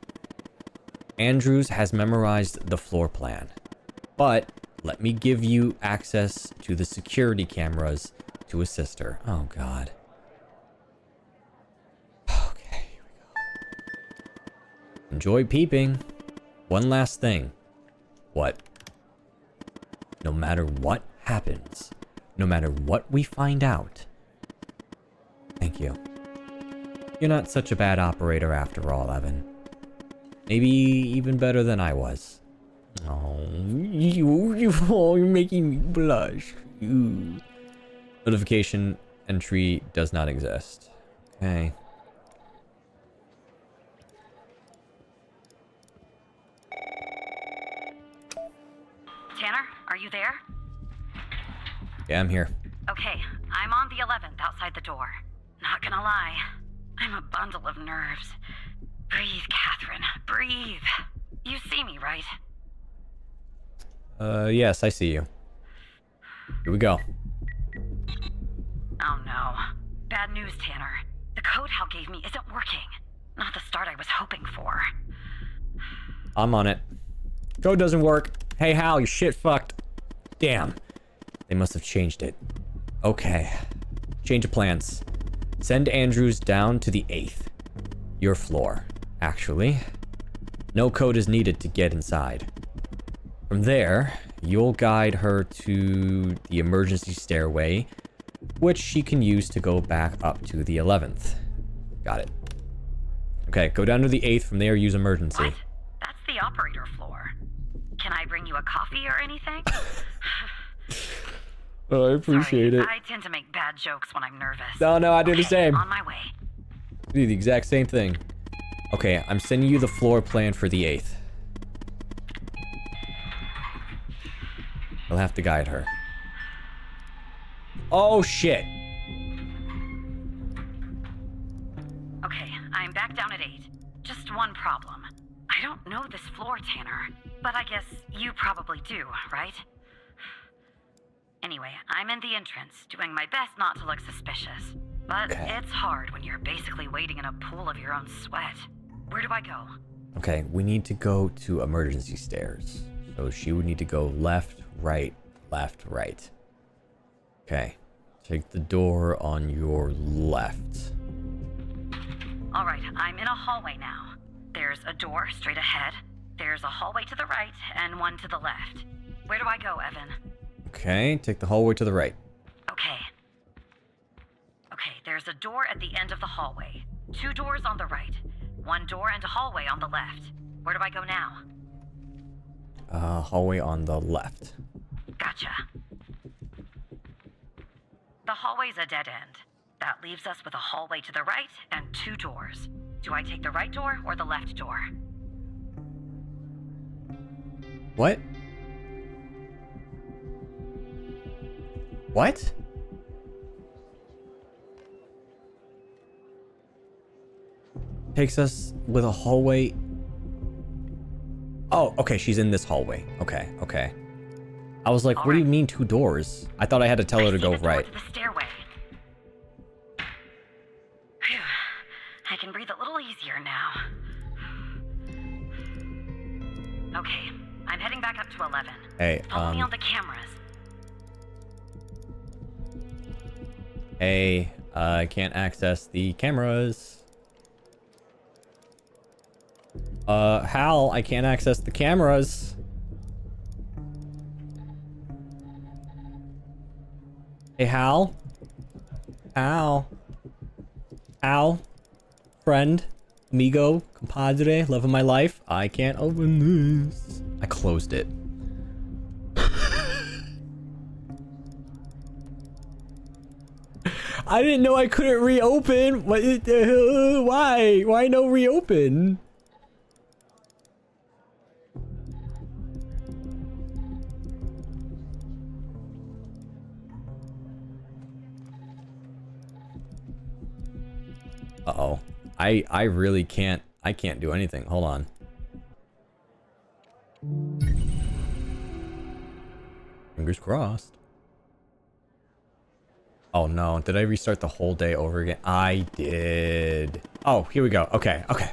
Andrews has memorized the floor plan. But, let me give you access to the security cameras to assist her. Oh, God. Okay, here we go. Enjoy peeping. One last thing. What? No matter what happens, no matter what we find out. Thank you. You're not such a bad operator after all, Evan. Maybe even better than I was. Oh, you're making me blush. Ooh. Notification entry does not exist. Okay. Tanner, are you there? Yeah, I'm here. Okay, I'm on the 11th outside the door. Not gonna lie, I'm a bundle of nerves. Breathe, Catherine, breathe. You see me, right? Yes, I see you. Here we go. Oh no. Bad news, Tanner. The code Hal gave me isn't working. Not the start I was hoping for. I'm on it. Code doesn't work. Hey, Hal, you shit fucked. Damn. They must have changed it. Okay. Change of plans. Send Andrews down to the 8th. Your floor. Actually, no code is needed to get inside. From there, you'll guide her to the emergency stairway, which she can use to go back up to the 11th. Got it. Okay, go down to the 8th. From there, use emergency. What? That's the operator floor. Can I bring you a coffee or anything? Oh, I appreciate Sorry, it. I tend to make bad jokes when I'm nervous. No, I do the same. On my way. Do the exact same thing. Okay, I'm sending you the floor plan for the 8th. I'll have to guide her. Oh, shit. Okay, I'm back down at 8. Just one problem. I don't know this floor, Tanner. But I guess you probably do, right? Anyway, I'm in the entrance, doing my best not to look suspicious. But it's hard when you're basically waiting in a pool of your own sweat. Where do I go? Okay, we need to go to emergency stairs. So she would need to go left, right, left, right. Okay. Take the door on your left. Alright, I'm in a hallway now. There's a door straight ahead. There's a hallway to the right and one to the left. Where do I go, Evan? Okay, take the hallway to the right. Okay. Okay, there's a door at the end of the hallway. 2 doors on the right. 1 door and a hallway on the left. Where do I go now? Hallway on the left. Gotcha. The hallway's a dead end. That leaves us with a hallway to the right and 2 doors. Do I take the right door or the left door? What? What? Takes us with a hallway. Oh, okay, she's in this hallway. Okay, okay. I was like, what do you mean 2 doors? I thought I had to tell her to go right. To the stairway. Phew. I can breathe a little easier now. Okay, I'm heading back up to 11. Hey, Follow me on the cameras. Hey, I can't access the cameras. Hal, I can't access the cameras. Hey, Hal? Hal? Hal? Friend? Amigo? Compadre? Love of my life? I can't open this. I closed it. I didn't know I couldn't reopen. What? Why? Why no reopen? Uh-oh. I really can't. I can't do anything. Hold on. Fingers crossed. Oh no, did I restart the whole day over again? I did. Oh, here we go. Okay, okay.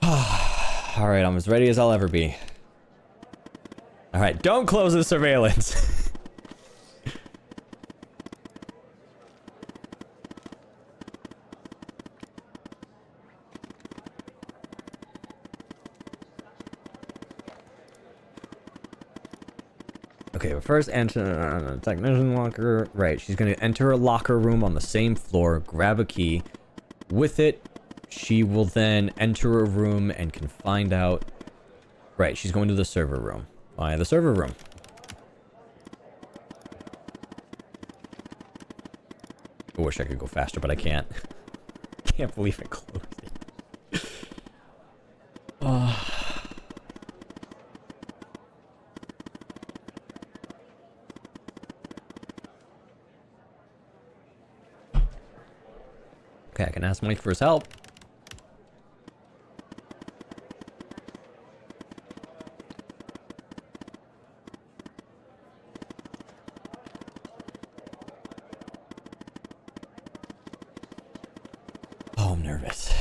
Alright, I'm as ready as I'll ever be. Alright, don't close the surveillance. Okay, but first enter technician locker. Right, she's gonna enter a locker room on the same floor, grab a key. With it, she will then enter a room and can find out. Right, she's going to the server room. Why the server room? I wish I could go faster, but I can't. Can't believe it closed it. Okay, I can ask Mike for his help. Oh, I'm nervous.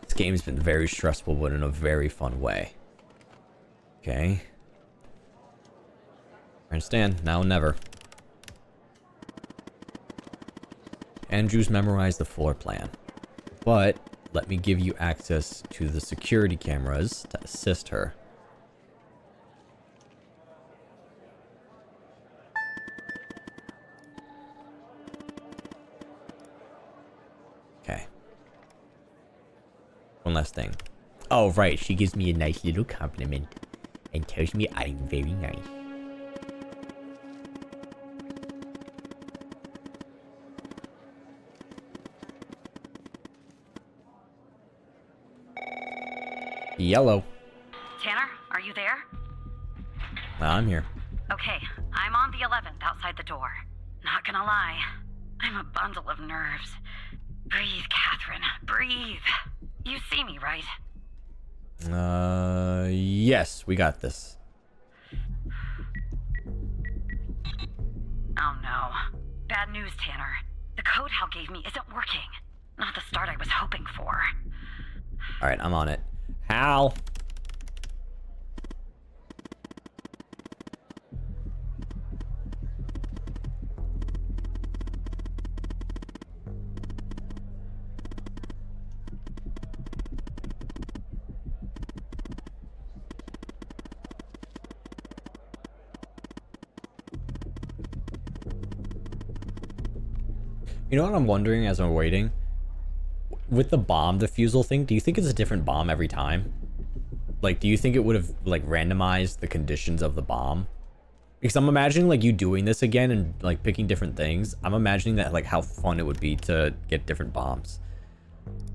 This game's been very stressful, but in a very fun way. Okay. I understand. Now or never. Andrew's memorized the floor plan, but let me give you access to the security cameras to assist her. Okay. One last thing. Oh, right. She gives me a nice little compliment and tells me I'm very nice. Yellow. Tanner, are you there? I'm here. Okay, I'm on the 11th outside the door. Not gonna lie, I'm a bundle of nerves. Breathe, Catherine. Breathe. You see me, right? Yes, we got this. Oh no. Bad news, Tanner. The code Hal gave me isn't working. Not the start I was hoping for. All right, I'm on it. Hal. You know what I'm wondering as I'm waiting? With the bomb defusal thing, do you think it's a different bomb every time? Like, do you think it would have, like, randomized the conditions of the bomb? Because I'm imagining, like, you doing this again and, like, picking different things. I'm imagining that, like, how fun it would be to get different bombs.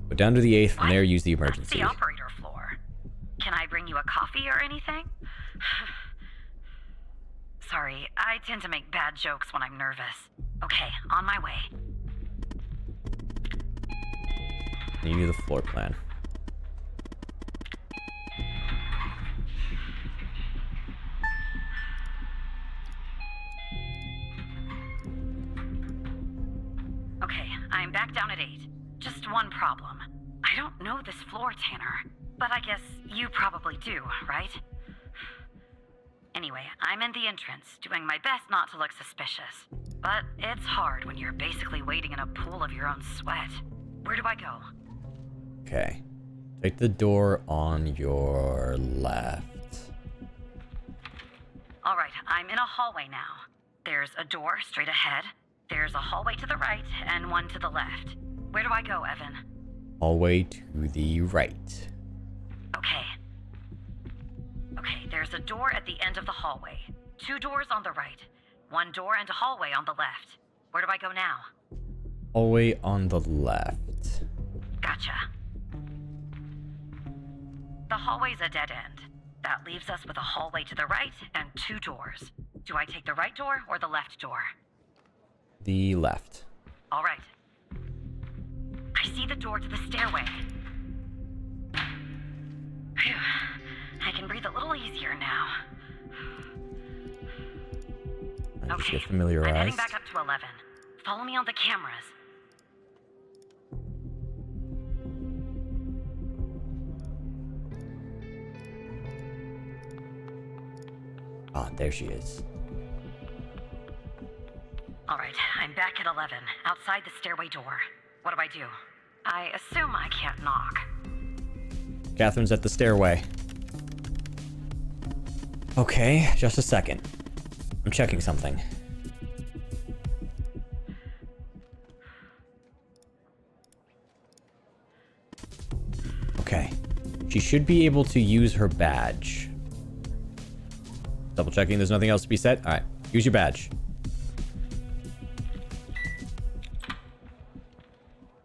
Go down to the 8th, from there, use the emergency. That's the operator floor. Can I bring you a coffee or anything? Sorry, I tend to make bad jokes when I'm nervous. Okay, on my way. You need the floor plan. Okay, I'm back down at 8. Just one problem. I don't know this floor, Tanner. But I guess you probably do, right? Anyway, I'm in the entrance, doing my best not to look suspicious. But it's hard when you're basically wading in a pool of your own sweat. Where do I go? Okay. Take the door on your left. Alright, I'm in a hallway now. There's a door straight ahead. There's a hallway to the right and one to the left. Where do I go, Evan? Hallway to the right. Okay. Okay, there's a door at the end of the hallway. 2 doors on the right. 1 door and a hallway on the left. Where do I go now? Hallway on the left. Gotcha. The hallway's a dead end. That leaves us with a hallway to the right and 2 doors. Do I take the right door or the left door? The left. All right. I see the door to the stairway. Phew. I can breathe a little easier now. Okay, get I'm familiarized. heading back up to 11. Follow me on the cameras. Ah, there she is. All right, I'm back at 11, outside the stairway door. What do I do? I assume I can't knock. Catherine's at the stairway. Okay, just a second. I'm checking something. Okay. She should be able to use her badge. Double checking there's nothing else to be said. Alright, use your badge.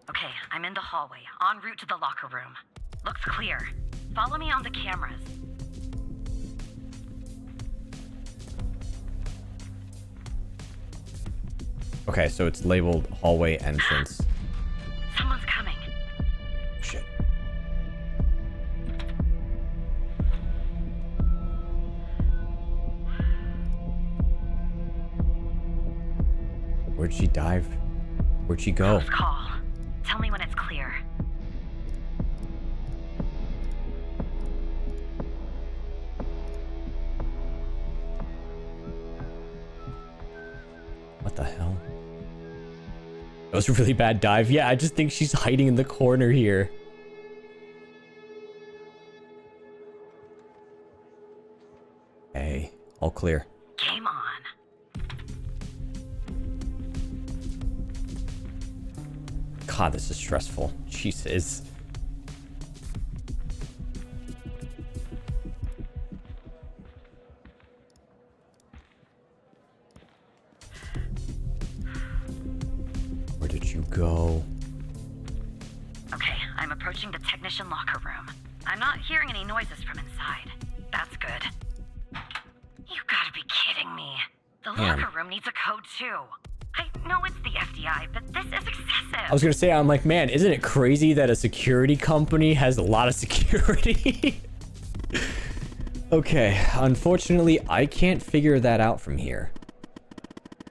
Okay, I'm in the hallway, en route to the locker room. Looks clear. Follow me on the cameras. Okay, so it's labeled hallway entrance. Someone's coming. Shit. Where'd she dive? Where'd she go? Close call. Tell me when it's clear. What the hell? That was a really bad dive. Yeah, I just think she's hiding in the corner here. Hey, all clear. Game on. God, this is stressful. Jesus. Where did you go? Okay, I'm approaching the technician locker room. I'm not hearing any noises from inside. That's good. You gotta be kidding me. The Damn. locker room needs a code too. I know it's the FDI, but this is excessive. I was gonna say, I'm like, man, isn't it crazy that a security company has a lot of security? Okay, unfortunately, I can't figure that out from here.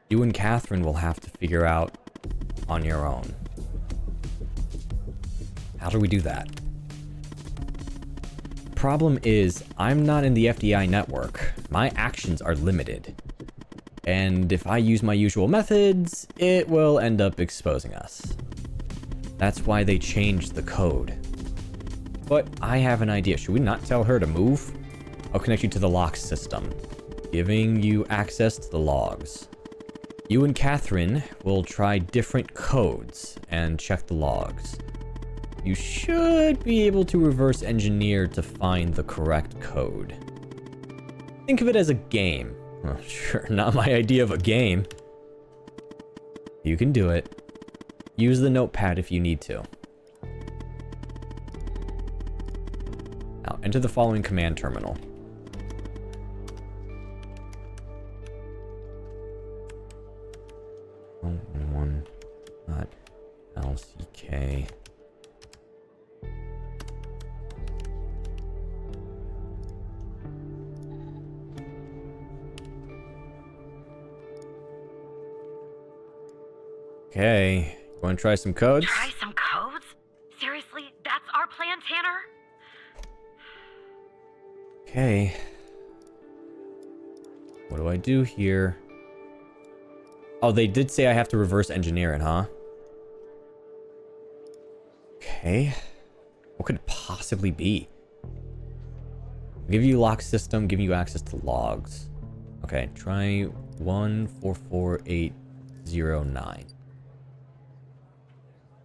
You and Catherine will have to figure out on your own. How do we do that? Problem is, I'm not in the FDI network. My actions are limited. And if I use my usual methods, it will end up exposing us. That's why they changed the code. But I have an idea. Should we not tell her to move? I'll connect you to the lock system, giving you access to the logs. You and Catherine will try different codes and check the logs. You should be able to reverse engineer to find the correct code. Think of it as a game. Well, sure, not my idea of a game. You can do it. Use the notepad if you need to. Now, enter the following command terminal. LCK. Okay, you want to try some codes? Try some codes? Seriously? That's our plan, Tanner? Okay. What do I do here? Oh, they did say I have to reverse engineer it, huh? Okay. What could it possibly be? I'll give you lock system, giving you access to logs. Okay, try 144809.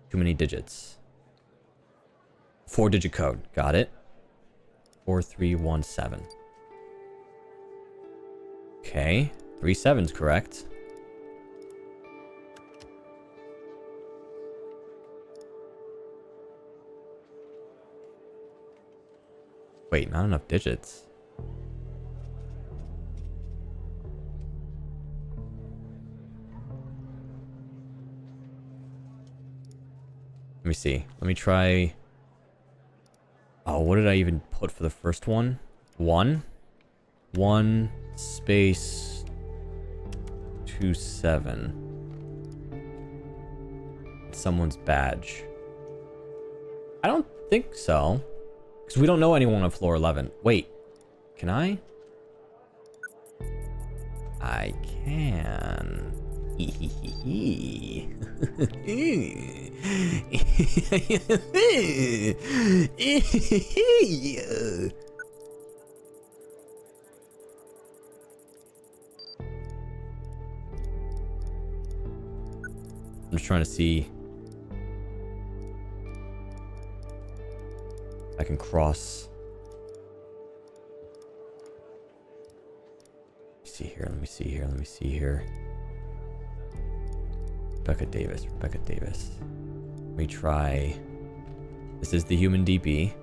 Too many digits. 4-digit code. Got it. 4317. Okay. 37's correct. Wait, not enough digits. Let me see. Let me try... Oh, what did I even put for the first one? 1 space 27. Someone's badge. I don't think so. Because we don't know anyone on floor 11. Wait. Can I? I can. I'm just trying to see if I can cross. Let me see here. Rebecca Davis. Let me try. This is the human DP.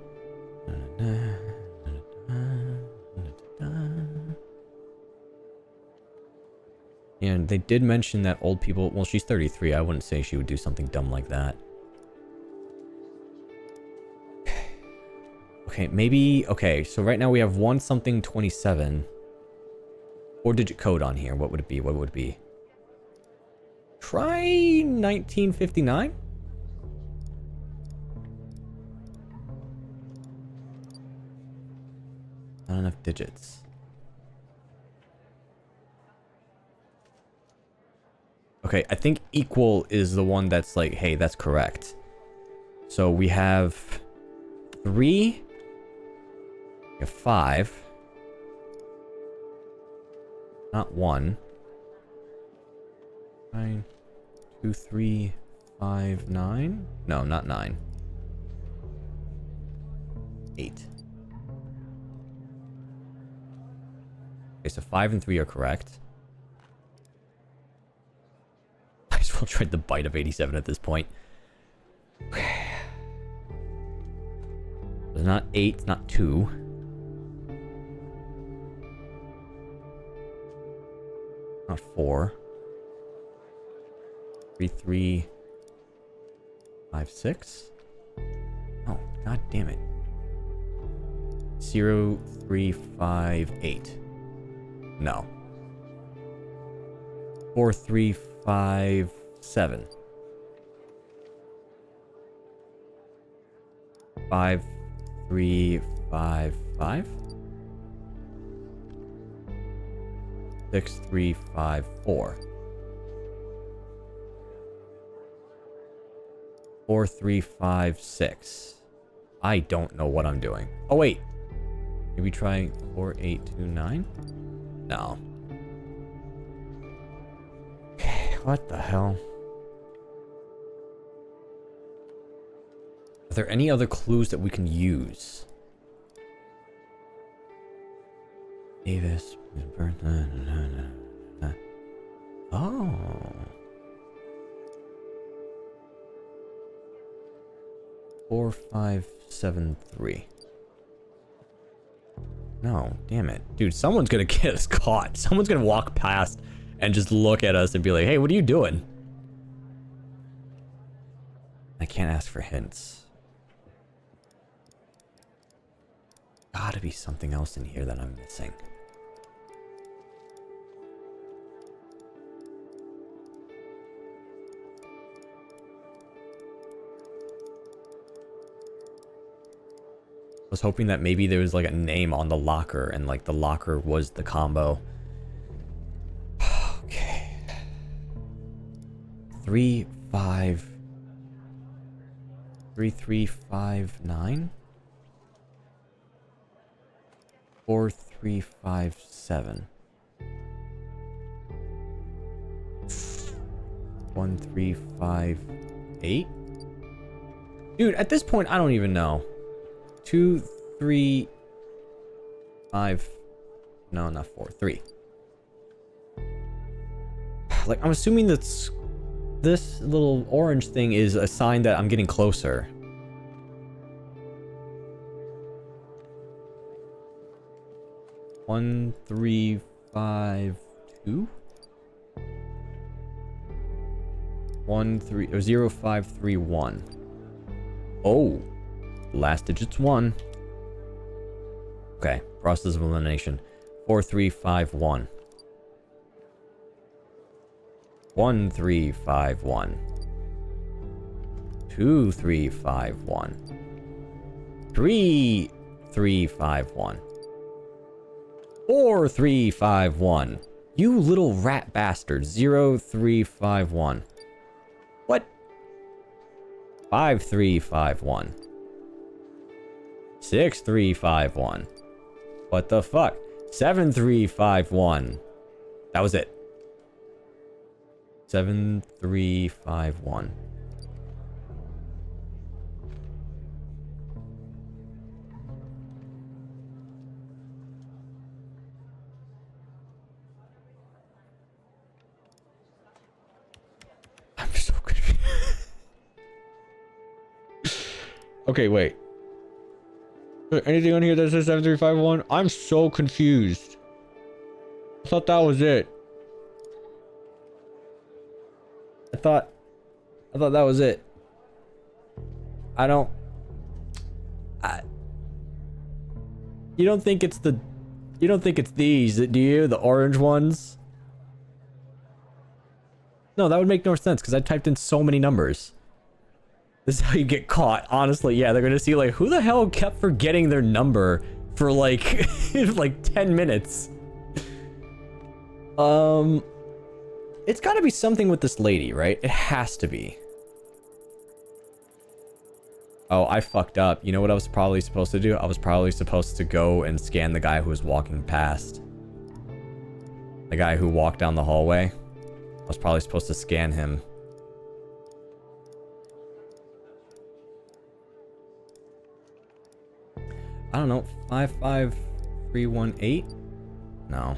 And they did mention that old people... Well, she's 33. I wouldn't say she would do something dumb like that. Okay, maybe... Okay, so right now we have 1-something-27. 4-digit code on here. What would it be? Try 1959? Not enough digits. Okay, I think equal is the one that's like, hey, that's correct. So we have 3. We have 5. Not 1. 9, 2, 3, 5, 9. No, not 9. 8. Okay, so 5 and 3 are correct. I just will try the bite of 87 at this point. Okay. It's not 8, it's not 2. Not 4. 3356. Oh, god damn it. 0358. No. 4357. 5355. 6354. 4356. I don't know what I'm doing. Oh wait. Maybe try 4829? No. Okay, what the hell? Are there any other clues that we can use? Davis. Oh. Four, 5, 7, 3. No, damn it. Dude, someone's gonna get us caught. Someone's gonna walk past and just look at us and be like, hey, what are you doing? I can't ask for hints. Gotta be something else in here that I'm missing. I was hoping that maybe there was like a name on the locker and like the locker was the combo. Okay. 3359 4357 1358. Dude, at this point I don't even know. 2, 3, 5. No, not 4. 3. Like, I'm assuming that's this little orange thing is a sign that I'm getting closer. One, 3, 5, 2. 1, 3, or 0, 5, 3, 1. Oh. Last digit's 1. Okay, process of elimination. 4351. 1351. 2351. 3351. 4351. You little rat bastard. 0351. What? 5351. 6351. What the fuck? 7351. That was it. 7351. I'm so confused. Okay, wait. Anything on here that says 7351? I'm so confused. I thought that was it. I thought that was it. You don't think it's these, do you? The orange ones? No, that would make no sense because I typed in so many numbers. This is how you get caught. Honestly, yeah, they're gonna see like, who the hell kept forgetting their number for like like 10 minutes. It's gotta be something with this lady, right? It has to be. Oh, I fucked up. You know what I was probably supposed to do? I was probably supposed to go and scan the guy who was walking past. The guy who walked down the hallway. I was probably supposed to scan him. I don't know, 55318? No.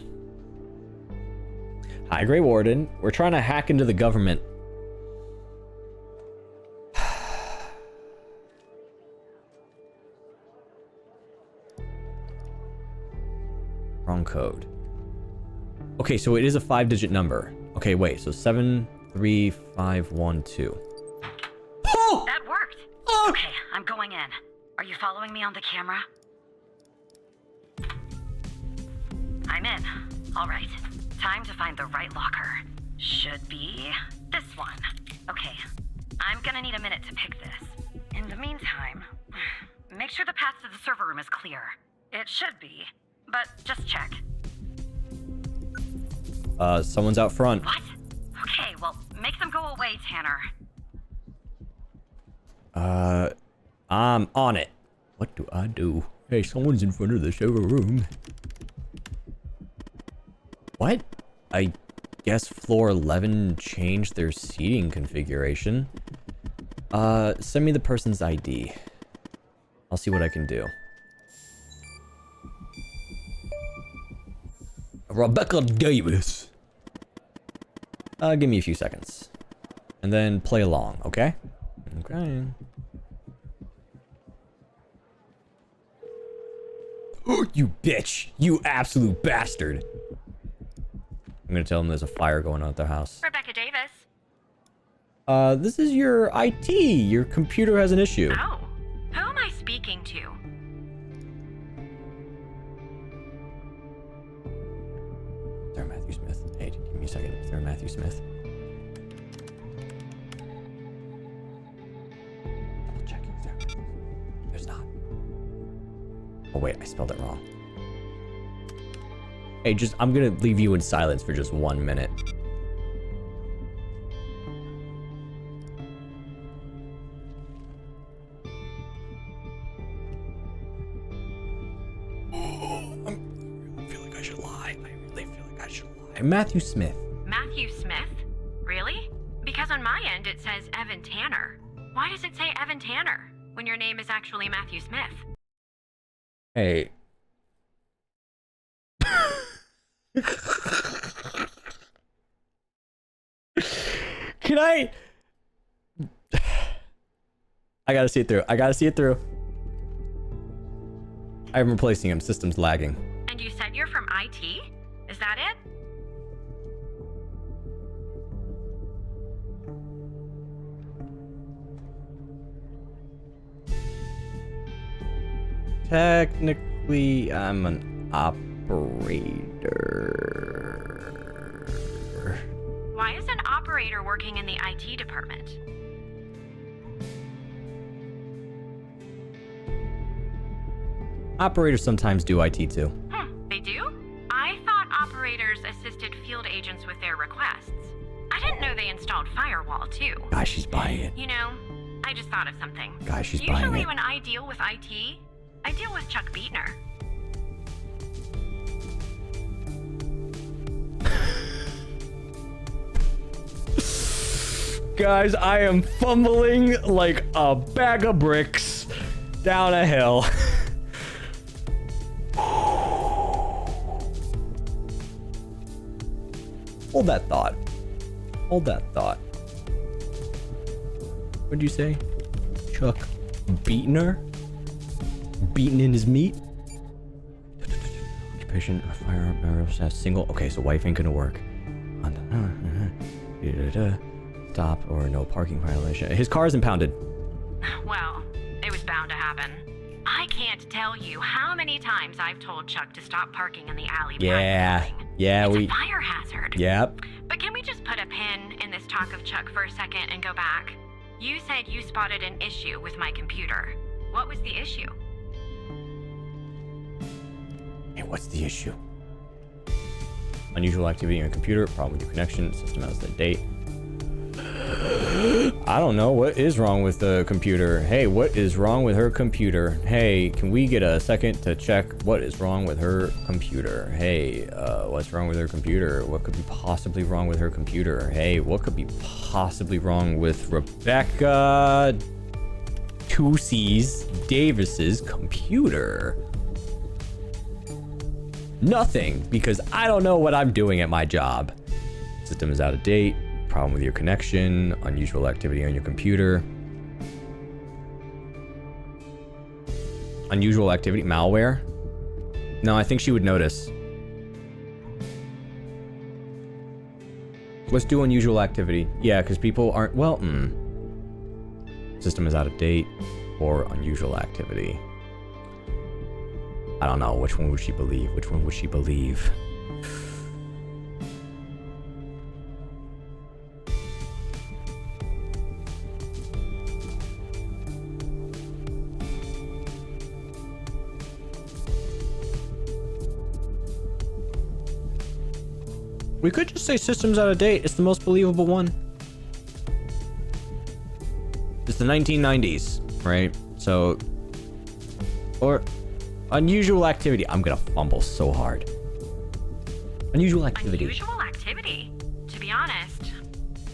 Hi, Grey Warden. We're trying to hack into the government. Wrong code. Okay, so it is a 5-digit number. Okay, wait, so 7, 3512. Oh! That worked. Oh! Okay, I'm going in. Are you following me on the camera? I'm in. All right. Time to find the right locker. Should be this one. Okay. I'm gonna need a minute to pick this. In the meantime, make sure the path to the server room is clear. It should be, but just check. Someone's out front. What? Okay, well, make them go away, Tanner. I'm on it. What do I do? Hey, someone's in front of the server room. What? I guess floor 11 changed their seating configuration. Send me the person's ID. I'll see what I can do. Rebecca Davis. Give me a few seconds. And then play along, okay? Okay. Oh, you bitch! You absolute bastard! I'm gonna tell them there's a fire going on at their house. Rebecca Davis. This is your IT. Your computer has an issue. Oh, who am I speaking to? Sarah Matthew Smith. Hey, give me a second. Sarah Matthew Smith. Double checking. Sarah Matthew Smith. There's not. Oh wait, I spelled it wrong. Hey, I'm gonna leave you in silence for just 1 minute. I feel like I should lie. I really feel like I should lie. Matthew Smith. Matthew Smith? Really? Because on my end it says Evan Tanner. Why does it say Evan Tanner when your name is actually Matthew Smith? Hey. Can I gotta see it through. I gotta see it through. I'm replacing him. System's lagging. And you said you're from IT? Is that it? Technically, I'm an operator. Why is an operator working in the IT department? Operators sometimes do IT too. They do? I thought operators assisted field agents with their requests. I didn't know they installed firewall too. Guys, she's buying it. You know, I just thought of something. Guys, she's buying it. Usually when I deal with IT, I deal with Chuck Beatner. Guys, I am fumbling like a bag of bricks down a hill. Hold that thought. Hold that thought. What'd you say? Chuck Beatner? Beaten in his meat? Occupation, a firearm, marital status, single. Okay, so wife ain't gonna work. Stop or no parking violation. His car is impounded. Well, it was bound to happen. I can't tell you how many times I've told Chuck to stop parking in the alley. Yeah, it's a fire hazard. Yep. But can we just put a pin in this talk of Chuck for a second and go back? You said you spotted an issue with my computer. What was the issue? Hey, what's the issue? Unusual activity on your computer, problem with your connection, system out of date. I don't know. What is wrong with the computer? Hey, what is wrong with her computer? Hey, can we get a second to check what is wrong with her computer? Hey, what's wrong with her computer? What could be possibly wrong with her computer? Hey, what could be possibly wrong with Rebecca Davis's computer? Nothing, because I don't know what I'm doing at my job. System is out of date. Problem with your connection, unusual activity on your computer. Unusual activity, malware? No, I think she would notice. Let's do unusual activity. Yeah, because people aren't... Well, System is out of date. Or unusual activity. I don't know. Which one would she believe? Which one would she believe? We could just say system's out of date. It's the most believable one. It's the 1990s, right? So, or unusual activity. I'm gonna fumble so hard. Unusual activity. Unusual activity? To be honest,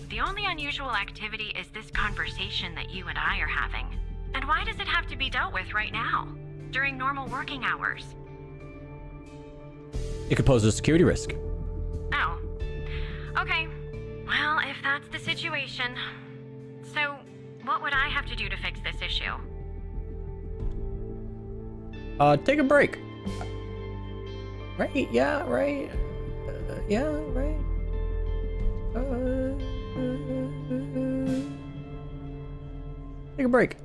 the only unusual activity is this conversation that you and I are having. And why does it have to be dealt with right now, during normal working hours? It could pose a security risk. Oh. Okay. Well, if that's the situation. So, what would I have to do to fix this issue? Take a break. Right? Yeah, right. Yeah, right. Take a break.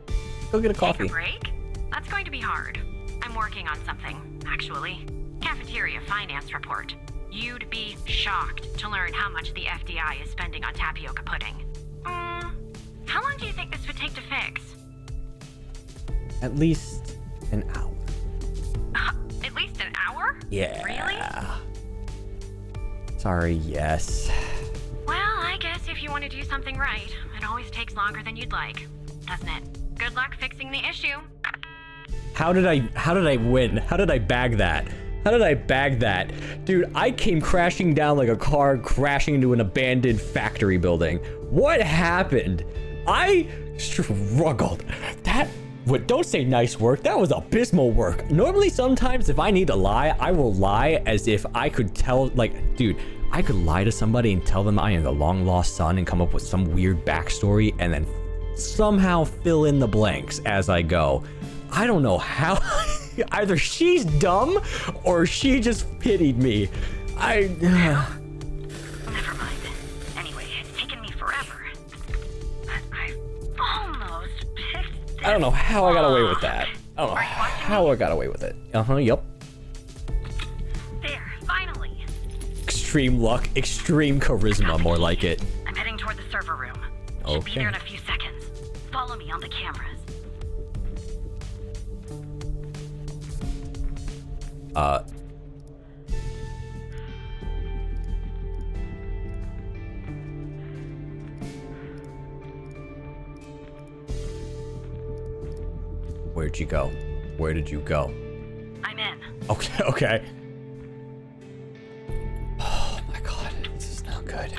Go get a coffee. Take a break? That's going to be hard. I'm working on something, actually. Cafeteria finance report. You'd be shocked to learn how much the FDI is spending on tapioca pudding. How long do you think this would take to fix? At least an hour. At least an hour? Yeah. Really? Sorry, yes. Well, I guess if you want to do something right, it always takes longer than you'd like, doesn't it? Good luck fixing the issue. How did I win? How did I bag that? How did I bag that? Dude, I came crashing down like a car crashing into an abandoned factory building. What happened? I struggled. Don't say nice work. That was abysmal work. Normally, sometimes if I need to lie, I will lie as if I could tell, like, dude, I could lie to somebody and tell them I am the long lost son and come up with some weird backstory and then somehow fill in the blanks as I go. I don't know how. Either she's dumb or she just pitied me. Never mind. Anyway, it's taken me forever. But I almost picked this I don't know how I got away with that. I don't know Are you watching how I got away with it. Yep. There, finally. Extreme luck, extreme charisma, more like it. I'm heading toward the server room. Should be there in a few seconds. Follow me on the cameras. Where'd you go? Where did you go? I'm in. Okay. Oh my god, this is not good.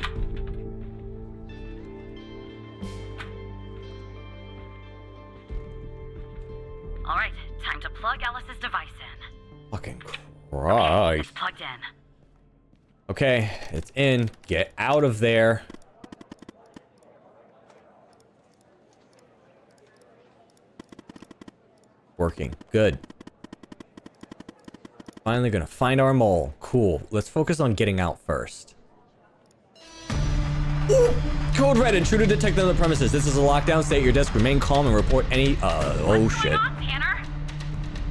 All right, time to plug Alice's device in. Fucking It's Christ. plugged in. Okay, it's in. Get out of there. Working. Good. Finally gonna find our mole. Cool. Let's focus on getting out first. Ooh! Code red. Intruder detected on the premises. This is a lockdown. Stay at your desk. Remain calm and report any... oh shit. What's going on,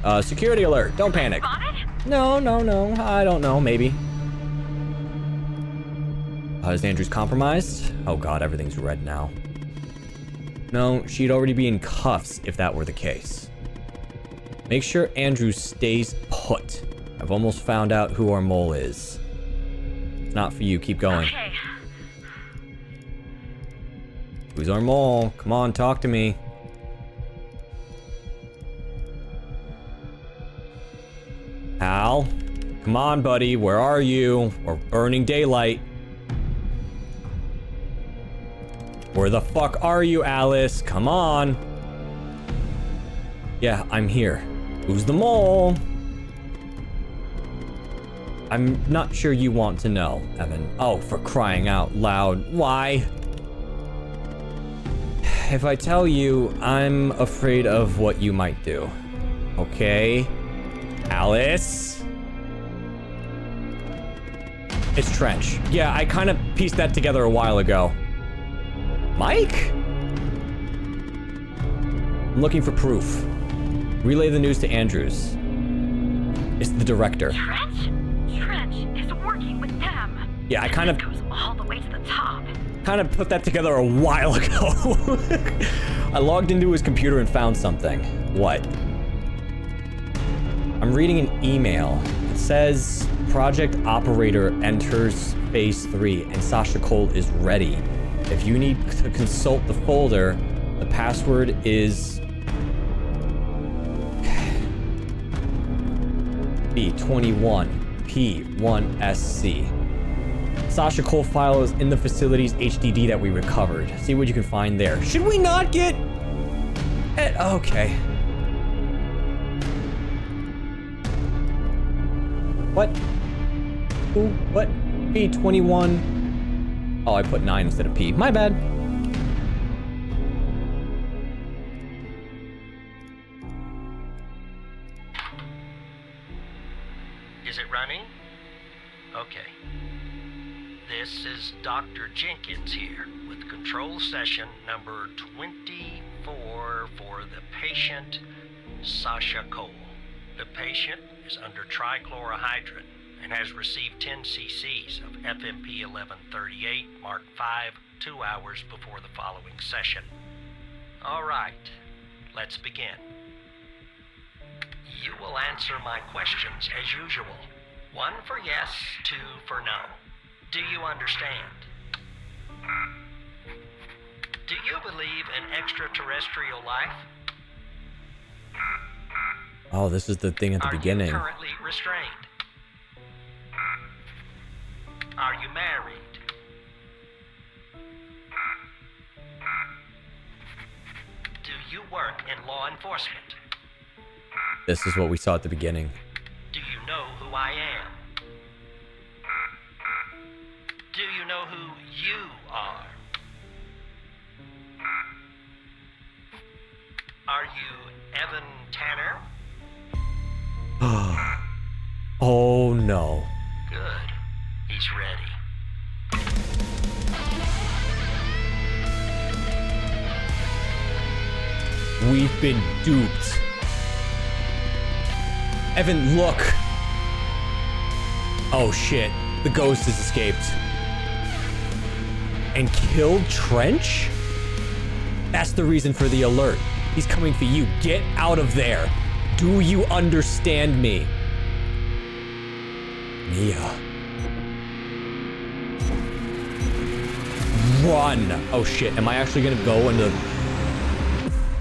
Tanner? Security alert. Don't panic. Spotted? No. I don't know. Maybe. Is Andrews compromised? Oh god, everything's red now. No, she'd already be in cuffs if that were the case. Make sure Andrews stays put. I've almost found out who our mole is. It's not for you. Keep going. Okay. Who's our mole? Come on, talk to me. Al? Come on, buddy. Where are you? We're burning daylight. Where the fuck are you, Alice? Come on. Yeah, I'm here. Who's the mole? I'm not sure you want to know, Evan. Oh, for crying out loud. Why? If I tell you, I'm afraid of what you might do. Okay? Alice? It's Trench. Yeah, I kind of pieced that together a while ago. Mike? I'm looking for proof. Relay the news to Andrews. It's the director. Trench is working with them. Yeah, I kind of goes all the way to the top. put that together a while ago. I logged into his computer and found something. What? I'm reading an email. It says project operator enters phase 3 and Sasha Cole is ready. If you need to consult the folder, the password is B21P1SC. Sasha Cole file is in the facility's HDD that we recovered. See what you can find there. Should we not get it? Okay. What? Who? What? B21. Oh, I put 9 instead of P. My bad. Is it running? Okay. This is Dr. Jenkins here with control session number 24 for the patient, Sasha Cole. The patient is under trichlorohydrin and has received 10 cc's of FMP 1138 Mark V 2 hours before the following session. All right, let's begin. You will answer my questions as usual. 1 for yes, 2 for no. Do you understand? Do you believe in extraterrestrial life? Oh, this is the thing at the beginning. Are you currently restrained? Are you married? Do you work in law enforcement? This is what we saw at the beginning. Do you know who I am? Do you know who you are? Are you Evan Tanner? Oh no. Good. He's ready. We've been duped. Evan, look. Oh shit. The ghost has escaped. And killed Trench? That's the reason for the alert. He's coming for you. Get out of there. Do you understand me? Mia. Run. Oh shit. Am I actually gonna go into...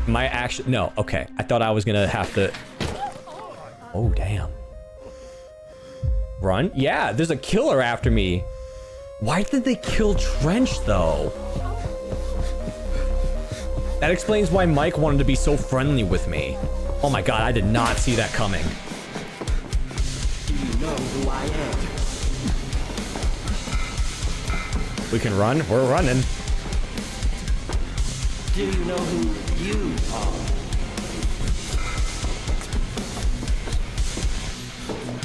Am I actually... No. Okay. I thought I was gonna have to... Oh, damn. Run? Yeah, there's a killer after me. Why did they kill Trench, though? That explains why Mike wanted to be so friendly with me. Oh my god, I did not see that coming. Do you know who I am? We can run? We're running. Do you know who you are?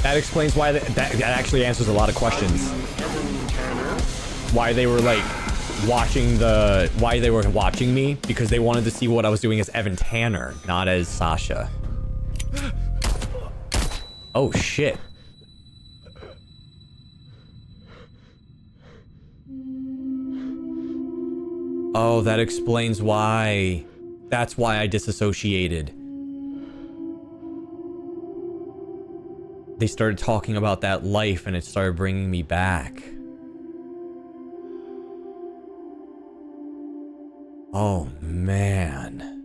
That explains why that actually answers a lot of questions. Why they were like why they were watching me, because they wanted to see what I was doing as Evan Tanner, not as Sasha. Oh shit. Oh, that explains why. That's why I disassociated. They started talking about that life and it started bringing me back. Oh, man.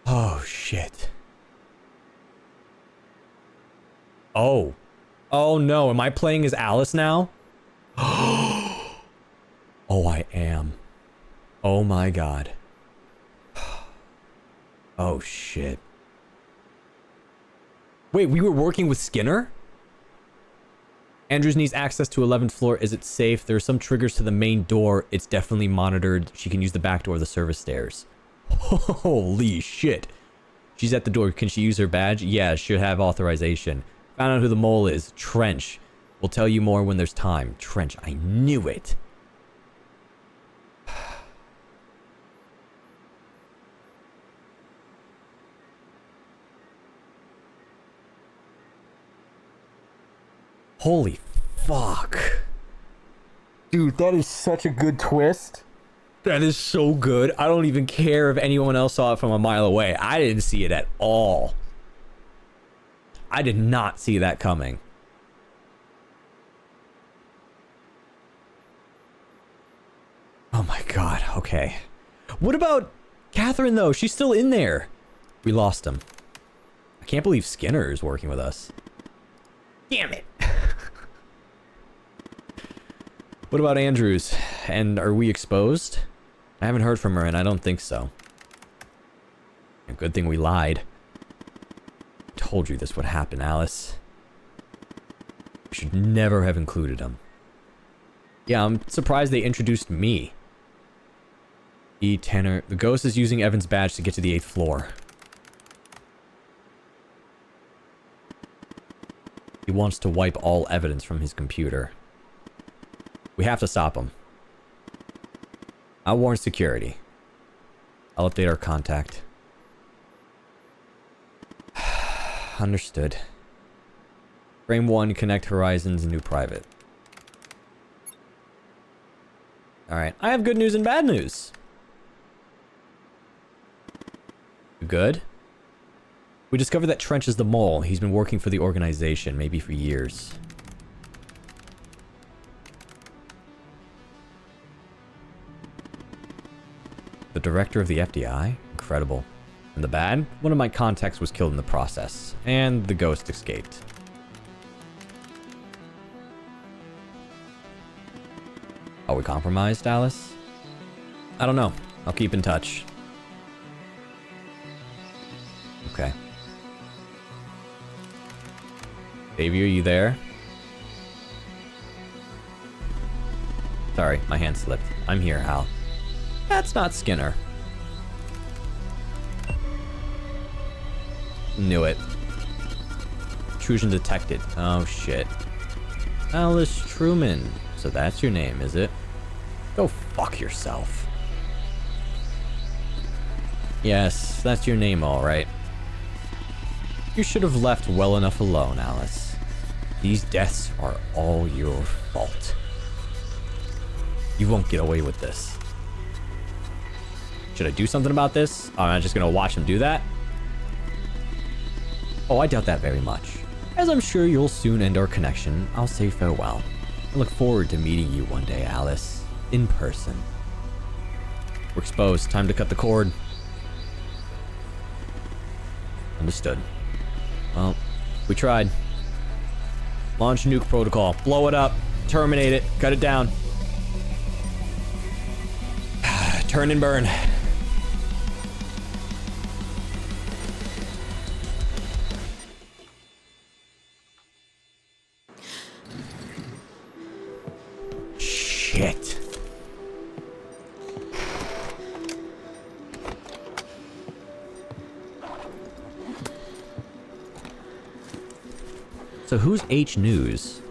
Oh, shit. Oh. Oh, no. Am I playing as Alice now? Oh, I am. Oh, my God. Oh, shit. Wait, we were working with Skinner? Andrews needs access to 11th floor. Is it safe? There are some triggers to the main door. It's definitely monitored. She can use the back door of the service stairs. Holy shit. She's at the door. Can she use her badge? Yeah, should have authorization. Found out who the mole is. Trench. We'll tell you more when there's time. Trench. I knew it. Holy fuck. Dude, that is such a good twist. That is so good. I don't even care if anyone else saw it from a mile away. I didn't see it at all. I did not see that coming. Oh my god, okay. What about Catherine, though? She's still in there. We lost him. I can't believe Skinner is working with us. Damn it. What about Andrews? And are we exposed? I haven't heard from her, and I don't think so. A good thing we lied. I told you this would happen, Alice. We should never have included him. Yeah, I'm surprised they introduced me. E. Tanner. The ghost is using Evan's badge to get to the 8th floor. He wants to wipe all evidence from his computer. We have to stop him. I'll warn security. I'll update our contact. Understood. Frame 1, connect Horizons, new private. Alright, I have good news and bad news. Good? We discovered that Trench is the mole. He's been working for the organization, maybe for years. The director of the FDI? Incredible. And the bad? One of my contacts was killed in the process. And the ghost escaped. Are we compromised, Alice? I don't know. I'll keep in touch. Okay. Baby, are you there? Sorry, my hand slipped. I'm here, Hal. That's not Skinner. Knew it. Intrusion detected. Oh, shit. Alice Truman. So that's your name, is it? Go fuck yourself. Yes, that's your name, all right. You should have left well enough alone, Alice. These deaths are all your fault. You won't get away with this. Should I do something about this? Or am I just gonna watch him do that? Oh, I doubt that very much. As I'm sure you'll soon end our connection, I'll say farewell. I look forward to meeting you one day, Alice. In person. We're exposed. Time to cut the cord. Understood. Well, we tried. Launch nuke protocol. Blow it up. Terminate it. Cut it down. Turn and burn. Shit. So who's H News?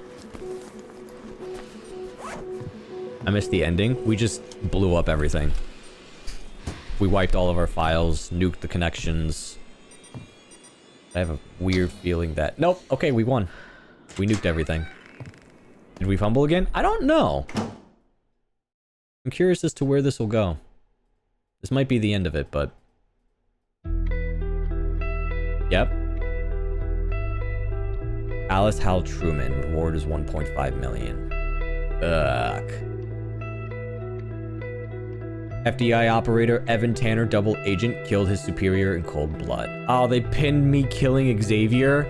I missed the ending. We just blew up everything. We wiped all of our files, nuked the connections. I have a weird feeling that... Nope. Okay, we won. We nuked everything. Did we fumble again? I don't know. I'm curious as to where this will go. This might be the end of it, but... Yep. Alice Hal Truman. Reward is 1.5 million. Fuck. FDI operator Evan Tanner, double agent, killed his superior in cold blood. Oh, they pinned me killing Xavier?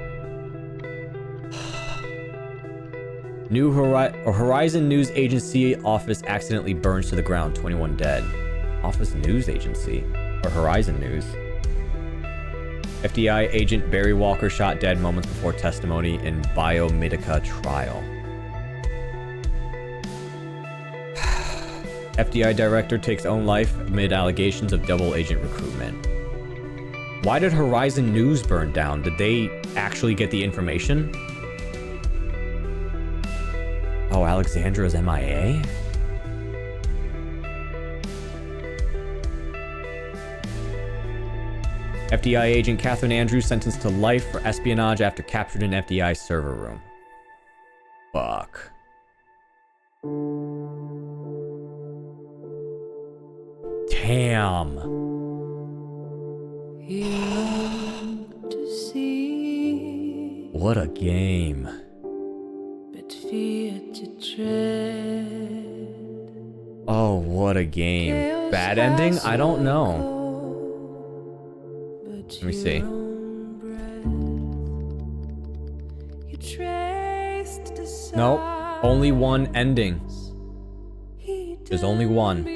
New Horizon News Agency office accidentally burns to the ground. 21 dead. Office News Agency. Or Horizon News. FBI agent Barry Walker shot dead moments before testimony in Biomedica trial. FBI director takes own life amid allegations of double agent recruitment. Why did Horizon News burn down? Did they actually get the information? Oh, Alexandra's MIA? FBI agent Catherine Andrews sentenced to life for espionage after captured in FBI server room. Fuck. Damn. What a game. Oh, what a game. Bad ending? I don't know. Let me see. Nope. Only one ending. There's only one.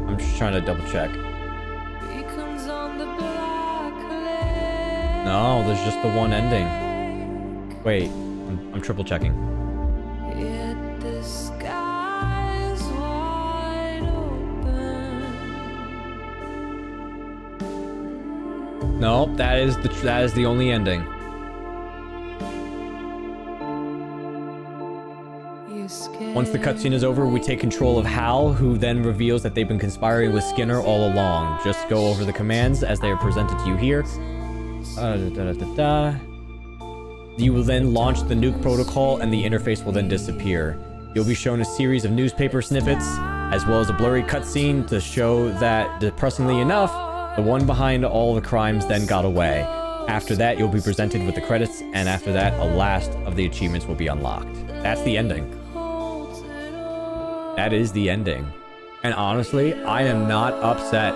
I'm just trying to double check. No, there's just the one ending. Wait, I'm triple checking. Nope, that is the only ending. Once the cutscene is over, we take control of Hal, who then reveals that they've been conspiring with Skinner all along. Just go over the commands as they are presented to you here. You will then launch the nuke protocol and the interface will then disappear. You'll be shown a series of newspaper snippets, as well as a blurry cutscene to show that, depressingly enough, the one behind all the crimes then got away. After that, you'll be presented with the credits, and after that, a last of the achievements will be unlocked. That's the ending. That is the ending. And honestly, I am not upset.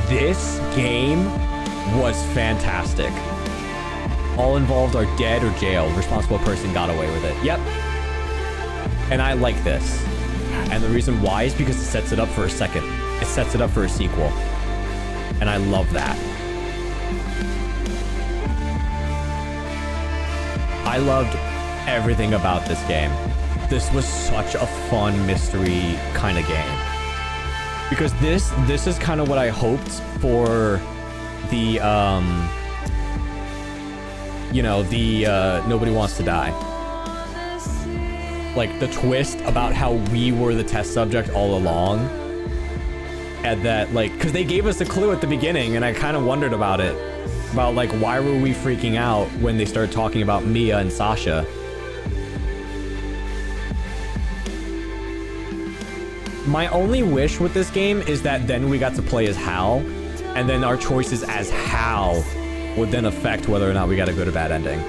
This game was fantastic. All involved are dead or jailed. Responsible person got away with it. Yep. And I like this. And the reason why is because it sets it up for a second. It sets it up for a sequel. And I love that. I loved everything about this game. This was such a fun mystery kind of game. Because this is kind of what I hoped for the, Nobody Wants to Die. Like, the twist about how we were the test subject all along. And that, like, because they gave us a clue at the beginning, and I kind of wondered about it. About, like, why were we freaking out when they started talking about Mia and Sasha? My only wish with this game is that then we got to play as Hal, and then our choices as Hal would then affect whether or not we got a good or bad ending.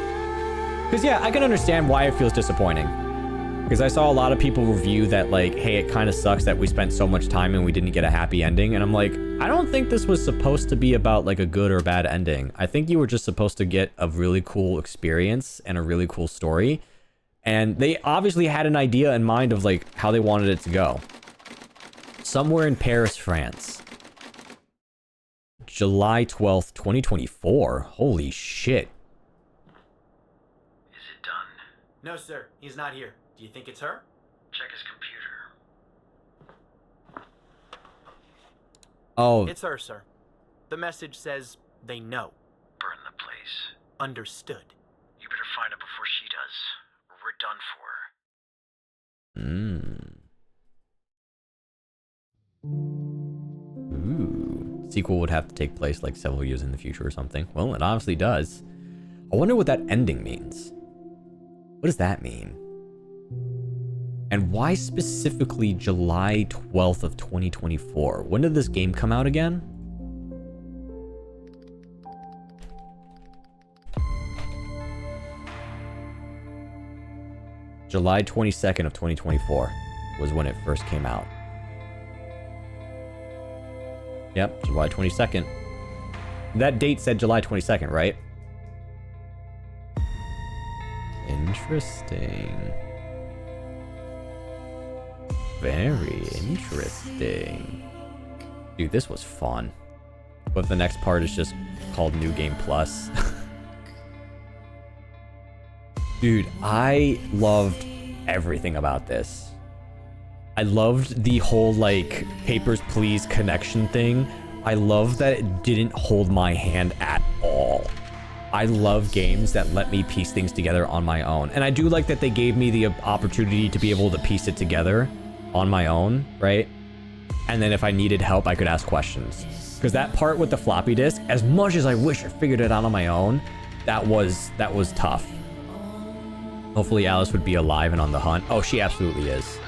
Because, yeah, I can understand why it feels disappointing. Because I saw a lot of people review that, like, hey, it kind of sucks that we spent so much time and we didn't get a happy ending. And I'm like, I don't think this was supposed to be about, like, a good or bad ending. I think you were just supposed to get a really cool experience and a really cool story. And they obviously had an idea in mind of, like, how they wanted it to go. Somewhere in Paris, France. July 12th, 2024. Holy shit. Is it done? No, sir. He's not here. Do you think it's her? Check his computer. Oh. It's her, sir. The message says they know. Burn the place. Understood. You better find her before she does, or we're done for. Ooh. Sequel would have to take place like several years in the future or something. Well, it obviously does. I wonder what that ending means. What does that mean? And why specifically July 12th of 2024? When did this game come out again? July 22nd of 2024 was when it first came out. Yep, July 22nd. That date said July 22nd, right? Interesting. Very interesting. Dude, this was fun. But the next part is just called New Game Plus. Dude, I loved everything about this. I loved the whole, like, Papers, Please connection thing. I love that it didn't hold my hand at all. I love games that let me piece things together on my own. And I do like that they gave me the opportunity to be able to piece it together on my own, right? And then if I needed help, I could ask questions. Because that part with the floppy disk, as much as I wish I figured it out on my own, that was tough. Hopefully Alice would be alive and on the hunt. Oh, she absolutely is.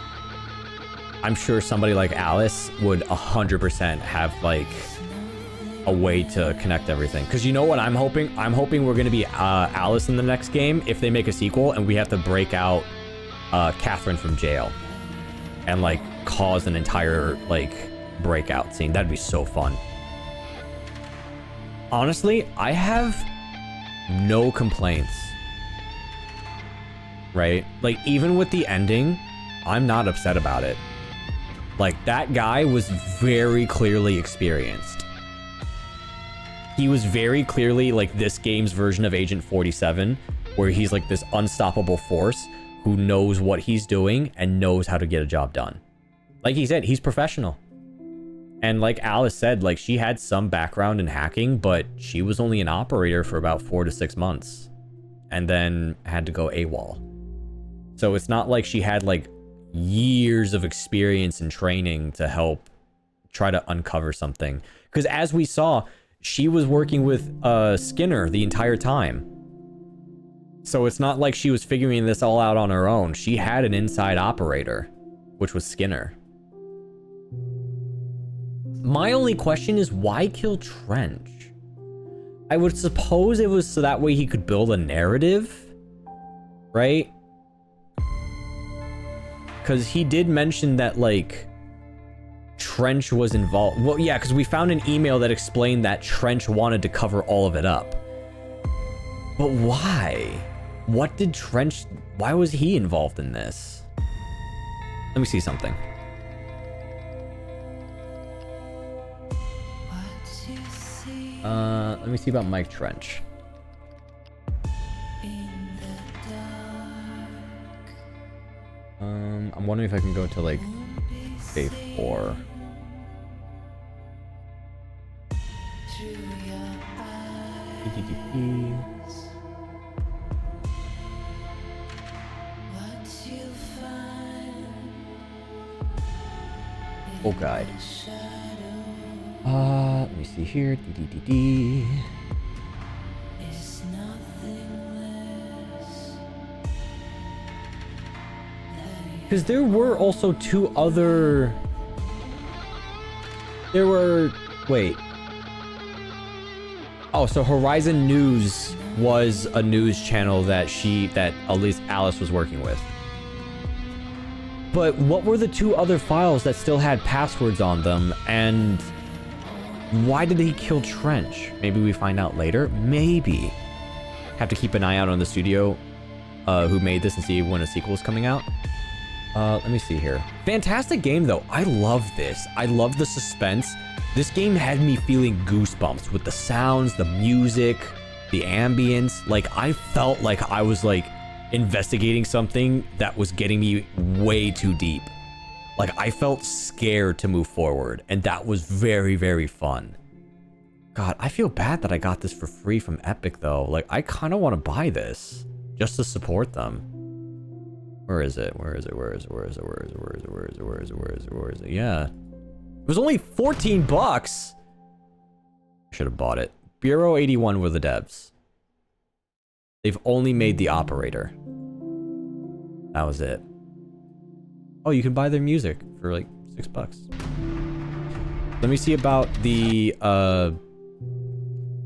I'm sure somebody like Alice would 100% have, like, a way to connect everything. Because you know what I'm hoping? I'm hoping we're going to be Alice in the next game if they make a sequel and we have to break out Catherine from jail. And, like, cause an entire, like, breakout scene. That'd be so fun. Honestly, I have no complaints. Right? Like, even with the ending, I'm not upset about it. Like, that guy was very clearly experienced. He was very clearly, like, this game's version of Agent 47, where he's, like, this unstoppable force who knows what he's doing and knows how to get a job done. Like he said, he's professional. And like Alice said, like, she had some background in hacking, but she was only an operator for about 4 to 6 months. And then had to go AWOL. So it's not like she had, like, years of experience and training to help try to uncover something. Because as we saw, she was working with Skinner the entire time. So it's not like she was figuring this all out on her own. She had an inside operator, which was Skinner. My only question is, why kill Trench? I would suppose it was so that way he could build a narrative, right? Because he did mention that, like, Trench was involved. Well, yeah, because we found an email that explained that Trench wanted to cover all of it up. But why? What did Trench... Why was he involved in this? Let me see something. Let me see about Mike Trench. I'm wondering if I can go to, like, day 4. Oh, guide. Let me see here. Because there were also 2 other... There were... Wait. Oh, so Horizon News was a news channel that at least Alice was working with. But what were the 2 other files that still had passwords on them, and why did he kill Trench? Maybe we find out later? Maybe. Have to keep an eye out on the studio who made this and see when a sequel is coming out. Let me see here. Fantastic game, though. I love this. I love the suspense. This game had me feeling goosebumps with the sounds, the music, the ambience. Like, I felt like I was, like, investigating something that was getting me way too deep. Like, I felt scared to move forward, and that was very, very fun. God, I feel bad that I got this for free from Epic, though. Like, I kind of want to buy this just to support them. Where is it? Where is it? Where is it? Where is it? Where is it? Where is it? Where is it? Where is it? Where is it? Where is it? Yeah. It was only 14 bucks. Should have bought it. Bureau 81 were the devs. They've only made the operator. That was it. Oh, you can buy their music for like $6. Let me see about the,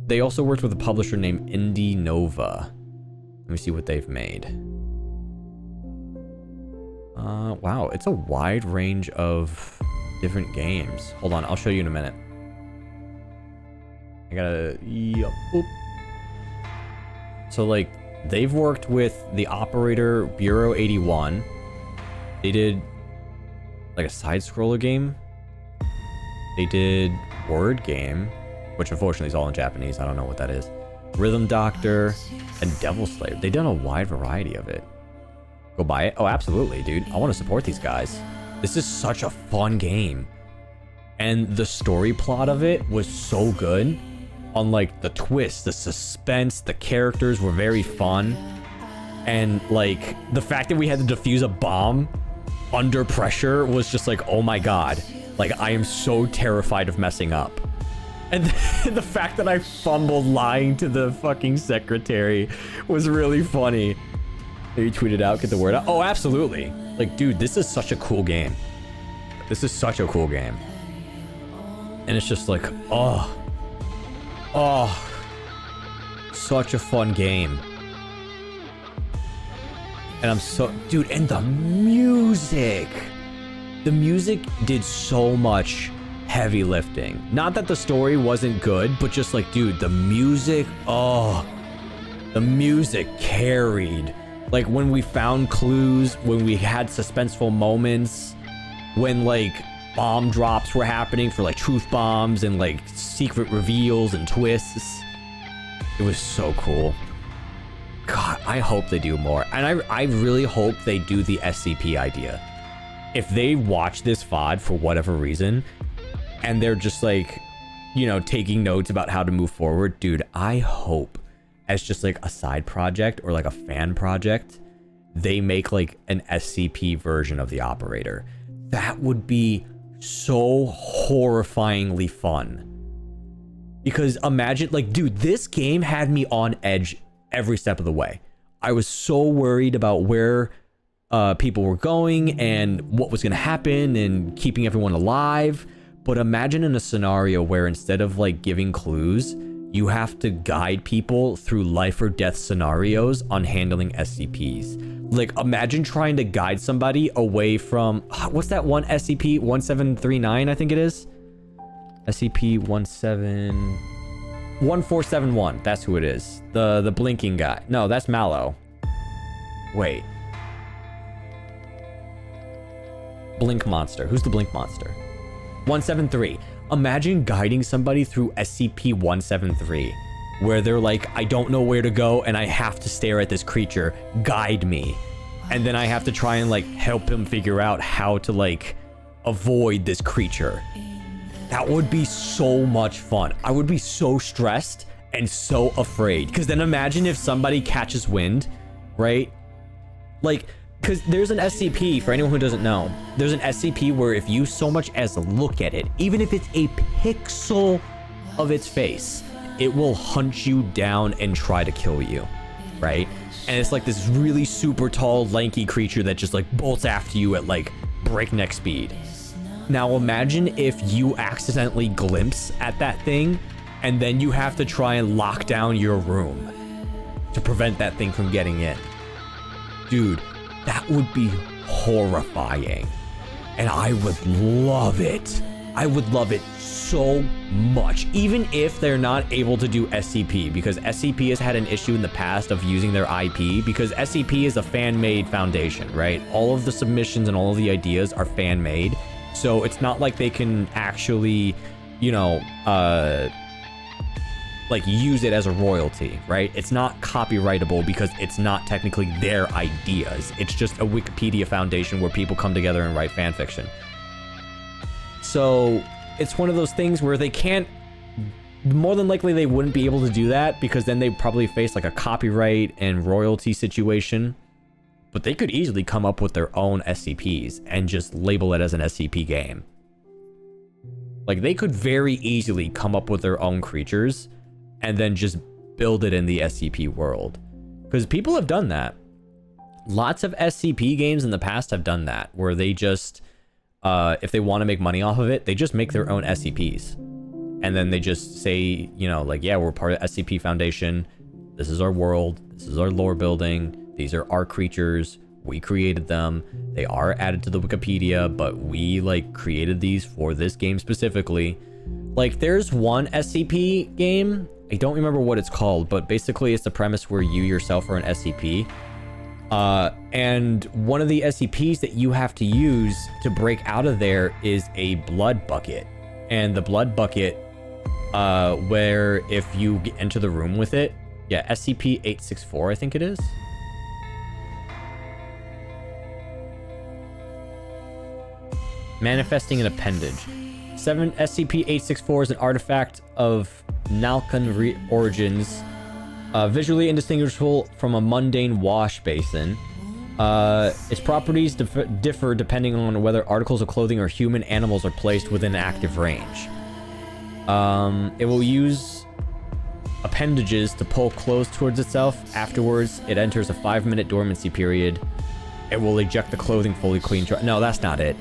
they also worked with a publisher named Indie Nova. Let me see what they've made. Wow, it's a wide range of different games. Hold on, I'll show you in a minute. I gotta... Yup. Oop. So, like, they've worked with the operator Bureau 81. They did, like, a side-scroller game. They did Word Game, which unfortunately is all in Japanese. I don't know what that is. Rhythm Doctor, and Devil Slayer. They've done a wide variety of it. Go buy it? Oh, absolutely, dude. I want to support these guys. This is such a fun game. And the story plot of it was so good. On, like, the twist, the suspense, the characters were very fun. And, like, the fact that we had to defuse a bomb under pressure was just like, oh my god. Like, I am so terrified of messing up. And the fact that I fumbled lying to the fucking secretary was really funny. You tweeted out, get the word out. Oh, absolutely. Like, dude, this is such a cool game. This is such a cool game. And it's just like, oh, such a fun game. And I'm so, dude, and the music did so much heavy lifting. Not that the story wasn't good, but just like, dude, the music, the music carried. Like, when we found clues, when we had suspenseful moments, when, like, bomb drops were happening for, like, truth bombs and, like, secret reveals and twists. It was so cool. God, I hope they do more. And I really hope they do the SCP idea. If they watch this VOD for whatever reason, and they're just, like, you know, taking notes about how to move forward, dude, I hope, as just like a side project or like a fan project, they make like an SCP version of the operator. That would be so horrifyingly fun. Because imagine, like, dude, this game had me on edge every step of the way. I was so worried about where people were going and what was going to happen and keeping everyone alive. But imagine in a scenario where instead of like giving clues, you have to guide people through life or death scenarios on handling SCPs. Like, imagine trying to guide somebody away from, what's that one SCP-1739, I think it is? SCP-1471, that's who it is. The blinking guy. No, that's Mallow. Wait. Blink monster. Who's the blink monster? 173. Imagine guiding somebody through SCP-173, where they're like, I don't know where to go and I have to stare at this creature. Guide me. And then I have to try and like help him figure out how to like avoid this creature. That would be so much fun. I would be so stressed and so afraid. Because then imagine if somebody catches wind, right? Like, because there's an SCP, for anyone who doesn't know, there's an SCP where if you so much as look at it, even if it's a pixel of its face, it will hunt you down and try to kill you, right? And it's like this really super tall, lanky creature that just like bolts after you at like breakneck speed. Now imagine if you accidentally glimpse at that thing, and then you have to try and lock down your room to prevent that thing from getting in. Dude, that would be horrifying. And I would love it. I would love it so much. Even if they're not able to do SCP, because SCP has had an issue in the past of using their IP, because SCP is a fan-made foundation, right? All of the submissions and all of the ideas are fan-made. So it's not like they can actually, you know, like use it as a royalty, right? It's not copyrightable because it's not technically their ideas. It's just a Wikipedia foundation where people come together and write fan fiction. So it's one of those things where they can't, more than likely they wouldn't be able to do that because then they'd probably face like a copyright and royalty situation. But they could easily come up with their own SCPs and just label it as an SCP game. Like, they could very easily come up with their own creatures and then just build it in the SCP world. Because people have done that. Lots of SCP games in the past have done that, where they just, if they want to make money off of it, they just make their own SCPs. And then they just say, you know, like, yeah, we're part of SCP Foundation. This is our world. This is our lore building. These are our creatures. We created them. They are added to the Wikipedia, but we like created these for this game specifically. Like there's one SCP game, I don't remember what it's called, but basically it's the premise where you yourself are an SCP. And one of the SCPs that you have to use to break out of there is a blood bucket. And the blood bucket, where if you enter the room with it, yeah, SCP-864, I think it is. Manifesting an appendage. SCP-864 is an artifact of Nalkan origins, visually indistinguishable from a mundane wash basin. Its properties differ depending on whether articles of clothing or human animals are placed within active range. It will use appendages to pull clothes towards itself. Afterwards, it enters a 5-minute dormancy period. It will eject the clothing fully clean. No, that's not it.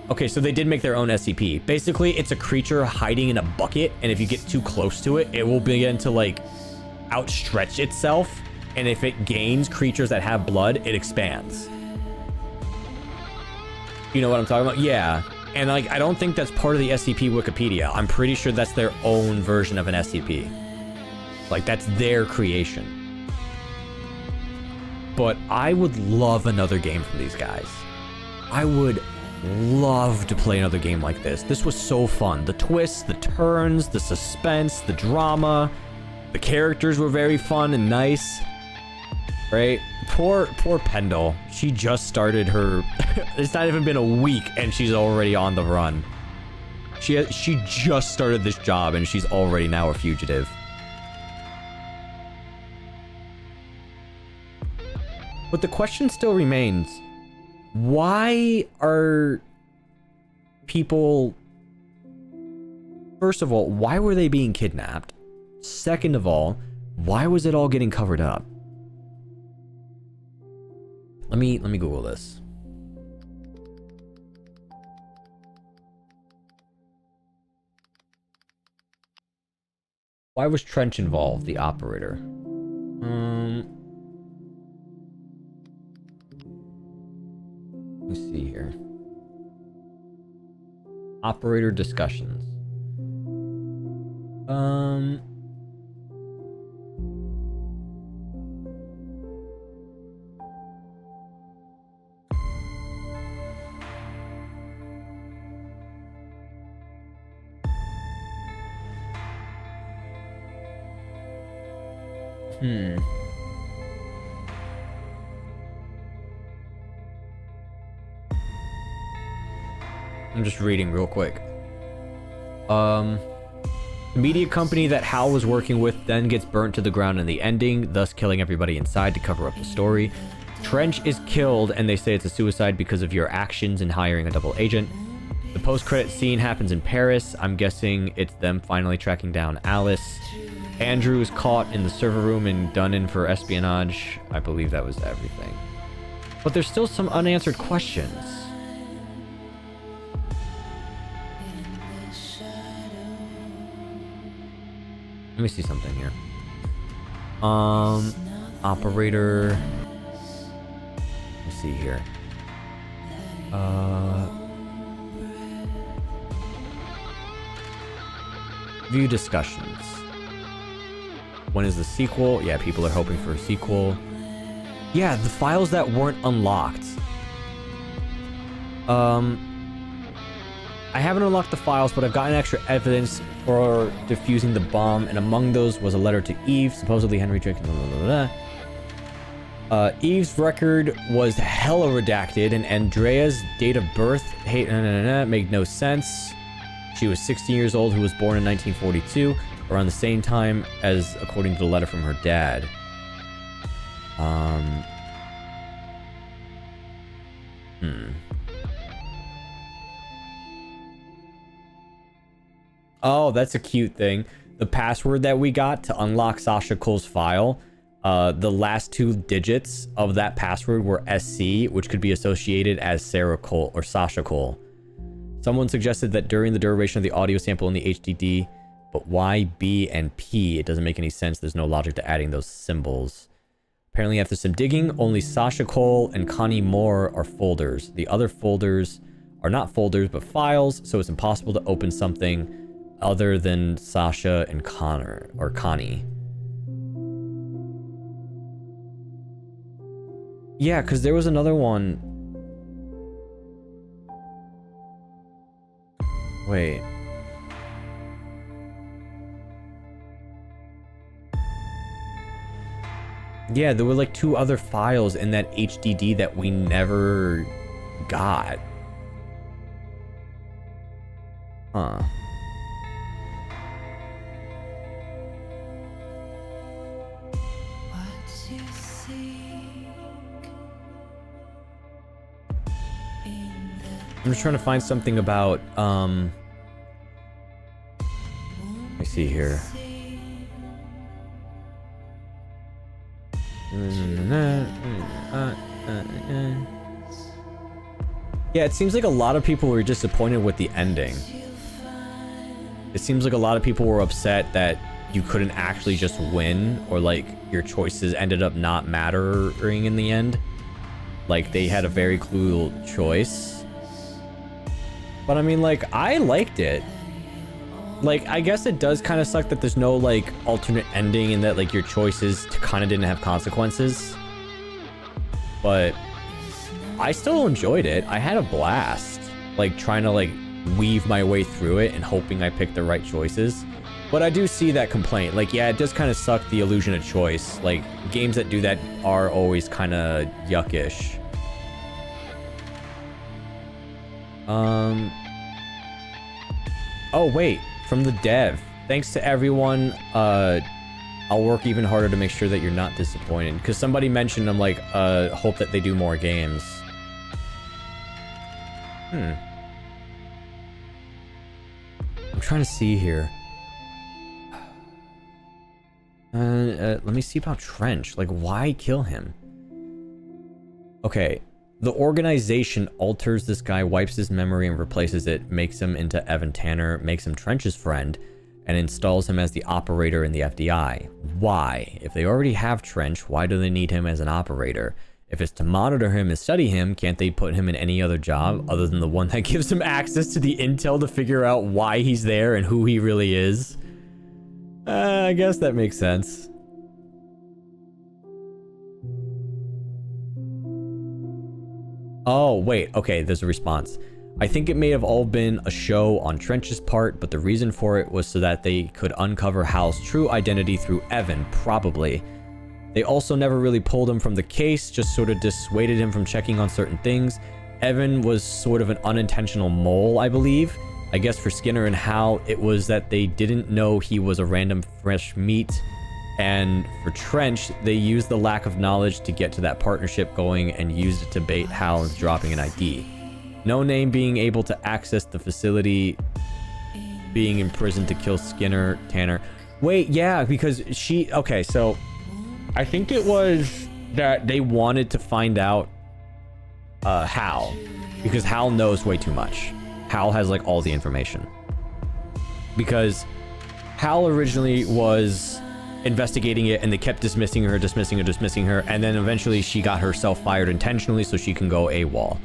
Okay, so they did make their own SCP. Basically, it's a creature hiding in a bucket, and if you get too close to it, it will begin to, like, outstretch itself, and if it gains creatures that have blood, it expands. You know what I'm talking about? Yeah. And, like, I don't think that's part of the SCP Wikipedia. I'm pretty sure that's their own version of an SCP. Like, that's their creation. But I would love another game from these guys. I would love to play another game like this. This was so fun. The twists, the turns, the suspense, the drama. The characters were very fun and nice. Right? Poor Pendle. She just started her... It's not even been a week and she's already on the run. She just started this job and she's already now a fugitive. But the question still remains. Why are people... First of all, why were they being kidnapped? Second of all, why was it all getting covered up? Let me Google this. Why was Trench involved, the operator? Let me see here. Operator discussions. I'm just reading real quick. The media company that Hal was working with then gets burnt to the ground in the ending, thus killing everybody inside to cover up the story. Trench is killed and they say it's a suicide because of your actions in hiring a double agent. The post-credit scene happens in Paris. I'm guessing it's them finally tracking down Alice. Andrew is caught in the server room and done in for espionage. I believe that was everything. But there's still some unanswered questions. Let me see something here. Operator. Let me see here. View discussions. When is the sequel? Yeah, people are hoping for a sequel. Yeah, the files that weren't unlocked. I haven't unlocked the files, but I've gotten extra evidence for defusing the bomb, and among those was a letter to Eve, supposedly Henry Drake. Eve's record was hella redacted, and Andrea's date of birth made no sense. She was 16 years old, who was born in 1942, around the same time as, according to the letter from her dad. Oh, that's a cute thing. The password that we got to unlock Sasha Cole's file, the last 2 digits of that password were SC, which could be associated as Sarah Cole or Sasha Cole. Someone suggested that during the duration of the audio sample in the HDD, but why B and P? It doesn't make any sense. There's no logic to adding those symbols. Apparently after some digging, only Sasha Cole and Connie Moore are folders. The other folders are not folders, but files, so it's impossible to open something other than Sasha and Connor, or Connie. Yeah, because there was another one. Wait. Yeah, there were like 2 other files in that HDD that we never got. Huh. I'm just trying to find something about, let me see here. Yeah, it seems like a lot of people were disappointed with the ending. It seems like a lot of people were upset that you couldn't actually just win, or like your choices ended up not mattering in the end. Like they had a very cruel choice. But I mean, like, I liked it. Like, I guess it does kind of suck that there's no, like, alternate ending and that, like, your choices kind of didn't have consequences. But I still enjoyed it. I had a blast, like, trying to, like, weave my way through it and hoping I picked the right choices. But I do see that complaint. Like, yeah, it does kind of suck the illusion of choice. Like, games that do that are always kind of yuckish. Oh, wait. From the dev. Thanks to everyone. I'll work even harder to make sure that you're not disappointed. Because somebody mentioned, I'm like, hope that they do more games. I'm trying to see here. Let me see about Trench. Like, why kill him? Okay. The organization alters this guy, wipes his memory and replaces it, makes him into Evan Tanner, makes him Trench's friend, and installs him as the operator in the FDI. Why? If they already have Trench, why do they need him as an operator? If it's to monitor him and study him, can't they put him in any other job other than the one that gives him access to the intel to figure out why he's there and who he really is? I guess that makes sense. Oh, wait. Okay, there's a response. I think it may have all been a show on Trench's part, but the reason for it was so that they could uncover Hal's true identity through Evan, probably. They also never really pulled him from the case, just sort of dissuaded him from checking on certain things. Evan was sort of an unintentional mole, I believe. I guess for Skinner and Hal, it was that they didn't know he was a random fresh meat. And for Trench, they used the lack of knowledge to get to that partnership going and used it to bait Hal into dropping an ID. No Name being able to access the facility, being in prison to kill Skinner, Tanner. Wait, yeah, because she... Okay, so I think it was that they wanted to find out Hal, because Hal knows way too much. Hal has, like, all the information. Because Hal originally was investigating it, and they kept dismissing her, and then eventually she got herself fired intentionally so she can go AWOL.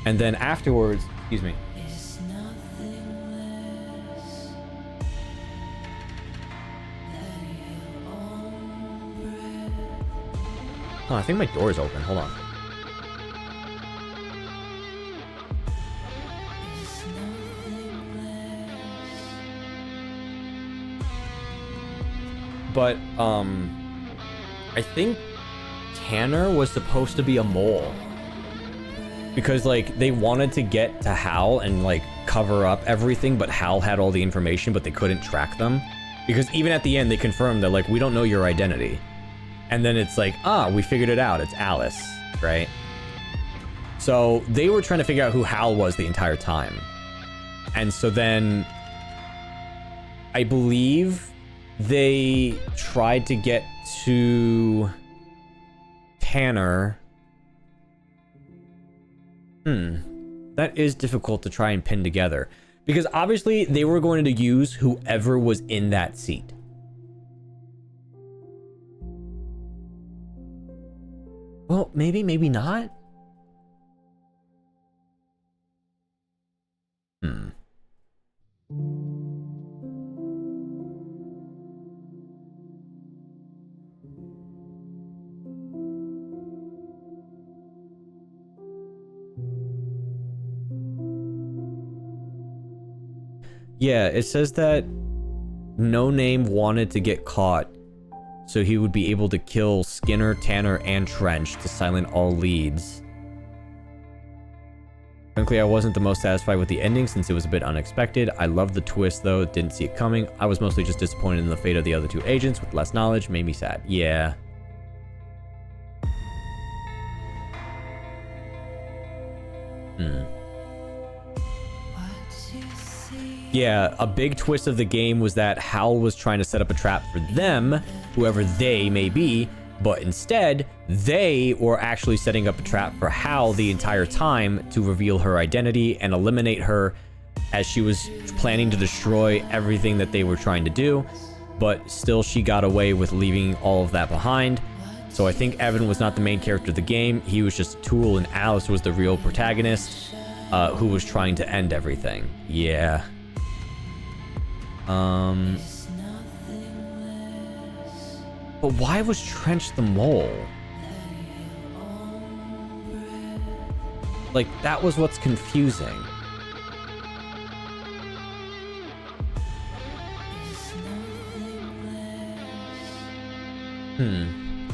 And then afterwards, excuse me. Oh, I think my door is open. Hold on. But, I think Tanner was supposed to be a mole. Because, like, they wanted to get to Hal and, like, cover up everything, but Hal had all the information, but they couldn't track them. Because even at the end, they confirmed that, like, we don't know your identity. And then it's like, we figured it out. It's Alice, right? So they were trying to figure out who Hal was the entire time. And so then I believe they tried to get to Tanner. That is difficult to try and pin together. Because obviously they were going to use whoever was in that seat. Well, maybe, maybe not. Hmm. Yeah, it says that No Name wanted to get caught so he would be able to kill Skinner, Tanner, and Trench to silence all leads. Frankly, I wasn't the most satisfied with the ending since it was a bit unexpected. I loved the twist though, didn't see it coming. I was mostly just disappointed in the fate of the other two agents with less knowledge, made me sad. Yeah. Yeah, a big twist of the game was that Hal was trying to set up a trap for them, whoever they may be, but instead, they were actually setting up a trap for Hal the entire time to reveal her identity and eliminate her as she was planning to destroy everything that they were trying to do, but still she got away with leaving all of that behind. So I think Evan was not the main character of the game, he was just a tool, and Alice was the real protagonist, who was trying to end everything. Yeah. But why was Trench the mole? Like, that was what's confusing.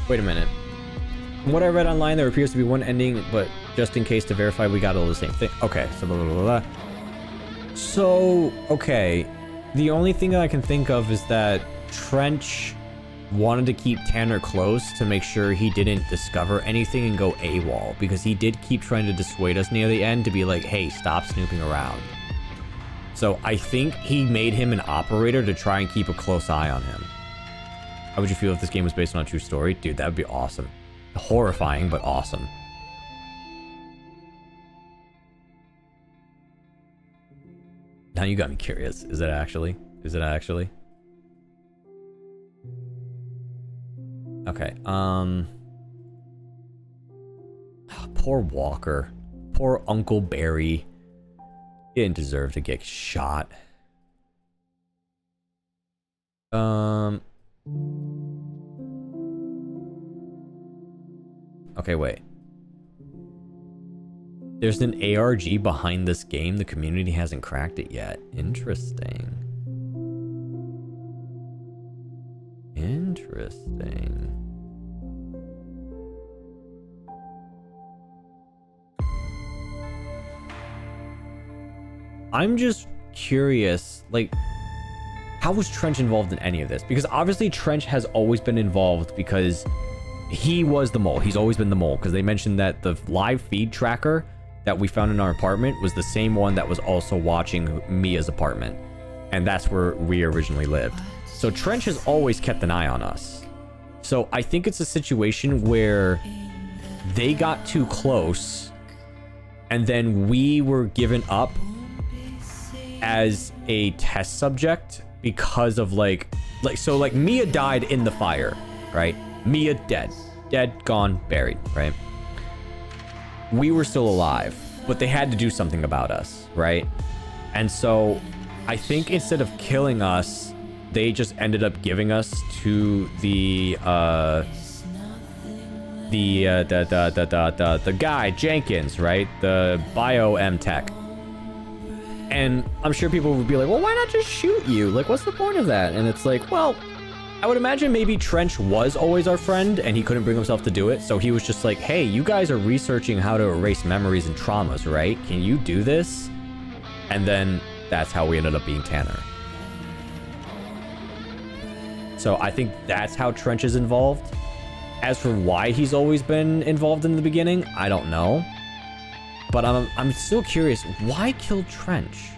Wait a minute. From what I read online, there appears to be one ending, but just in case to verify, we got all the same thing. Okay, so blah, blah, blah, blah. So, okay. The only thing that I can think of is that Trench wanted to keep Tanner close to make sure he didn't discover anything and go AWOL, because he did keep trying to dissuade us near the end to be like, hey, stop snooping around. So I think he made him an operator to try and keep a close eye on him. How would you feel if this game was based on a true story? Dude, that would be awesome. Horrifying, but awesome. Now you got me curious. Is it actually? Is it actually? Okay, poor Walker. Poor Uncle Barry. He didn't deserve to get shot. Okay, wait. There's an ARG behind this game. The community hasn't cracked it yet. Interesting. Interesting. I'm just curious, like, how was Trench involved in any of this? Because obviously Trench has always been involved because he was the mole. He's always been the mole, because they mentioned that the live feed tracker that we found in our apartment was the same one that was also watching Mia's apartment. And that's where we originally lived. So Trench has always kept an eye on us. So I think it's a situation where they got too close and then we were given up as a test subject because of like Mia died in the fire, right? Mia dead, gone, buried, right? We were still alive, but they had to do something about us, right? And so I think instead of killing us, they just ended up giving us to the guy Jenkins, right? The bio M tech. And I'm sure people would be like, well, why not just shoot you? Like, what's the point of that? And it's like, well, I would imagine maybe Trench was always our friend and he couldn't bring himself to do it. So he was just like, hey, you guys are researching how to erase memories and traumas, right? Can you do this? And then that's how we ended up being Tanner. So I think that's how Trench is involved. As for why he's always been involved in the beginning, I don't know. But I'm still curious, why kill Trench?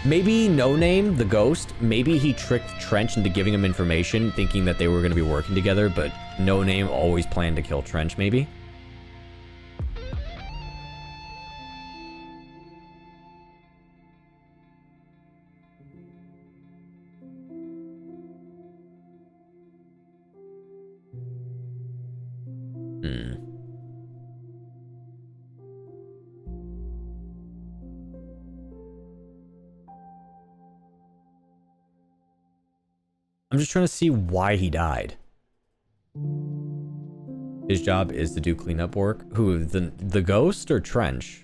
Maybe No Name, the ghost, maybe he tricked Trench into giving him information, thinking that they were going to be working together, but No Name always planned to kill Trench, maybe? I'm just trying to see why he died. His job is to do cleanup work. Who, the ghost or Trench?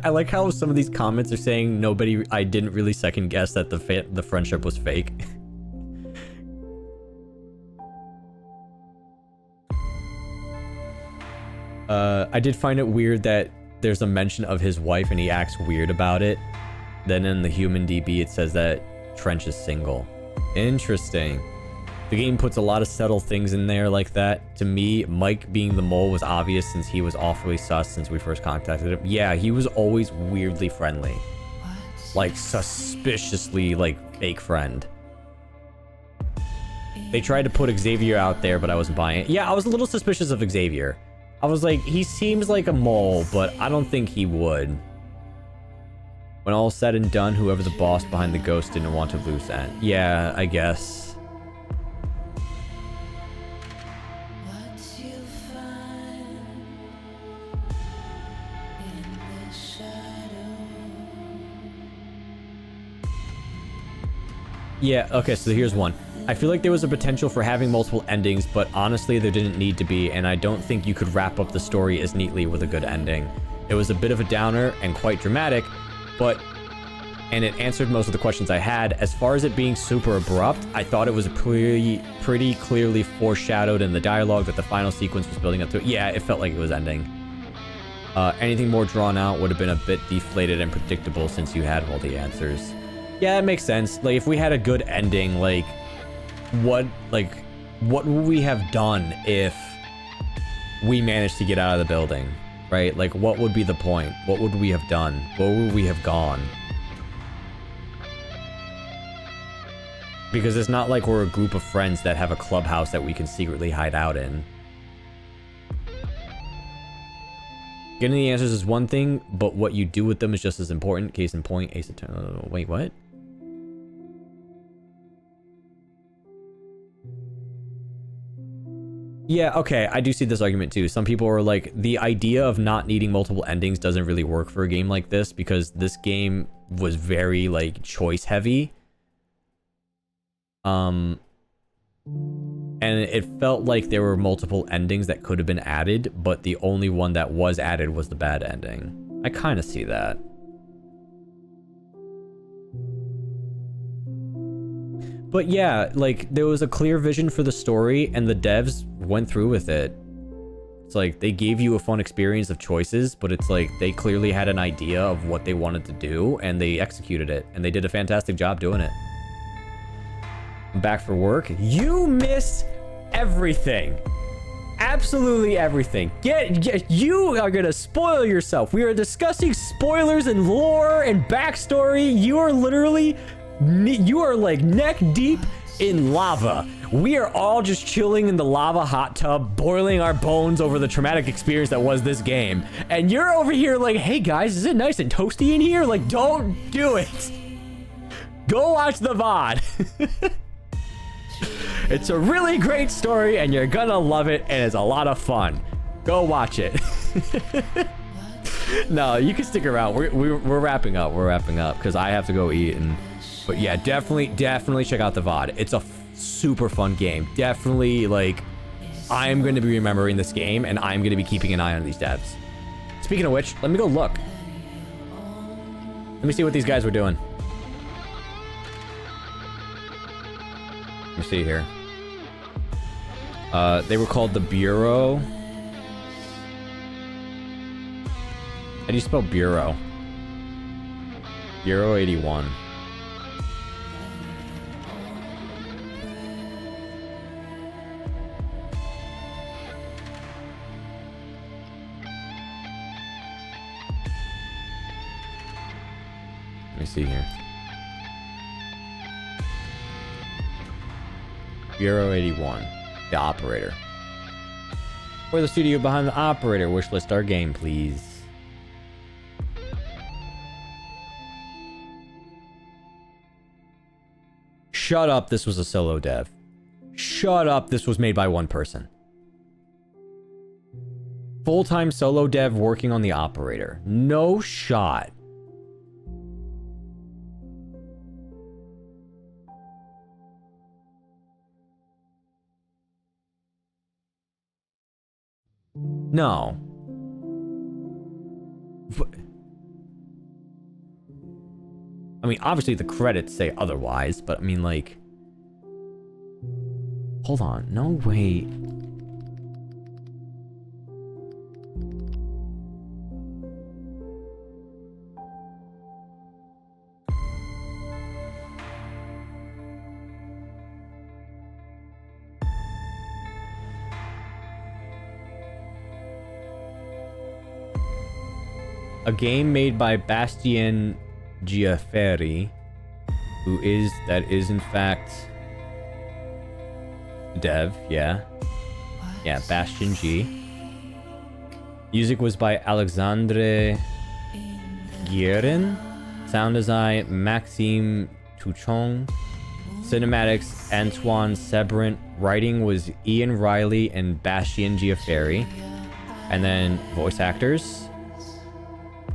I like how some of these comments are saying I didn't really second guess that the friendship was fake. I did find it weird that there's a mention of his wife and he acts weird about it. Then in the human DB it says that Trench is single. Interesting. The game puts a lot of subtle things in there like that. To me, Mike being the mole was obvious since he was awfully sus since we first contacted him. Yeah, he was always weirdly friendly. Like, suspiciously, like, fake friend. They tried to put Xavier out there, but I wasn't buying it. Yeah, I was a little suspicious of Xavier. I was like, he seems like a mole, but I don't think he would. When all said and done, whoever the boss behind the ghost didn't want to lose that. Yeah, I guess. Yeah, okay, so here's one. I feel like there was a potential for having multiple endings, but honestly, there didn't need to be, and I don't think you could wrap up the story as neatly with a good ending. It was a bit of a downer and quite dramatic, and it answered most of the questions I had. As far as it being super abrupt, I thought it was pretty clearly foreshadowed in the dialogue that the final sequence was building up to it. Yeah, it felt like it was ending. Anything more drawn out would have been a bit deflated and predictable since you had all the answers. Yeah, that makes sense. Like, if we had a good ending, like, what would we have done if we managed to get out of the building, right? Like, what would be the point? What would we have done? Where would we have gone? Because it's not like we're a group of friends that have a clubhouse that we can secretly hide out in. Getting the answers is one thing, but what you do with them is just as important. Case in point, Ace Attorney. Wait, what? Yeah, okay, I do see this argument too. Some people are like, the idea of not needing multiple endings doesn't really work for a game like this because this game was very, like, choice heavy. And it felt like there were multiple endings that could have been added, but the only one that was added was the bad ending. I kind of see that. But yeah, like, there was a clear vision for the story, and the devs went through with it. It's like, they gave you a fun experience of choices, but it's like, they clearly had an idea of what they wanted to do, and they executed it, and they did a fantastic job doing it. I'm back for work. You missed everything. Absolutely everything. You are gonna spoil yourself. We are discussing spoilers and lore and backstory. You are literally... You are like neck deep in lava. We are all just chilling in the lava hot tub, boiling our bones over the traumatic experience that was this game. And you're over here like, hey guys, is it nice and toasty in here? Like, don't do it. Go watch the VOD. It's a really great story and you're gonna love it and it's a lot of fun. Go watch it. No, you can stick around. We're wrapping up. We're wrapping up because I have to go eat and... But yeah, definitely check out the VOD. It's a super fun game. Definitely, like, I'm going to be remembering this game, and I'm going to be keeping an eye on these devs. Speaking of which, let me go look. Let me see what these guys were doing. Let me see here. They were called the Bureau. How do you spell Bureau? Bureau 81. Let me see here. Bureau 81. The operator. Or the studio behind the operator. Wishlist our game, please. Shut up, this was a solo dev. Shut up, this was made by one person. Full-time solo dev working on the operator. No shot. No. But, I mean, obviously the credits say otherwise, but I mean, like... Hold on. No, wait. A game made by Bastien Giaferi, that is in fact dev, yeah. Yeah, Bastien G. Music was by Alexandre Guerin. Sound design, Maxime Touchon. Cinematics, Antoine Sebrant. Writing was Ian Riley and Bastien Giaferi. And then voice actors.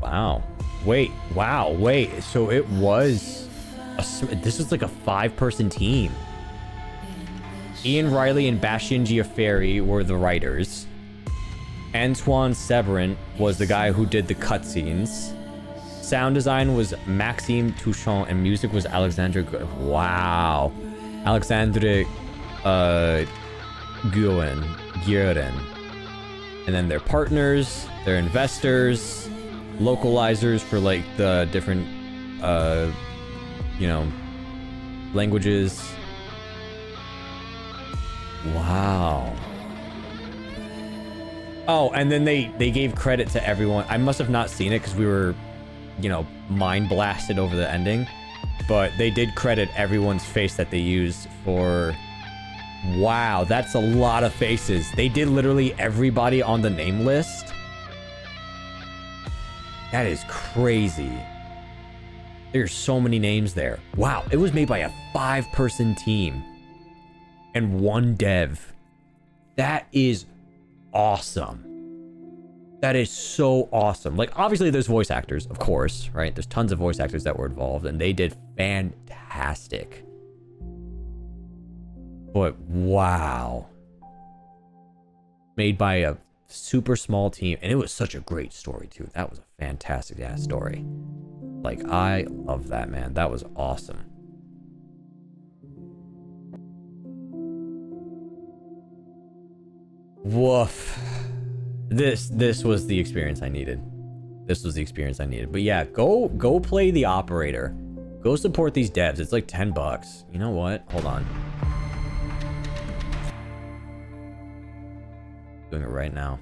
Wow. Wait. So it was... this was like a 5-person team. Ian Riley and Bastien Giaferi were the writers. Antoine Sebrant was the guy who did the cutscenes. Sound design was Maxime Touchon, and music was Alexandre... Wow. Alexandre... Guerin. And then their partners, their investors... localizers for like the different you know, languages. Wow. Oh, and then they gave credit to everyone. I must have not seen it because we were, you know, mind blasted over the ending, but they did credit everyone's face that they used for... Wow, that's a lot of faces. They did literally everybody on the name list. That is crazy. There's so many names there. Wow, it was made by a 5-person team and 1 dev. That is awesome. That is so awesome. Like, obviously there's voice actors, of course, right? There's tons of voice actors that were involved and they did fantastic. But wow. Made by a super small team, and it was such a great story too. That was a fantastic ass story. Like, I love that, man. That was awesome. Woof. This was the experience I needed. This was the experience I needed. But yeah, go play the operator. Go support these devs. It's like $10. You know what? Hold on. Doing it right now.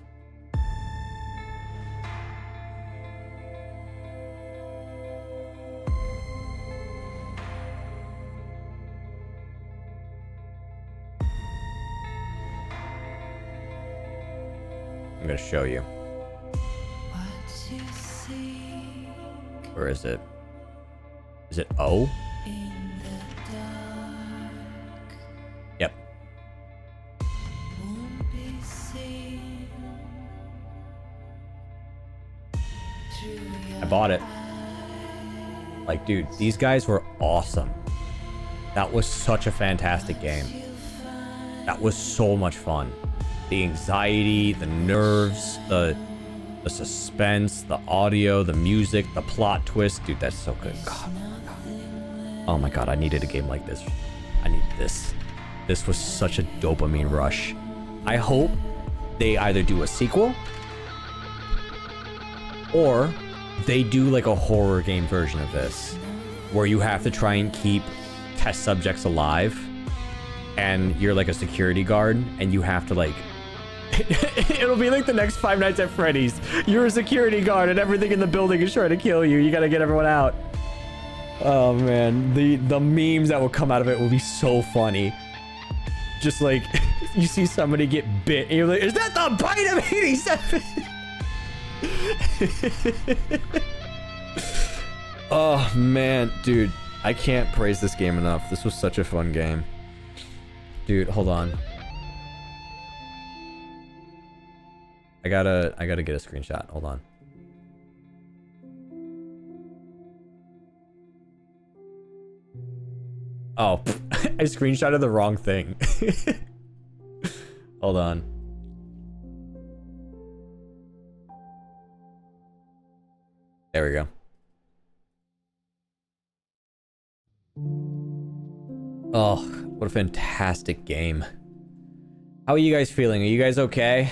I'm gonna show you. Where is it? Is it O? Yep. I bought it. Like, dude, these guys were awesome. That was such a fantastic game. That was so much fun. The anxiety, the nerves, the suspense, the audio, the music, the plot twist. Dude, that's so good. God. Oh my god, I needed a game like this. I needed this. This was such a dopamine rush. I hope they either do a sequel or they do like a horror game version of this where you have to try and keep test subjects alive and you're like a security guard and you have to like it'll be like the next Five Nights at Freddy's. You're a security guard and everything in the building is trying to kill you. You gotta get everyone out. Oh man, the memes that will come out of it will be so funny. Just like you see somebody get bit and you're like, is that the bite of 87? Oh man, dude, I can't praise this game enough. This was such a fun game. Dude, hold on. I gotta get a screenshot. Hold on. Oh, I screenshotted the wrong thing. Hold on. There we go. Oh, what a fantastic game. How are you guys feeling? Are you guys okay?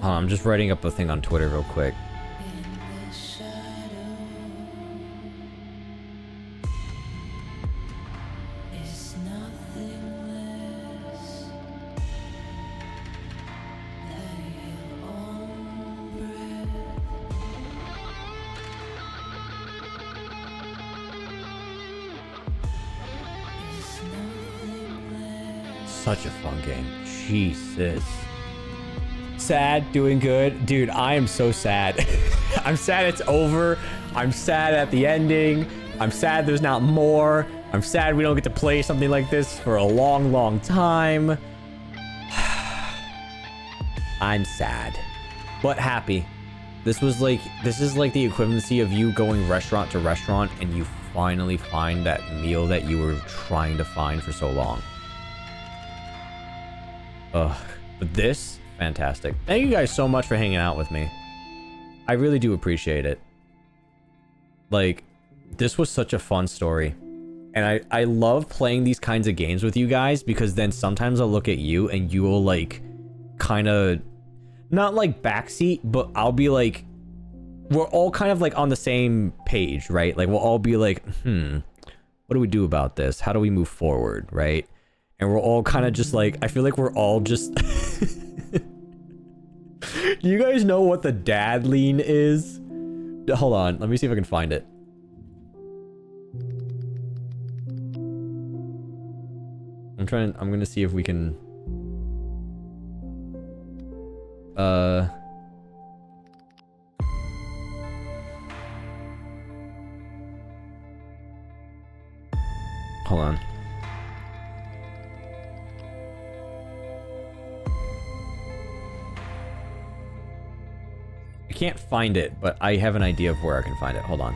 I'm just writing up a thing on Twitter real quick. Such a fun game. Jesus. Sad, doing good. Dude, I am so sad. I'm sad it's over. I'm sad at the ending. I'm sad there's not more. I'm sad we don't get to play something like this for a long, long time. I'm sad, but happy. This is like the equivalency of you going restaurant to restaurant and you finally find that meal that you were trying to find for so long. Ugh, but this, fantastic. Thank you guys so much for hanging out with me. I really do appreciate it. Like, this was such a fun story. And I love playing these kinds of games with you guys because then sometimes I'll look at you and you will like kind of not like backseat, but I'll be like, we're all kind of like on the same page, right? Like we'll all be like, what do we do about this? How do we move forward, right? And we're all kind of just like, I feel like we're all just do you guys know what the dad lean is? Hold on, let me see if I can find it. I'm gonna see if we can hold on. I can't find it, but I have an idea of where I can find it. Hold on.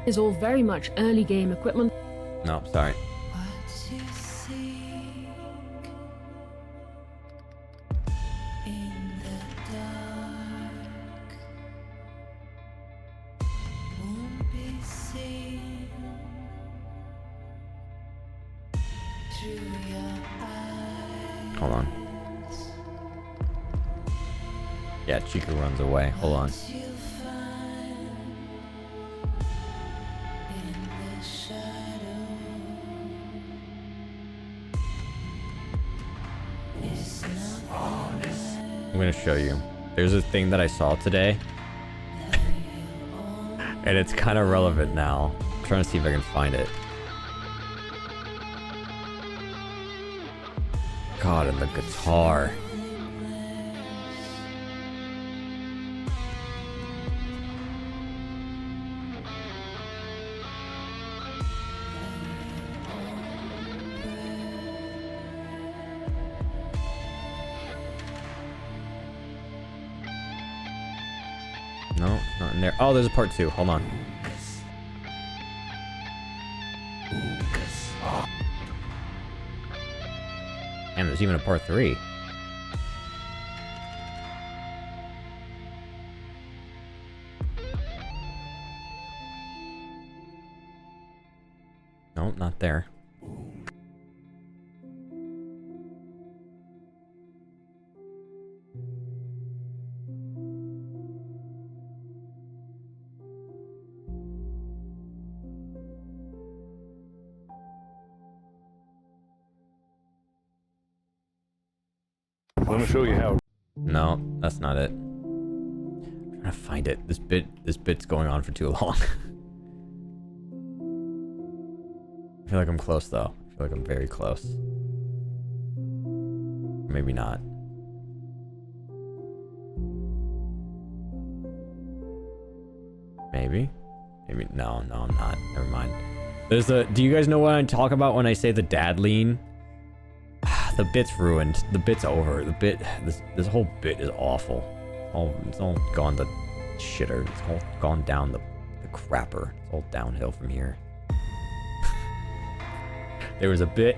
Is all very much early game equipment. No, sorry. Hold on. Yeah, Chica runs away. Hold on. I'm gonna show you. There's a thing that I saw today. And it's kind of relevant now. I'm trying to see if I can find it. God, and the guitar. No, not in there. Oh, there's a part 2. Hold on. Damn, there's even a part 3. No, not there. Let me show you how. No, that's not it. I'm trying to find it. This bit's going on for too long. I feel like I'm close though. I feel like I'm very close. Maybe not. Maybe? Maybe no, I'm not. Never mind. There's a do you guys know what I talk about when I say the dad lean? The bit's ruined. The bit's over. The bit this whole bit is awful. It's all gone to shitter. It's all gone down the crapper. It's all downhill from here. There was a bit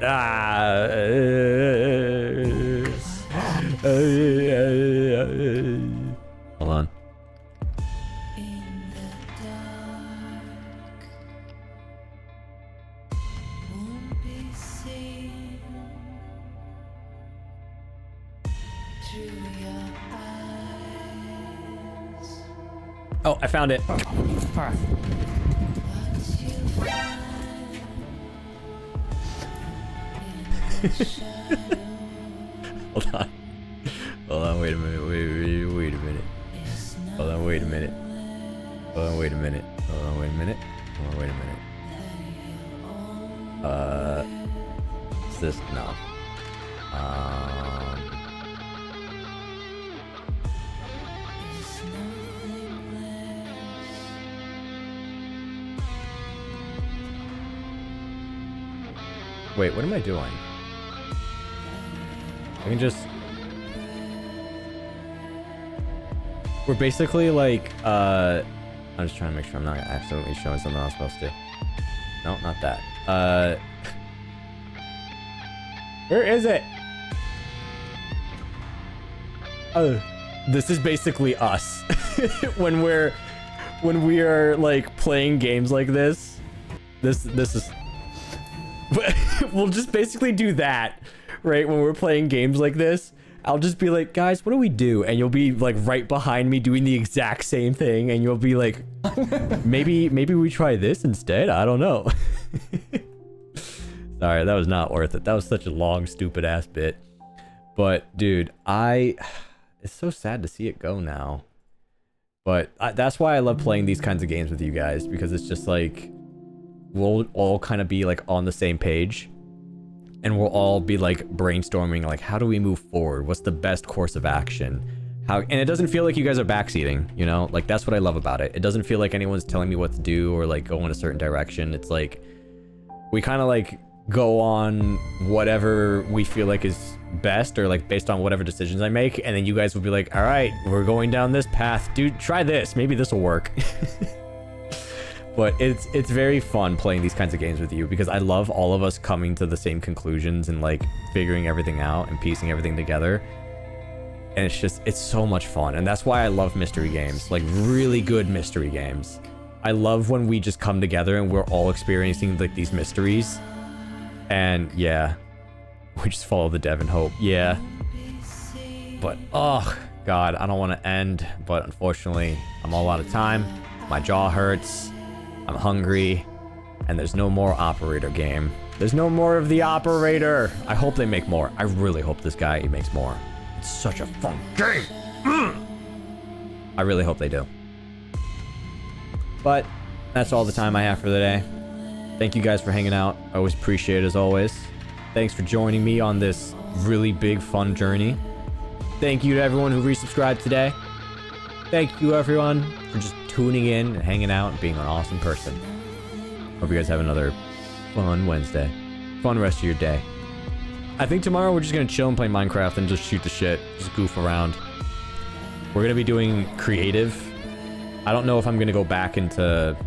hold on. Oh, I found it. Alright. Hold on. Hold on, wait a minute. Wait a minute. Hold on, wait a minute. Hold on, wait a minute. Hold on, wait a minute. Hold on, wait a minute. Is this? No. Wait, what am I doing? I can just... We're basically like, I'm just trying to make sure I'm not accidentally showing something I'm not supposed to. No, not that. Where is it? Oh, this is basically us. when we are like playing games like this. This is... We'll just basically do that, right? When we're playing games like this, I'll just be like, guys, what do we do? And you'll be like right behind me doing the exact same thing. And you'll be like, maybe we try this instead. I don't know. Sorry, that was not worth it. That was such a long, stupid ass bit. But dude, it's so sad to see it go now. But that's why I love playing these kinds of games with you guys, because it's just like, we'll all kind of be like on the same page, and we'll all be like brainstorming like, how do we move forward? What's the best course of action? And it doesn't feel like you guys are backseating, you know? Like, that's what I love about it. It doesn't feel like anyone's telling me what to do or like go in a certain direction. It's like, we kind of like go on whatever we feel like is best, or like based on whatever decisions I make, and then you guys will be like, all right, we're going down this path, dude, try this, maybe this will work. But it's very fun playing these kinds of games with you, because I love all of us coming to the same conclusions and like figuring everything out and piecing everything together. And it's so much fun. And that's why I love mystery games, like really good mystery games. I love when we just come together and we're all experiencing like these mysteries. And yeah, we just follow the dev and hope. Yeah. But oh God, I don't want to end, but unfortunately I'm all out of time. My jaw hurts. I'm hungry, and there's no more operator game. There's no more of the operator. I hope they make more. I really hope this guy makes more. It's such a fun game. I really hope they do. But that's all the time I have for the day. Thank you guys for hanging out. I always appreciate it as always. Thanks for joining me on this really big fun journey. Thank you to everyone who resubscribed today. Thank you everyone for just tuning in and hanging out and being an awesome person. Hope you guys have another fun Wednesday. Fun rest of your day. I think tomorrow we're just gonna chill and play Minecraft and just shoot the shit. Just goof around. We're gonna be doing creative. I don't know if I'm gonna go back into...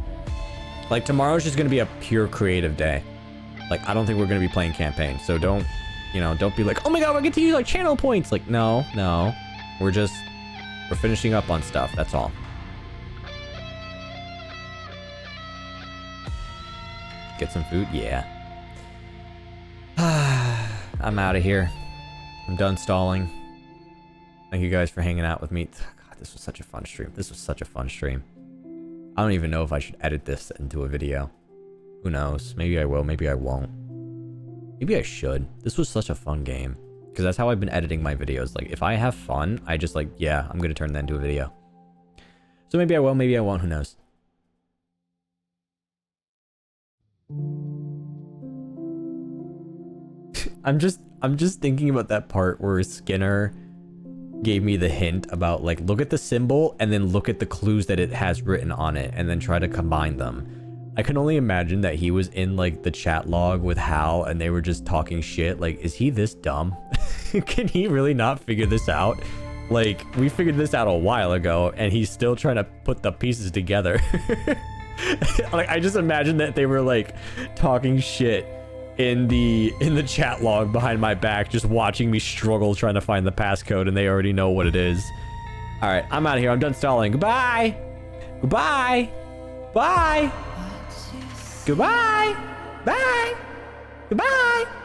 Like, tomorrow's just gonna be a pure creative day. Like, I don't think we're gonna be playing campaign, so don't you know, don't be like, oh my god, we get to use like channel points. Like, no, we're finishing up on stuff. That's all. Get some food, yeah. I'm out of here. I'm done stalling. Thank you guys for hanging out with me. God, this was such a fun stream. I don't even know if I should edit this into a video. Who knows? Maybe I will, maybe I won't. Maybe I should. This was such a fun game. Because that's how I've been editing my videos. Like, if I have fun, I just like, yeah, I'm going to turn that into a video. So maybe I will, maybe I won't, who knows? I'm just thinking about that part where Skinner gave me the hint about like, look at the symbol and then look at the clues that it has written on it and then try to combine them. I can only imagine that he was in like the chat log with Hal and they were just talking shit. Like, is he this dumb? Can he really not figure this out? Like, we figured this out a while ago and he's still trying to put the pieces together. Like, I just imagine that they were like talking shit in the chat log behind my back, just watching me struggle trying to find the passcode, and they already know what it is. All right, I'm out of here. I'm done stalling. Goodbye. Goodbye. Bye. Goodbye. Bye. Goodbye.